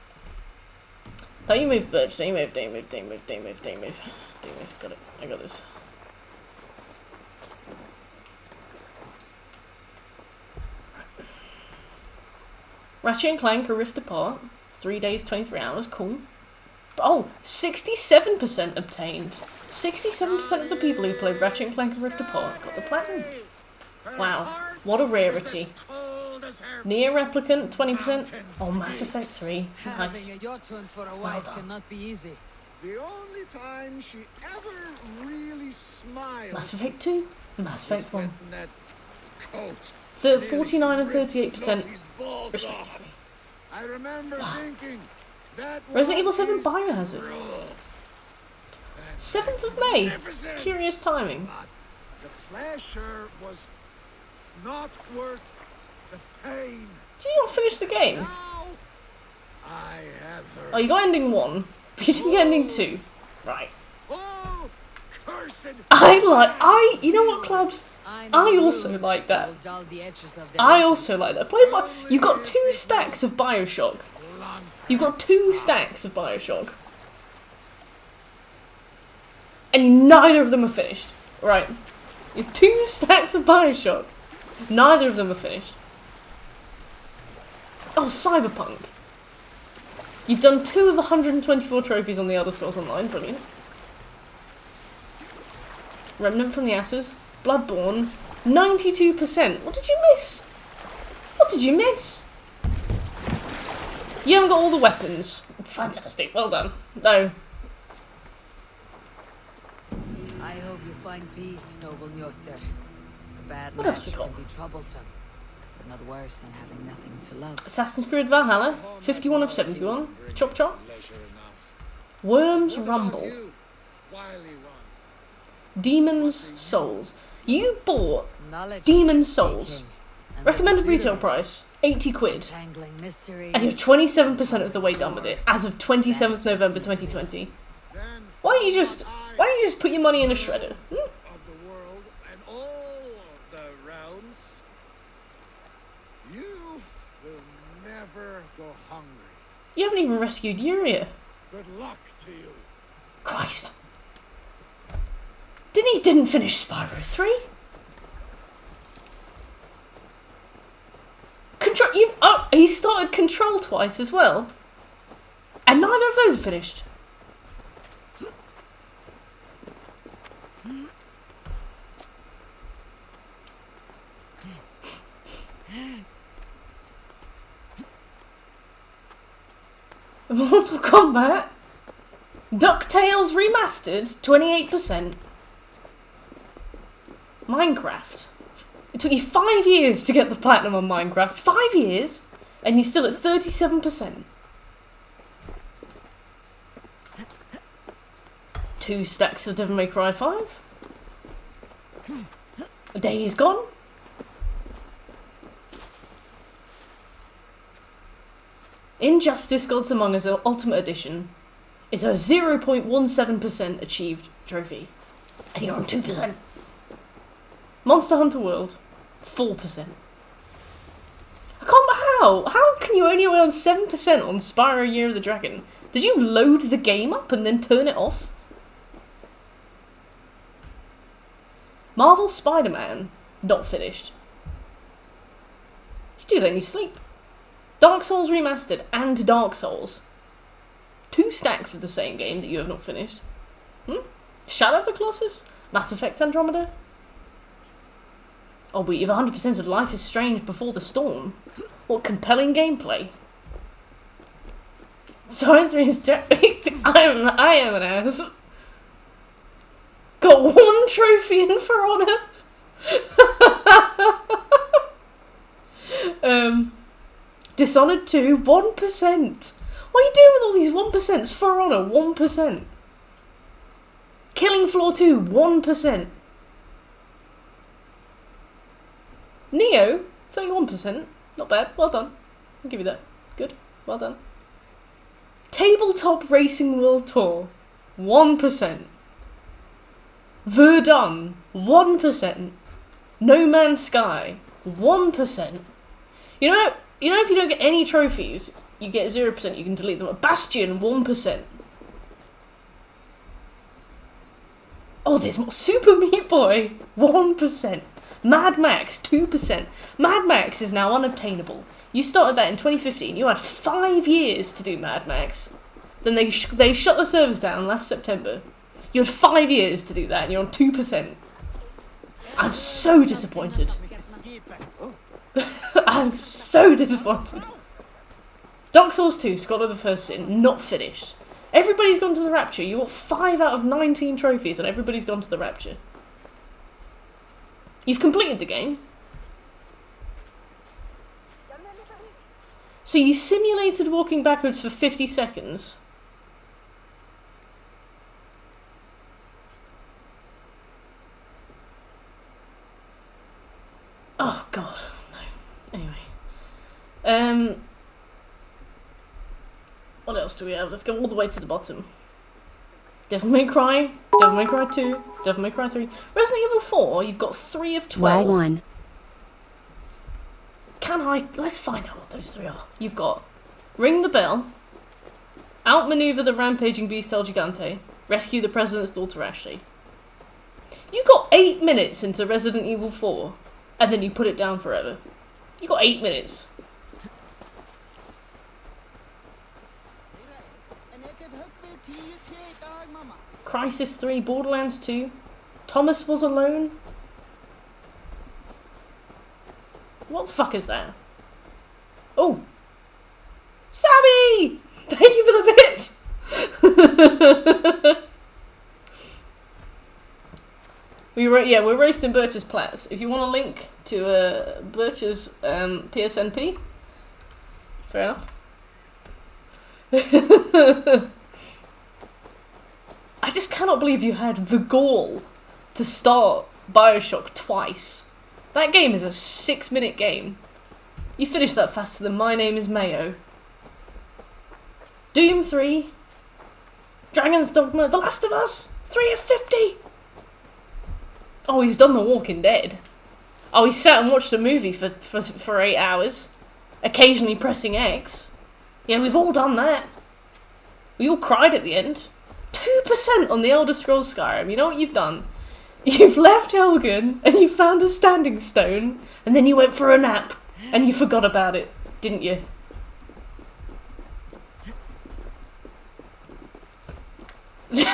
Don't you move, Birch. Don't you move, don't you move, don't you move, don't you move, don't you move. Don't you move. Got it. I got this. Ratchet and Clank are Rift Apart. 3 days, 23 hours. Cool. Oh, 67% obtained. 67% of the people who played Ratchet and Clank and Rift Apart got the platinum. Wow, what a rarity. Nier Replicant, 20%. Oh, Mass Effect 3. Nice. Your turn for a wife cannot be easy. The only time she ever really smiled. Mass Effect 2. Mass Effect 1. 49 and 38% respectively. I remember thinking that Resident Evil 7 Biohazard. 7th of May. Curious timing. The pleasure was not worth the pain. Did you not finish the game? I have heard. Oh, you got ending 1, but you didn't get ending 2. Right. Oh, cursed. You know what, Clubs? I also like that. I also like that. You've got 2 stacks of Bioshock. You've got 2 stacks of Bioshock. And neither of them are finished. Right. You have 2 stacks of Bioshock. Neither of them are finished. Oh, Cyberpunk. You've done 2 of 124 trophies on the Elder Scrolls Online. Brilliant. Remnant from the Ashes. Bloodborne. 92%. What did you miss? What did you miss? You haven't got all the weapons. Fantastic. Well done. No. I hope you find peace, noble Njotr. A bad What else match we got? can be troublesome, but not worse than having nothing to love. Assassin's Creed Valhalla. 51 of 71. Chop chop. Worms Rumble. Demon's Souls. You bought Demon's Souls. Recommended retail price, 80 quid. And you're 27% of the way done with it, as of 27th November 2020. Why don't you just put your money in a shredder? Hmm? Of the world and all of the realms, you will never go hungry. You haven't even rescued Yuria. Good luck to you. Christ. Didn't finish Spyro 3? He started Control twice as well. And neither of those are finished. Mortal Kombat. DuckTales Remastered, 28%. Minecraft. It took you 5 years to get the platinum on Minecraft. 5 years? And you're still at 37%. 2 stacks of Devil May Cry 5. A Days Gone. Injustice Gods Among Us Ultimate Edition is a 0.17% achieved trophy. And you're on 2%. Monster Hunter World, 4%. I can't. How can you only be on 7% on Spyro Year of the Dragon? Did you load the game up and then turn it off? Marvel Spider-Man, not finished. You do that in your sleep. Dark Souls Remastered and Dark Souls. 2 stacks of the same game that you have not finished. Shadow of the Colossus, Mass Effect Andromeda. Oh, but you've 100% of Life is Strange Before the Storm. What compelling gameplay. Sorry, 3 is I am an ass. Got 1 trophy in For Honor. Dishonored 2, 1%. What are you doing with all these 1%? For Honor, 1%. Killing Floor 2, 1%. Neo, 31%. Not bad. Well done. I'll give you that. Good. Well done. Tabletop Racing World Tour, 1%. Verdun, 1%. No Man's Sky, 1%. You know if you don't get any trophies, you get 0%, you can delete them. Bastion, 1%. Oh, there's more. Super Meat Boy, 1%. Mad Max, 2%. Mad Max is now unobtainable. You started that in 2015. You had 5 years to do Mad Max. Then they shut the servers down last September. You had 5 years to do that, and you're on 2%. I'm so disappointed. I'm so disappointed. Dark Souls 2, Scholar of the First Sin, not finished. Everybody's gone to the Rapture. You got 5 out of 19 trophies, and everybody's gone to the Rapture. You've completed the game. So you simulated walking backwards for 50 seconds. Oh god, no. Anyway. What else do we have? Let's go all the way to the bottom. Devil May Cry, Devil May Cry 2, Devil May Cry 3. Resident Evil 4, you've got 3 of 12. Y1. Let's find out what those 3 are. You've got Ring the Bell, Outmaneuver the Rampaging Beast El Gigante, Rescue the President's Daughter Ashley. You got 8 minutes into Resident Evil 4. and then you put it down forever. You got 8 minutes. Crisis 3, Borderlands 2. Thomas Was Alone. What the fuck is that? Oh! Sammy! Thank you for the bits! We're roasting Birch's plats. If you want a link to Birch's PSNP, fair enough. I just cannot believe you had the gall to start Bioshock twice. That game is a 6-minute game. You finished that faster than My Name is Mayo. Doom 3. Dragon's Dogma. The Last of Us. 3 of 50. Oh, he's done The Walking Dead. Oh, he sat and watched a movie for 8 hours. Occasionally pressing X. Yeah, we've all done that. We all cried at the end. 2% on the Elder Scrolls Skyrim. You know what you've done? You've left Helgen, and you found a standing stone, and then you went for a nap, and you forgot about it, didn't you? You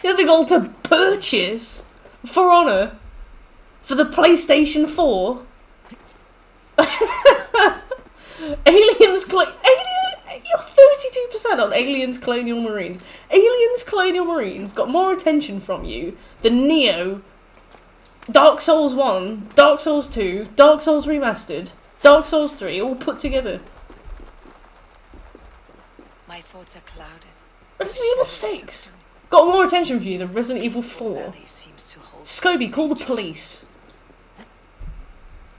had the goal to purchase For Honor for the PlayStation 4. You're 32% on Aliens Colonial Marines. Aliens Colonial Marines got more attention from you than Neo, Dark Souls 1, Dark Souls 2, Dark Souls Remastered, Dark Souls 3, all put together. My thoughts are clouded. Resident Evil 6 got more attention from you than Resident Evil 4. Scobie, call the police.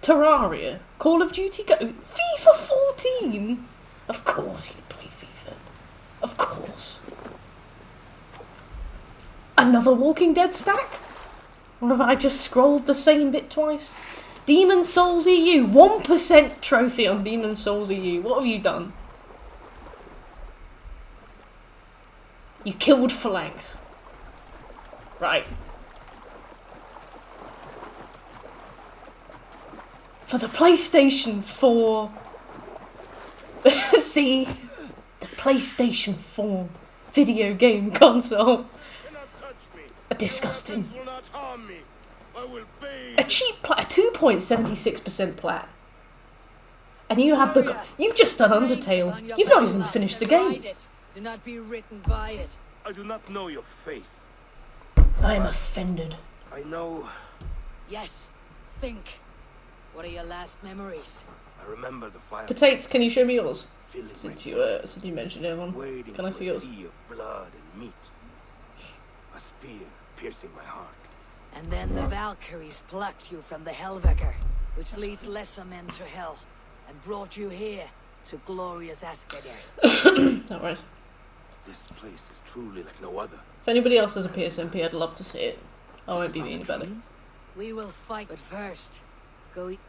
Terraria, Call of Duty Go, FIFA 14. Of course you play FIFA. Of course. Another Walking Dead stack? Or have I just scrolled the same bit twice? Demon Souls EU, 1% trophy on Demon Souls EU. What have you done? You killed Phalanx. Right. For the PlayStation 4... See? The PlayStation 4 video game console. Disgusting. A cheap plat, 2.76% plat. And you have the... You've just done Undertale. You've not even finished the game. Do not be written by it. I do not know your face. I am offended. I know. Yes. Think. What are your last memories? I remember the fire. Potatoes, can you show me yours? Since you mentioned it, can I see yours? Sea of blood and meat. A spear piercing my heart. And then the Valkyries plucked you from the Hellvecker, which leads lesser men to hell, and brought you here to glorious Askadar. No worries. This place is truly like no other. If anybody else has a PSNP, I'd love to see it. I won't be mean about it. We will fight, but first, go eat.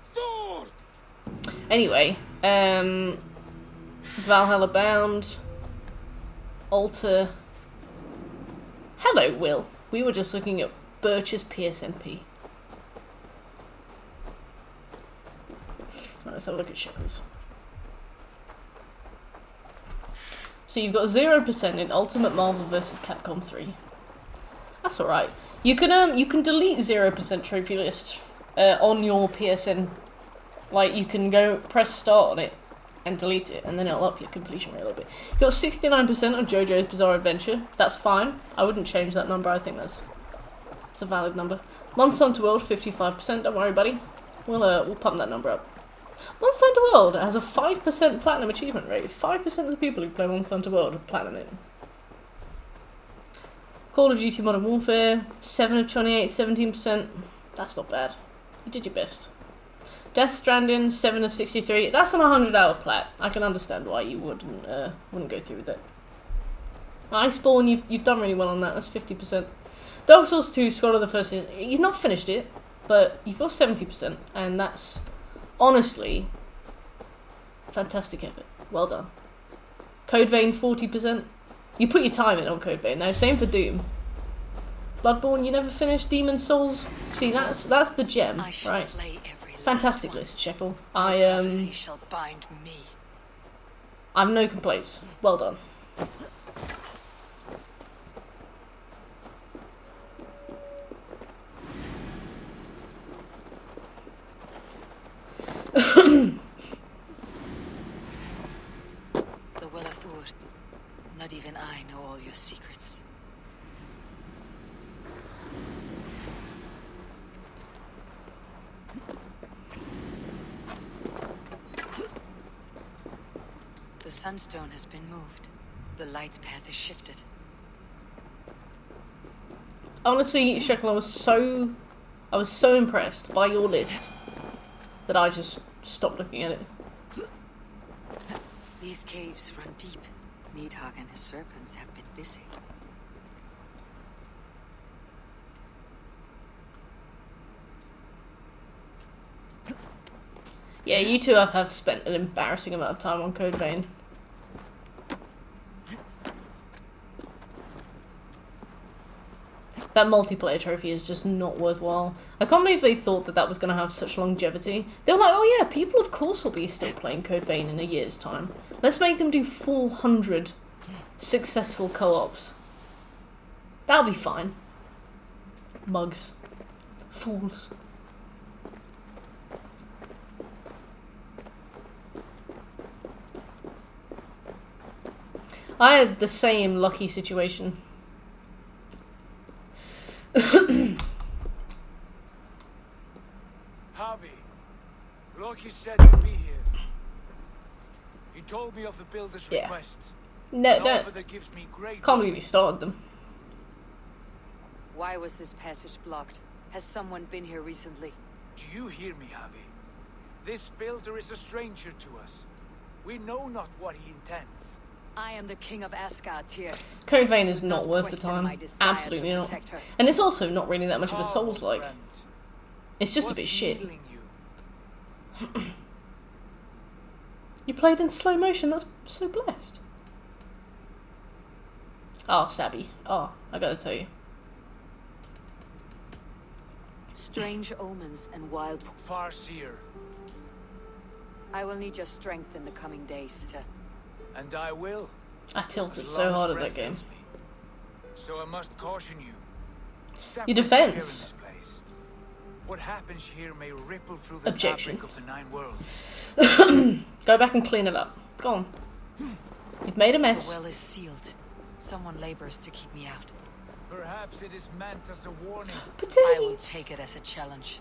Anyway, Valhalla Bound, Alter. Hello, Will. We were just looking at Birch's PSNP. Right, let's have a look at Shekels. So you've got 0% in Ultimate Marvel vs. Capcom 3. That's alright. You can delete 0% trophy lists on your PSN. Like, you can go press start on it and delete it, and then it'll up your completion rate a little bit. You've got 69% on JoJo's Bizarre Adventure. That's fine. I wouldn't change that number. I think that's a valid number. Monster Hunter World, 55%. Don't worry, buddy. We'll pump that number up. Monster Hunter World has a 5% platinum achievement rate. 5% of the people who play Monster Hunter World have platinum it. Call of Duty Modern Warfare, 7 of 28, 17%. That's not bad. You did your best. Death Stranding, 7 of 63. That's an 100-hour plat. I can understand why you wouldn't go through with it. Iceborne, you've done really well on that. That's 50%. Dark Souls 2, Scholar of the First. You've not finished it, but you've got 70%, and that's honestly fantastic effort. Well done. Code Vein, 40%. You put your time in on Code Vein. Now, same for Doom. Bloodborne, you never finished Demon Souls? See, that's the gem, right? Fantastic list, Shekel. I shall bind me. I have no complaints. Well done. The Well of Urd. Not even I know all your secrets. The sunstone has been moved. The light's path is shifted. Honestly, Shekel, I was so impressed by your list that I just stopped looking at it. These caves run deep. Nidhogg and his serpents have been busy. Yeah, you two have spent an embarrassing amount of time on Code Vein. That multiplayer trophy is just not worthwhile. I can't believe they thought that that was going to have such longevity. They were like, oh yeah, people of course will be still playing Code Vein in a year's time. Let's make them do 400 successful co-ops. That'll be fine. Mugs. Fools. I had the same lucky situation. Javi, Loki said to be here. He told me of the builder's requests. No, An offer that gives me great can't believe you started them. Why was this passage blocked? Has someone been here recently? Do you hear me, Javi? This builder is a stranger to us. We know not what he intends. I am the king of Asgard here. Code Vein is not worth the time. Absolutely not. And it's also not really that much of a Souls-like. It's just a bit shit. You played in slow motion? That's so blessed. Oh, Sabby. Oh, I gotta tell you. Strange omens and wild... Farseer. I will need your strength in the coming days. And I will. I tilted so hard at that game. So I must caution you. Step Your defense. What happens here may ripple through the Objection. fabric of the Nine Worlds. Go back and clean it up. Go on. You've made a mess. The well is sealed. Someone labors to keep me out. Perhaps it is meant as a warning. I will take it as a challenge.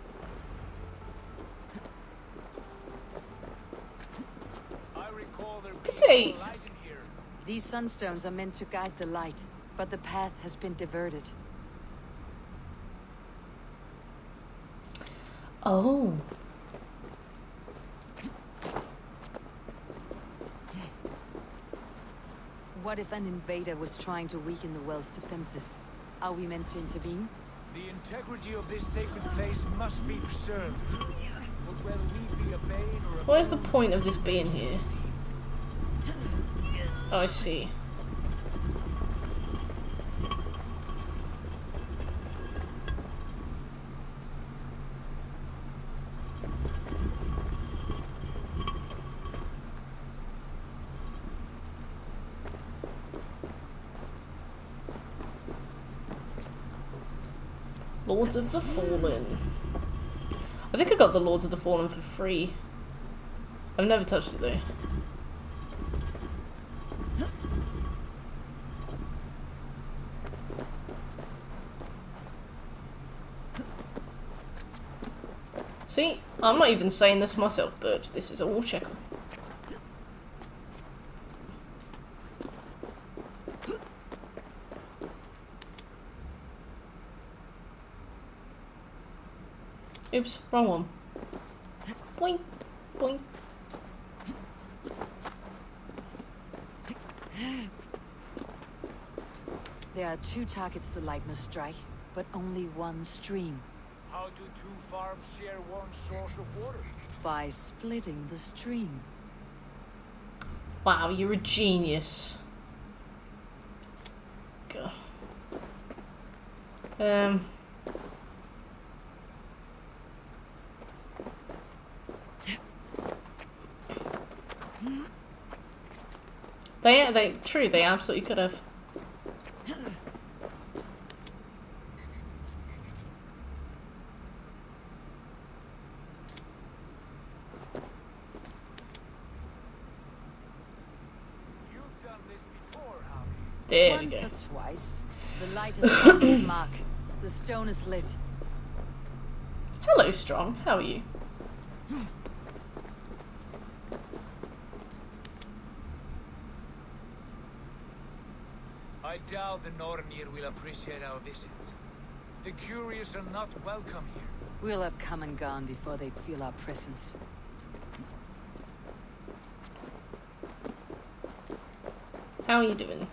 I recall there being light in here. These sunstones are meant to guide the light, but the path has been diverted. Oh. What if an invader was trying to weaken the well's defenses? Are we meant to intervene? The integrity of this sacred place must be preserved. But whether we be a bane or a... What is the point of this being here? Oh, I see. Lords of the Fallen. I think I got the Lords of the Fallen for free. I've never touched it though. See, I'm not even saying this myself, Birch. This is all Shekel. Oops, wrong one. Boing, boing. There are two targets the light must strike, but only one stream. How do two farms share one source of water? By splitting the stream. Wow, you're a genius. God. They absolutely could have. There we Once go. or twice. The light has found its mark. The stone is lit. Hello, Strong. How are you? I doubt the Nornir will appreciate our visit. The curious are not welcome here. We'll have come and gone before they feel our presence. How are you doing?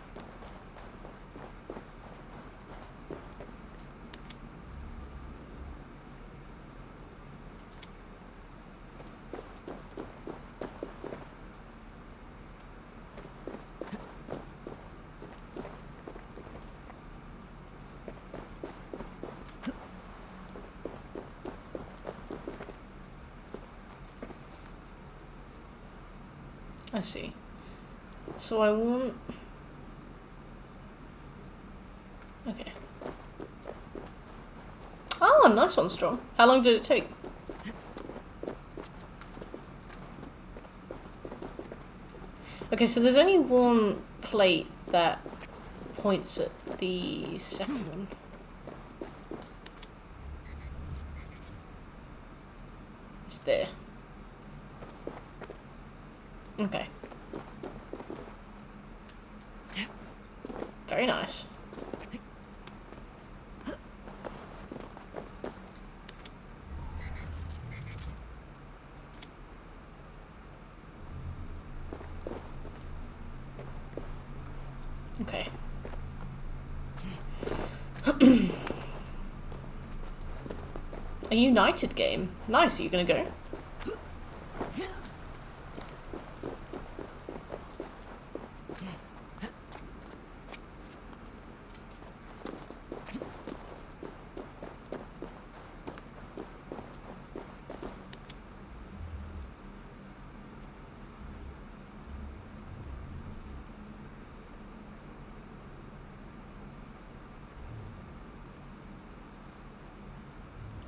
I see. So I want... Okay. Oh, nice one, Strong. How long did it take? Okay, so there's only one plate that points at the second one. It's there. Okay. Very nice. Okay. A United game. Nice, are you gonna go?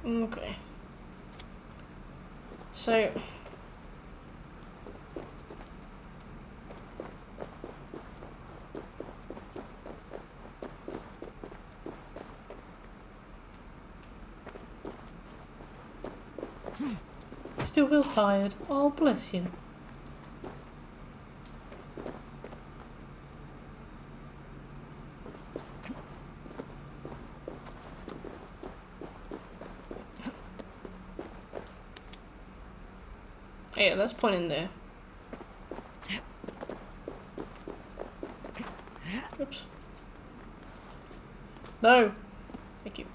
Okay. So... Still feel tired. Oh, bless you. Yeah, that's pointing there. Oops. No. Thank you.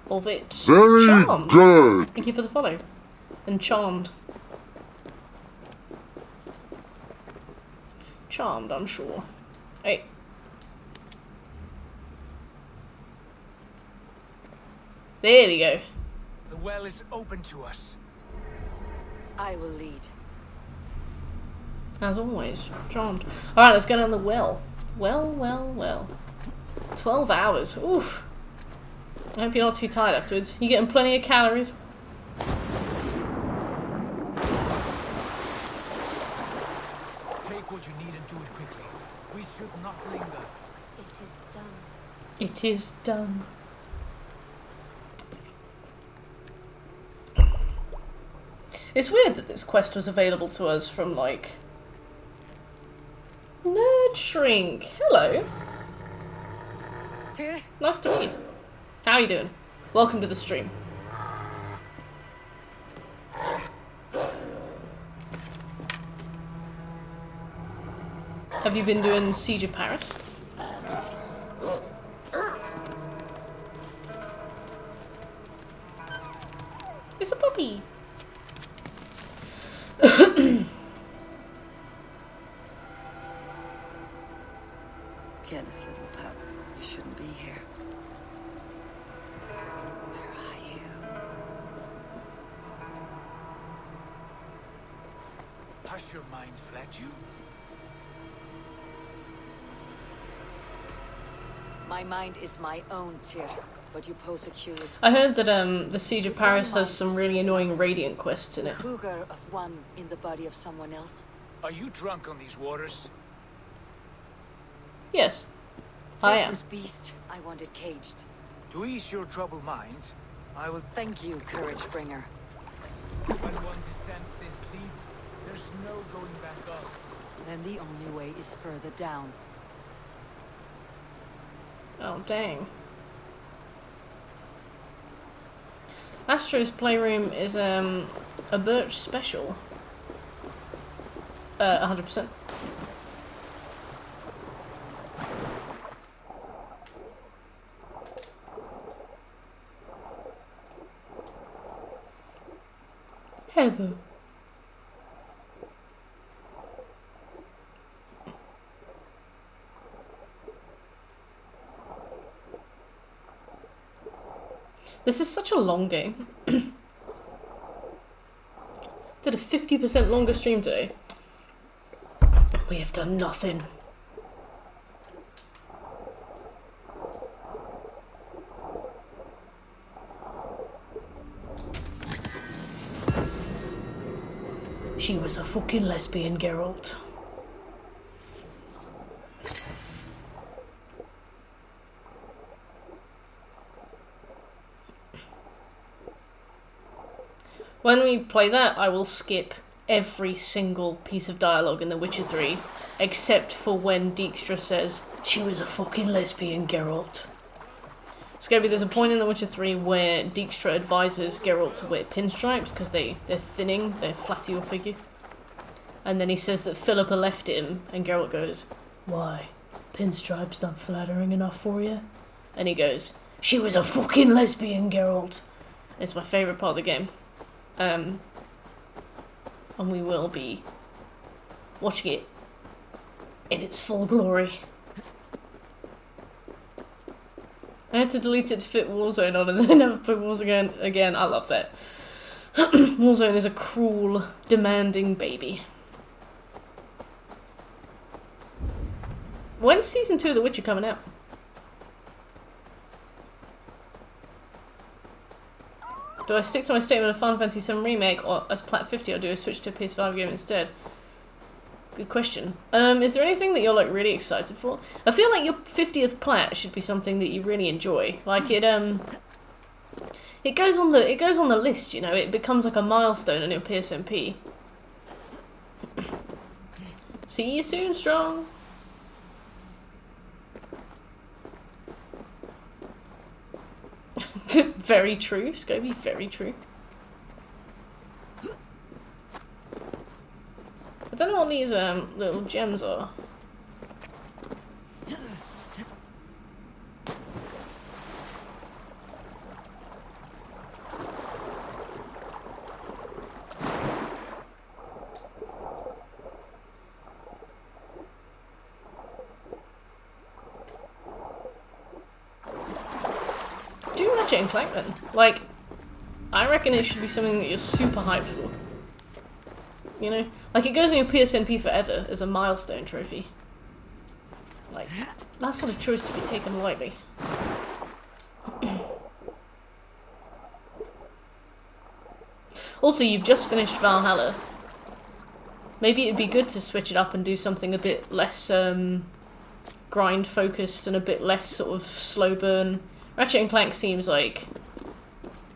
Of it. Very Charmed. good. Thank you for the follow. And charmed. Charmed, I'm sure. Hey. There we go. The well is open to us. I will lead. As always. Charmed. Alright, let's go down the well. Well. 12 hours. Oof. I hope you're not too tired afterwards. You getting plenty of calories? Take what you need and do it quickly. We should not linger. It is done. It is done. It's weird that this quest was available to us from, like... Nerd Shrink. Hello. Tyr? Nice to meet you. How are you doing? Welcome to the stream. Have you been doing Siege of Paris? It's a puppy. Careless little pup. You shouldn't be here. Where are you? Has your mind fled you? My mind is my own, Tyr, but you pose a curious... I heard that the Siege of Paris has some really annoying Radiant quests in it. The cougar of one in the body of someone else. Are you drunk on these waters? Yes, I am. This beast, I want it caged. To ease your troubled mind, I will... Thank you, Courage Bringer. When one descends this deep, there's no going back up. Then the only way is further down. Oh, dang. Astro's Playroom is a Birch special. 100%. Heather. This is such a long game. Did a 50% longer stream today. We have done nothing. She was a fucking lesbian, Geralt. When we play that, I will skip every single piece of dialogue in The Witcher 3, except for when Dijkstra says, she was a fucking lesbian, Geralt. Scobie, there's a point in The Witcher 3 where Dijkstra advises Geralt to wear pinstripes because they're thinning, they flatter your figure. And then he says that Philippa left him, and Geralt goes, why? Pinstripes not flattering enough for you? And he goes, she was a fucking lesbian, Geralt. It's my favourite part of the game. And we will be watching it in its full glory. I had to delete it to fit Warzone on and then never put Warzone again. I love that. Warzone is a cruel, demanding baby. When's season 2 of The Witcher coming out? Do I stick to my statement of Final Fantasy VII Remake, or as Plat 50, or do I switch to a PS5 game instead? Good question. Is there anything that you're like really excited for? I feel like your 50th Plat should be something that you really enjoy. Like it goes on the list, you know. It becomes like a milestone on your PSMP. See you soon, Strong. Very true, Scobie, very true. I don't know what these little gems are. Do Ratchet and Clank then. Like, I reckon it should be something that you're super hyped for. You know? Like, it goes in your PSNP forever as a milestone trophy. Like, that's not a choice to be taken lightly. Also, you've just finished Valhalla. Maybe it'd be good to switch it up and do something a bit less, grind focused and a bit less sort of slow burn. Ratchet and Clank seems like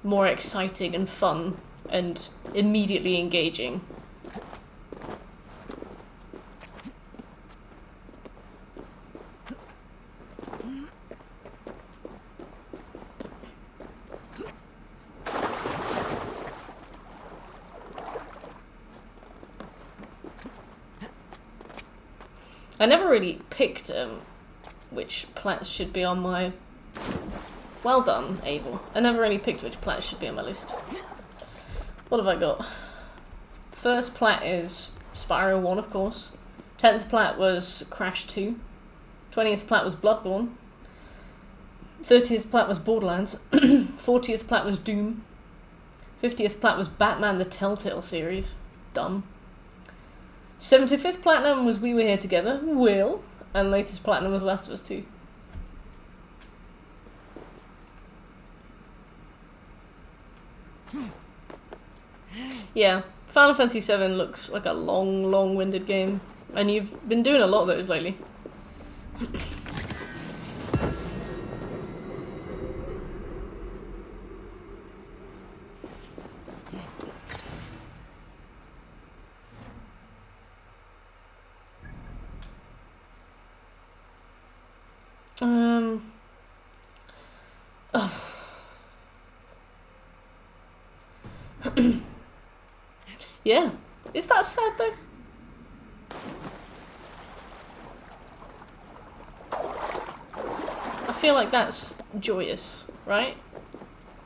more exciting and fun and immediately engaging. I never really picked which plats should be on my... Well done, Abel. I never really picked which plats should be on my list. What have I got? First plat is Spyro 1, of course. 10th plat was Crash 2. 20th plat was Bloodborne. 30th plat was Borderlands. 40th plat was Doom. 50th plat was Batman the Telltale series. Dumb. 75th platinum was We Were Here Together. Will. And latest platinum was Last of Us 2. Yeah, Final Fantasy VII looks like a long-winded game. And you've been doing a lot of those lately. Yeah. Is that sad though? I feel like that's joyous, right?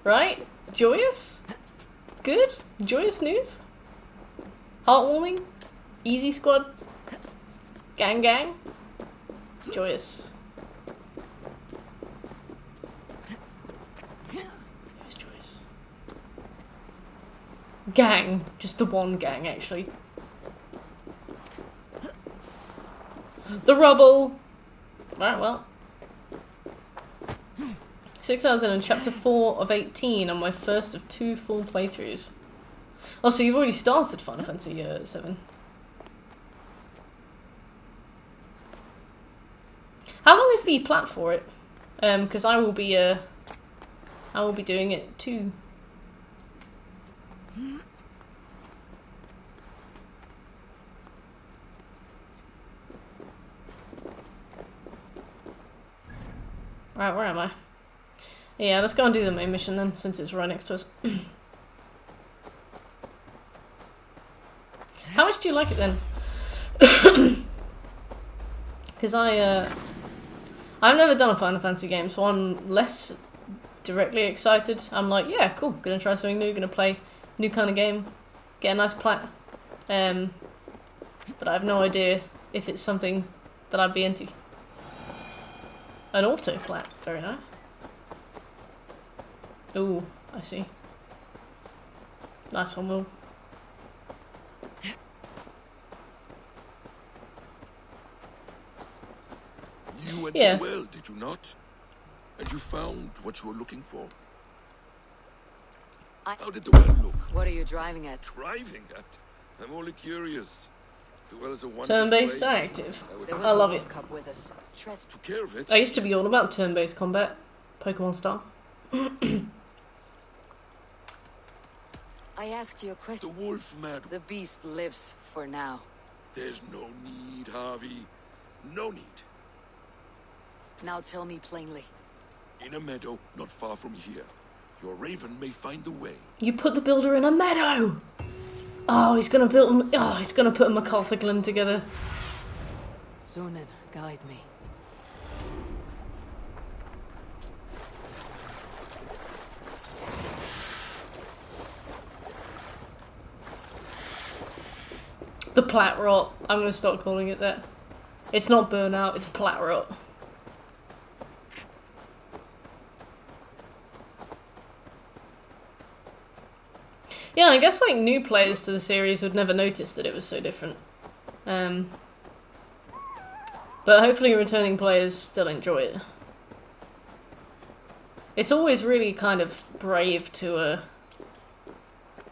Right? Joyous? Good? Joyous news? Heartwarming? Easy squad? Gang gang? Joyous. It's joyous. Gang. Just the one gang, actually. The rubble! Right, well. 6 hours in chapter 4 of 18 on my first of 2 full playthroughs. Oh, so you've already started Final Fantasy VII. How long is the plat for it? Because I will be doing it too. Right, where am I? Yeah, let's go and do the main mission then, since it's right next to us. How much do you like it then? Because I've never done a Final Fantasy game, so I'm less directly excited. I'm like, yeah, cool, gonna try something new, gonna play new kind of game, get a nice plat. But I have no idea if it's something that I'd be into. An auto plat, very nice. Ooh, I see. Nice one, Will. You went Yeah. to the well, did you not? And you found what you were looking for. How did the well look? What are you driving at? Driving at? I'm only curious. The well is a wonderful Turn-based place. active. There was I love a it. wolf cub with us. Took care of it. I used to be all about turn-based combat, Pokemon style. I asked you a question. The wolf, mad. The beast lives for now. There's no need, Harvey. No need. Now tell me plainly. In a meadow not far from here, your raven may find the way. You put the builder in a meadow! Oh, he's gonna build. Oh, he's gonna put a MacArthur Glen together. Sunan, guide me. The plat rot. I'm gonna start calling it that. It's not burnout, it's plat rot. Yeah, I guess like new players to the series would never notice that it was so different. But hopefully returning players still enjoy it. It's always really kind of brave to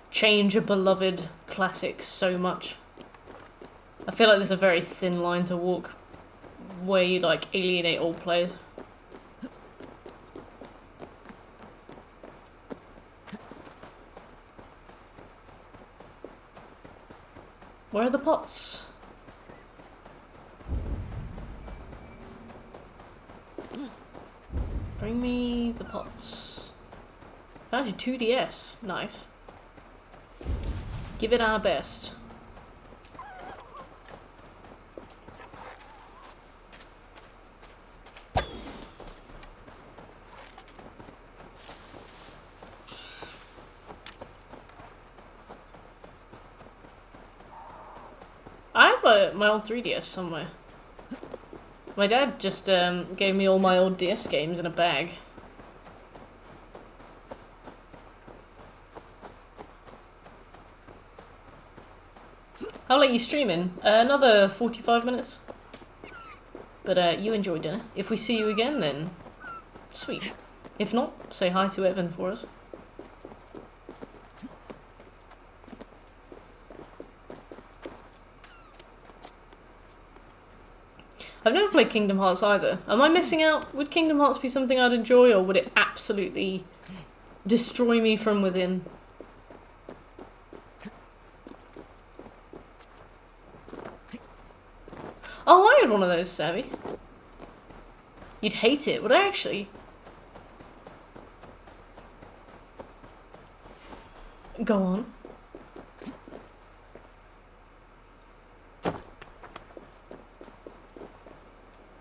change a beloved classic so much. I feel like there's a very thin line to walk where you like alienate old players. Where are the pots? Bring me the pots. Found you 2DS. Nice. Give it our best. I have my old 3DS somewhere. My dad just gave me all my old DS games in a bag. How late are you streaming? Another 45 minutes. But you enjoy dinner. If we see you again, then sweet. If not, say hi to Evan for us. I've never played Kingdom Hearts either. Am I missing out? Would Kingdom Hearts be something I'd enjoy, or would it absolutely destroy me from within? Oh, I had one of those, Savvy. You'd hate it, would I actually? Go on.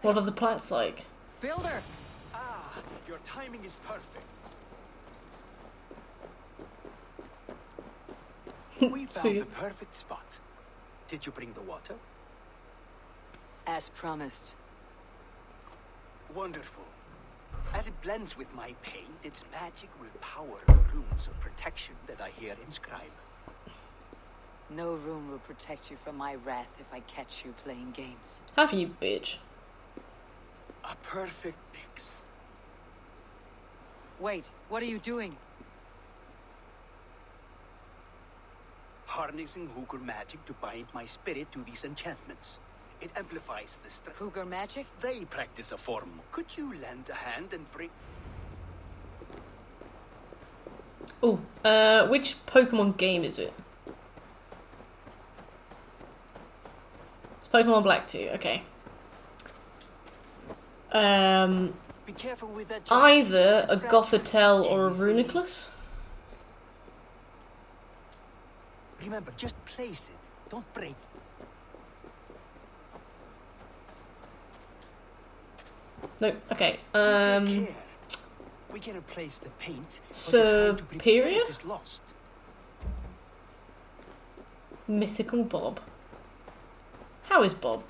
What are the plats like? Builder! Ah, your timing is perfect. We found the perfect spot. Did you bring the water? As promised. Wonderful. As it blends with my paint, its magic will power the runes of protection that I hear inscribed. No rune will protect you from my wrath if I catch you playing games. Have you, bitch? A perfect mix. Wait, what are you doing? Harnessing Hooker magic to bind my spirit to these enchantments. It amplifies the strength. Hooker magic? They practice a form. Could you lend a hand and bring... Oh, which Pokemon game is it? It's Pokemon Black 2, okay. Be careful with that jump. Either a Gothitelle or a Runiclus? Remember, just place it. Don't break it. No, okay. We can replace the paint. Superior? Is lost. Mythical Bob. How is Bob?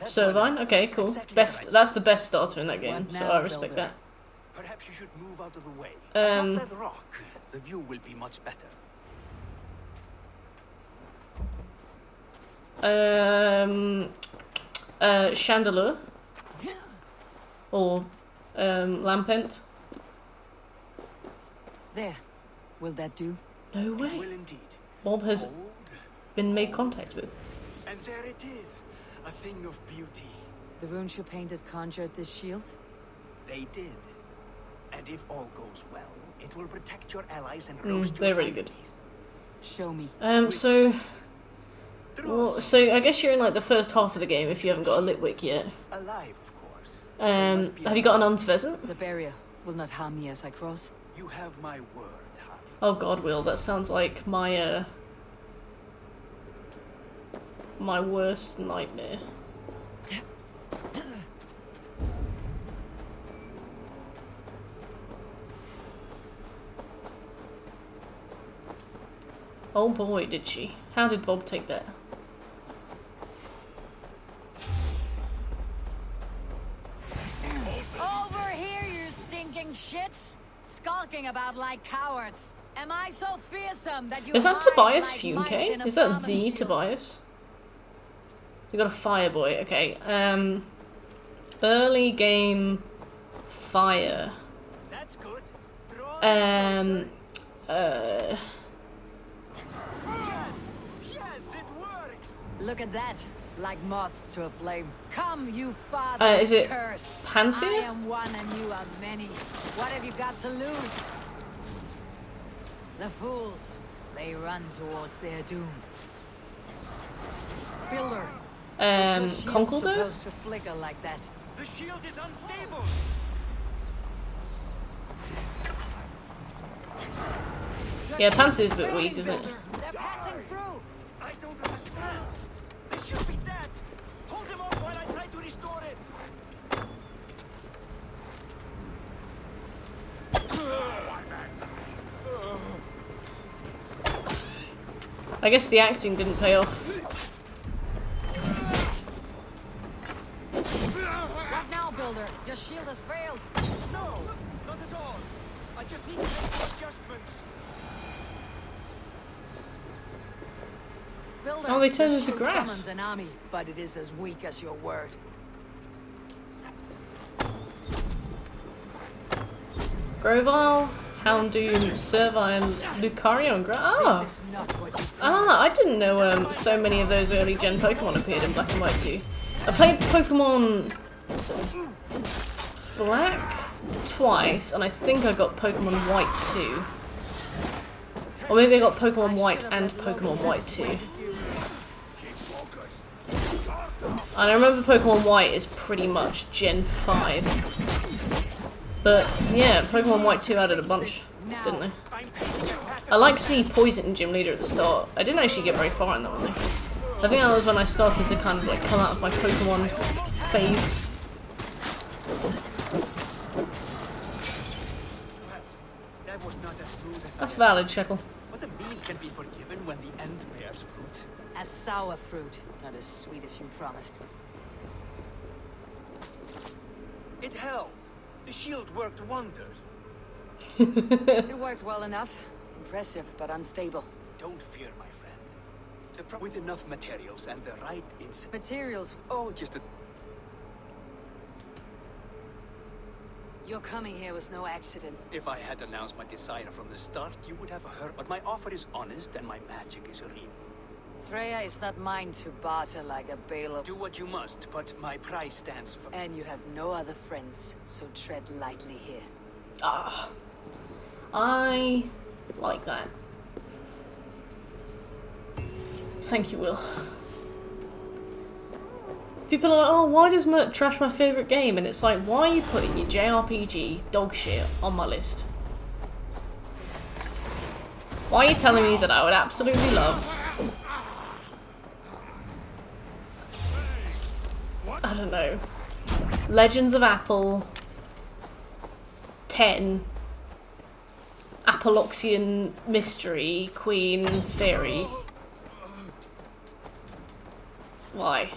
Servine? Okay, cool. Exactly Best. right. That's the best starter in that game, What so now, I respect Builder? Perhaps you should move out of the way. Atop that rock, the view will be much better. that. Chandelier? Or, Lampent? There. Will that do? No way. It will indeed. Bob has been made contact with. And there it is, a thing of beauty. The runes you painted conjured this shield? They did. And if all goes well, it will protect your allies and roast They're your really good. enemies. Show me. So I guess you're in like the first half of the game if you haven't got a Litwick yet. Alive, of course. Have you got an Unpheasant? The barrier will not harm me as I cross. You have my word, Harry. Oh God, Will, that sounds like my my worst nightmare. Oh boy, did she. How did Bob take that? Over here, you stinking shits! Skulking about like cowards. Am I so fearsome that you Is that hide Tobias like Fume mice K? in a Is that promised the field? Tobias? You got a Fireboy, okay. Early game fire. That's good. Draw Yes, it works. Look at that, like moths to a flame. Come, you father's Is it curse. Pansia? I am one and you are many. What have you got to lose? The fools, they run towards their doom. Builder. Conkeldurr? Supposed to flicker like that. The shield is unstable. Yeah, Pansia's a bit weak, isn't it? They're passing through. I don't understand. They should be dead. Hold them off while I try to restore it. I guess the acting didn't pay off. What now, Builder? Your shield has failed. No, not at all. I just need to make some adjustments. Builder, Oh, they turned your into shield grass. summons an army, but it is as weak as your word. Grovile, Houndoom, Servine, Lucario, and I didn't know so many of those early gen Pokemon appeared in Black and White 2. I played Pokemon Black twice, and I think I got Pokemon White 2. Or maybe I got Pokemon White and Pokemon White 2. And I remember Pokemon White is pretty much Gen 5. But yeah, Pokemon White 2 added a bunch, didn't they? I liked the Poison Gym Leader at the start. I didn't actually get very far in that one though. I think that was when I started to kind of like come out of my Pokemon phase. That was not as smooth as That's valid, Shekel. But the means can be forgiven when the end bears fruit. As sour fruit, not as sweet as you promised. It helped. The shield worked wonders. It worked well enough. Impressive, but unstable. Don't fear, my friend. With enough materials and the right Materials? Oh, just a... Your coming here was no accident. If I had announced my desire from the start, you would have heard. But my offer is honest and my magic is real. Freya is not mine to barter like a bale of... Do what you must, but my price stands for... And you have no other friends, so tread lightly here. Ah, I like that. Thank you, Will. People are like, oh, why does Mert trash my favourite game? And it's like, why are you putting your JRPG dog shit on my list? Why are you telling me that I would absolutely love... I don't know. Legends of Apple 10 Apoloxian Mystery Queen Fairy. Why?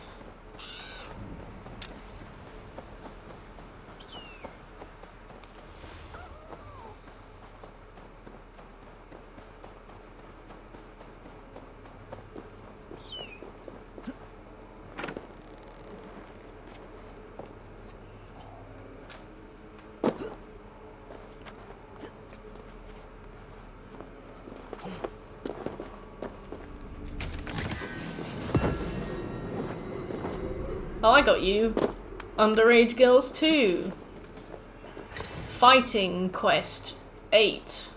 Oh, I got you. Underage Girls 2. Fighting Quest 8.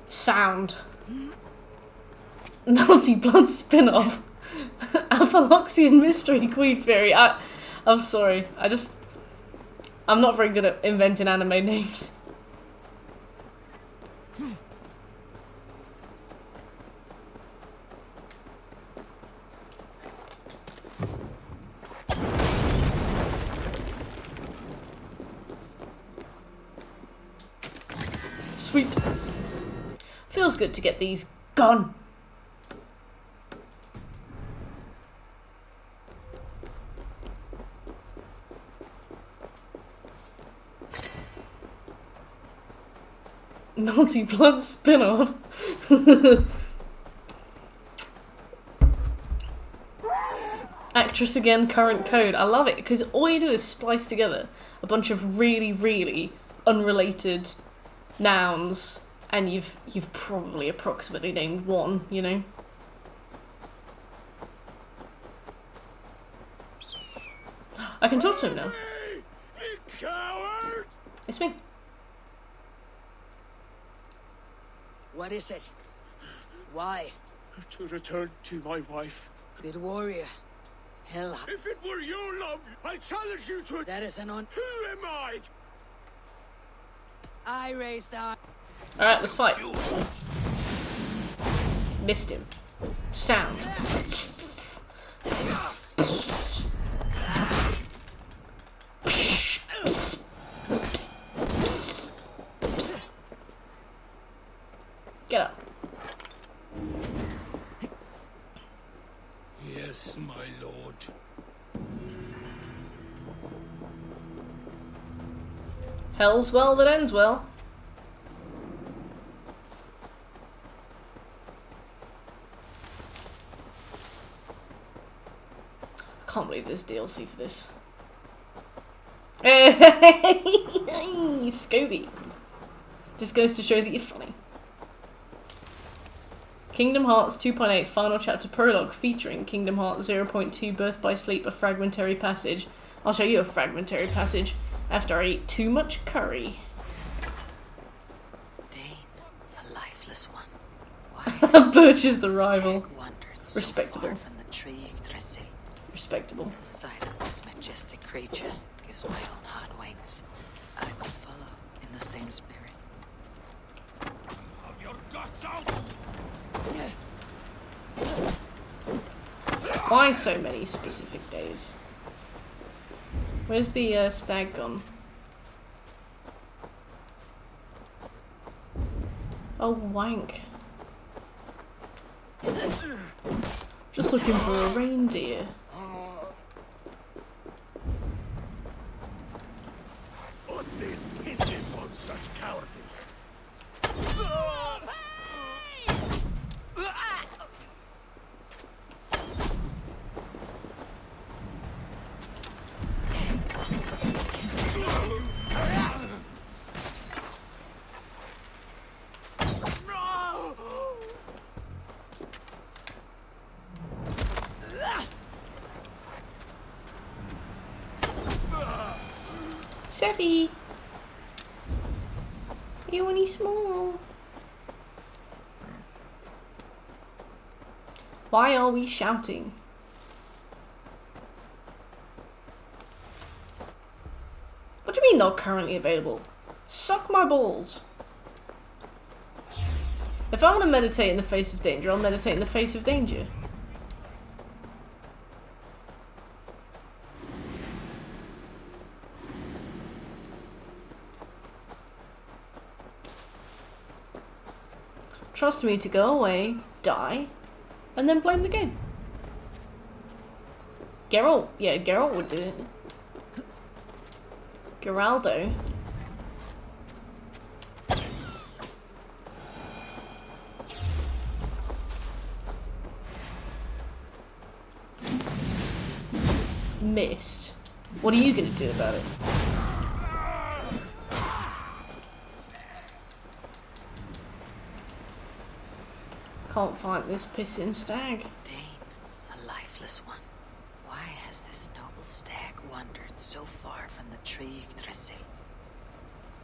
Sound. Melty Blood spin-off. Apoloxian Mystery Queen Fairy. I'm sorry. I'm not very good at inventing anime names. Sweet. Feels good to get these gone. Multi-blood spin-off. Actress again, current code. I love it because all you do is splice together a bunch of really, really unrelated nouns, and you've probably approximately named one, you know. I can talk to him now. You coward! It's me. What is it? Why? To return to my wife. Good warrior. Hell. If it were your love, I challenge you to... That is an on... Who am I? I raised our... Alright, let's fight. Missed him. Sound. Get up. Hell's well that ends well. I can't believe there's DLC for this. Scooby. Just goes to show that you're funny. Kingdom Hearts 2.8 Final Chapter Prologue featuring Kingdom Hearts 0.2 Birth by Sleep, a fragmentary passage. I'll show you a fragmentary passage after I eat too much curry. The lifeless one. Birch is the rival. Respectable. Respectable. The sight of this majestic creature gives my own heart wings. I will follow in the same spirit. Have your guts out! Why so many specific days? Where's the stag gone? Oh, wank. Just looking for a reindeer. What the pisses on such cowardice? Sevi! You only small. Why are we shouting? What do you mean not currently available? Suck my balls. If I want to meditate in the face of danger, I'll meditate in the face of danger. Trust me to go away, die, and then blame the game. Geralt, yeah, Geralt would do it. Geraldo. Missed. What are you gonna do about it? Can't find this pissing stag. The lifeless one. Why has this noble stag wandered so far from the tree Yggdrasil?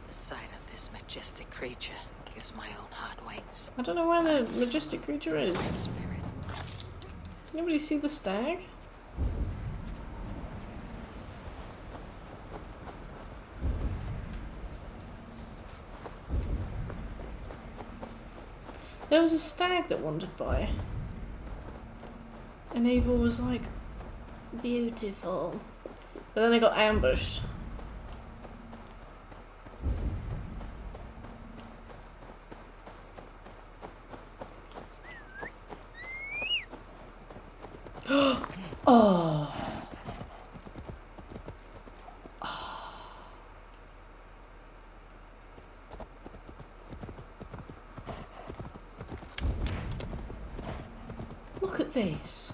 The sight of this majestic creature gives my own heart wings. I don't know where the majestic creature is. Nobody see the stag? There was a stag that wandered by. And Ava was like, beautiful. But then I got ambushed. Oh. Look at this.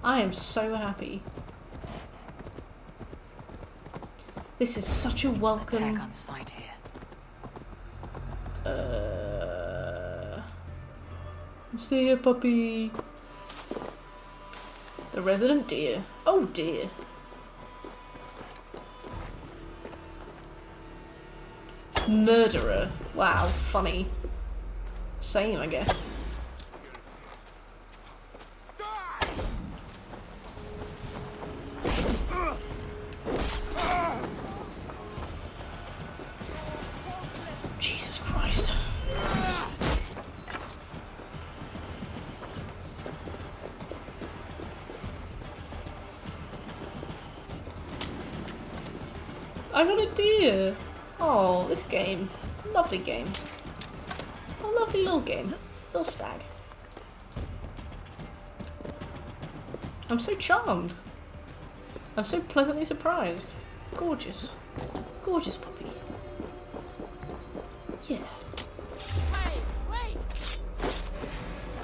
I am so happy. This is such a welcome. Attack on sight here. Stay here, puppy. The resident deer. Oh dear. Murderer. Wow, funny. Same, I guess. Jesus Christ. I got a deer. Oh, this game. Lovely game. A lovely little game. Little stag. I'm so charmed. I'm so pleasantly surprised. Gorgeous. Gorgeous puppy. Yeah. Hey, wait!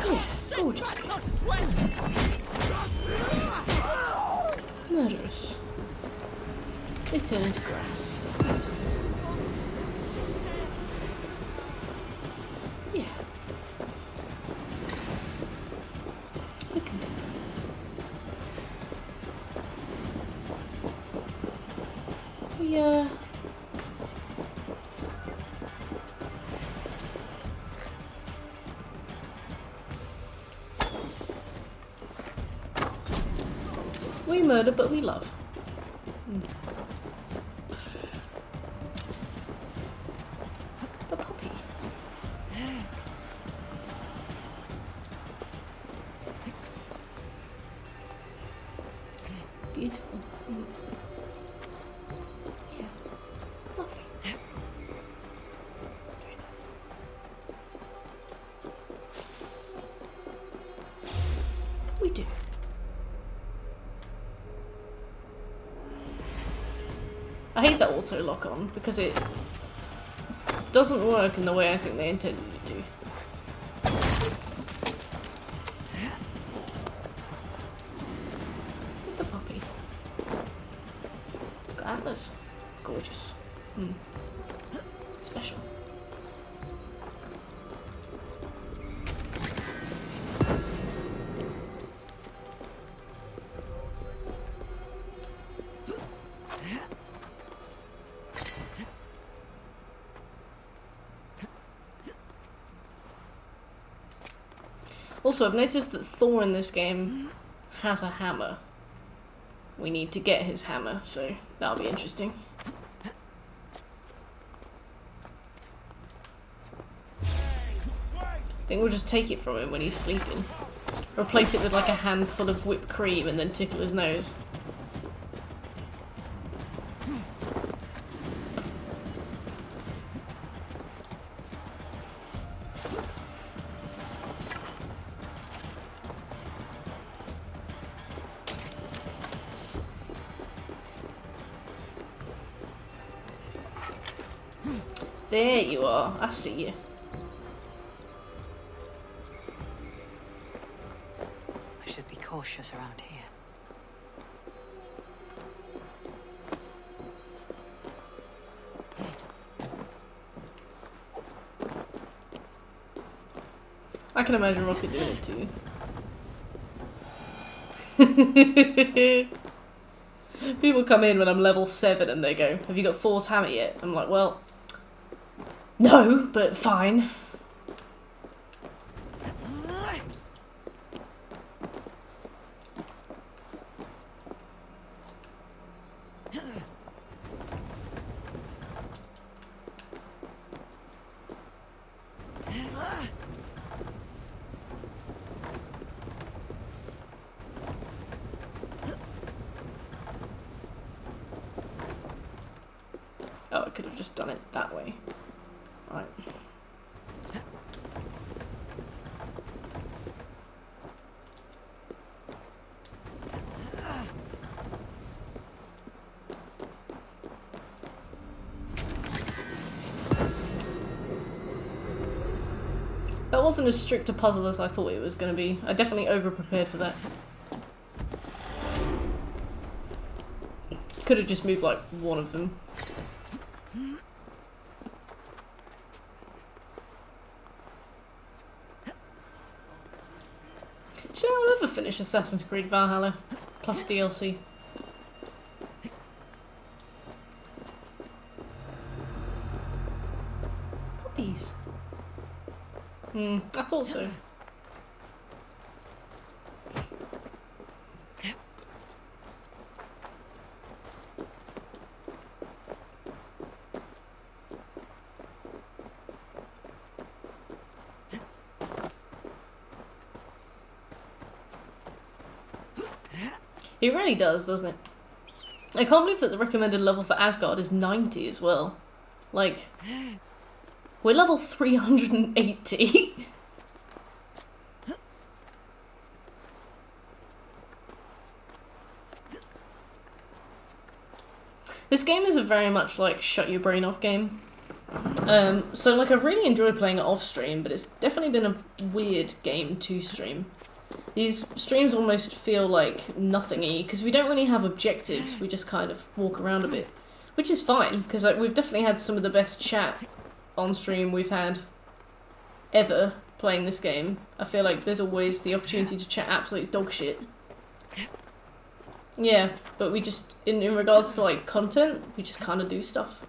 Yeah, gorgeous. Murderous. They turn into grass. Yeah. We can do both. We murder, but we love. The puppy. Beautiful. Yeah. Lovely. We do. I hate that auto lock on because it doesn't work in the way I think they intended it to. The puppy. It's got antlers. Gorgeous. Special. Also, I've noticed that Thor in this game has a hammer. We need to get his hammer, so that'll be interesting. I think we'll just take it from him when he's sleeping. Replace it with like a handful of whipped cream and then tickle his nose. There you are. I see you. I should be cautious around here. I can imagine Rocket doing it too. People come in when I'm level 7 and they go, "Have you got Thor's hammer yet?" I'm like, well, no, but fine. Oh, I could have just done it that way. Right. That wasn't as strict a puzzle as I thought it was going to be. I definitely over-prepared for that. Could have just moved like one of them. Do you know I'll never finish Assassin's Creed Valhalla plus DLC? Puppies. I thought so. It really does, doesn't it? I can't believe that the recommended level for Asgard is 90 as well. Like, We're level 380. This game is a very much like shut your brain off game. So like I've really enjoyed playing it off stream, but it's definitely been a weird game to stream. These streams almost feel like nothing-y, because we don't really have objectives, we just kind of walk around a bit. Which is fine, because like, we've definitely had some of the best chat on stream we've had ever playing this game. I feel like there's always the opportunity to chat absolute dog shit. Yeah, but we just, in regards to like content, we just kind of do stuff.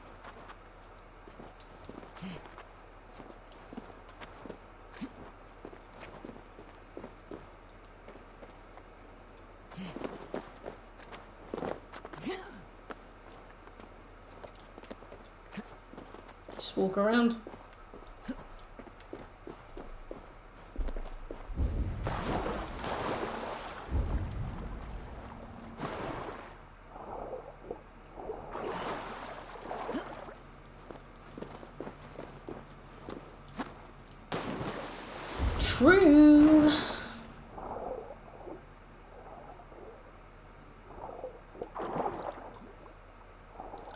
Just walk around. True.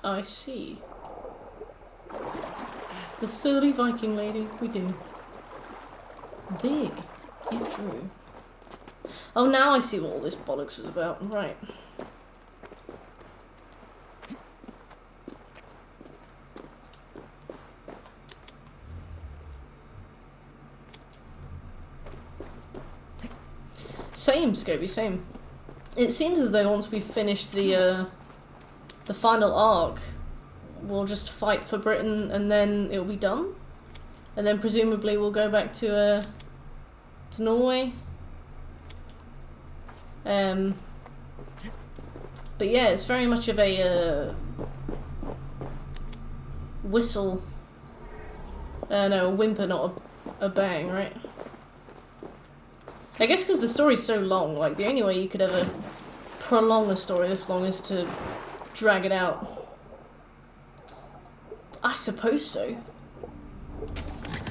I see. The surly Viking lady, we do. Big, if true. Oh, now I see what all this bollocks is about. Right. Same, Scobie, same. It seems as though once we've finished the final arc, we'll just fight for Britain and then it'll be done. And then presumably we'll go back to Norway. But yeah, it's very much of a whistle. No, a whimper, not a bang, right? I guess because the story's so long, like the only way you could ever prolong a story this long is to drag it out. I suppose so.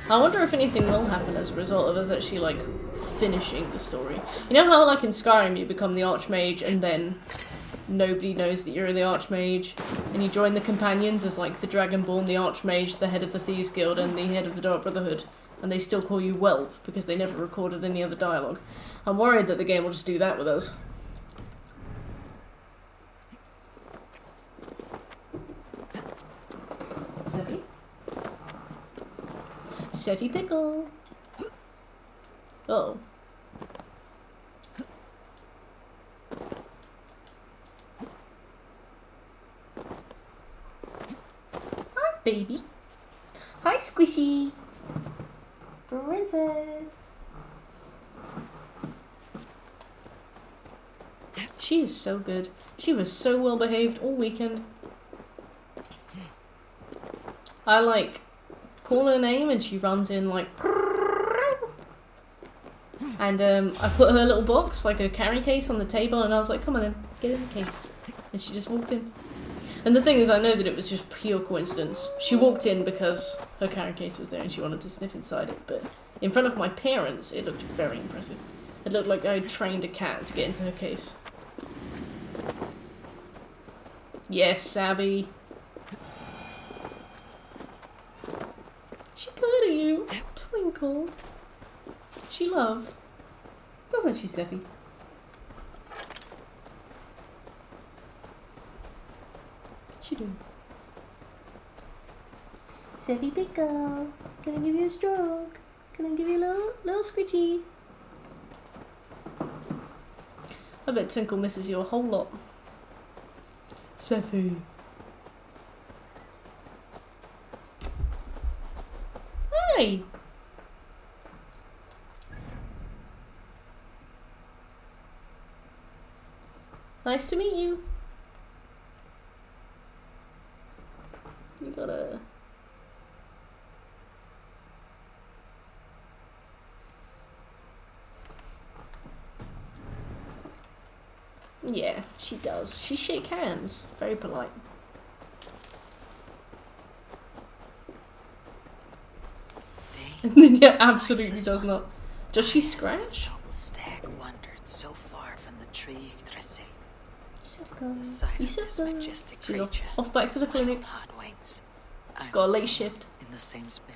I wonder if anything will happen as a result of us actually, like, finishing the story. You know how, like, in Skyrim you become the Archmage and then nobody knows that you're the Archmage, and you join the Companions as, like, the Dragonborn, the Archmage, the head of the Thieves Guild, and the head of the Dark Brotherhood, and they still call you Whelp because they never recorded any other dialogue. I'm worried that the game will just do that with us. Sevi? Sevi Pickle! Oh. Hi, baby. Hi, Squishy. Princess. She is so good. She was so well behaved all weekend. I like call her name and she runs in like, and I put her little box, like a carry case, on the table, and I was like, come on then, get in the case. And she just walked in. And the thing is, I know that it was just pure coincidence. She walked in because her carry case was there and she wanted to sniff inside it, but in front of my parents, it looked very impressive. It looked like I trained a cat to get into her case. Yes, Sabby. She purred at you. Twinkle. She love. Doesn't she, Seffy? She do. Seffy Pickle. Can I give you a stroke? Can I give you a little squidgy? I bet Twinkle misses you a whole lot. Seffy. Hey! Nice to meet you. You gotta... Yeah, she does. She shake hands. Very polite. Yeah, absolutely does not. Does she scratch? Noble stag wandered so far from the tree Thresil. The sight of this majestic She's creature off back to the gives my clinic. heart wings. She's got a late shift. In the same spirit.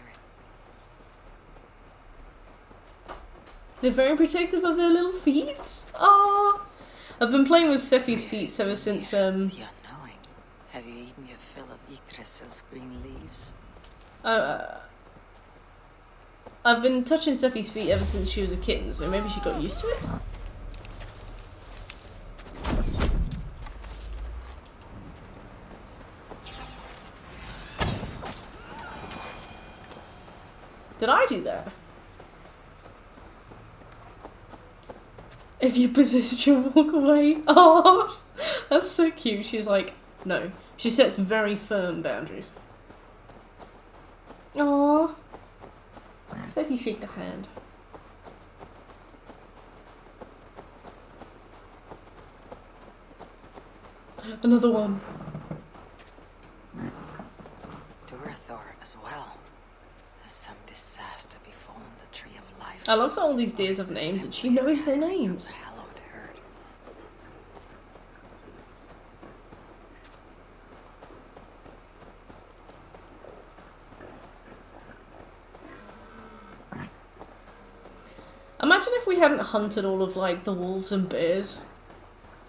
They're very protective of their little feet. Oh, I've been playing with Sephi's feet ever since. The unknowing. Have you eaten your fill of Yggdrasil's green leaves? I've been touching Sephi's feet ever since she was a kitten, so maybe she got used to it. Did I do that? If you persist, you'll walk away. Oh, that's so cute. She's like, no. She sets very firm boundaries. Aww. Sophie, shake the hand. Another one. Durathor as well. Has some disaster befallen the tree of life? I love that all these deers have names and she knows their names. Hallowed herd. Imagine if we hadn't hunted all of like the wolves and bears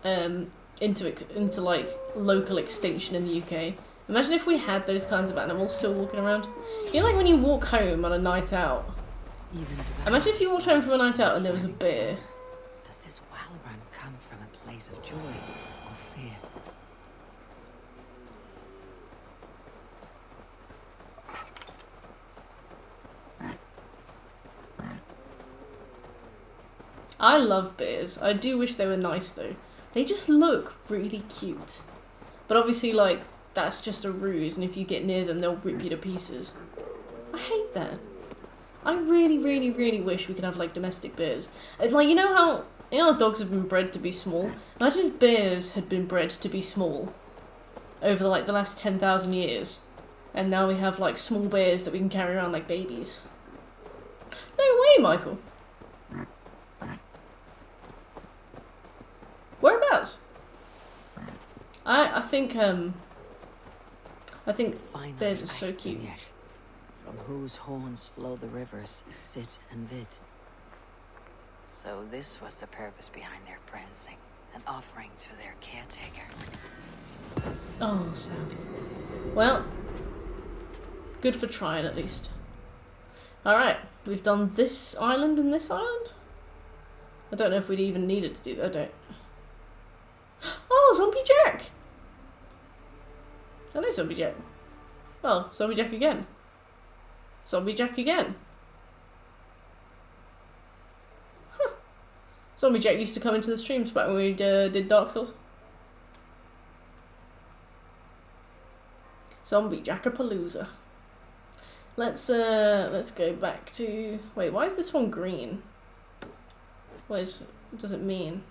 into like local extinction in the UK. Imagine if we had those kinds of animals still walking around. You know, like when you walk home on a night out. Imagine if you walked home from a night out and there was a bear. Does this wild run come from a place of joy or fear? I love bears. I do wish they were nice though. They just look really cute. But obviously, like, that's just a ruse, and if you get near them, they'll rip you to pieces. I hate that. I really, really, really wish we could have, like, domestic bears. It's like, you know how dogs have been bred to be small? Imagine if bears had been bred to be small over, like, the last 10,000 years. And now we have, like, small bears that we can carry around like babies. No way, Michael. Whereabouts? I think bears are so cute. From whose horns flow the rivers Sit and Vid. So this was the purpose behind their prancing, an offering to their caretaker. Oh, Sam. Well, good for trying at least. Alright, we've done this island and this island? I don't know if we'd even needed to do that, I don't. Oh, Zombie Jack! Hello, Zombie Jack. Oh, Zombie Jack again. Zombie Jack again. Huh. Zombie Jack used to come into the streams back when we did Dark Souls. Zombie Jackapalooza. Let's go back to... Wait, why is this one green? What does it mean?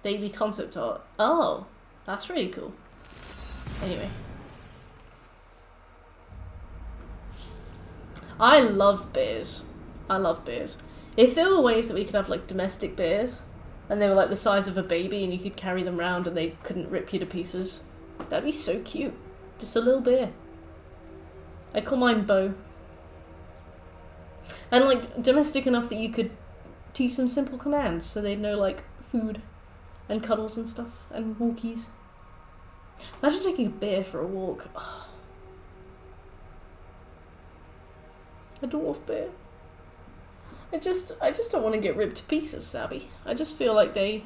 Daily concept art. Oh, that's really cool. Anyway. I love bears. I love bears. If there were ways that we could have like domestic bears, and they were like the size of a baby and you could carry them around and they couldn't rip you to pieces, that'd be so cute. Just a little bear. I'd call mine Bo. And like domestic enough that you could teach them simple commands so they'd know like food and cuddles and stuff and walkies. Imagine taking a bear for a walk. Oh. A dwarf bear. I just don't want to get ripped to pieces, Sabby. I just feel like they're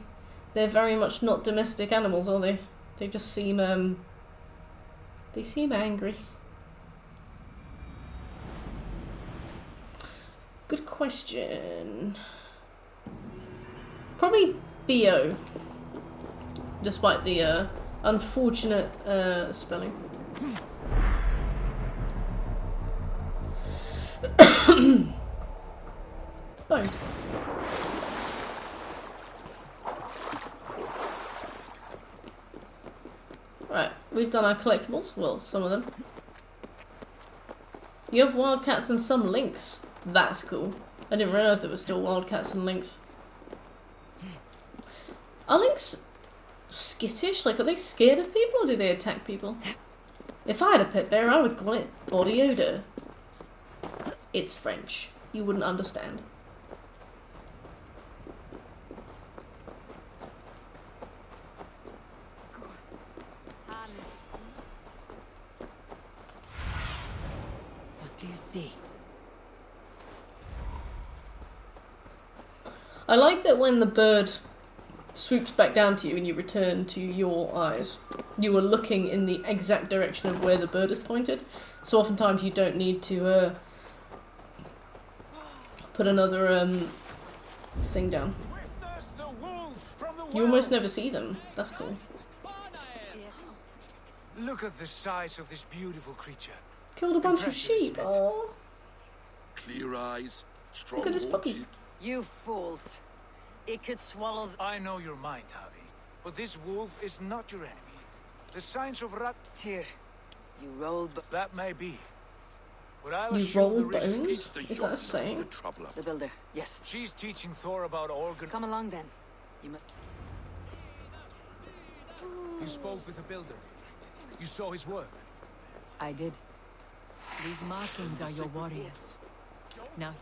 very much not domestic animals, are they? They just seem they seem angry. Good question. Probably BO. Despite the unfortunate spelling. Bone. Right, we've done our collectibles. Well, some of them. You have wildcats and some lynx. That's cool. I didn't realise there were still wildcats and lynx. Are lynx skittish? Like, are they scared of people or do they attack people? If I had a pet bear, I would call it body odor. It's French. You wouldn't understand. What do you see? I like that when the bird swoops back down to you and you return to your eyes, you are looking in the exact direction of where the bird is pointed. So oftentimes you don't need to put another thing down. You almost never see them. That's cool. Look at the size of this beautiful creature. Killed a bunch of sheep. Oh. Clear eyes, strong. Look at this puppy. You fools. It could swallow the... I know your mind, Javi, but this wolf is not your enemy. The signs of rat... Tyr, you rolled... That may be. But I'll You assume roll the risk bones? is Is that a saying? The builder, yes. She's teaching Thor about organ... Come along then. You spoke with the builder. You saw his work. I did. These markings are your warriors. Now...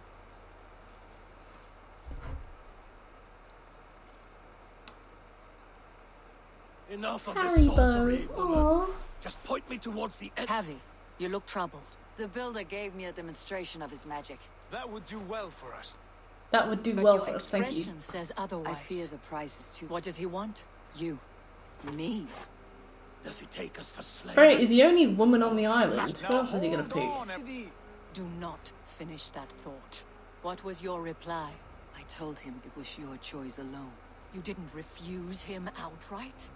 Enough of Harry this sorcery, Bow. woman. Aw. Just point me towards the end. Javi, you look troubled. The builder gave me a demonstration of his magic. That would do well for us. That would do But well your for us, thank you. expression says otherwise. I fear the price is too... What does he want? You. Me. Does he take us for slaves? Freya is the only woman on the island. Who else is he gonna pick? Do not finish that thought. What was your reply? I told him it was your choice alone. You didn't refuse him outright?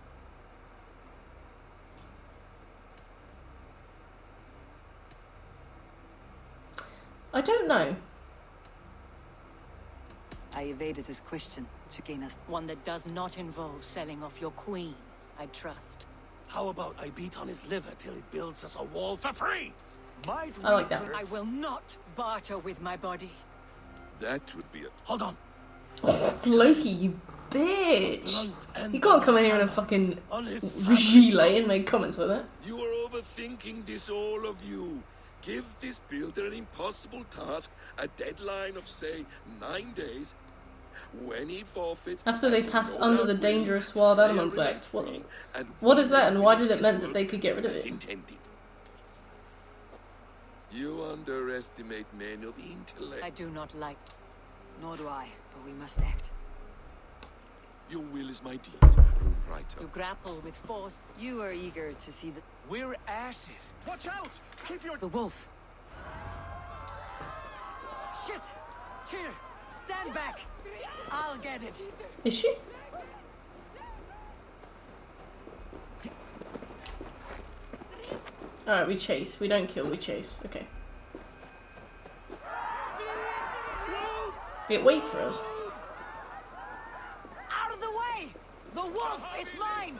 I don't know. I evaded his question to gain us... One that does not involve selling off your queen, I trust. How about I beat on his liver till he builds us a wall for free? I like that. I will not barter with my body. That would be a... Hold on. Oh, Loki, you bitch! You can't come in here in a fucking gilet and make comments like that. You are overthinking this, all of you. Give this builder an impossible task, a deadline of, say, 9 days. When he forfeits... After they passed under the Dangerous Wild Animals Act. What is that and why did it mean that they could get rid of it? Intended. You underestimate men of intellect. I do not like... Nor do I, but we must act. Your will is my deed, Rune Writer. You grapple with force. You are eager to see the... We're acid. Watch out! Keep your... The wolf. Shit! Tyr, stand back! I'll get it. Is she? Alright, we chase. We don't kill, we chase. Okay. Wait for us. Out of the way! The wolf is mine!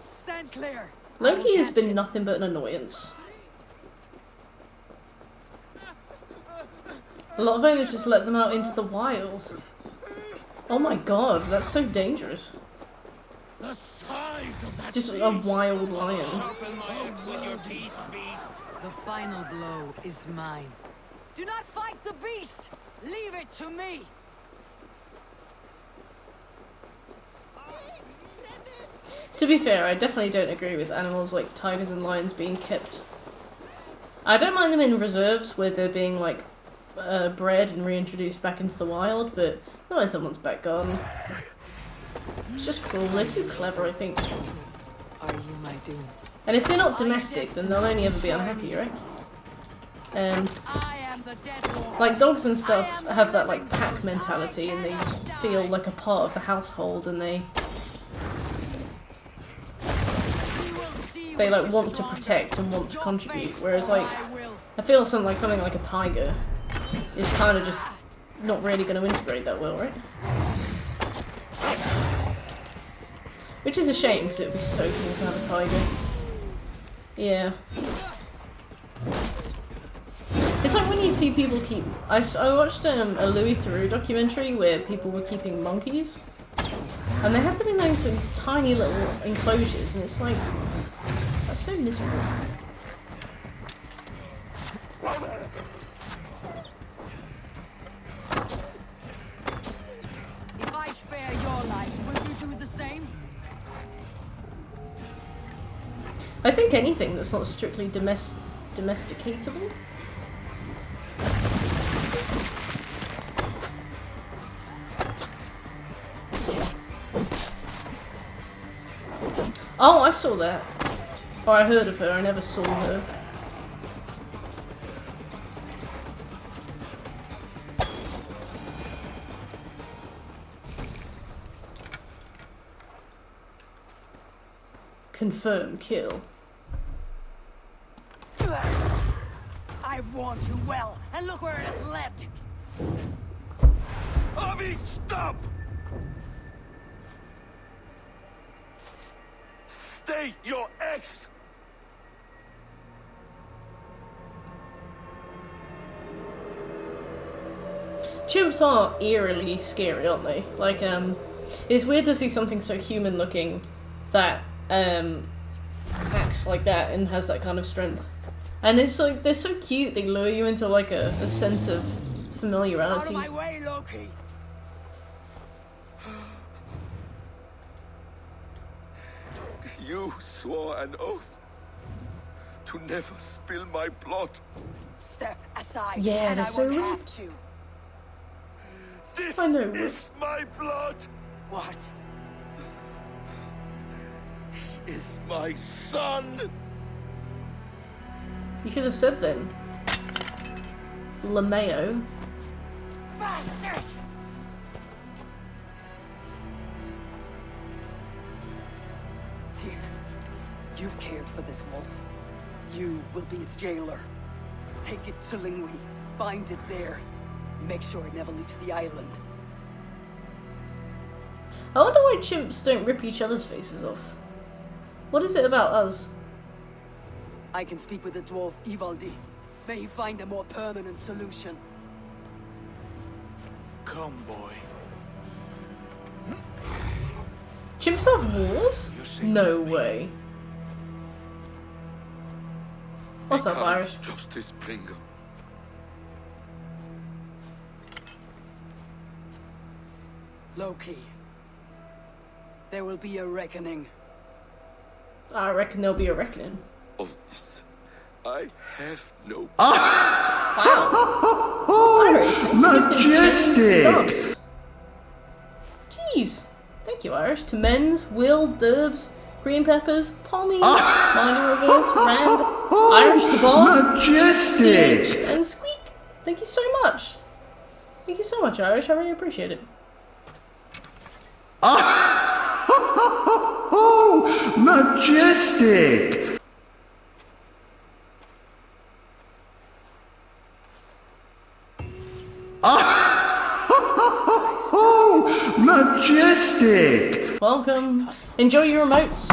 Stand clear. Loki has been nothing but an annoyance. A lot of owners just let them out into the wild. Oh my god, that's so dangerous. The size of that Just a wild lion. The final blow is mine. Do not fight the beast! Leave it to me! To be fair, I definitely don't agree with animals like tigers and lions being kept. I don't mind them in reserves where they're being like bred and reintroduced back into the wild, but not in someone's back garden. It's just cruel. They're too clever, I think. Are you my doom? And if they're not domestic, then they'll only ever be unhappy, right? Like dogs and stuff have that like pack mentality, and they feel like a part of the household, and they like want to protect and want to contribute. Whereas like I feel something like a tiger is kind of just not really going to integrate that well, right? Which is a shame because it would be so cool to have a tiger. Yeah. It's you see people keep... I watched a Louis Theroux documentary where people were keeping monkeys. And they have them in these tiny little enclosures, and it's like... That's so miserable. If I spare your life, will you do the same? I think anything that's not strictly domesticatable. Oh, I saw that. Or I heard of her, I never saw her. Confirm kill. I've warned you well, and look where it has led. Avi, stop! Stay your ex! Chimps are eerily scary, aren't they? Like, it's weird to see something so human looking that, acts like that and has that kind of strength. And it's like, they're so cute, they lure you into like a sense of familiarity. Out of my way, Loki! You swore an oath to never spill my blood. Step aside, Yeah, and they're I so won't rude. have to. This I know. is my blood. What? He is my son. You should have said then. LeMayo. Bastard! Tyr, you've cared for this wolf. You will be its jailer. Take it to Lingui. Bind it there. Make sure it never leaves the island. I wonder why chimps don't rip each other's faces off. What is it about us? I can speak with the dwarf Ivaldi. May he find a more permanent solution. Come, boy. Chimps have wars? No way. What's up, Irish? Justice Pringle. Loki. There will be a reckoning. I reckon there'll be a reckoning. Of this, I have no. Wow. Irish, thanks for gifting 10 subs. Jeez. Thank you, Irish. To Men's, Will, Derbs, Green Peppers, Pommy, Mining Reverse, Rand, Irish the Bard, CH, and Squeak. Thank you so much. Thank you so much, Irish. I really appreciate it. Oh, majestic! Oh, majestic! Welcome. Enjoy your emotes.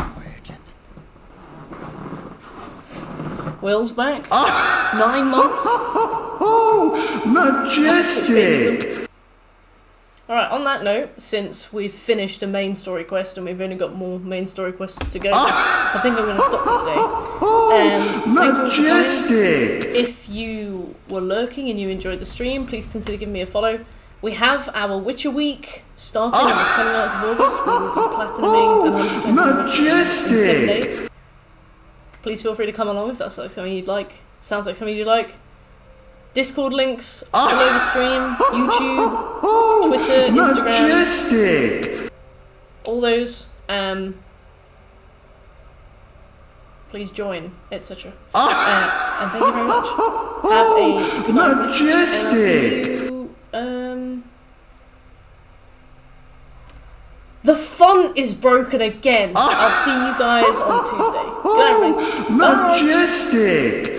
Will's back. 9 months. Oh, majestic! Alright, on that note, since we've finished a main story quest and we've only got more main story quests to go, I think I'm going to stop for today. Majestic! If you were lurking and you enjoyed the stream, please consider giving me a follow. We have our Witcher week starting on the 29th of August. We will be platinuming and 100% in 7 days. Please feel free to come along if that's like something you'd like. Sounds like something you'd like. Discord links below the stream, YouTube, Twitter, Instagram, majestic. All those. Please join, etc. And thank you very much. Have a good night. Majestic. The font is broken again. I'll see you guys on Tuesday. Good night, everybody. Bye. Majestic.